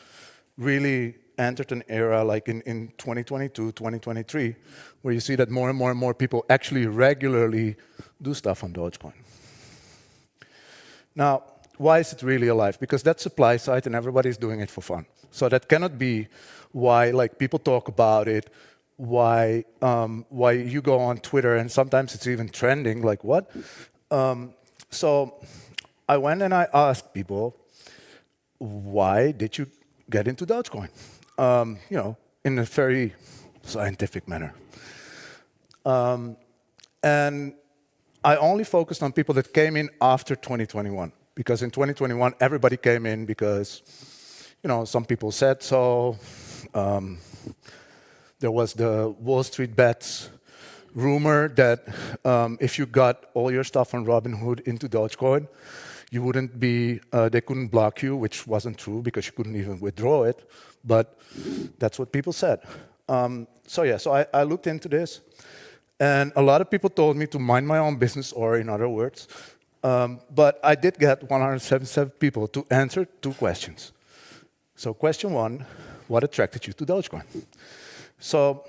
really entered an era like in 2022, 2023, where you see that more and more and more people actually regularly do stuff on Dogecoin. Now, why is it really alive? Because that's supply side and everybody's doing it for fun. So that cannot be why like people talk about it, why you go on Twitter and sometimes it's even trending, like what? So I went and I asked people, why did you get into Dogecoin? In a very scientific manner. And I only focused on people that came in after 2021. Because in 2021, everybody came in because, some people said so. There was the Wall Street bets rumor that if you got all your stuff on Robinhood into Dogecoin, you wouldn't be, they couldn't block you, which wasn't true because you couldn't even withdraw it. But that's what people said. So I looked into this. And a lot of people told me to mind my own business, or in other words. But I did get 177 people to answer 2 questions. So question 1, what attracted you to Dogecoin? So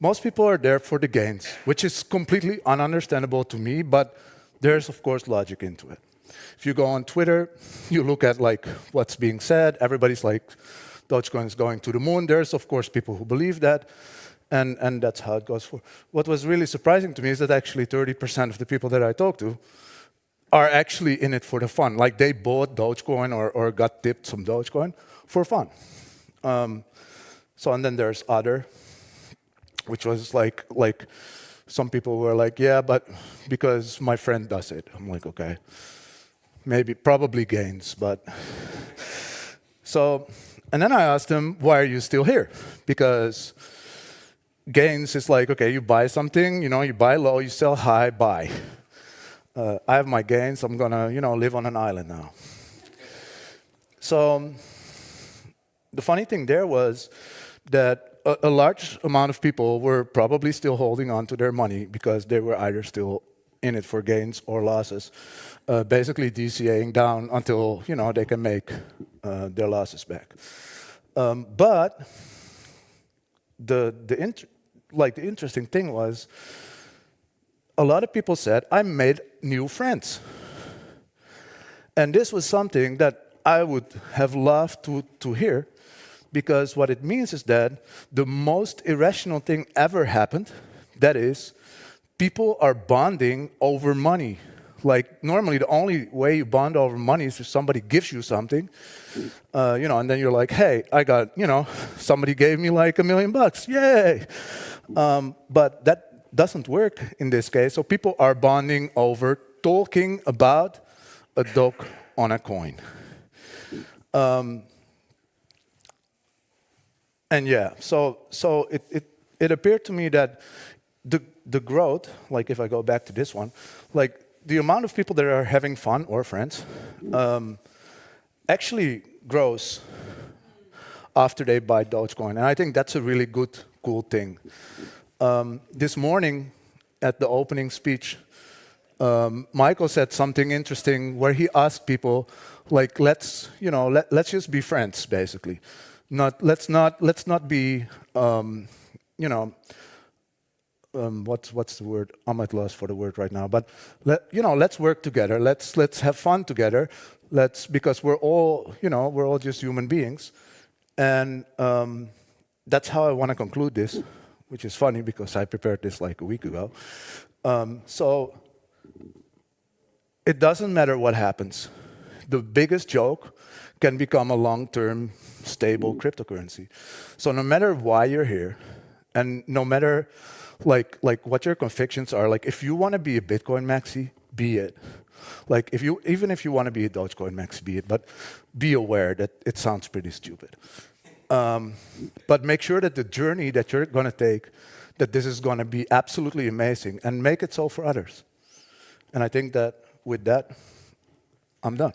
most people are there for the gains, which is completely ununderstandable to me, but there's, of course, logic into it. If you go on Twitter, you look at like what's being said, everybody's like, Dogecoin is going to the moon. There's, of course, people who believe that. And that's how it goes for. What was really surprising to me is that actually 30% of the people that I talked to are actually in it for the fun. Like they bought Dogecoin or got tipped some Dogecoin for fun. And then there's other, which was like some people were like, yeah, but because my friend does it. I'm like, okay, probably gains, but. So, and then I asked them, why are you still here? Because gains is like, okay, you buy something, you buy low, you sell high, buy. I have my gains, I'm gonna, live on an island now. So the funny thing there was that a large amount of people were probably still holding on to their money because they were either still in it for gains or losses, basically DCAing down until they can make their losses back. But the interesting thing was, a lot of people said, I made new friends. And this was something that I would have loved to hear, because what it means is that the most irrational thing ever happened, that is, people are bonding over money. Like, normally the only way you bond over money is if somebody gives you something, and then you're like, hey, I got, somebody gave me like $1 million, yay! But that doesn't work in this case. So people are bonding over talking about a dog on a coin. And yeah, so it appeared to me that the growth, like if I go back to this one, like the amount of people that are having fun, or friends, actually grows after they buy Dogecoin. And I think that's a really good, cool thing. This morning at the opening speech, Michael said something interesting where he asked people, like, let's just be friends, basically. Let's not be, what's the word? I'm at loss for the word right now. But let's work together. Let's have fun together. Because we're all just human beings, and that's how I want to conclude this, which is funny because I prepared this like a week ago. So it doesn't matter what happens. The biggest joke can become a long-term stable cryptocurrency. So no matter why you're here, and no matter like what your convictions are, like if you want to be a Bitcoin maxi, be it. Like even if you want to be a Dogecoin maxi, be it. But be aware that it sounds pretty stupid. But make sure that the journey that you're going to take, that this is going to be absolutely amazing, and make it so for others. And I think that with that, I'm done.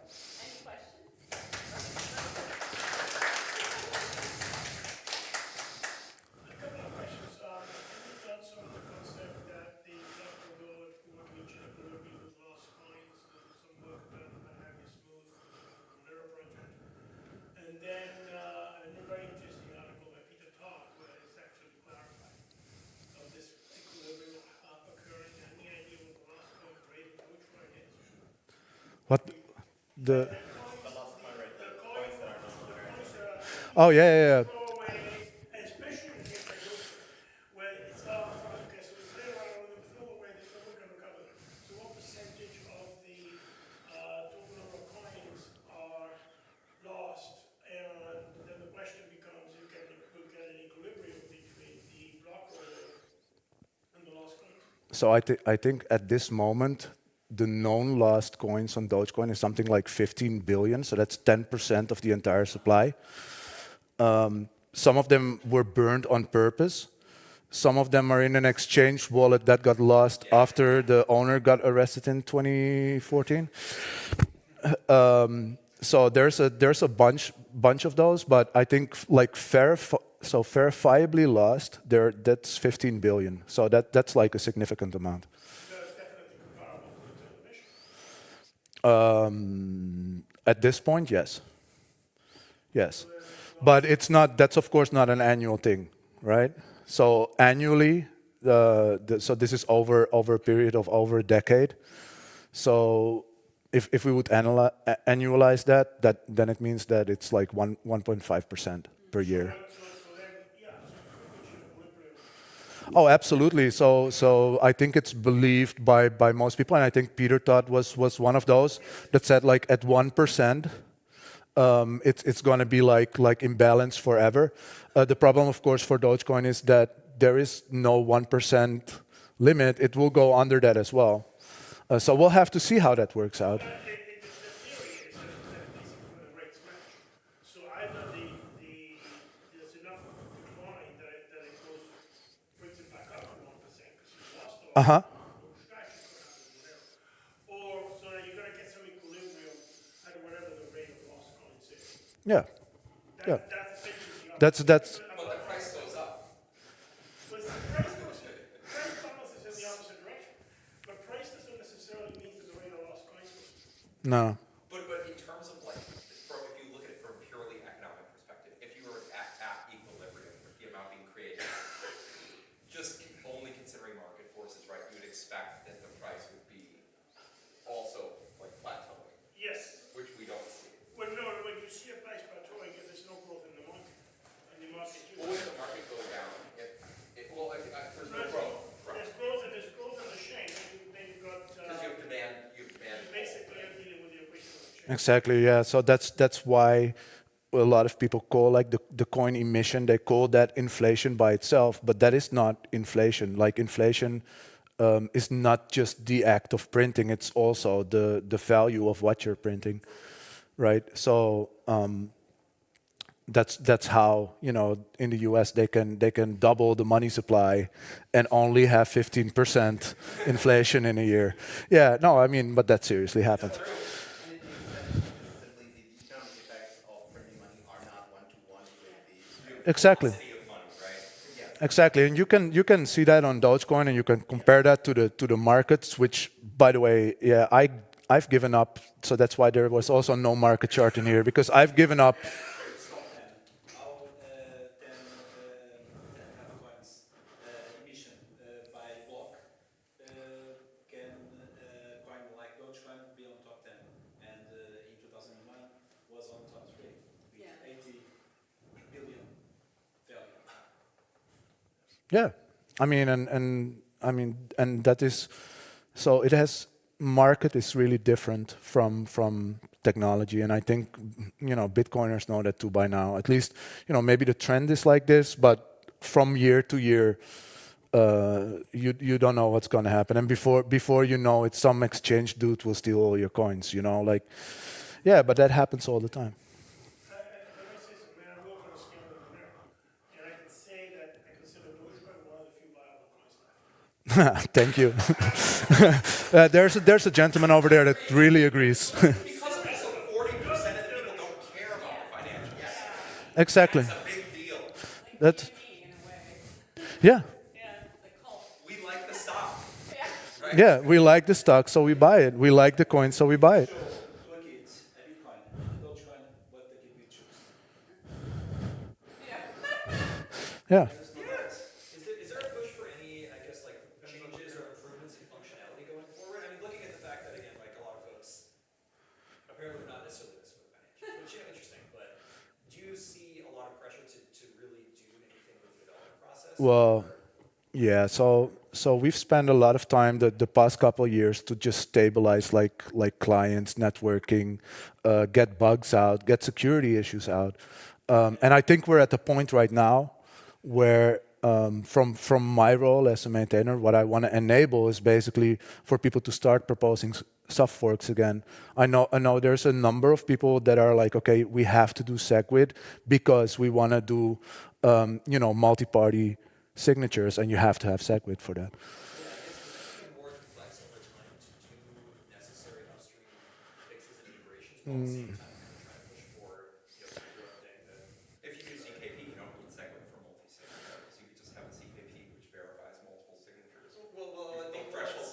What the? Oh yeah. So I think at this moment, the known lost coins on Dogecoin is something like 15 billion. So that's 10% of the entire supply. Some of them were burned on purpose. Some of them are in an exchange wallet that got lost after the owner got arrested in 2014. So there's a bunch of those, but I think like verifiably lost, that's 15 billion. So that's like a significant amount. At this point, yes. Yes. But it's not, that's of course not an annual thing, right? So annually, so this is over a period of over a decade. So if we would annualize that, then it means that it's like 1.5% per year. Oh, absolutely. So I think it's believed by most people, and I think Peter Todd was one of those that said like at 1%, it's going to be like imbalance forever. The problem, of course, for Dogecoin is that there is no 1% limit. It will go under that as well. So we'll have to see how that works out. So either there's enough decline that it goes Uh-huh. Or so that you're going to get some equilibrium at whatever the rate of lost coins is. Yeah. Yeah. That's essentially the That's But the price goes up. But the price balances in the opposite direction. But price doesn't necessarily mean that the rate of lost coins goes up. no. But in terms of like, from if you look at it from a purely economic perspective, if you were at equilibrium with the amount being created, just only considering market forces, right, you would expect that the price would be also like plateauing. Yes. Which we don't see. Well, no, when you see a price plateauing, there's no growth in the market. And the market Well, if the market goes down, there's no growth. There's growth and there's growth in the chain. Then you've got Because you have demand, basically you're dealing with the equation of the chain. Exactly, yeah. So that's why a lot of people call like the coin emission, they call that inflation by itself, but that is not inflation. Like inflation is not just the act of printing, it's also the value of what you're printing, right? So that's how, you know, in the US they can double the money supply and only have 15% inflation in a year. Yeah, no, I mean, but that seriously happened. Exactly. Exactly, and you can see that on Dogecoin, and you can compare that to the markets. Which, by the way, yeah, I've given up. So that's why there was also no market chart in here, because I've given up. Yeah, I mean, and that is, so it has, market is really different from technology, and I think, you know, Bitcoiners know that too by now. At least, you know, maybe the trend is like this, but from year to year, you don't know what's going to happen, and before you know it, some exchange dude will steal all your coins. You know, like, yeah, but that happens all the time. Thank you. There's a gentleman over there that really agrees. Because also 40% of the people don't care about the financials. Exactly. That's a big deal. That's, yeah. We like the stock. Right? Yeah, we like the stock, so we buy it. We like the coin, so we buy it. Yeah. Is there a push for any, I guess, like changes or improvements in functionality going forward? I mean, looking at the fact that, again, like a lot of folks, apparently not necessarily this with financials, which, you know, interesting, but do you see a lot of pressure to really do anything with the development process? Well, yeah. So we've spent a lot of time the past couple of years to just stabilize like clients, networking, get bugs out, get security issues out, and I think we're at the point right now where from my role as a maintainer, what I want to enable is basically for people to start proposing soft forks again. I know there's a number of people that are like, okay, we have to do SegWit because we want to do you know, multi-party signatures, and you have to have SegWit for that.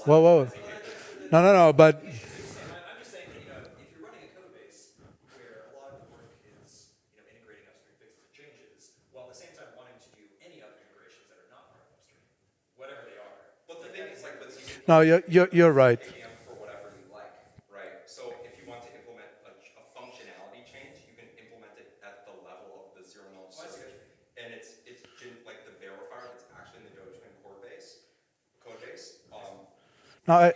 Whoa. No, but I'm just saying that, you know, if you're running a code base where a lot of the work is, you know, integrating upstream fixes and changes, while at the same time wanting to do any other integrations that are not part of upstream, whatever they are. But the thing is, like, with ZK, no, you're right. for whatever you like, right? So if you want to implement a functionality change, you can implement it at the level of the zero-knowledge system, and it's like the verifier that's actually in the Dogecoin code base. No,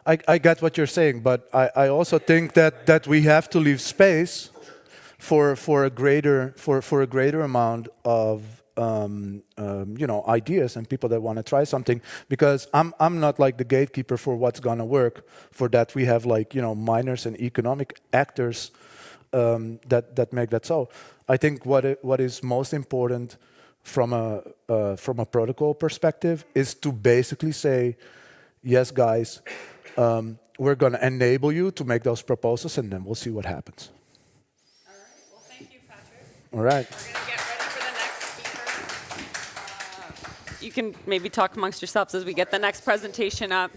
I get what you're saying, but I also think that we have to leave space for a greater amount of you know, ideas and people that want to try something, because I'm not like the gatekeeper for what's gonna work. For that we have, like, you know, miners and economic actors that make that so. I think what is most important from a protocol perspective is to basically say, yes, guys, we're going to enable you to make those proposals, and then we'll see what happens. All right. Well, thank you, Patrick. All right. We're going to get ready for the next speaker. You can maybe talk amongst yourselves as we get the next presentation up.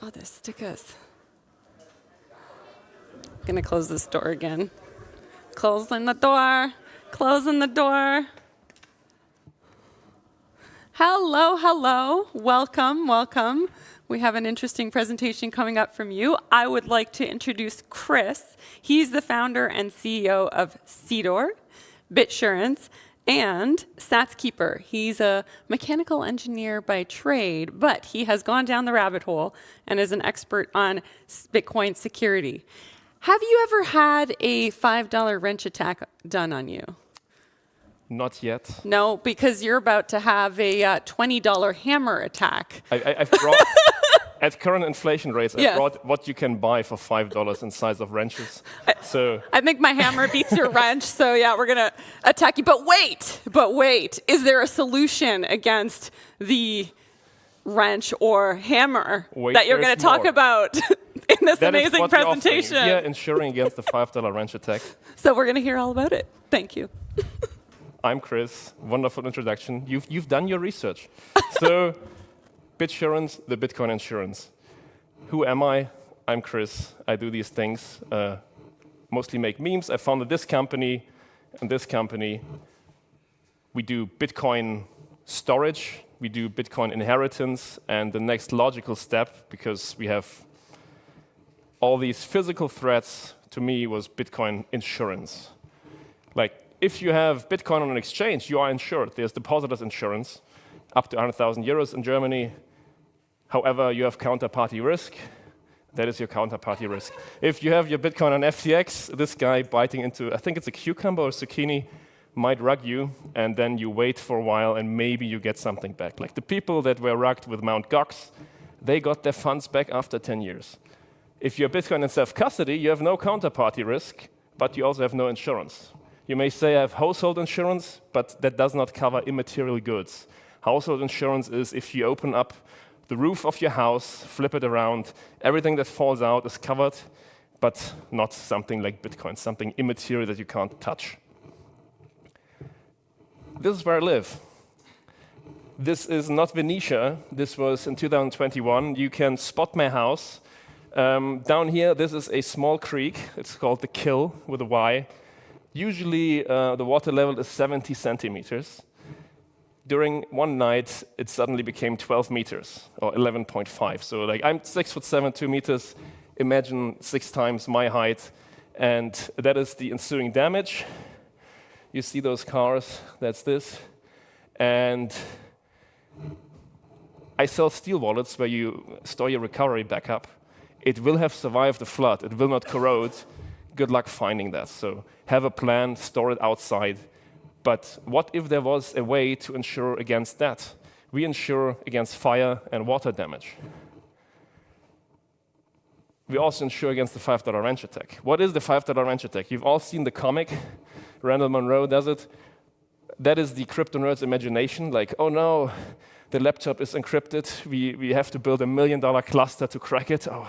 Oh, there's stickers. Gonna close this door again. Closing the door. Closing the door. Hello, hello. Welcome, welcome. We have an interesting presentation coming up from you. I would like to introduce Chris. He's the founder and CEO of Cedor, Bitsurance, and SatsKeeper. He's a mechanical engineer by trade, but he has gone down the rabbit hole and is an expert on Bitcoin security. Have you ever had a $5 wrench attack done on you? Not yet. No, because you're about to have a $20 hammer attack. I've brought, at current inflation rates, Yes. I brought what you can buy for $5 in size of wrenches. So I think my hammer beats your wrench, so yeah, we're gonna attack you. But wait, is there a solution against the wrench or hammer Wait, that you're there's gonna talk more. about in this that is amazing what we're offering. presentation? Yeah, insuring against the $5 wrench attack. So we're gonna hear all about it. Thank you. I'm Chris. Wonderful introduction. You've done your research. So, Bitsurance, the Bitcoin insurance. Who am I? I'm Chris. I do these things. Mostly make memes. I founded this company and this company. We do Bitcoin storage. We do Bitcoin inheritance. And the next logical step, because we have all these physical threats, to me was Bitcoin insurance. Like, if you have Bitcoin on an exchange, you are insured. There's depositors insurance, up to 100,000 euros in Germany. However, you have counterparty risk. That is your counterparty risk. If you have your Bitcoin on FTX, this guy biting into, I think it's a cucumber or zucchini, might rug you, and then you wait for a while, and maybe you get something back. Like the people that were rugged with Mt. Gox, they got their funds back after 10 years. If you're Bitcoin in self-custody, you have no counterparty risk, but you also have no insurance. You may say I have household insurance, but that does not cover immaterial goods. Household insurance is if you open up the roof of your house, flip it around, everything that falls out is covered, but not something like Bitcoin, something immaterial that you can't touch. This is where I live. This is not Venetia. This was in 2021. You can spot my house. Down here, this is a small creek. It's called the Kill with a Y. Usually, the water level is 70 centimeters. During one night, it suddenly became 12 meters, or 11.5. So like, I'm 6'7", 2 meters. Imagine 6 times my height. And that is the ensuing damage. You see those cars, that's this. And I sell steel wallets where you store your recovery backup. It will have survived the flood. It will not corrode. Good luck finding that. So have a plan, store it outside. But what if there was a way to insure against that? We insure against fire and water damage. We also insure against the $5 wrench attack. What is the $5 wrench attack? You've all seen the comic. Randall Munroe does it. That is the crypto nerd's imagination. Like, oh no, the laptop is encrypted. We have to build $1 million cluster to crack it. Oh,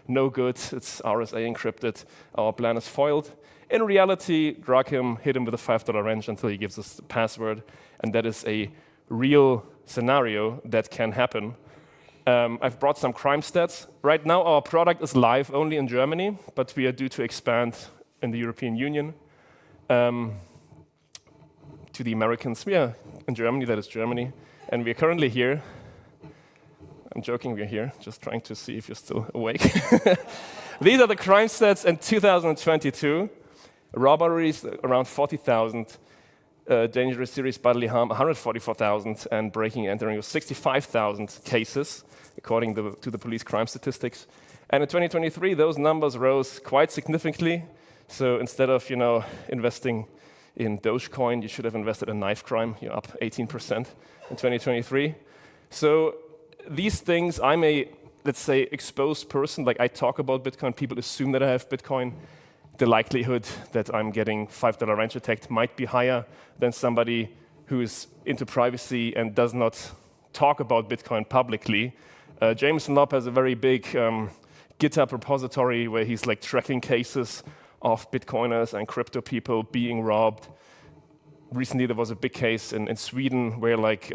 no good. It's RSA encrypted. Our plan is foiled. In reality, drug him, hit him with a $5 wrench until he gives us the password. And that is a real scenario that can happen. I've brought some crime stats. Right now, our product is live only in Germany, but we are due to expand in the European Union. To the Americans, we are in Germany, that is Germany. And we are currently here. I'm joking, we're here, just trying to see if you're still awake. These are the crime stats in 2022. Robberies, around 40,000. Dangerous serious bodily harm, 144,000. And breaking and entering, 65,000 cases, according to the police crime statistics. And in 2023, those numbers rose quite significantly. So instead of, investing in Dogecoin, you should have invested in knife crime. You're up 18% in 2023. So these things, I'm a, let's say, exposed person. Like I talk about Bitcoin, people assume that I have Bitcoin. The likelihood that I'm getting $5 wrench attacked might be higher than somebody who is into privacy and does not talk about Bitcoin publicly. Jameson Lopp has a very big GitHub repository where he's like tracking cases of Bitcoiners and crypto people being robbed. Recently, there was a big case in Sweden where like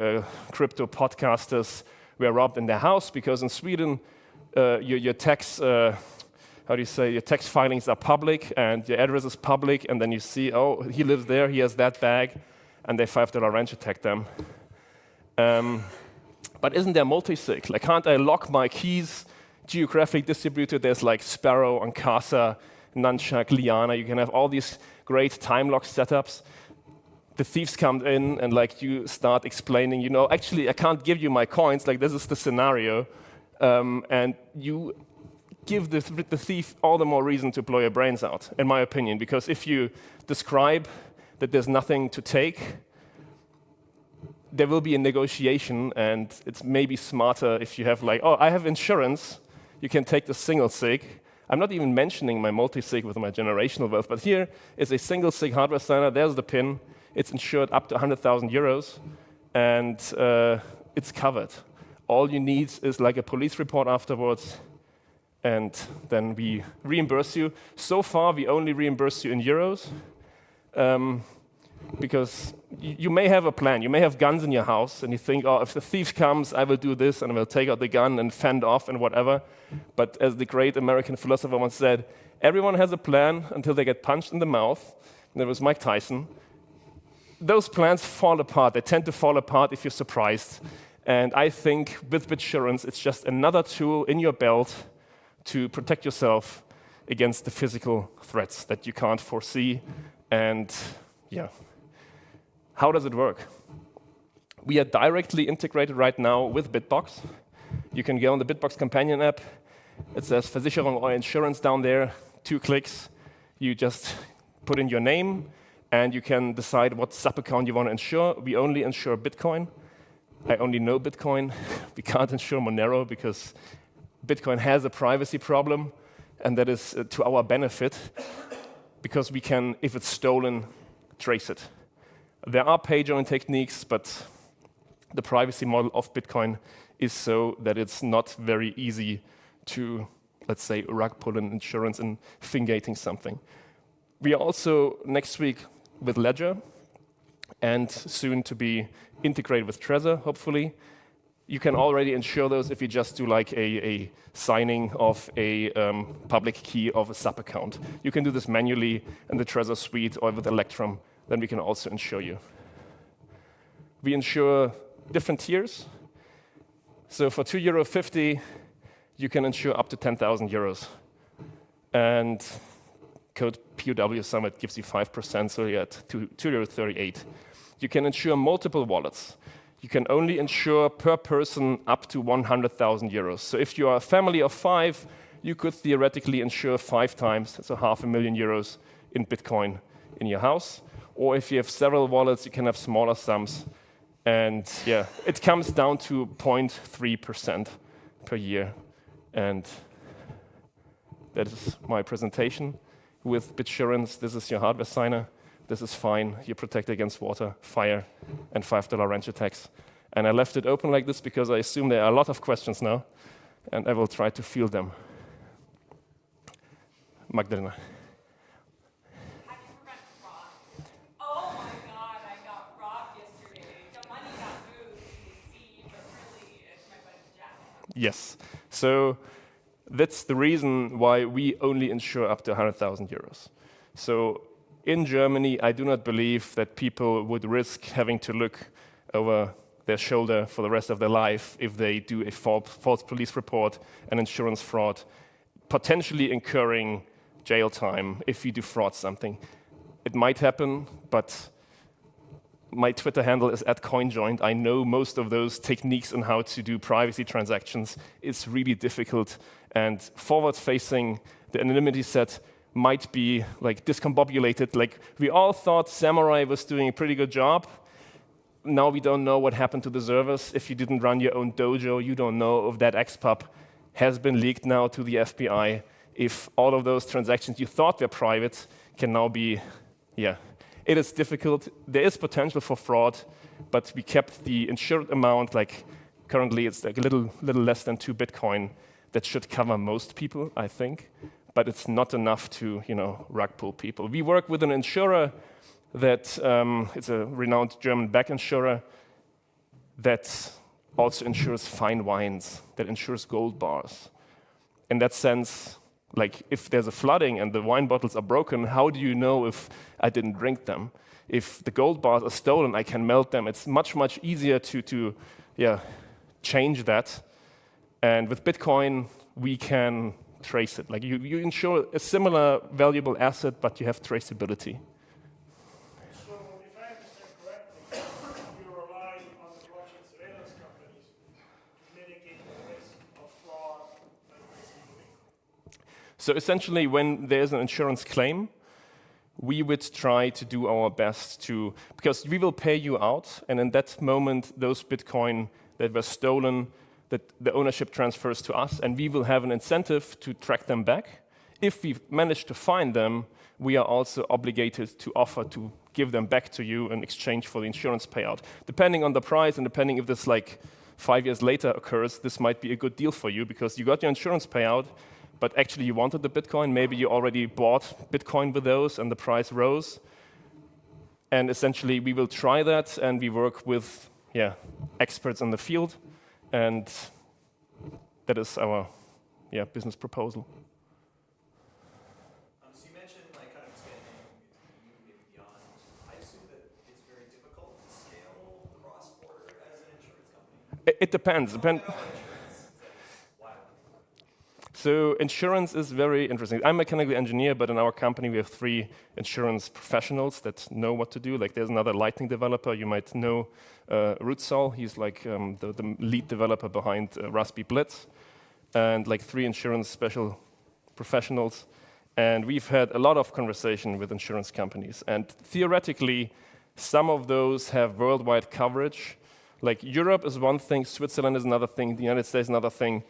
crypto podcasters were robbed in their house because in Sweden, your tax, your tax filings are public and your address is public, and then you see, oh, he lives there, he has that bag, and they $5 wrench attack them. But isn't there multi-sig? Like, can't I lock my keys geographically distributed? There's like Sparrow, Ancasa, Nunchuck, Liana. You can have all these great time lock setups. The thieves come in and like you start explaining, actually I can't give you my coins, like this is the scenario. And you give the thief all the more reason to blow your brains out, in my opinion, because if you describe that there's nothing to take, there will be a negotiation, and it's maybe smarter if you have like, oh, I have insurance, you can take the single sig. I'm not even mentioning my multi-sig with my generational wealth, but here is a single sig hardware signer, there's the pin, it's insured up to 100,000 euros, and it's covered. All you need is like a police report afterwards, and then we reimburse you. So far, we only reimburse you in euros, because you may have a plan. You may have guns in your house, and you think, oh, if the thief comes, I will do this, and I will take out the gun and fend off and whatever. But as the great American philosopher once said, everyone has a plan until they get punched in the mouth. And that was Mike Tyson. Those plans fall apart. They tend to fall apart if you're surprised. And I think with Bitsurance, it's just another tool in your belt to protect yourself against the physical threats that you can't foresee. And yeah, how does it work? We are directly integrated right now with Bitbox. You can go on the Bitbox companion app. It says Versicherung or insurance down there, 2 clicks. You just put in your name, and you can decide what sub-account you want to insure. We only insure Bitcoin. I only know Bitcoin. We can't insure Monero because Bitcoin has a privacy problem, and that is to our benefit because we can, if it's stolen, trace it. There are pay-join techniques, but the privacy model of Bitcoin is so that it's not very easy to, let's say, rug pull an insurance and fingating something. We are also next week with Ledger and soon to be integrated with Trezor, hopefully. You can already insure those if you just do like a signing of a public key of a sub-account. You can do this manually in the Trezor suite or with Electrum, then we can also insure you. We insure different tiers. So for €2.50, you can insure up to 10,000 euros. And code POW Summit gives you 5%, so you're at €2.38. You can insure multiple wallets. You can only insure per person up to 100,000 euros. So if you are a family of 5, you could theoretically insure 5 times, so €500,000 in Bitcoin in your house. Or if you have several wallets, you can have smaller sums. And yeah, it comes down to 0.3% per year. And that is my presentation. With Bitsurance, this is your hardware signer. This is fine. You're protected against water, fire, and $5 ranch attacks. And I left it open like this because I assume there are a lot of questions now, and I will try to field them. Magdalena. Yes. So that's the reason why we only insure up to 100,000 euros. So in Germany, I do not believe that people would risk having to look over their shoulder for the rest of their life if they do a false police report, an insurance fraud, potentially incurring jail time if you defraud something. It might happen, but my Twitter handle is @CoinJoint. I know most of those techniques on how to do privacy transactions. It's really difficult. And forward-facing, the anonymity set might be like discombobulated. Like we all thought Samurai was doing a pretty good job. Now we don't know what happened to the servers. If you didn't run your own dojo, you don't know if that XPub has been leaked now to the FBI. If all of those transactions you thought were private can now be, yeah. It is difficult. There is potential for fraud, but we kept the insured amount, like currently it's like a little less than 2 Bitcoin. That should cover most people, I think, but it's not enough to, rug pull people. We work with an insurer that it's a renowned German back insurer that also insures fine wines, that insures gold bars. In that sense, like if there's a flooding and the wine bottles are broken, how do you know if I didn't drink them? If the gold bars are stolen, I can melt them. It's much, much easier to change that. And with Bitcoin, we can trace it. Like you insure a similar valuable asset, but you have traceability. So if I understand correctly, you rely on the blockchain surveillance companies to mitigate the risk of fraud by tracing Bitcoin. So essentially, when there's an insurance claim, we would try to do our best to, because we will pay you out, and in that moment, those Bitcoin that were stolen, that the ownership transfers to us, and we will have an incentive to track them back. If we manage to find them, we are also obligated to offer to give them back to you in exchange for the insurance payout. Depending on the price and depending if this like 5 years later occurs, this might be a good deal for you because you got your insurance payout, but actually you wanted the Bitcoin. Maybe you already bought Bitcoin with those and the price rose. And essentially we will try that, and we work with experts in the field. And that is our business proposal. So you mentioned like kind of expanding into EU, maybe beyond. I assume that it's very difficult to scale cross-border as an insurance company. It depends. So insurance is very interesting. I'm a mechanical engineer, but in our company we have 3 insurance professionals that know what to do. Like there's another Lightning developer, you might know Rutsal. He's like the lead developer behind Raspberry Blitz. And like 3 insurance special professionals. And we've had a lot of conversation with insurance companies. And theoretically, some of those have worldwide coverage. Like Europe is one thing, Switzerland is another thing, the United States is another thing.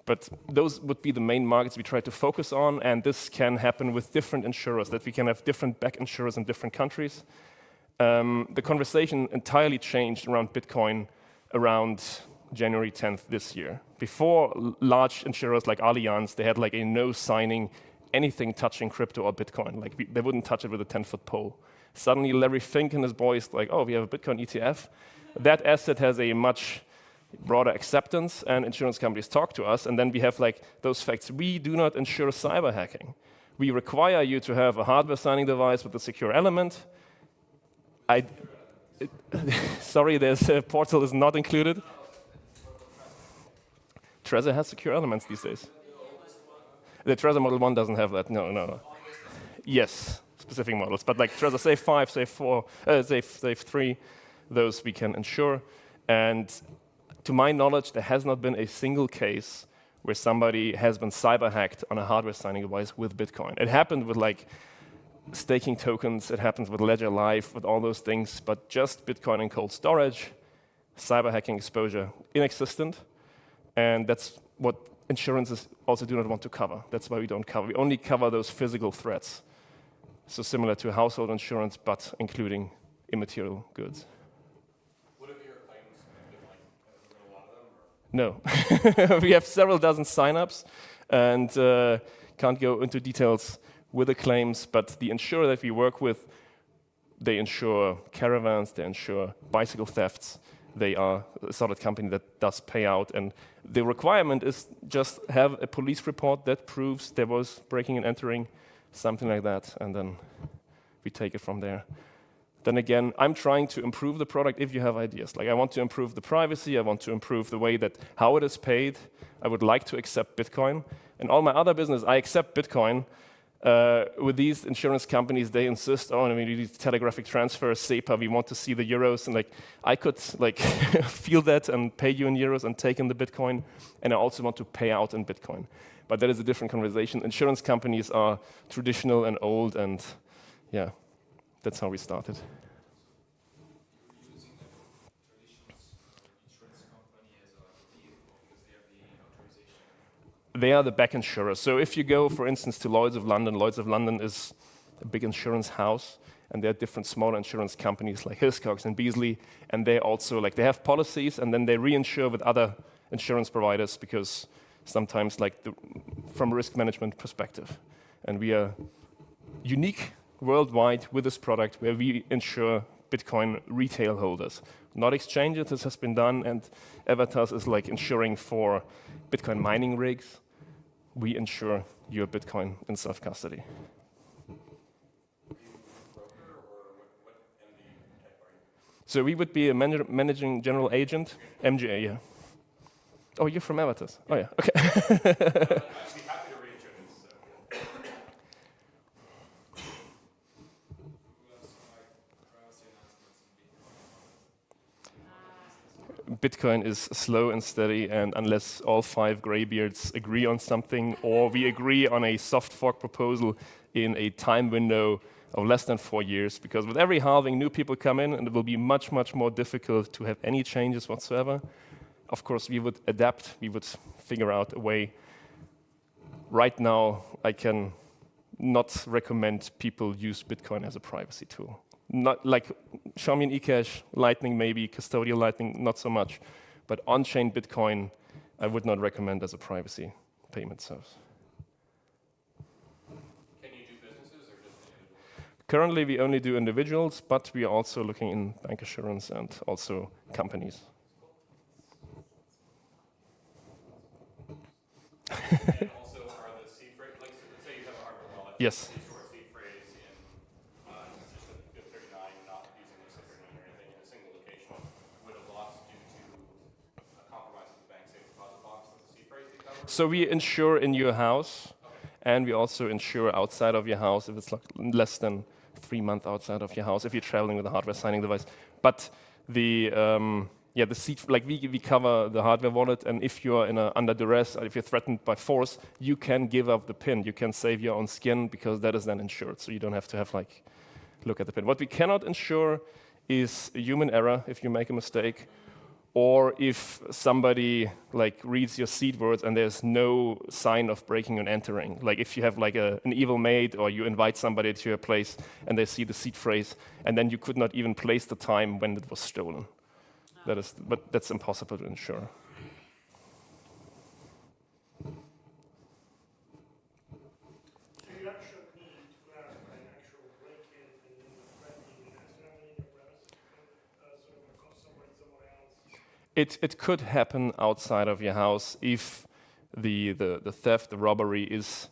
But those would be the main markets we try to focus on. And this can happen with different insurers, that we can have different back insurers in different countries. The conversation entirely changed around Bitcoin around January 10th this year. Before, large insurers like Allianz, they had like a no signing anything touching crypto or Bitcoin. Like they wouldn't touch it with a 10-foot pole. Suddenly Larry Fink and his boys like, oh, we have a Bitcoin ETF. That asset has a much broader acceptance, and insurance companies talk to us, and then we have like those facts. We do not insure cyber hacking. We require you to have a hardware signing device with a secure element. Sorry, there's a portal is not included. Trezor has secure elements these days. The Trezor Model 1 doesn't have that. No. Yes, specific models, but like Trezor Safe 5, Safe 4, Safe 3, those we can insure. And to my knowledge, there has not been a single case where somebody has been cyber hacked on a hardware signing device with Bitcoin. It happened with like staking tokens, it happens with Ledger Live, with all those things, but just Bitcoin and cold storage, cyber hacking exposure, inexistent. And that's what insurances also do not want to cover. That's why we don't cover. We only cover those physical threats. So similar to household insurance, but including immaterial goods. What have your claims been like? Has there been a lot of them? Or? No. We have several dozen signups, and can't go into details with the claims, but the insurer that we work with, they insure caravans, they insure bicycle thefts. They are a solid company that does pay out, and the requirement is just have a police report that proves there was breaking and entering, something like that, and then we take it from there. Then again, I'm trying to improve the product if you have ideas. Like I want to improve the privacy, I want to improve the way that how it is paid. I would like to accept Bitcoin. In all my other business, I accept Bitcoin. With these insurance companies, they insist on, these telegraphic transfers, SEPA, we want to see the euros, and like I could like feel that and pay you in euros and take in the Bitcoin, and I also want to pay out in Bitcoin. But that is a different conversation. Insurance companies are traditional and old, and yeah, that's how we started. They are the back insurers. So if you go, for instance, to Lloyd's of London is a big insurance house, and there are different smaller insurance companies like Hiscox and Beazley, and they also like they have policies, and then they reinsure with other insurance providers because sometimes from a risk management perspective, and we are unique worldwide with this product where we insure Bitcoin retail holders, not exchanges. This has been done, and Avatars is like insuring for Bitcoin mining rigs. We insure your Bitcoin in self-custody. So we would be a managing general agent, MGA, yeah. Oh, you're from Avatars. Oh, yeah, okay. Bitcoin is slow and steady, and unless all 5 graybeards agree on something, or we agree on a soft fork proposal in a time window of less than 4 years, because with every halving, new people come in, and it will be much, much more difficult to have any changes whatsoever. Of course, we would adapt, we would figure out a way. Right now, I can not recommend people use Bitcoin as a privacy tool. Not like Xiaomi and eCash, Lightning maybe, custodial Lightning, not so much. But on-chain Bitcoin, I would not recommend as a privacy payment service. Can you do businesses or just individuals? Currently, we only do individuals, but we are also looking in bank assurance and also companies. And also, are the seed phrase, like say you have a hardware wallet, Yes. you store seed phrase in just a BIP39, not using the BIP39 or anything in a single location, would a loss due to a compromise of the bank safe deposit box with the seed phrase be covered? So we insure in your house, and we also insure outside of your house if it's like less than 3 months outside of your house, if you're traveling with a hardware signing device. But the yeah, the seed, like we cover the hardware wallet, and if you're under duress, or if you're threatened by force, you can give up the PIN. You can save your own skin because that is then insured, so you don't have to have like look at the PIN. What we cannot insure is human error if you make a mistake, or if somebody like reads your seed words and there's no sign of breaking and entering. Like if you have like an evil maid, or you invite somebody to your place and they see the seed phrase, and then you could not even place the time when it was stolen. But that's impossible to insure. So you actually need to have an actual break-in and threatening externally the premises sort of cost somewhere else? It could happen outside of your house if the theft, the robbery is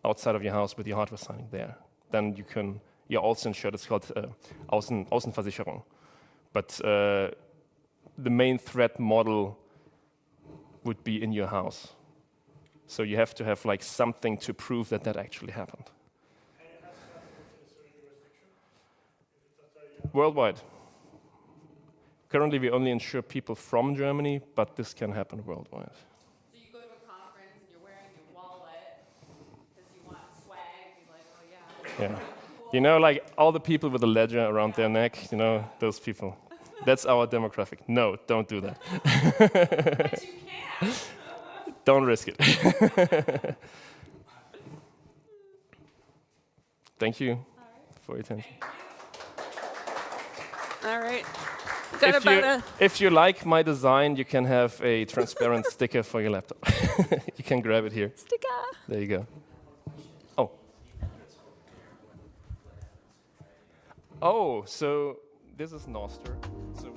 outside of your house with your hardware signing there. Then you're also insured. It's called Außenversicherung. But the main threat model would be in your house. So you have to have like something to prove that that actually happened. And it has to happen within a certain jurisdiction? If it's outside your Worldwide. Currently, we only insure people from Germany, but this can happen worldwide. So you go to a conference and you're wearing your wallet because you want swag. You're like, oh yeah. Yeah. You know, like all the people with a ledger around their neck, you know, those people. That's our demographic. No, don't do that. But you can. Don't risk it. Thank you for your attention. All right. Is that If you like my design, you can have a transparent sticker for your laptop. You can grab it here. Sticker. There you go. Oh. Oh, so this is Noster. So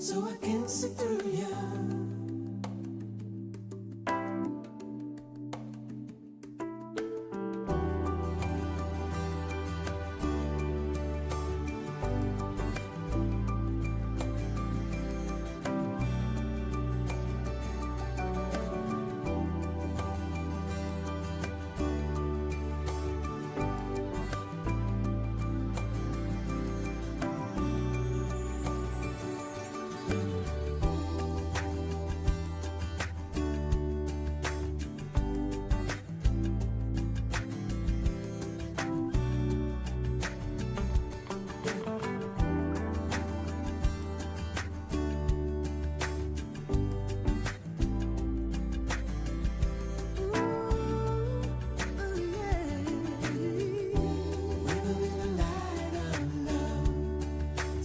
so I can see through you.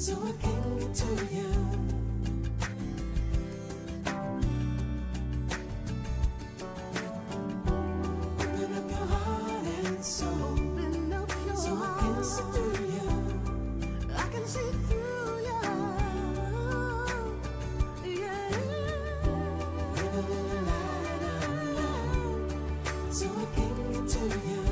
So I can get to you. Open up your heart and soul. Open up your so I can see through you. I can see through you. Yeah. Bring a little light of love, so I can get to you.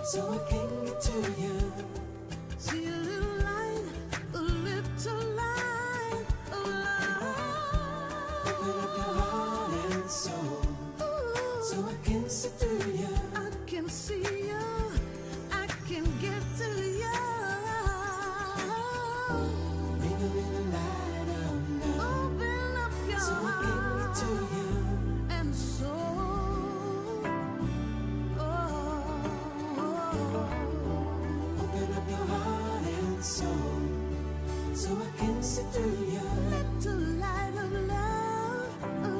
So I can get to you. See a little light of love. Open up your heart and soul, so I can see through you. I can see you. I can get to you. Bring a little light of love. Open up your so heart, I can get to you. And soul. Open up your heart and soul, so I can see through you. Little light of love, of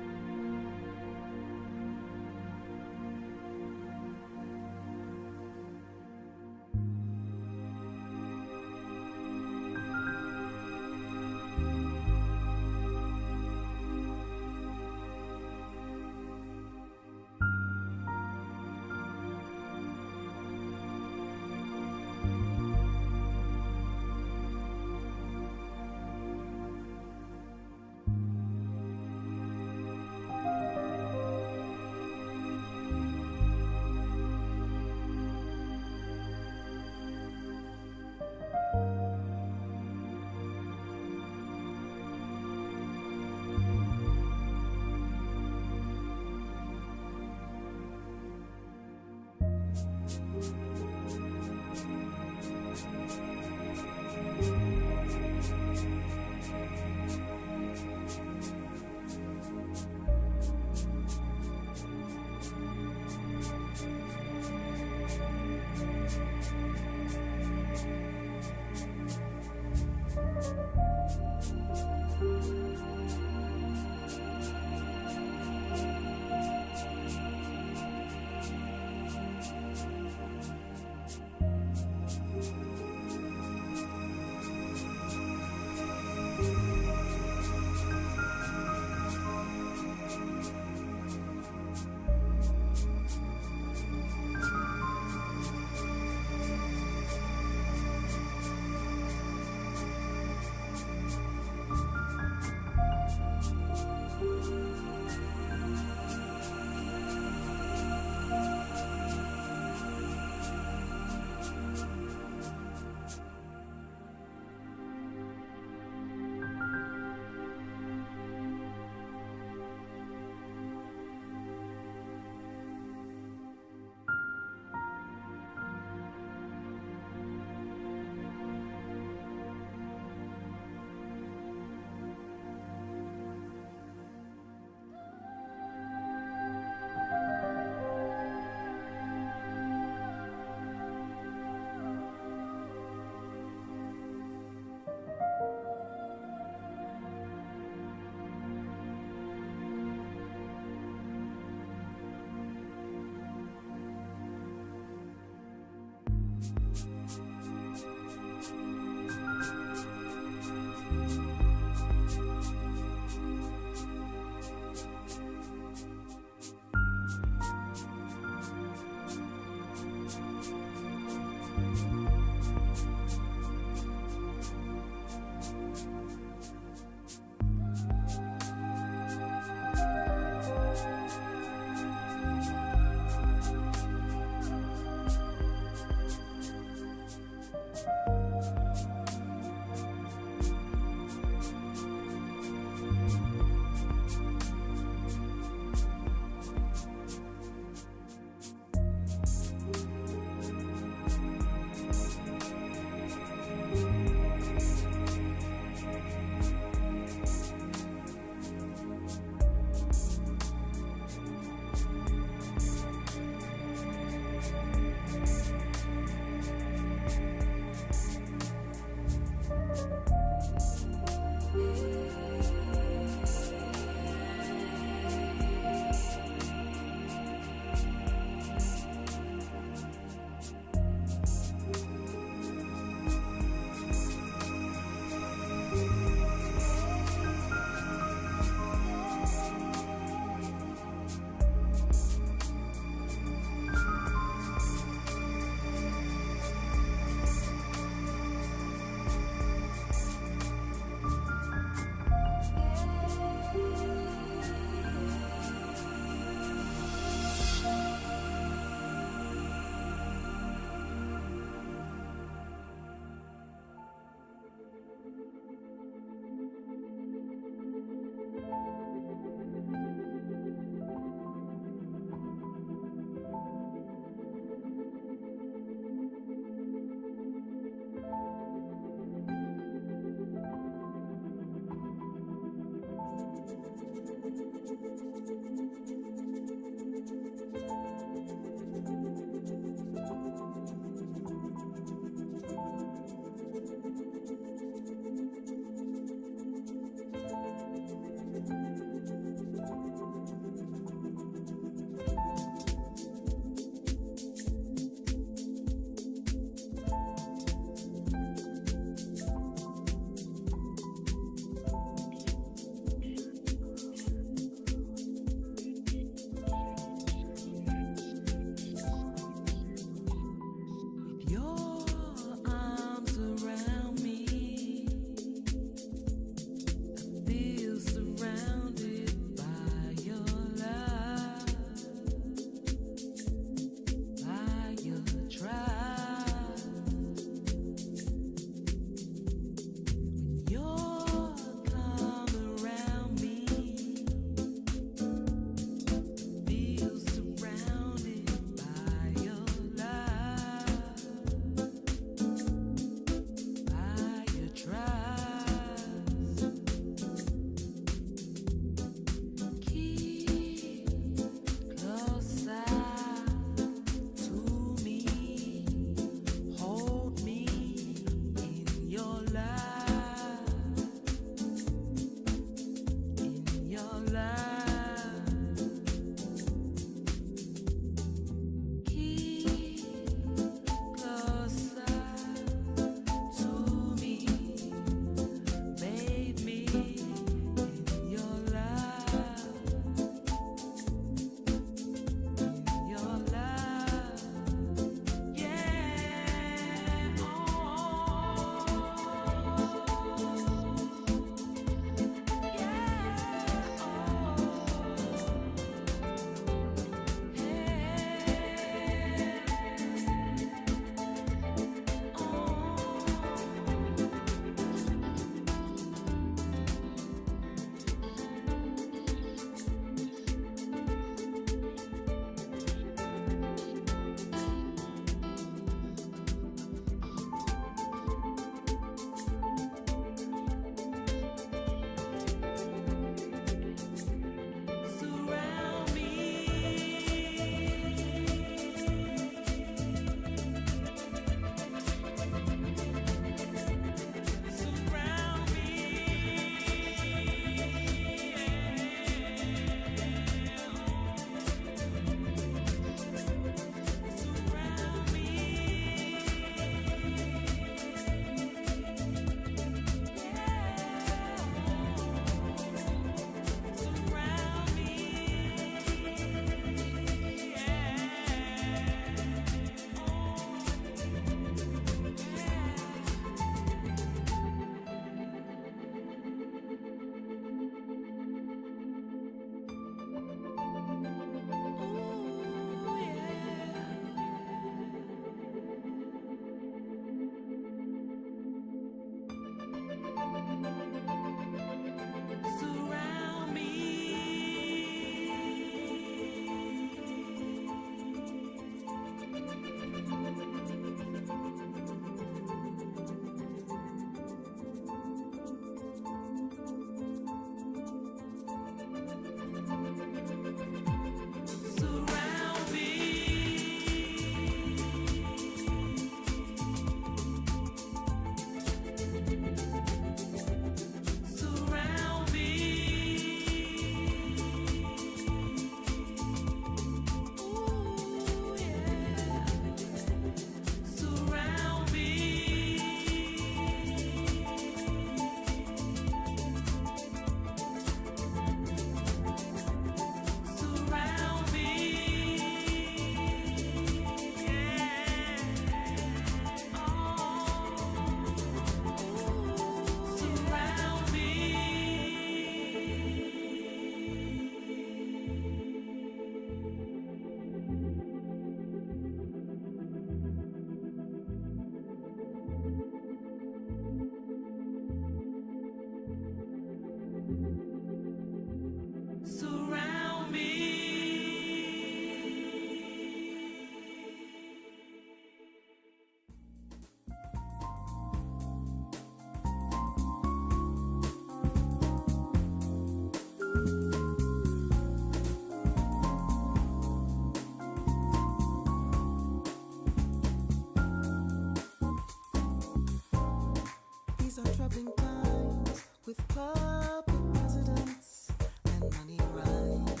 with puppet presidents and money rhymes.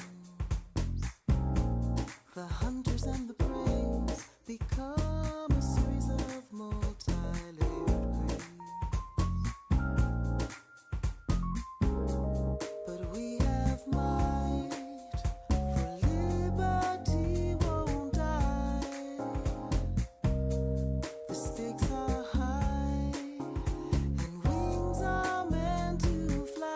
The hunters and the praise become a series of multi-layered graves. But we have might, for liberty won't die. The stakes are high, and wings are meant to fly.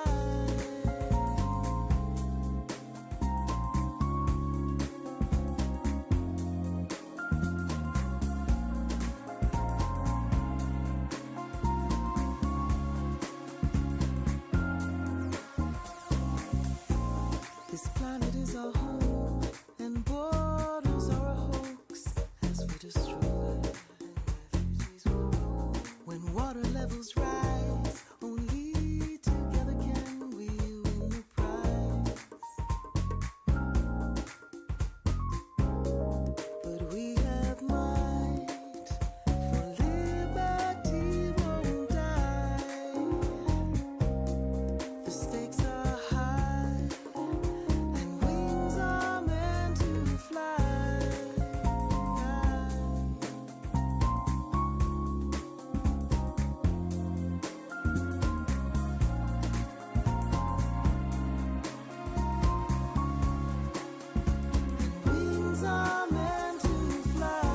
This planet is our home, and borders are a hoax as we destroy. When water levels rise, only together can we win the prize. But we have might, for liberty won't die. The stakes are high, and wings are meant to fly. Wings are meant to fly.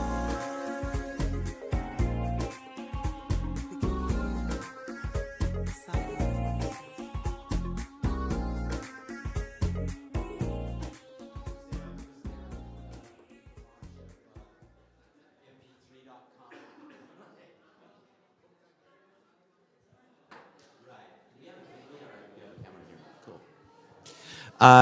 We can hear silence.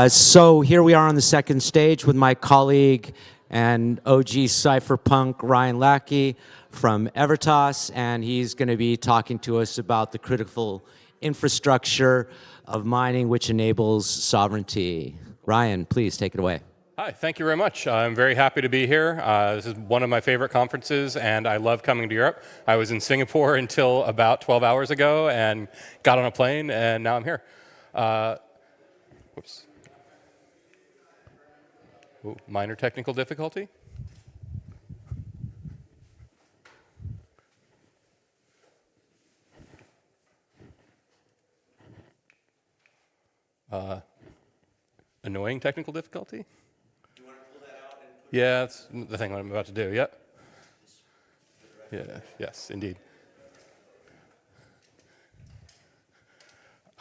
So here we are on the second stage with my colleague and OG cypherpunk Ryan Lackey from Evertas, and he's going to be talking to us about the critical infrastructure of mining which enables sovereignty. Ryan, please take it away. Hi, thank you very much. I'm very happy to be here. This is one of my favorite conferences, and I love coming to Europe. I was in Singapore until about 12 hours ago and got on a plane, and now I'm here. Whoops. Ooh, minor technical difficulty. Annoying technical difficulty? Yeah, that's the thing I'm about to do, yep. Yeah, yes, indeed.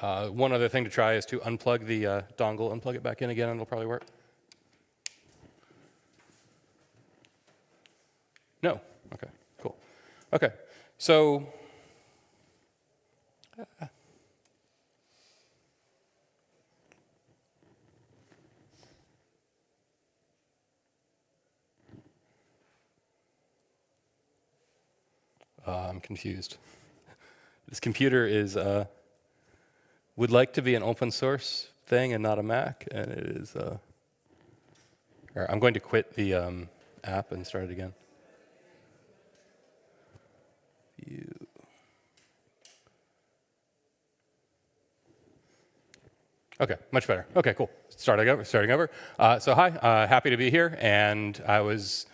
One other thing to try is to unplug the dongle, unplug it back in again, and it'll probably work. No? Okay, cool. Okay, so I'm confused. This computer is would like to be an open source thing and not a Mac, and it is. I'm going to quit the app and start it again. Okay, much better. Okay, cool. Starting over. So hi, happy to be here, and I was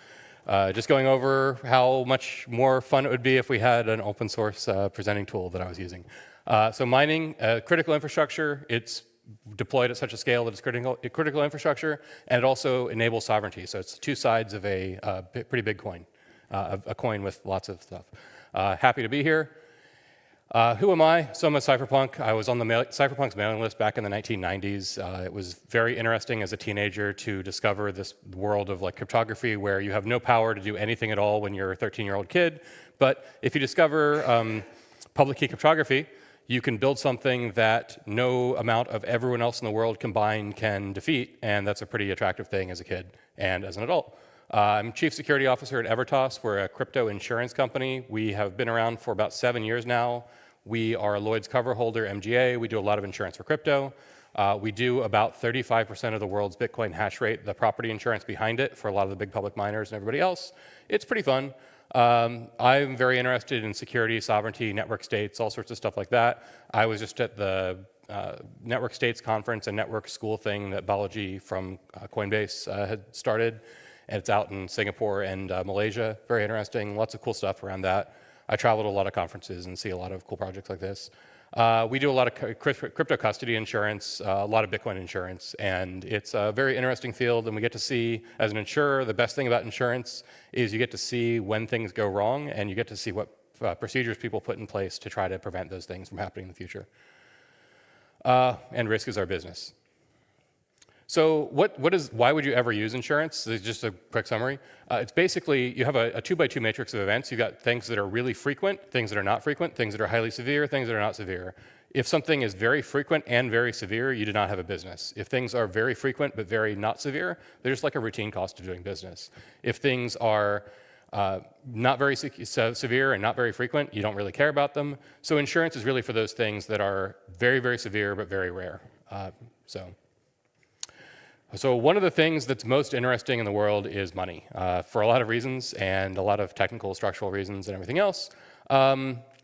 just going over how much more fun it would be if we had an open source presenting tool that I was using. So mining, critical infrastructure, it's deployed at such a scale that it's critical infrastructure, and it also enables sovereignty. So it's two sides of a pretty big coin, a coin with lots of stuff. Happy to be here. Who am I? So I'm a cypherpunk. I was on the cypherpunk's mailing list back in the 1990s. It was very interesting as a teenager to discover this world of like cryptography where you have no power to do anything at all when you're a 13-year-old kid. But if you discover public key cryptography, you can build something that no amount of everyone else in the world combined can defeat, and that's a pretty attractive thing as a kid and as an adult. I'm Chief Security Officer at Evertas. We're a crypto insurance company. We have been around for about 7 years now. We are a Lloyd's cover holder, MGA. We do a lot of insurance for crypto. We do about 35% of the world's Bitcoin hash rate, the property insurance behind it for a lot of the big public miners and everybody else. It's pretty fun. I'm very interested in security, sovereignty, network states, all sorts of stuff like that. I was just at the Network States Conference and Network School thing that Balaji from Coinbase had started. And it's out in Singapore and Malaysia. Very interesting, lots of cool stuff around that. I travel to a lot of conferences and see a lot of cool projects like this. We do a lot of crypto custody insurance, a lot of Bitcoin insurance, and it's a very interesting field, and we get to see, as an insurer, the best thing about insurance is you get to see when things go wrong, and you get to see what procedures people put in place to try to prevent those things from happening in the future. And risk is our business. So why would you ever use insurance? This is just a quick summary. It's basically, you have a 2x2 matrix of events. You've got things that are really frequent, things that are not frequent, things that are highly severe, things that are not severe. If something is very frequent and very severe, you do not have a business. If things are very frequent but very not severe, they're just like a routine cost of doing business. If things are not very severe and not very frequent, you don't really care about them. So insurance is really for those things that are very, very severe but very rare. So one of the things that's most interesting in the world is money, for a lot of reasons and a lot of technical, structural reasons and everything else.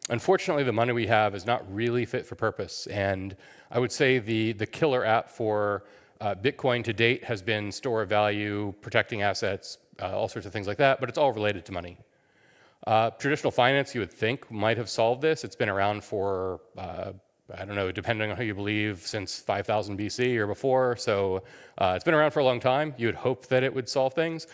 Unfortunately, the money we have is not really fit for purpose. And I would say the killer app for Bitcoin to date has been store of value, protecting assets, all sorts of things like that, but it's all related to money. Traditional finance, you would think, might have solved this. It's been around for I don't know, depending on who you believe, since 5000 BC or before. So it's been around for a long time. You would hope that it would solve things.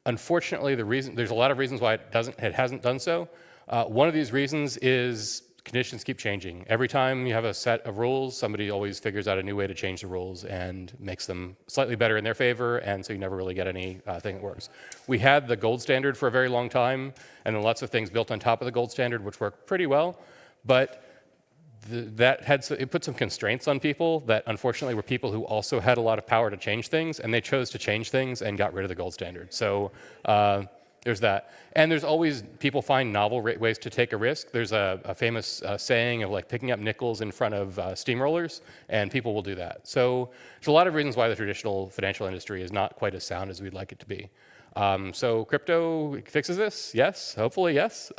Unfortunately, there's a lot of reasons why it hasn't done so. One of these reasons is conditions keep changing. Every time you have a set of rules, somebody always figures out a new way to change the rules and makes them slightly better in their favor, and so you never really get anything that works. We had the gold standard for a very long time, and then lots of things built on top of the gold standard, which worked pretty well, but it put some constraints on people that unfortunately were people who also had a lot of power to change things, and they chose to change things and got rid of the gold standard. So there's that. And there's always, people find novel ways to take a risk. There's a famous saying of like picking up nickels in front of steamrollers, and people will do that. So there's a lot of reasons why the traditional financial industry is not quite as sound as we'd like it to be. So crypto fixes this? Yes, hopefully yes.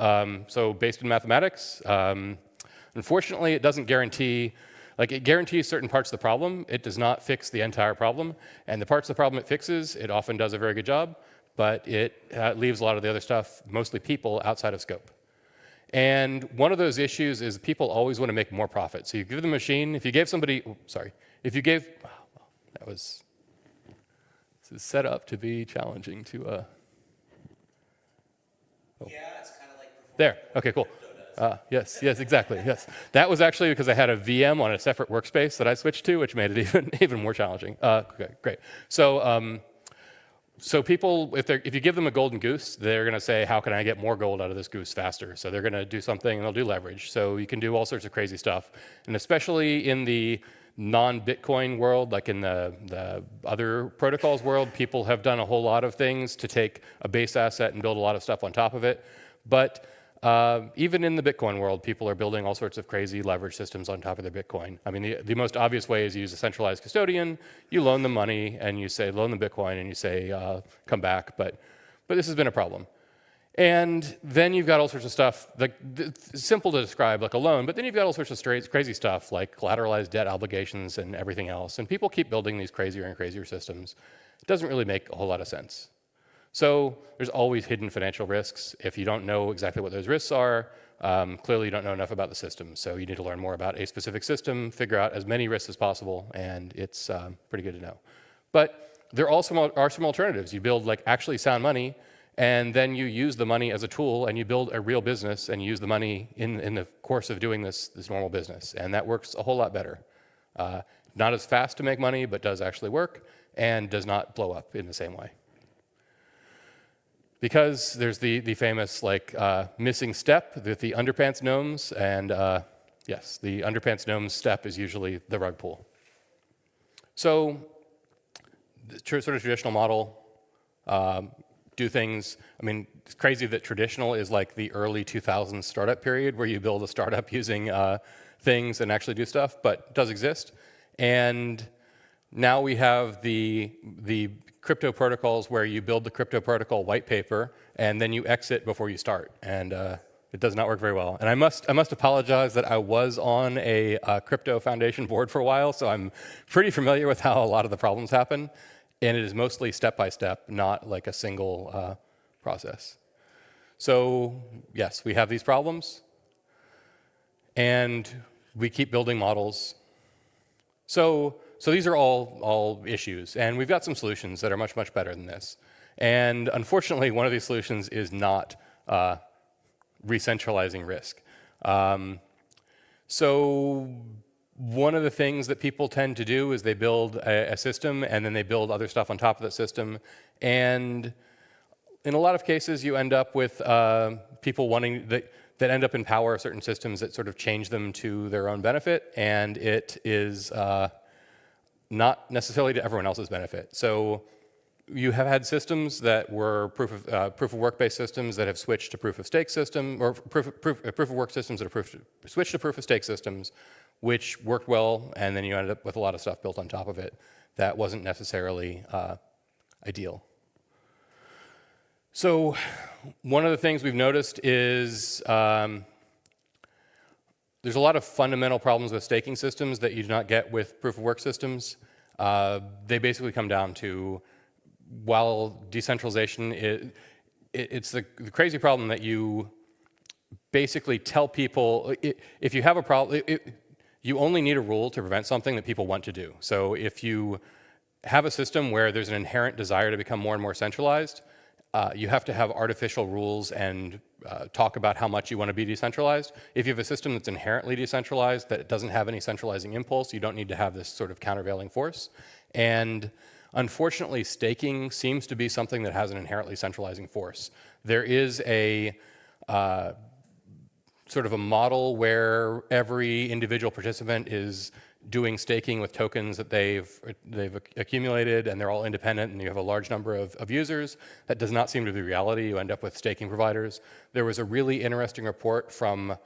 So based in mathematics, unfortunately, it doesn't guarantee, it guarantees certain parts of the problem. It does not fix the entire problem. And the parts of the problem it fixes, it often does a very good job, but it leaves a lot of the other stuff, mostly people, outside of scope. And one of those issues is people always want to make more profit. So you give the machine, if you gave somebody, this is set up to be challenging to, Yeah, it's kind of like there, okay, cool. Yes, exactly, yes. That was actually because I had a VM on a separate workspace that I switched to, which made it even more challenging. Okay, great. So people, if you give them a golden goose, they're going to say, how can I get more gold out of this goose faster? So they're going to do something, and they'll do leverage. So you can do all sorts of crazy stuff. And especially in the non-Bitcoin world, like in the other protocols world, people have done a whole lot of things to take a base asset and build a lot of stuff on top of it. But even in the Bitcoin world, people are building all sorts of crazy leverage systems on top of their Bitcoin. I mean, the most obvious way is you use a centralized custodian. You loan them money, and you say, loan them Bitcoin, and you say, come back. But this has been a problem. And then you've got all sorts of stuff, it's simple to describe like a loan, but then you've got all sorts of crazy stuff like collateralized debt obligations and everything else. And people keep building these crazier and crazier systems. It doesn't really make a whole lot of sense. So there's always hidden financial risks. If you don't know exactly what those risks are, clearly you don't know enough about the system. So you need to learn more about a specific system, figure out as many risks as possible, and it's pretty good to know. But there also are some alternatives. You build like actually sound money, and then you use the money as a tool, and you build a real business, and you use the money in the course of doing this normal business. And that works a whole lot better. Not as fast to make money, but does actually work, and does not blow up in the same way. Because there's the famous missing step with the underpants gnomes, and yes, the underpants gnomes step is usually the rug pull. So the sort of traditional model, do things, I mean, it's crazy that traditional is like the early 2000s startup period where you build a startup using things and actually do stuff, but it does exist. And now we have the crypto protocols where you build the crypto protocol white paper and then you exit before you start, and it does not work very well. And I must apologize that I was on a crypto foundation board for a while, so I'm pretty familiar with how a lot of the problems happen, and it is mostly step-by-step, not like a single process. So yes, we have these problems, and we keep building models. So these are all issues, and we've got some solutions that are much, much better than this. And unfortunately, one of these solutions is not re-centralizing risk. So one of the things that people tend to do is they build a system, and then they build other stuff on top of that system. And in a lot of cases, you end up with people wanting that end up in power certain systems that sort of change them to their own benefit, and it is not necessarily to everyone else's benefit. So you have had systems that were proof of work-based systems that have switched to proof of stake system, or proof of work systems that have switched to proof of stake systems, which worked well, and then you ended up with a lot of stuff built on top of it that wasn't necessarily ideal. So one of the things we've noticed is there's a lot of fundamental problems with staking systems that you do not get with proof of work systems. They basically come down to, while decentralization, it's the crazy problem that you basically tell people, if you have a problem, you only need a rule to prevent something that people want to do. So if you have a system where there's an inherent desire to become more and more centralized, you have to have artificial rules and talk about how much you want to be decentralized. If you have a system that's inherently decentralized, that it doesn't have any centralizing impulse, you don't need to have this sort of countervailing force. And unfortunately, staking seems to be something that has an inherently centralizing force. There is a sort of a model where every individual participant is doing staking with tokens that they've accumulated, and they're all independent, and you have a large number of users. That does not seem to be reality. You end up with staking providers. There was a really interesting report from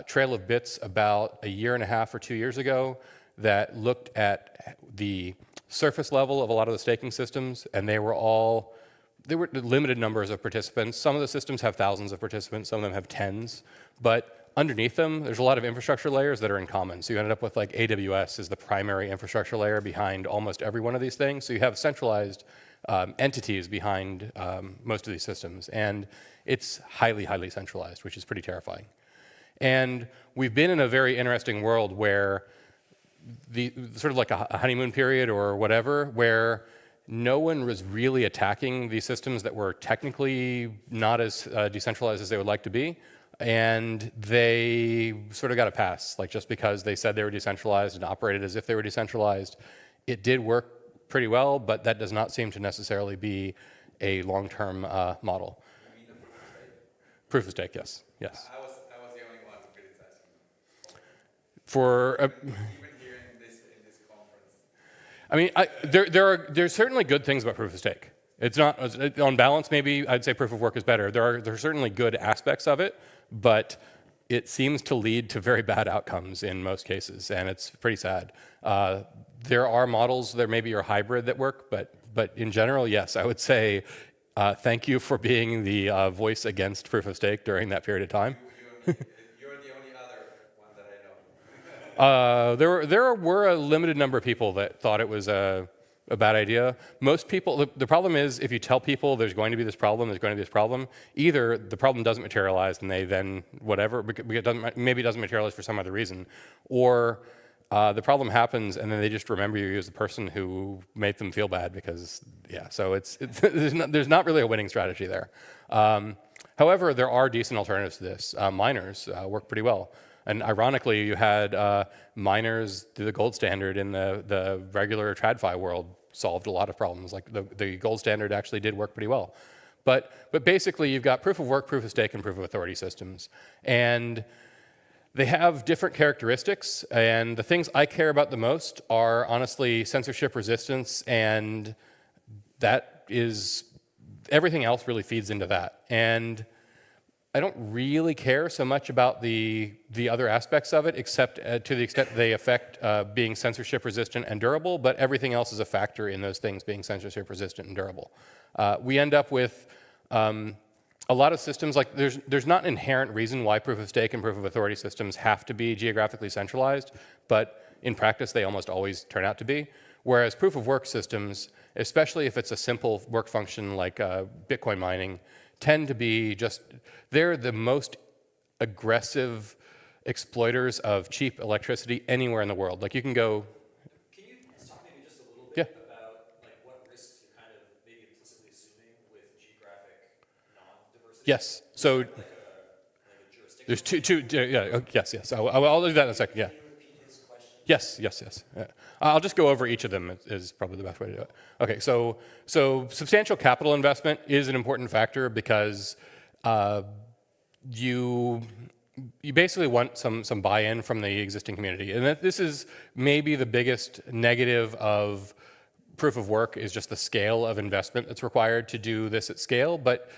Trail of Bits about a year and a half or 2 years ago that looked at the surface level of a lot of the staking systems, and there were limited numbers of participants. Some of the systems have thousands of participants, some of them have tens, but underneath them, there's a lot of infrastructure layers that are in common. So you ended up with like AWS is the primary infrastructure layer behind almost every one of these things. So you have centralized entities behind most of these systems. And it's highly, highly centralized, which is pretty terrifying. And we've been in a very interesting world where the sort of like a honeymoon period or whatever, where no one was really attacking these systems that were technically not as decentralized as they would like to be. And they sort of got a pass, like just because they said they were decentralized and operated as if they were decentralized. It did work pretty well, but that does not seem to necessarily be a long-term model. You mean the proof of stake? Proof of stake, yes, yes. I was the only one criticizing. For even here in this conference. I mean, there's certainly good things about proof of stake. It's not, on balance, maybe I'd say proof of work is better. There are certainly good aspects of it, but it seems to lead to very bad outcomes in most cases, and it's pretty sad. There are models, there maybe are hybrid that work, but in general, yes, I would say thank you for being the voice against proof of stake during that period of time. You're the only other one that I know. There were a limited number of people that thought it was a bad idea. Most people, the problem is if you tell people there's going to be this problem, either the problem doesn't materialize and they then whatever, maybe it doesn't materialize for some other reason, or the problem happens and then they just remember you as the person who made them feel bad because, yeah, so there's not really a winning strategy there. However, there are decent alternatives to this. Miners work pretty well. And ironically, you had miners do the gold standard in the regular TradFi world solved a lot of problems. Like the gold standard actually did work pretty well. But basically, you've got proof of work, proof of stake, and proof of authority systems. And they have different characteristics. And the things I care about the most are honestly censorship resistance, and that is, everything else really feeds into that. And I don't really care so much about the other aspects of it, except to the extent they affect being censorship resistant and durable, but everything else is a factor in those things being censorship resistant and durable. We end up with a lot of systems, like there's not an inherent reason why proof of stake and proof of authority systems have to be geographically centralized, but in practice they almost always turn out to be. Whereas proof of work systems, especially if it's a simple work function like Bitcoin mining, tend to be just, they're the most aggressive exploiters of cheap electricity anywhere in the world. Like you can go. Can you talk maybe just a little bit about like what risks you're kind of maybe implicitly assuming with geographic non-diversity? Yes. So there's two. Yeah. Yes. I'll do that in a second. Yeah. Yes. Yeah. I'll just go over each of them is probably the best way to do it. Okay, so substantial capital investment is an important factor because you basically want some buy-in from the existing community. And this is maybe the biggest negative of proof of work is just the scale of investment that's required to do this at scale, but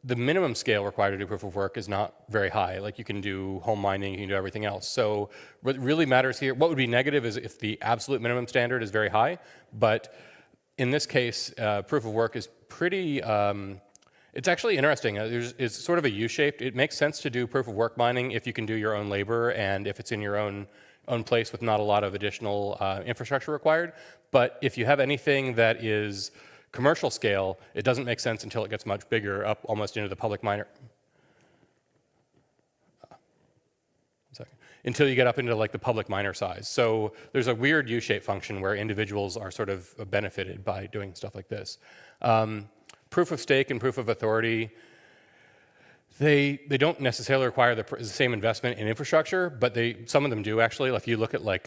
the minimum scale required to do proof of work is not very high. Like you can do home mining, you can do everything else. So what really matters here, what would be negative is if the absolute minimum standard is very high, but in this case, proof of work is pretty, it's actually interesting. It's sort of a U-shaped. It makes sense to do proof of work mining if you can do your own labor and if it's in your own place with not a lot of additional infrastructure required. But if you have anything that is commercial scale, it doesn't make sense until it gets much bigger, up almost into the public miner. Until you get up into like the public miner size. So there's a weird U-shaped function where individuals are sort of benefited by doing stuff like this. Proof of stake and proof of authority, they don't necessarily require the same investment in infrastructure, but some of them do actually. If you look at like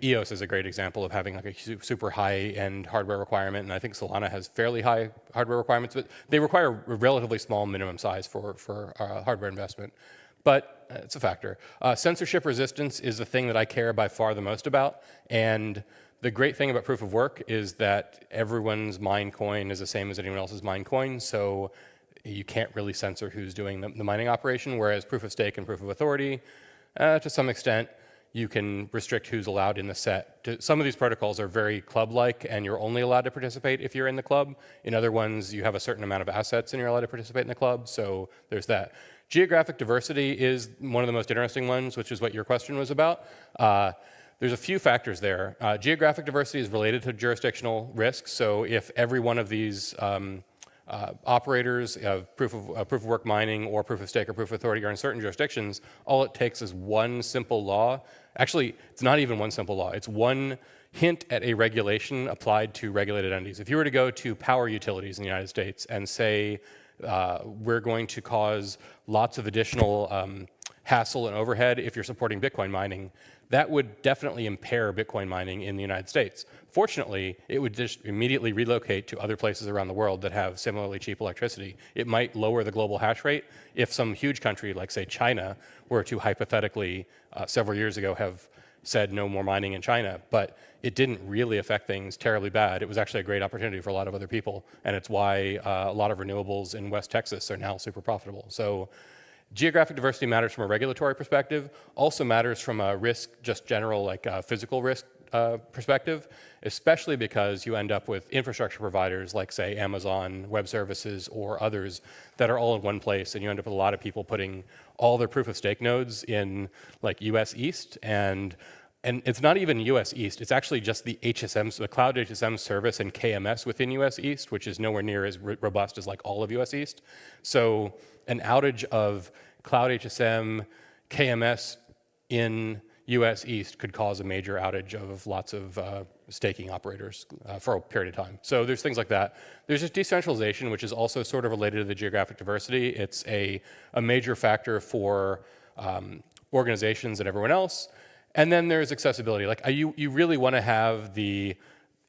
EOS is a great example of having like a super high-end hardware requirement, and I think Solana has fairly high hardware requirements, but they require a relatively small minimum size for hardware investment. But it's a factor. Censorship resistance is the thing that I care by far the most about, and the great thing about proof of work is that everyone's mine coin is the same as anyone else's mine coin, so you can't really censor who's doing the mining operation, whereas proof of stake and proof of authority, to some extent, you can restrict who's allowed in the set. Some of these protocols are very club-like, and you're only allowed to participate if you're in the club. In other ones, you have a certain amount of assets, and you're allowed to participate in the club, so there's that. Geographic diversity is one of the most interesting ones, which is what your question was about. There's a few factors there. Geographic diversity is related to jurisdictional risks, so if every one of these operators of proof of work mining or proof of stake or proof of authority are in certain jurisdictions, all it takes is one simple law. Actually, it's not even one simple law. It's one hint at a regulation applied to regulated entities. If you were to go to power utilities in the United States and say, we're going to cause lots of additional hassle and overhead if you're supporting Bitcoin mining, that would definitely impair Bitcoin mining in the United States. Fortunately, it would just immediately relocate to other places around the world that have similarly cheap electricity. It might lower the global hash rate if some huge country, like say China, were to hypothetically several years ago have said no more mining in China, but it didn't really affect things terribly bad. It was actually a great opportunity for a lot of other people, and it's why a lot of renewables in West Texas are now super profitable. So geographic diversity matters from a regulatory perspective, also matters from a risk, just general like physical risk perspective, especially because you end up with infrastructure providers like say Amazon Web Services or others that are all in one place, and you end up with a lot of people putting all their proof of stake nodes in like US East, and it's not even US East, it's actually just the HSM, the Cloud HSM service and KMS within US East, which is nowhere near as robust as like all of US East. So an outage of Cloud HSM, KMS in US East could cause a major outage of lots of staking operators for a period of time. So there's things like that. There's just decentralization, which is also sort of related to the geographic diversity. It's a major factor for organizations and everyone else. And then there's accessibility. Like you really want to have you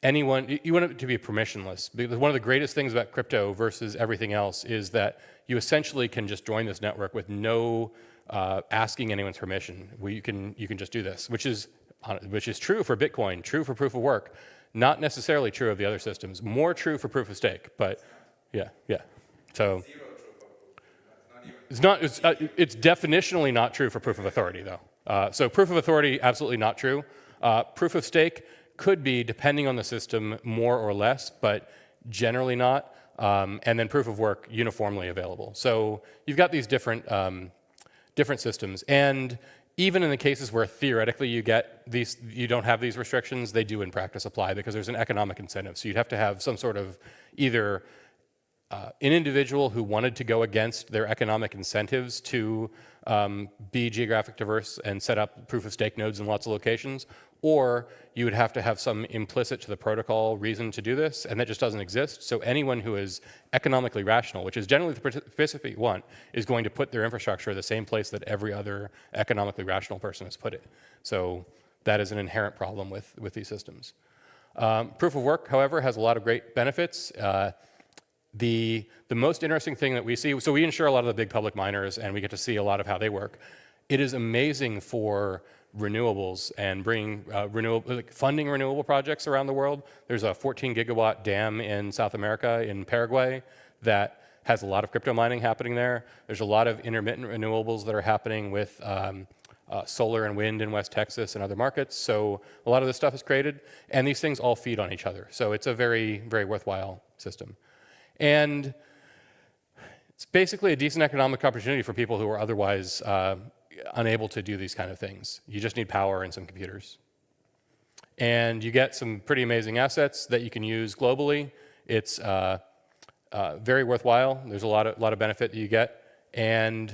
want it to be permissionless. Because one of the greatest things about crypto versus everything else is that you essentially can just join this network with no asking anyone's permission. You can just do this, which is true for Bitcoin, true for proof of work, not necessarily true of the other systems. More true for proof of stake, but yeah. So. Zero proof of work. Not even It's definitionally not true for proof of authority, though. So proof of authority, absolutely not true. Proof of stake could be, depending on the system, more or less, but generally not. And then proof of work, uniformly available. So you've got these different systems. And even in the cases where theoretically you don't have these restrictions, they do in practice apply because there's an economic incentive. So you'd have to have some sort of either an individual who wanted to go against their economic incentives to be geographic diverse and set up proof of stake nodes in lots of locations, or you would have to have some implicit to the protocol reason to do this, and that just doesn't exist. So anyone who is economically rational, which is generally the participant you want, is going to put their infrastructure in the same place that every other economically rational person has put it. So that is an inherent problem with these systems. Proof of work, however, has a lot of great benefits. The most interesting thing that we see, so we insure a lot of the big public miners and we get to see a lot of how they work. It is amazing for renewables and bringing funding renewable projects around the world. There's a 14 gigawatt dam in South America, in Paraguay, that has a lot of crypto mining happening there. There's a lot of intermittent renewables that are happening with solar and wind in West Texas and other markets. So a lot of this stuff is created, and these things all feed on each other. So it's a very, very worthwhile system. And it's basically a decent economic opportunity for people who are otherwise unable to do these kind of things. You just need power and some computers. And you get some pretty amazing assets that you can use globally. It's very worthwhile. There's a lot of benefit that you get. And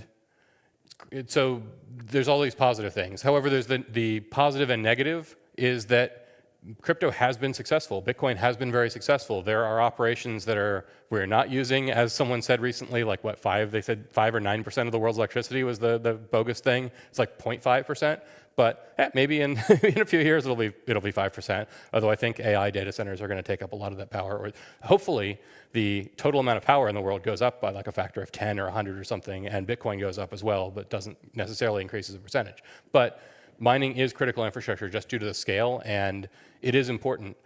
so there's all these positive things. However, there's the positive and negative is that crypto has been successful. Bitcoin has been very successful. There are operations that we're not using, as someone said recently, like what, they said 5 or 9% of the world's electricity was the bogus thing. It's like 0.5%, but maybe in a few years it'll be 5%. Although I think AI data centers are going to take up a lot of that power. Or hopefully the total amount of power in the world goes up by like a factor of 10 or 100 or something, and Bitcoin goes up as well, but doesn't necessarily increase as a percentage. But mining is critical infrastructure just due to the scale, and it is important.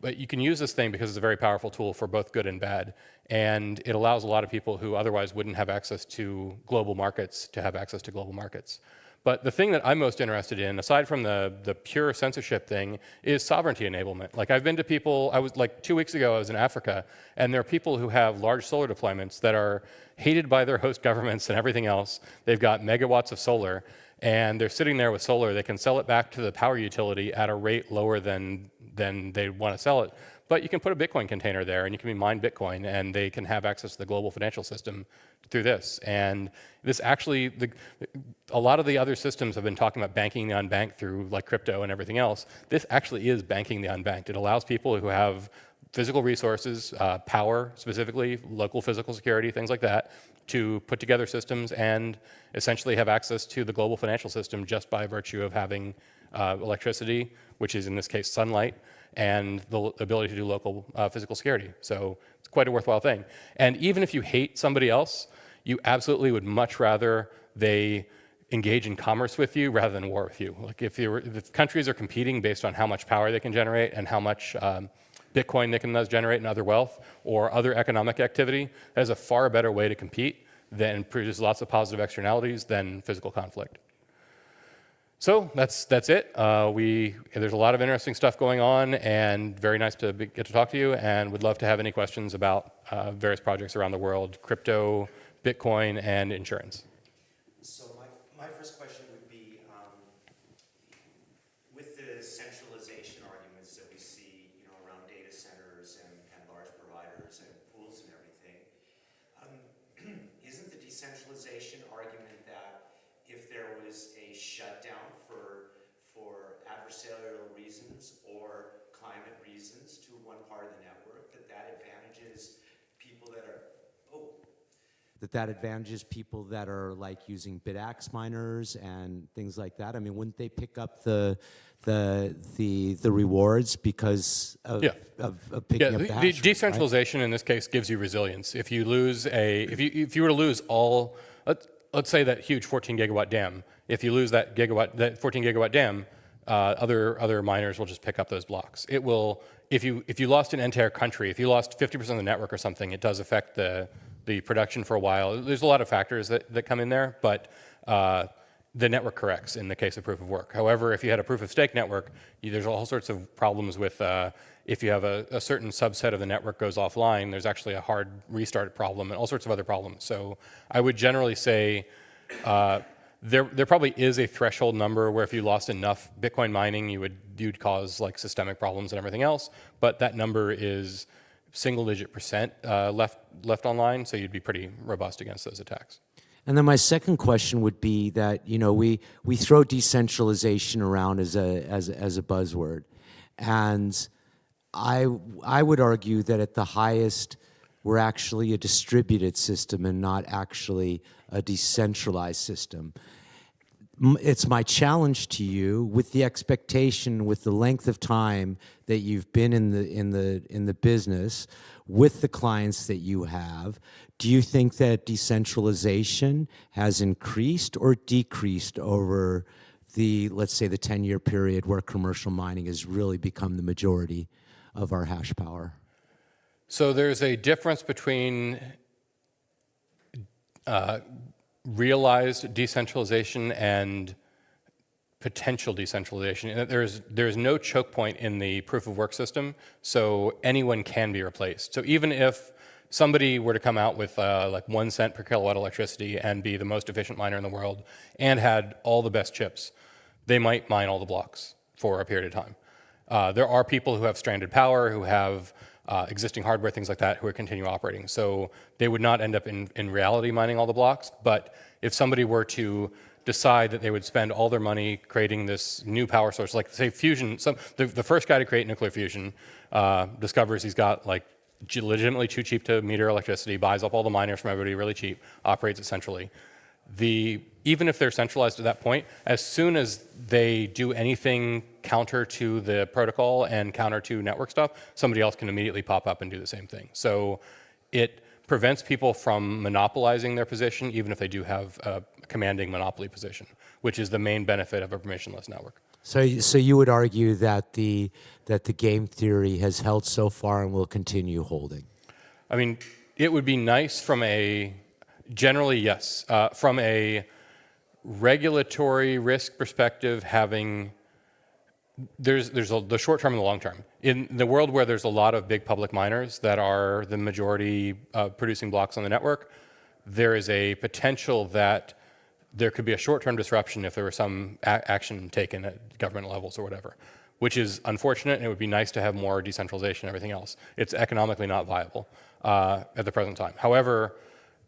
But you can use this thing because it's a very powerful tool for both good and bad. And it allows a lot of people who otherwise wouldn't have access to global markets to have access to global markets. But the thing that I'm most interested in, aside from the pure censorship thing, is sovereignty enablement. Like I've been to people, 2 weeks ago I was in Africa, and there are people who have large solar deployments that are hated by their host governments and everything else. They've got megawatts of solar, and they're sitting there with solar. They can sell it back to the power utility at a rate lower than they want to sell it. But you can put a Bitcoin container there, and you can mine Bitcoin, and they can have access to the global financial system through this. And this actually, a lot of the other systems have been talking about banking the unbanked through like crypto and everything else. This actually is banking the unbanked. It allows people who have physical resources, power specifically, local physical security, things like that, to put together systems and essentially have access to the global financial system just by virtue of having electricity, which is in this case sunlight, and the ability to do local physical security. So it's quite a worthwhile thing. And even if you hate somebody else, you absolutely would much rather they engage in commerce with you rather than war with you. Like if countries are competing based on how much power they can generate and how much Bitcoin they can thus generate and other wealth or other economic activity, that is a far better way to compete and produce lots of positive externalities than physical conflict. So that's it. There's a lot of interesting stuff going on, and very nice to get to talk to you, and would love to have any questions about various projects around the world, crypto, Bitcoin, and insurance. So my first question would be, with the centralization arguments that we see, around data centers and large providers and pools and everything, isn't the decentralization argument that if there was a shutdown for adversarial reasons or climate reasons to one part of the network, that advantages people that are that advantages people that are like using BitAx miners and things like that? I mean, wouldn't they pick up the rewards because of picking up the hash rate, decentralization, right? In this case gives you resilience. If you lose if you were to lose all, let's say that huge 14 gigawatt dam, if you lose that 14 gigawatt dam, other miners will just pick up those blocks. It will, if you lost an entire country, if you lost 50% of the network or something, it does affect the the production for a while. There's a lot of factors that come in there, but the network corrects in the case of proof of work. However, if you had a proof of stake network, there's all sorts of problems with if you have a certain subset of the network goes offline, there's actually a hard restart problem and all sorts of other problems. So I would generally say there probably is a threshold number where if you lost enough Bitcoin mining, you'd cause like systemic problems and everything else. But that number is single-digit percent left online, so you'd be pretty robust against those attacks. And then my second question would be that, you know, we throw decentralization around as a buzzword, and I would argue that at the highest we're actually a distributed system and not actually a decentralized system. It's my challenge to you, with the expectation, with the length of time that you've been in the business, with the clients that you have, do you think that decentralization has increased or decreased over the, let's say, the 10-year period where commercial mining has really become the majority of our hash power? So there's a difference between realized decentralization and potential decentralization. And there's no choke point in the proof of work system, so anyone can be replaced. So even if somebody were to come out with like 1 cent per kilowatt electricity and be the most efficient miner in the world and had all the best chips, they might mine all the blocks for a period of time. There are people who have stranded power, who have existing hardware, things like that, who are continue operating. So they would not end up in reality mining all the blocks, but if somebody were to decide that they would spend all their money creating this new power source, like say fusion, the first guy to create nuclear fusion discovers he's got like legitimately too cheap to meter electricity, buys up all the miners from everybody really cheap, operates it centrally. Even if they're centralized at that point, as soon as they do anything counter to the protocol and counter to network stuff, somebody else can immediately pop up and do the same thing. So it prevents people from monopolizing their position, even if they do have a commanding monopoly position, which is the main benefit of a permissionless network. So you would argue that the game theory has held so far and will continue holding? I mean, it would be nice from a, generally yes, from a regulatory risk perspective, having, there's the short term and the long term. In the world where there's a lot of big public miners that are the majority producing blocks on the network, there is a potential that there could be a short-term disruption if there were some action taken at government levels or whatever, which is unfortunate, and it would be nice to have more decentralization and everything else. It's economically not viable at the present time. However,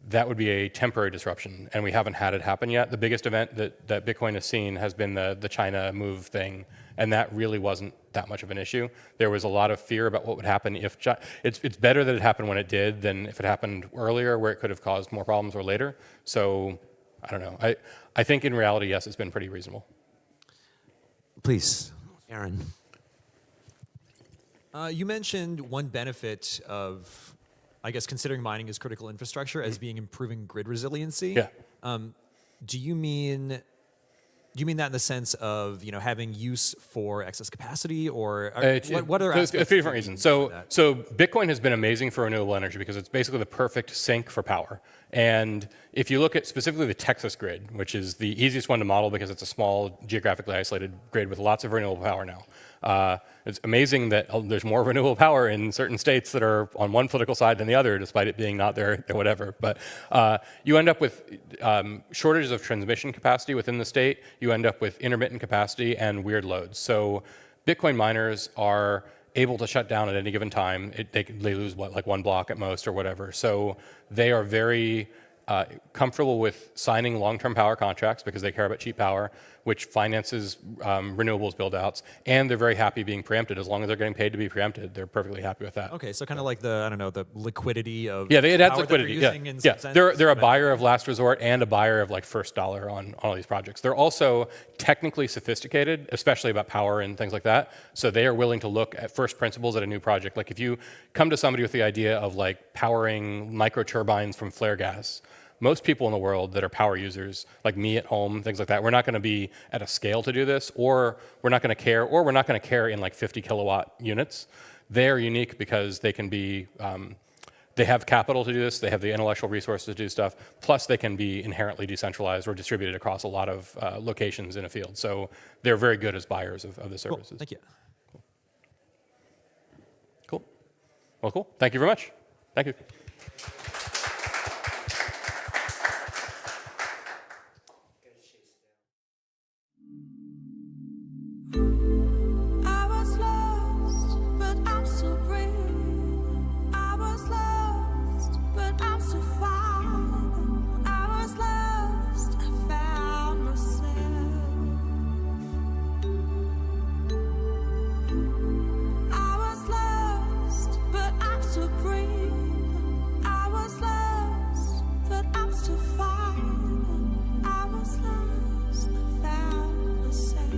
that would be a temporary disruption, and we haven't had it happen yet. The biggest event that Bitcoin has seen has been the China move thing, and that really wasn't that much of an issue. There was a lot of fear about what would happen if it's better that it happened when it did than if it happened earlier, where it could have caused more problems, or later. So I don't know. I think in reality, yes, it's been pretty reasonable. Please, Aaron. You mentioned one benefit of, I guess, considering mining as critical infrastructure as being improving grid resiliency. Yeah. Do you mean that in the sense of, you know, having use for excess capacity, or what are a few different reasons? So Bitcoin has been amazing for renewable energy because it's basically the perfect sink for power. And if you look at specifically the Texas grid, which is the easiest one to model because it's a small, geographically isolated grid with lots of renewable power now. It's amazing that there's more renewable power in certain states that are on one political side than the other, despite it being not there or whatever. But you end up with shortages of transmission capacity within the state. You end up with intermittent capacity and weird loads. So Bitcoin miners are able to shut down at any given time. They lose, like 1 block at most or whatever. So they are very comfortable with signing long-term power contracts because they care about cheap power, which finances renewables build-outs, and they're very happy being preempted. As long as they're getting paid to be preempted, they're perfectly happy with that. Okay, so kind of like the liquidity of it adds power liquidity. That they're using in some sense. They're a buyer of last resort and a buyer of like first dollar on all these projects. They're also technically sophisticated, especially about power and things like that. So they are willing to look at first principles at a new project. Like if you come to somebody with the idea of like powering micro turbines from flare gas, most people in the world that are power users, like me at home, things like that, we're not going to be at a scale to do this, or we're not going to care in like 50 kilowatt units. They're unique because they can be they have capital to do this, they have the intellectual resources to do stuff, plus they can be inherently decentralized or distributed across a lot of locations in a field. So they're very good as buyers of the services. Cool. Thank you. Cool. Well, cool. Thank you very much. Thank you. I was lost, but I'm so brave. I was lost, but I'm so fine. I was lost, I found myself. I was lost, but I'm so brave. I was lost, but I'm so fine. I was lost, I found myself.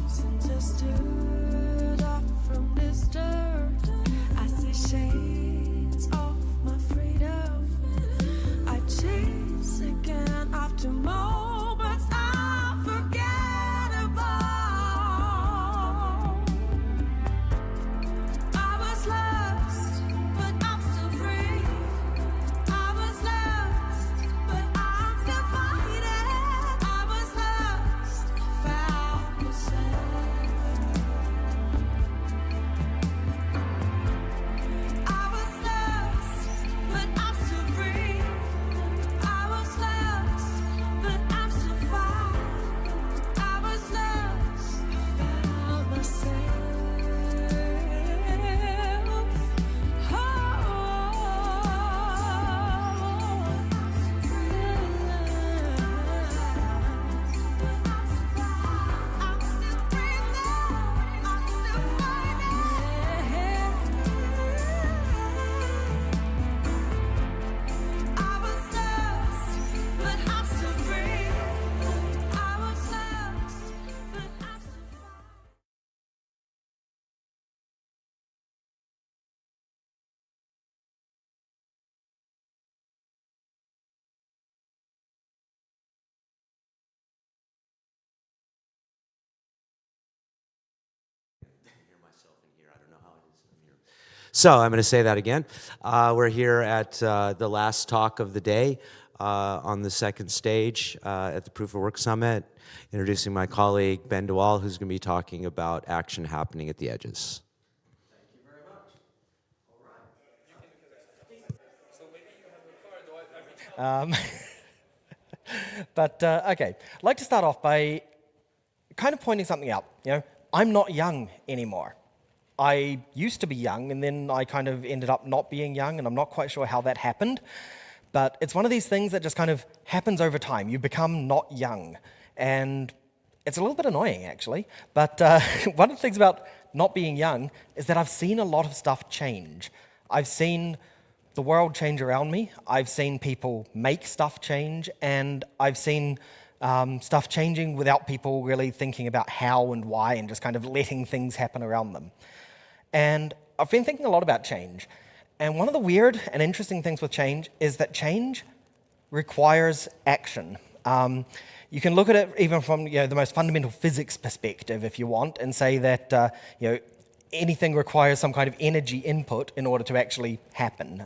Since I stood up from this dirt, I see shades of my freedom. I chase again after moments unforgettable. I was lost, but I'm still free. I was lost, but I'm still fighting. I was lost, found myself. I was lost, but I'm still free. I was lost, but I'm still fine. I was lost, found myself. I'm still breathing. I'm still I was lost, but I'm still free. I was lost, but I'm still fine. So I'm going to say that again. We're here at the last talk of the day on the second stage at the Proof of Work Summit, introducing my colleague Ben DeWall, who's going to be talking about action happening at the edges. Okay, I'd like to start off by kind of pointing something out. I'm not young anymore. I used to be young, and then I kind of ended up not being young, and I'm not quite sure how that happened. But it's one of these things that just kind of happens over time. You become not young, and it's a little bit annoying, actually. But one of the things about not being young is that I've seen a lot of stuff change. I've seen the world change around me. I've seen people make stuff change, and I've seen stuff changing without people really thinking about how and why and just kind of letting things happen around them. And I've been thinking a lot about change. And one of the weird and interesting things with change is that change requires action. You can look at it even from the most fundamental physics perspective, if you want, and say that anything requires some kind of energy input in order to actually happen.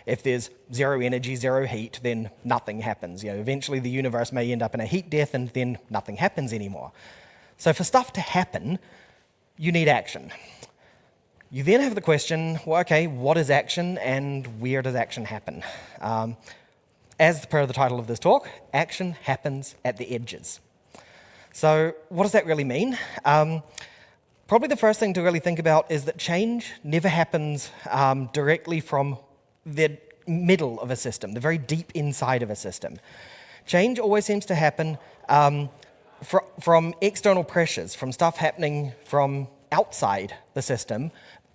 If there's zero energy, zero heat, then nothing happens. Eventually the universe may end up in a heat death, and then nothing happens anymore. So for stuff to happen, you need action. You then have the question, well, okay, what is action and where does action happen? As per the title of this talk, action happens at the edges. So what does that really mean? Probably the first thing to really think about is that change never happens directly from the middle of a system, the very deep inside of a system. Change always seems to happen from external pressures, from stuff happening from outside the system,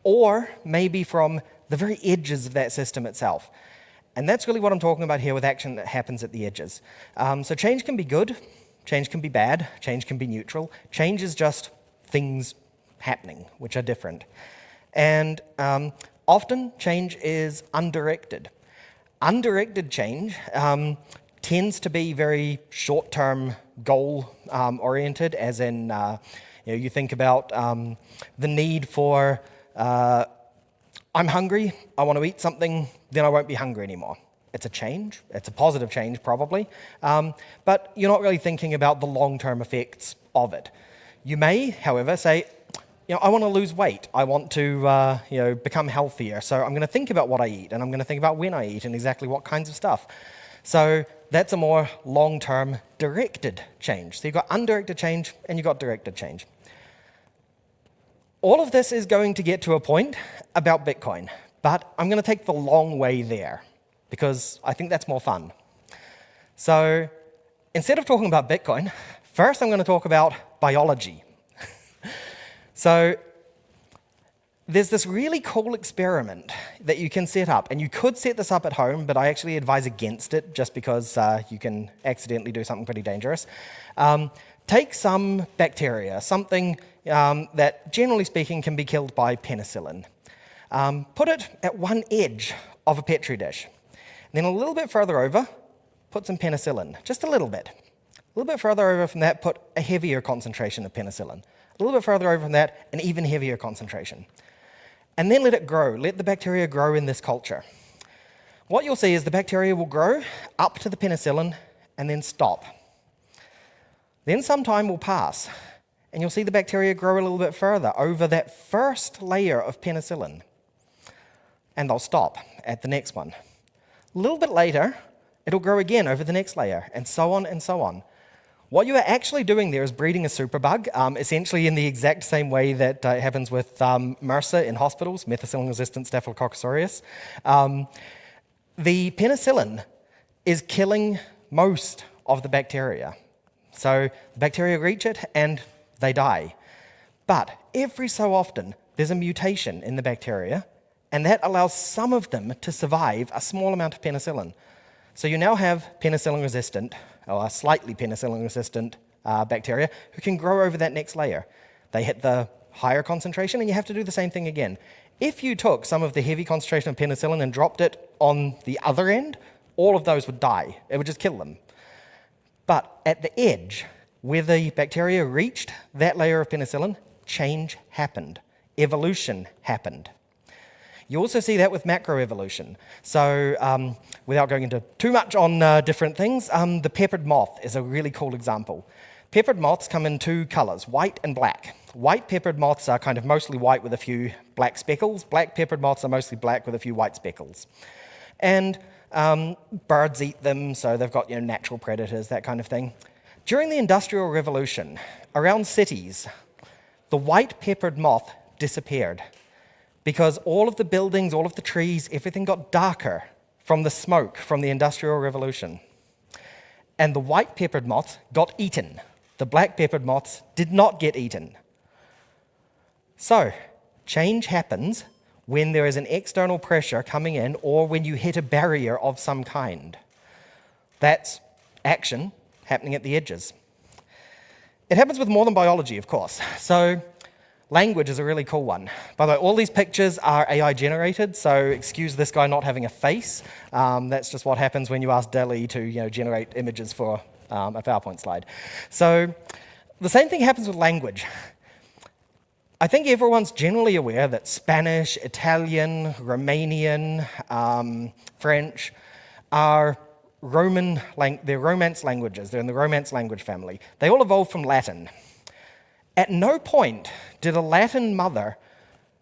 or maybe from the very edges of that system itself. And that's really what I'm talking about here with action that happens at the edges. So change can be good, change can be bad, change can be neutral. Change is just things happening, which are different. And often change is undirected. Undirected change tends to be very short-term goal oriented, as in you think about the need for I'm hungry, I want to eat something, then I won't be hungry anymore. It's a change, it's a positive change probably, but you're not really thinking about the long-term effects of it. You may, however, say, I want to lose weight, I want to become healthier, so I'm going to think about what I eat, and I'm going to think about when I eat and exactly what kinds of stuff. So that's a more long-term directed change. So you've got undirected change and you've got directed change. All of this is going to get to a point about Bitcoin, but I'm going to take the long way there because I think that's more fun. So instead of talking about Bitcoin, first I'm going to talk about biology. So there's this really cool experiment that you can set up, and you could set this up at home, but I actually advise against it just because you can accidentally do something pretty dangerous. Take some bacteria, something that generally speaking can be killed by penicillin. Put it at one edge of a Petri dish. And then a little bit further over, put some penicillin, just a little bit. A little bit further over from that, put a heavier concentration of penicillin. A little bit further over from that, an even heavier concentration. And then let it grow. Let the bacteria grow in this culture. What you'll see is the bacteria will grow up to the penicillin and then stop. Then some time will pass, and you'll see the bacteria grow a little bit further over that first layer of penicillin. And they'll stop at the next one. A little bit later, it'll grow again over the next layer, and so on and so on. What you are actually doing there is breeding a superbug, essentially in the exact same way that happens with MRSA in hospitals, methicillin-resistant Staphylococcus aureus. The penicillin is killing most of the bacteria. So the bacteria reach it and they die. But every so often, there's a mutation in the bacteria, and that allows some of them to survive a small amount of penicillin. So you now have penicillin-resistant, or slightly penicillin-resistant bacteria who can grow over that next layer. They hit the higher concentration, and you have to do the same thing again. If you took some of the heavy concentration of penicillin and dropped it on the other end, all of those would die. It would just kill them. But at the edge, where the bacteria reached that layer of penicillin, change happened. Evolution happened. You also see that with macroevolution. So without going into too much on different things, the peppered moth is a really cool example. Peppered moths come in two colors, white and black. White peppered moths are kind of mostly white with a few black speckles. Black peppered moths are mostly black with a few white speckles. And birds eat them, so they've got natural predators, that kind of thing. During the Industrial Revolution, around cities, the white peppered moth disappeared because all of the buildings, all of the trees, everything got darker from the smoke from the Industrial Revolution. And the white peppered moths got eaten. The black peppered moths did not get eaten. So, change happens when there is an external pressure coming in or when you hit a barrier of some kind. That's action happening at the edges. It happens with more than biology, of course. So language is a really cool one. By the way, all these pictures are AI generated, so excuse this guy not having a face. That's just what happens when you ask DALL-E to generate images for a PowerPoint slide. So the same thing happens with language. I think everyone's generally aware that Spanish, Italian, Romanian, French are they're Romance languages. They're in the Romance language family. They all evolved from Latin. At no point did a Latin mother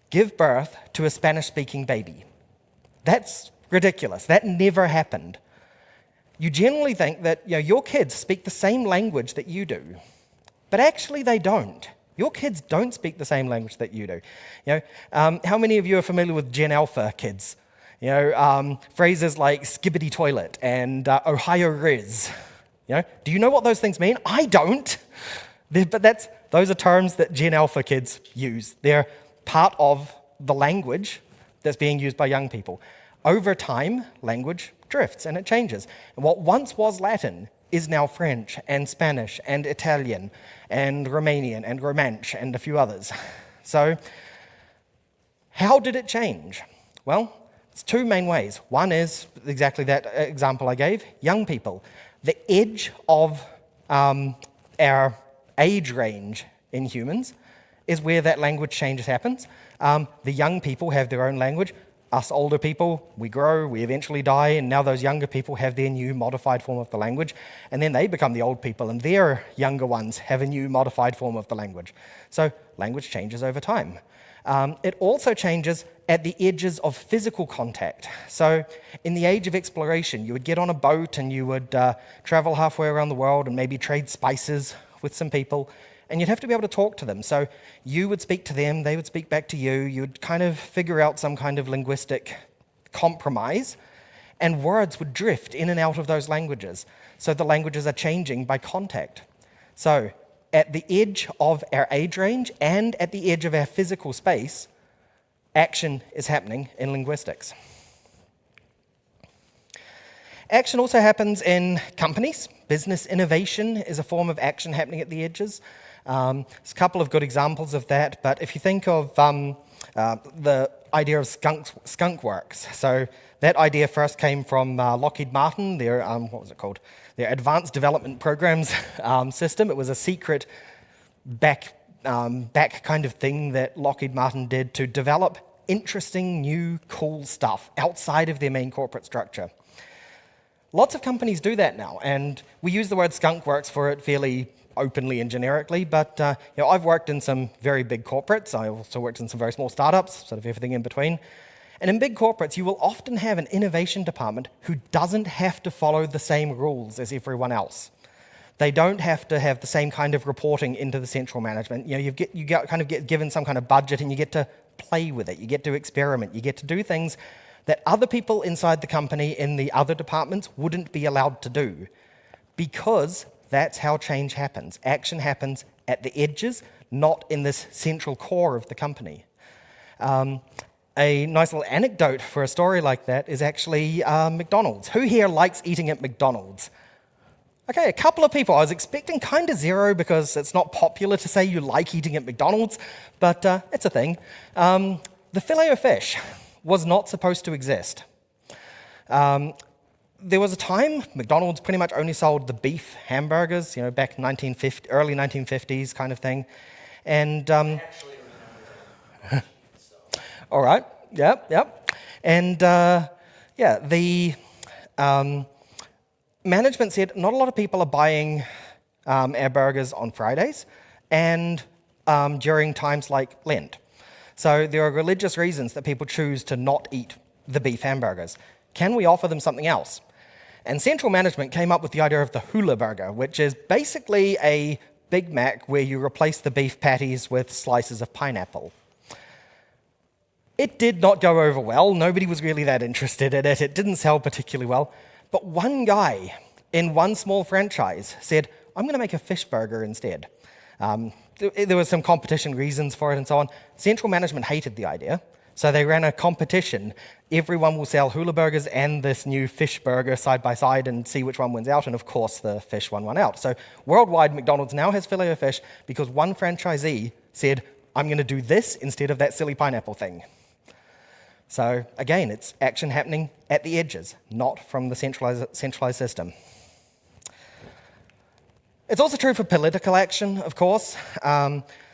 give birth to a Spanish-speaking baby. That's ridiculous. That never happened. You generally think that your kids speak the same language that you do, but actually they don't. Your kids don't speak the same language that you do. How many of you are familiar with Gen Alpha kids? Phrases like skibbity toilet and Ohio Riz. Do you know what those things mean? I don't. But those are terms that Gen Alpha kids use. They're part of the language that's being used by young people. Over time, language drifts and it changes. And what once was Latin is now French and Spanish and Italian and Romanian and Romansh and a few others. So how did it change? Well, it's two main ways. One is exactly that example I gave, young people. The edge of our age range in humans is where that language change happens. The young people have their own language. Us older people, we grow, we eventually die, and now those younger people have their new modified form of the language, and then they become the old people, and their younger ones have a new modified form of the language. So language changes over time. It also changes at the edges of physical contact. So in the age of exploration, you would get on a boat and you would travel halfway around the world and maybe trade spices with some people, and you'd have to be able to talk to them. So you would speak to them, they would speak back to you, you'd kind of figure out some kind of linguistic compromise, and words would drift in and out of those languages. So the languages are changing by contact. So at the edge of our age range and at the edge of our physical space, action is happening in linguistics. Action also happens in companies. Business innovation is a form of action happening at the edges. There's a couple of good examples of that, but if you think of the idea of skunk works, so that idea first came from Lockheed Martin, their, what was it called? Their Advanced Development Programs system. It was a secret back kind of thing that Lockheed Martin did to develop interesting, new, cool stuff outside of their main corporate structure. Lots of companies do that now, and we use the word skunk works for it fairly openly and generically, but I've worked in some very big corporates. I also worked in some very small startups, sort of everything in between. And in big corporates, you will often have an innovation department who doesn't have to follow the same rules as everyone else. They don't have to have the same kind of reporting into the central management. You get given some kind of budget, and you get to play with it. You get to experiment. You get to do things that other people inside the company in the other departments wouldn't be allowed to do, because that's how change happens. Action happens at the edges, not in this central core of the company. A nice little anecdote for a story like that is actually McDonald's. Who here likes eating at McDonald's? Okay, a couple of people. I was expecting kind of zero because it's not popular to say you like eating at McDonald's, but it's a thing. The filet of fish was not supposed to exist. There was a time McDonald's pretty much only sold the beef hamburgers, back early 1950s kind of thing. And all right, yep. And the management said not a lot of people are buying our burgers on Fridays and during times like Lent. So there are religious reasons that people choose to not eat the beef hamburgers. Can we offer them something else? And central management came up with the idea of the hula burger, which is basically a Big Mac where you replace the beef patties with slices of pineapple. It did not go over well. Nobody was really that interested in it. It didn't sell particularly well. But one guy in one small franchise said, I'm going to make a fish burger instead. There were some competition reasons for it and so on. Central management hated the idea, so they ran a competition. Everyone will sell hula burgers and this new fish burger side by side and see which one wins out, and of course the fish one won out. So worldwide, McDonald's now has filet of fish because one franchisee said, I'm going to do this instead of that silly pineapple thing. So again, it's action happening at the edges, not from the centralized system. It's also true for political action, of course.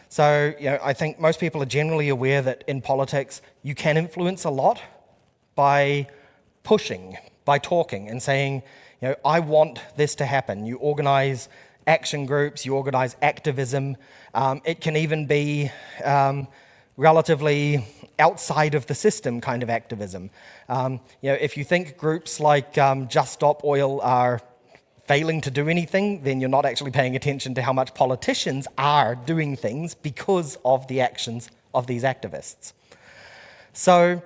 So I think most people are generally aware that in politics, you can influence a lot by pushing, by talking and saying, I want this to happen. You organize action groups, you organize activism. It can even be relatively outside of the system kind of activism. If you think groups like Just Stop Oil are failing to do anything, then you're not actually paying attention to how much politicians are doing things because of the actions of these activists. So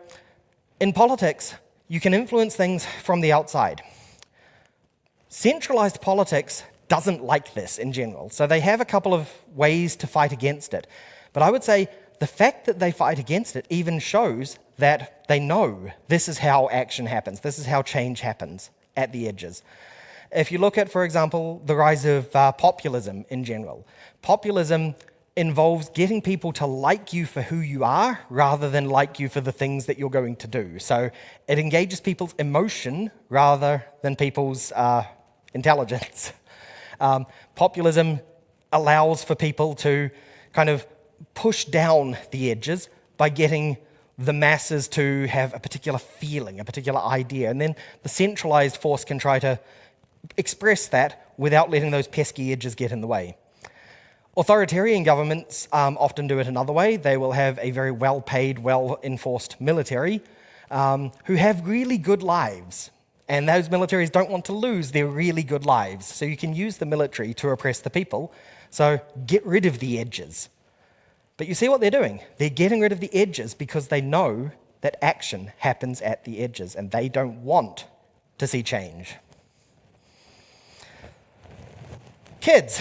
in politics, you can influence things from the outside. Centralized politics doesn't like this in general, so they have a couple of ways to fight against it. But I would say the fact that they fight against it even shows that they know this is how action happens, this is how change happens at the edges. If you look at, for example, the rise of populism in general, populism involves getting people to like you for who you are rather than like you for the things that you're going to do. So it engages people's emotion rather than people's intelligence. Populism allows for people to kind of push down the edges by getting the masses to have a particular feeling, a particular idea, and then the centralized force can try to express that without letting those pesky edges get in the way. Authoritarian governments often do it another way. They will have a very well-paid, well-enforced military who have really good lives. And those militaries don't want to lose their really good lives. So you can use the military to oppress the people. So get rid of the edges. But you see what they're doing? They're getting rid of the edges because they know that action happens at the edges and they don't want to see change. Kids.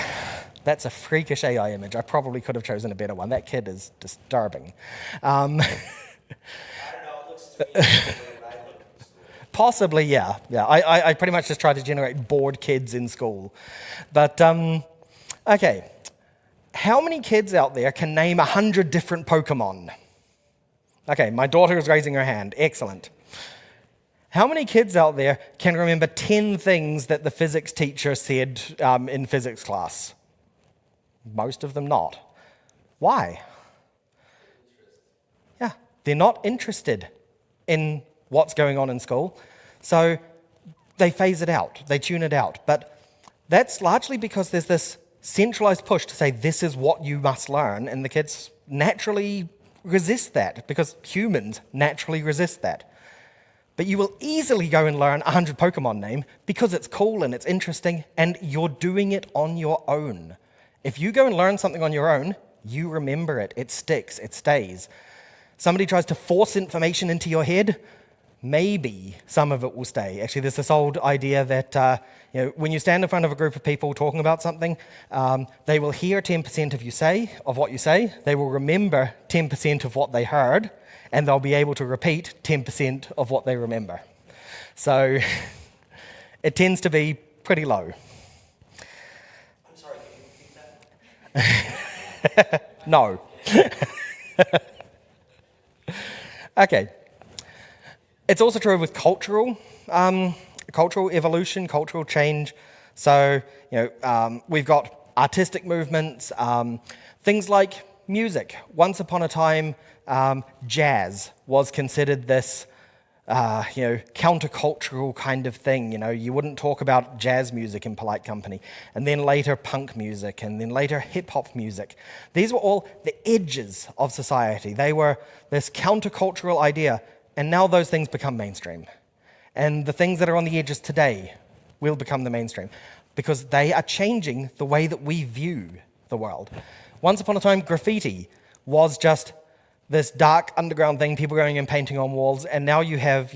That's a freakish AI image. I probably could have chosen a better one. That kid is disturbing. I don't know, it looks to me like the way I look at school. Possibly, yeah. I pretty much just tried to generate bored kids in school. But, okay. How many kids out there can name 100 different Pokemon? Okay, my daughter is raising her hand. Excellent. How many kids out there can remember 10 things that the physics teacher said in physics class? Most of them not. Why? Yeah, they're not interested in what's going on in school, so they phase it out, they tune it out. But that's largely because there's this centralized push to say this is what you must learn, and the kids naturally resist that because humans naturally resist that. But you will easily go and learn 100 Pokemon name because it's cool and it's interesting and you're doing it on your own. If you go and learn something on your own, you remember it, it sticks, it stays. Somebody tries to force information into your head, maybe some of it will stay. Actually, there's this old idea that when you stand in front of a group of people talking about something, they will hear 10% of what you say, they will remember 10% of what they heard, and they'll be able to repeat 10% of what they remember. So it tends to be pretty low. I'm sorry, can you repeat that? No. Okay. It's also true with cultural evolution, cultural change. So, we've got artistic movements, things like music. Once upon a time, jazz was considered this, countercultural kind of thing. You wouldn't talk about jazz music in polite company. And then later punk music, and then later hip-hop music. These were all the edges of society. They were this countercultural idea, and now those things become mainstream. And the things that are on the edges today will become the mainstream because they are changing the way that we view the world. Once upon a time, graffiti was just this dark underground thing, people going and painting on walls, and now you have,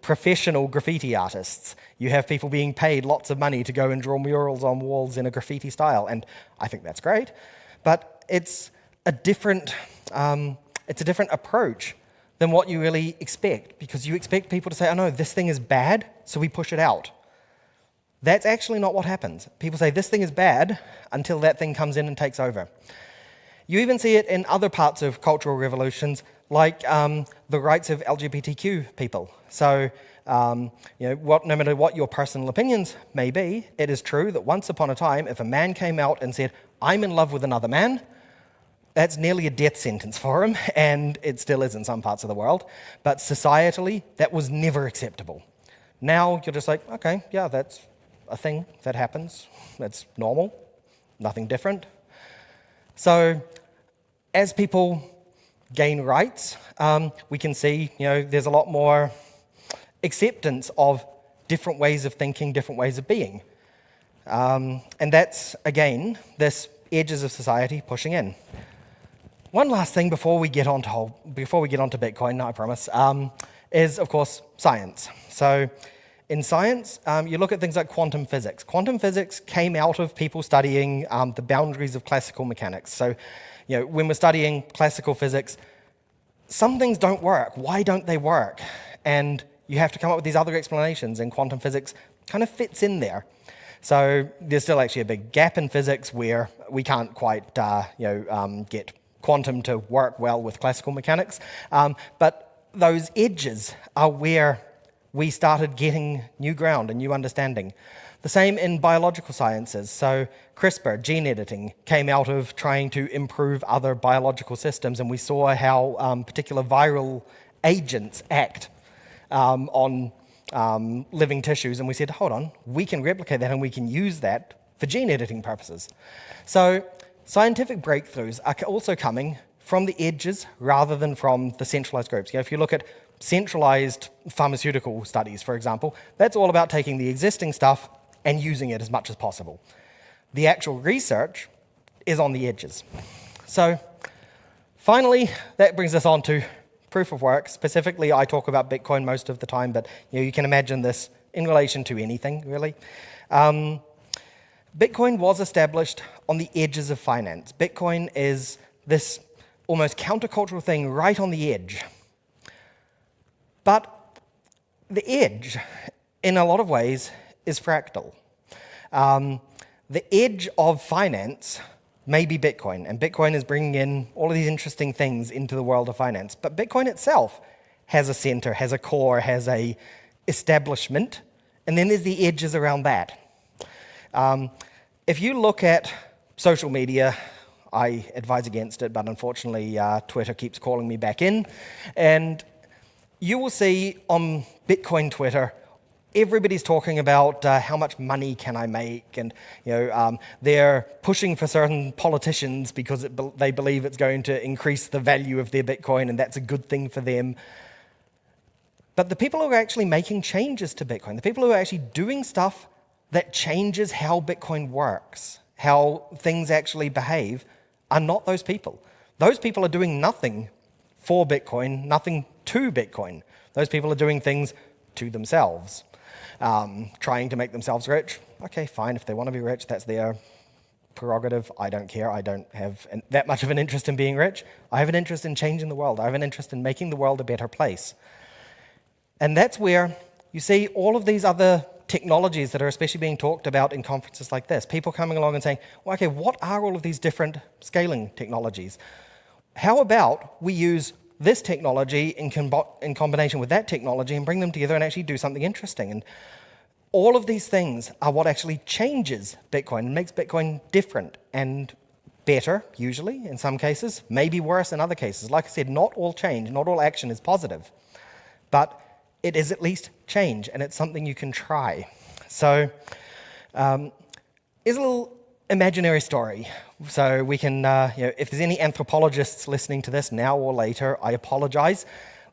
professional graffiti artists. You have people being paid lots of money to go and draw murals on walls in a graffiti style, and I think that's great. But it's a different approach than what you really expect, because you expect people to say, oh no, this thing is bad, so we push it out. That's actually not what happens. People say this thing is bad until that thing comes in and takes over. You even see it in other parts of cultural revolutions, like the rights of LGBTQ people. So, no matter what your personal opinions may be, it is true that once upon a time, if a man came out and said, I'm in love with another man, that's nearly a death sentence for him, and it still is in some parts of the world. But societally, that was never acceptable. Now you're just like, okay, yeah, that's a thing that happens. That's normal, nothing different. So as people gain rights, we can see, there's a lot more acceptance of different ways of thinking, different ways of being. And that's, again, this edges of society pushing in. One last thing before we get onto Bitcoin, I promise, is, of course, science. So in science, you look at things like quantum physics. Quantum physics came out of people studying the boundaries of classical mechanics. So, when we're studying classical physics, some things don't work. Why don't they work? And you have to come up with these other explanations, and quantum physics kind of fits in there. So there's still actually a big gap in physics where we can't quite get quantum to work well with classical mechanics. But those edges are where we started getting new ground and new understanding. The same in biological sciences. So CRISPR, gene editing, came out of trying to improve other biological systems, and we saw how particular viral agents act on living tissues, and we said, hold on, we can replicate that and we can use that for gene editing purposes. So scientific breakthroughs are also coming from the edges rather than from the centralized groups. If you look at centralized pharmaceutical studies, for example, that's all about taking the existing stuff and using it as much as possible. The actual research is on the edges. So finally, that brings us on to proof of work. Specifically, I talk about Bitcoin most of the time, but you can imagine this in relation to anything, really. Bitcoin was established on the edges of finance. Bitcoin is this almost countercultural thing right on the edge. But the edge, in a lot of ways, is fractal. The edge of finance may be Bitcoin, and Bitcoin is bringing in all of these interesting things into the world of finance. But Bitcoin itself has a center, has a core, has a establishment, and then there's the edges around that. If you look at social media, I advise against it, but unfortunately Twitter keeps calling me back in, and you will see on Bitcoin Twitter, everybody's talking about how much money can I make, and they're pushing for certain politicians because they believe it's going to increase the value of their Bitcoin, and that's a good thing for them. But the people who are actually making changes to Bitcoin, the people who are actually doing stuff that changes how Bitcoin works, how things actually behave, are not those people. Those people are doing nothing for Bitcoin, nothing to Bitcoin. Those people are doing things to themselves. Trying to make themselves rich. Okay, fine, if they want to be rich, that's their prerogative. I don't care. I don't have that much of an interest in being rich. I have an interest in changing the world. I have an interest in making the world a better place. And that's where you see all of these other technologies that are especially being talked about in conferences like this. People coming along and saying, well, okay, what are all of these different scaling technologies? How about we use this technology in combination with that technology and bring them together and actually do something interesting? And all of these things are what actually changes Bitcoin and makes Bitcoin different and better, usually, in some cases, maybe worse in other cases. Like I said, not all change, not all action is positive, but it is at least change, and it's something you can try. So here's a little imaginary story. So we can, if there's any anthropologists listening to this now or later, I apologize.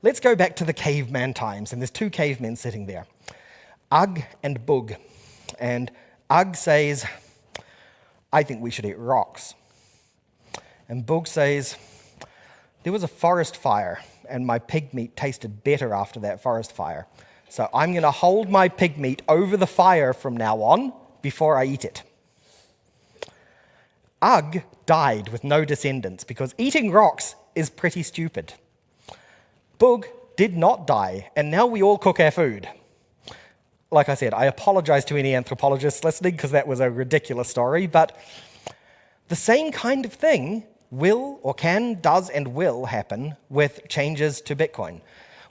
Let's go back to the caveman times, and there's two cavemen sitting there, Ugg and Bug. And Ugg says, I think we should eat rocks. And Bug says, there was a forest fire, and my pig meat tasted better after that forest fire. So I'm going to hold my pig meat over the fire from now on before I eat it. Ugg died with no descendants because eating rocks is pretty stupid. Bug did not die, and now we all cook our food. Like I said, I apologize to any anthropologists listening because that was a ridiculous story, but the same kind of thing will or can, does, and will happen with changes to Bitcoin.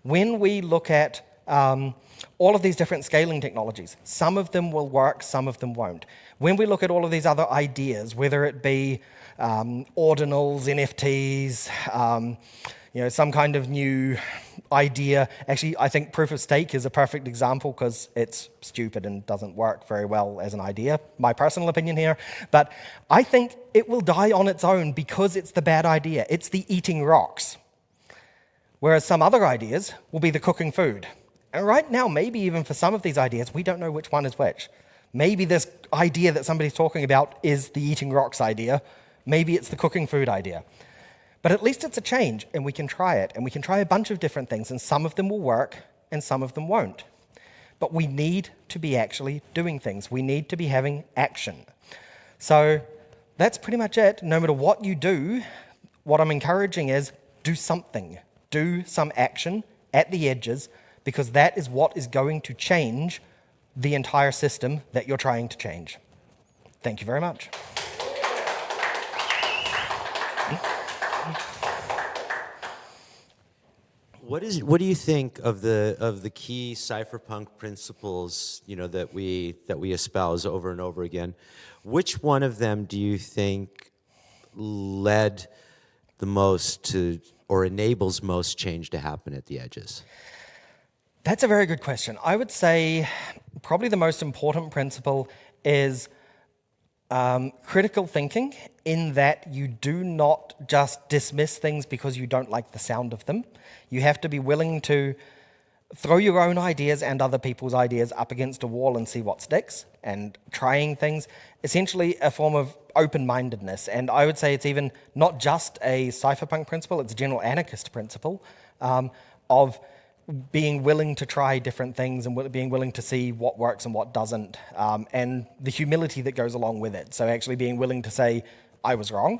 When we look at all of these different scaling technologies, some of them will work, some of them won't. When we look at all of these other ideas, whether it be ordinals, NFTs, some kind of new idea. Actually, I think proof of stake is a perfect example because it's stupid and doesn't work very well as an idea, my personal opinion here. But I think it will die on its own because it's the bad idea. It's the eating rocks. Whereas some other ideas will be the cooking food. And right now, maybe even for some of these ideas, we don't know which one is which. Maybe this idea that somebody's talking about is the eating rocks idea. Maybe it's the cooking food idea. But at least it's a change, and we can try it. And we can try a bunch of different things, and some of them will work, and some of them won't. But we need to be actually doing things. We need to be having action. So that's pretty much it. No matter what you do, what I'm encouraging is do something. Do some action at the edges, because that is what is going to change the entire system that you're trying to change. Thank you very much. What do you think of the key cypherpunk principles, that we espouse over and over again? Which one of them do you think led the most to, or enables most change to happen at the edges? That's a very good question. I would say probably the most important principle is critical thinking, in that you do not just dismiss things because you don't like the sound of them. You have to be willing to throw your own ideas and other people's ideas up against a wall and see what sticks, and trying things, essentially a form of open-mindedness. And I would say it's even not just a cypherpunk principle, it's a general anarchist principle of being willing to try different things and being willing to see what works and what doesn't, and the humility that goes along with it. So actually being willing to say, I was wrong,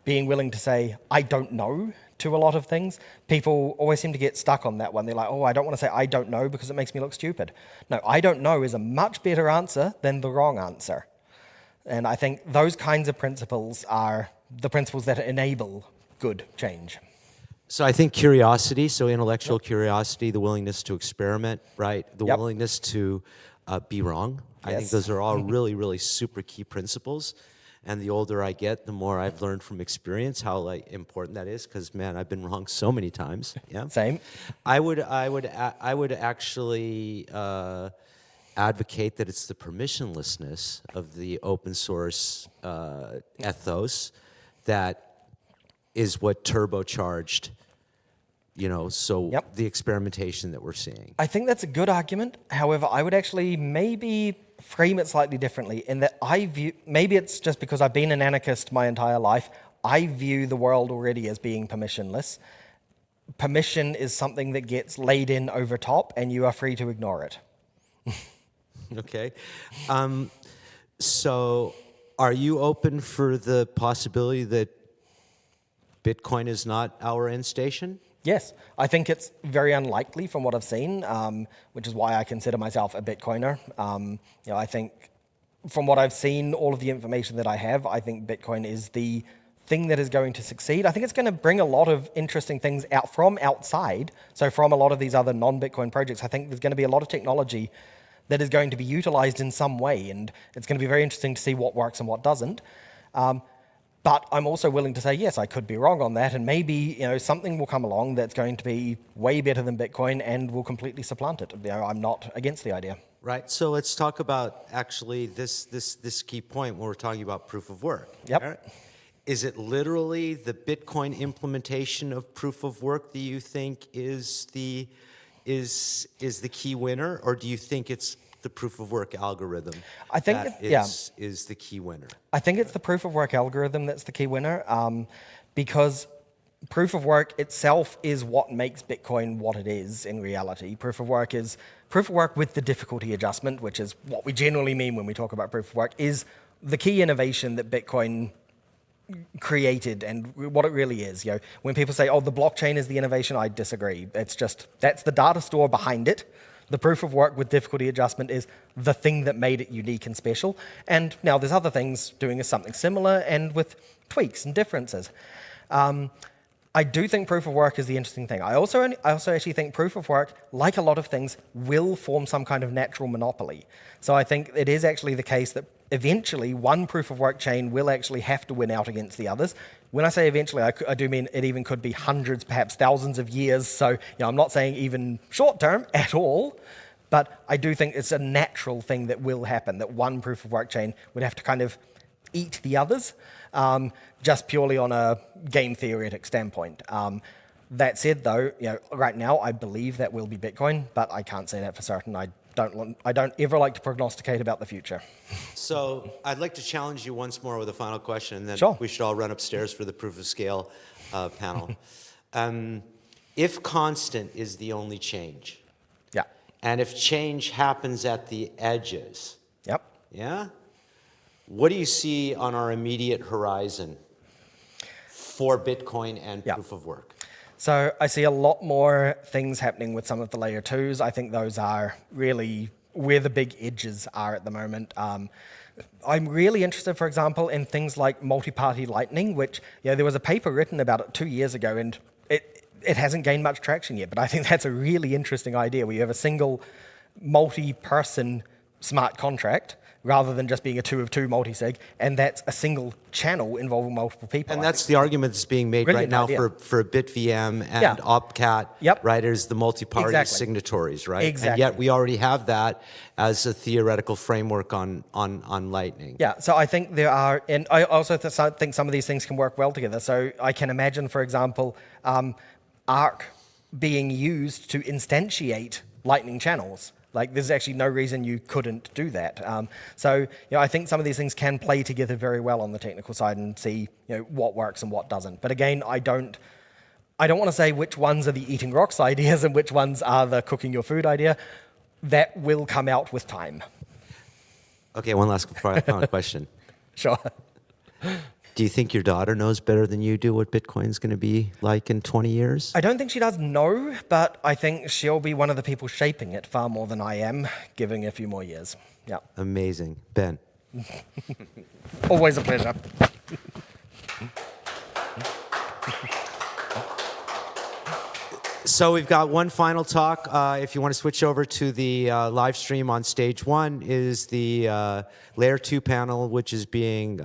being willing to say, I don't know, to a lot of things. People always seem to get stuck on that one. They're like, oh, I don't want to say I don't know because it makes me look stupid. No, I don't know is a much better answer than the wrong answer. And I think those kinds of principles are the principles that enable good change. So I think curiosity, so intellectual curiosity, the willingness to experiment, right? The willingness to be wrong. I think those are all really, really super key principles. And the older I get, the more I've learned from experience how important that is. Because man, I've been wrong so many times. Yeah. Same. I would actually advocate that it's the permissionlessness of the open source ethos that is what turbocharged, the experimentation that we're seeing. I think that's a good argument. However, I would actually maybe frame it slightly differently, in that I view, maybe it's just because I've been an anarchist my entire life, I view the world already as being permissionless. Permission is something that gets laid in over top, and you are free to ignore it. Okay. So are you open for the possibility that Bitcoin is not our end station? Yes, I think it's very unlikely from what I've seen, which is why I consider myself a Bitcoiner. I think from what I've seen, all of the information that I have, I think Bitcoin is the thing that is going to succeed. I think it's going to bring a lot of interesting things out from outside. So from a lot of these other non-Bitcoin projects, I think there's going to be a lot of technology that is going to be utilized in some way, and it's going to be very interesting to see what works and what doesn't. But I'm also willing to say, yes, I could be wrong on that, and maybe something will come along that's going to be way better than Bitcoin and will completely supplant it. I'm not against the idea. Right. So let's talk about actually this key point when we're talking about proof of work. Yep. Right? Is it literally the Bitcoin implementation of proof of work that you think is the key winner, or do you think it's the proof of work algorithm I think is the key winner? I think it's the proof of work algorithm that's the key winner, because proof of work itself is what makes Bitcoin what it is in reality. Proof of work with the difficulty adjustment, which is what we generally mean when we talk about proof of work, is the key innovation that Bitcoin created and what it really is. When people say, oh, the blockchain is the innovation, I disagree. It's just, that's the data store behind it. The proof of work with difficulty adjustment is the thing that made it unique and special. And now there's other things doing something similar and with tweaks and differences. I do think proof of work is the interesting thing. I also actually think proof of work, like a lot of things, will form some kind of natural monopoly. So I think it is actually the case that eventually one proof of work chain will actually have to win out against the others. When I say eventually, I do mean it even could be hundreds, perhaps thousands of years. So I'm not saying even short term at all, but I do think it's a natural thing that will happen, that one proof of work chain would have to kind of eat the others, just purely on a game theoretic standpoint. That said, though, right now I believe that will be Bitcoin, but I can't say that for certain. I don't ever like to prognosticate about the future. So I'd like to challenge you once more with a final question, and then we should all run upstairs for the proof of scale panel. If constant is the only change, and if change happens at the edges, what do you see on our immediate horizon for Bitcoin and proof of work? So I see a lot more things happening with some of the layer 2s. I think those are really where the big edges are at the moment. I'm really interested, for example, in things like multi-party lightning, which there was a paper written about it 2 years ago, and it hasn't gained much traction yet. But I think that's a really interesting idea, where you have a single multi-person smart contract rather than just being a 2 of 2 multi-sig, and that's a single channel involving multiple people. And that's the argument that's being made right now for BitVM and OpCat, right? Is the multi-party signatories, right? Exactly. And yet we already have that as a theoretical framework on Lightning. Yeah, so I think there are, and I also think some of these things can work well together. So I can imagine, for example, Arc being used to instantiate Lightning channels. Like, there's actually no reason you couldn't do that. So, I think some of these things can play together very well on the technical side and see, what works and what doesn't. But again, I don't want to say which ones are the eating rocks ideas and which ones are the cooking your food idea. That will come out with time. Okay, one last final question. Sure. Do you think your daughter knows better than you do what Bitcoin's going to be like in 20 years? I don't think she does know, but I think she'll be one of the people shaping it far more than I am, giving a few more years. Yeah. Amazing. Ben. Always a pleasure. So we've got one final talk. If you want to switch over to the live stream on stage 1 is the Layer 2 panel, which is being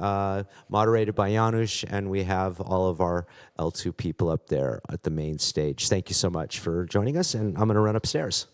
moderated by Janusz, and we have all of our L2 people up there at the main stage. Thank you so much for joining us, and I'm going to run upstairs.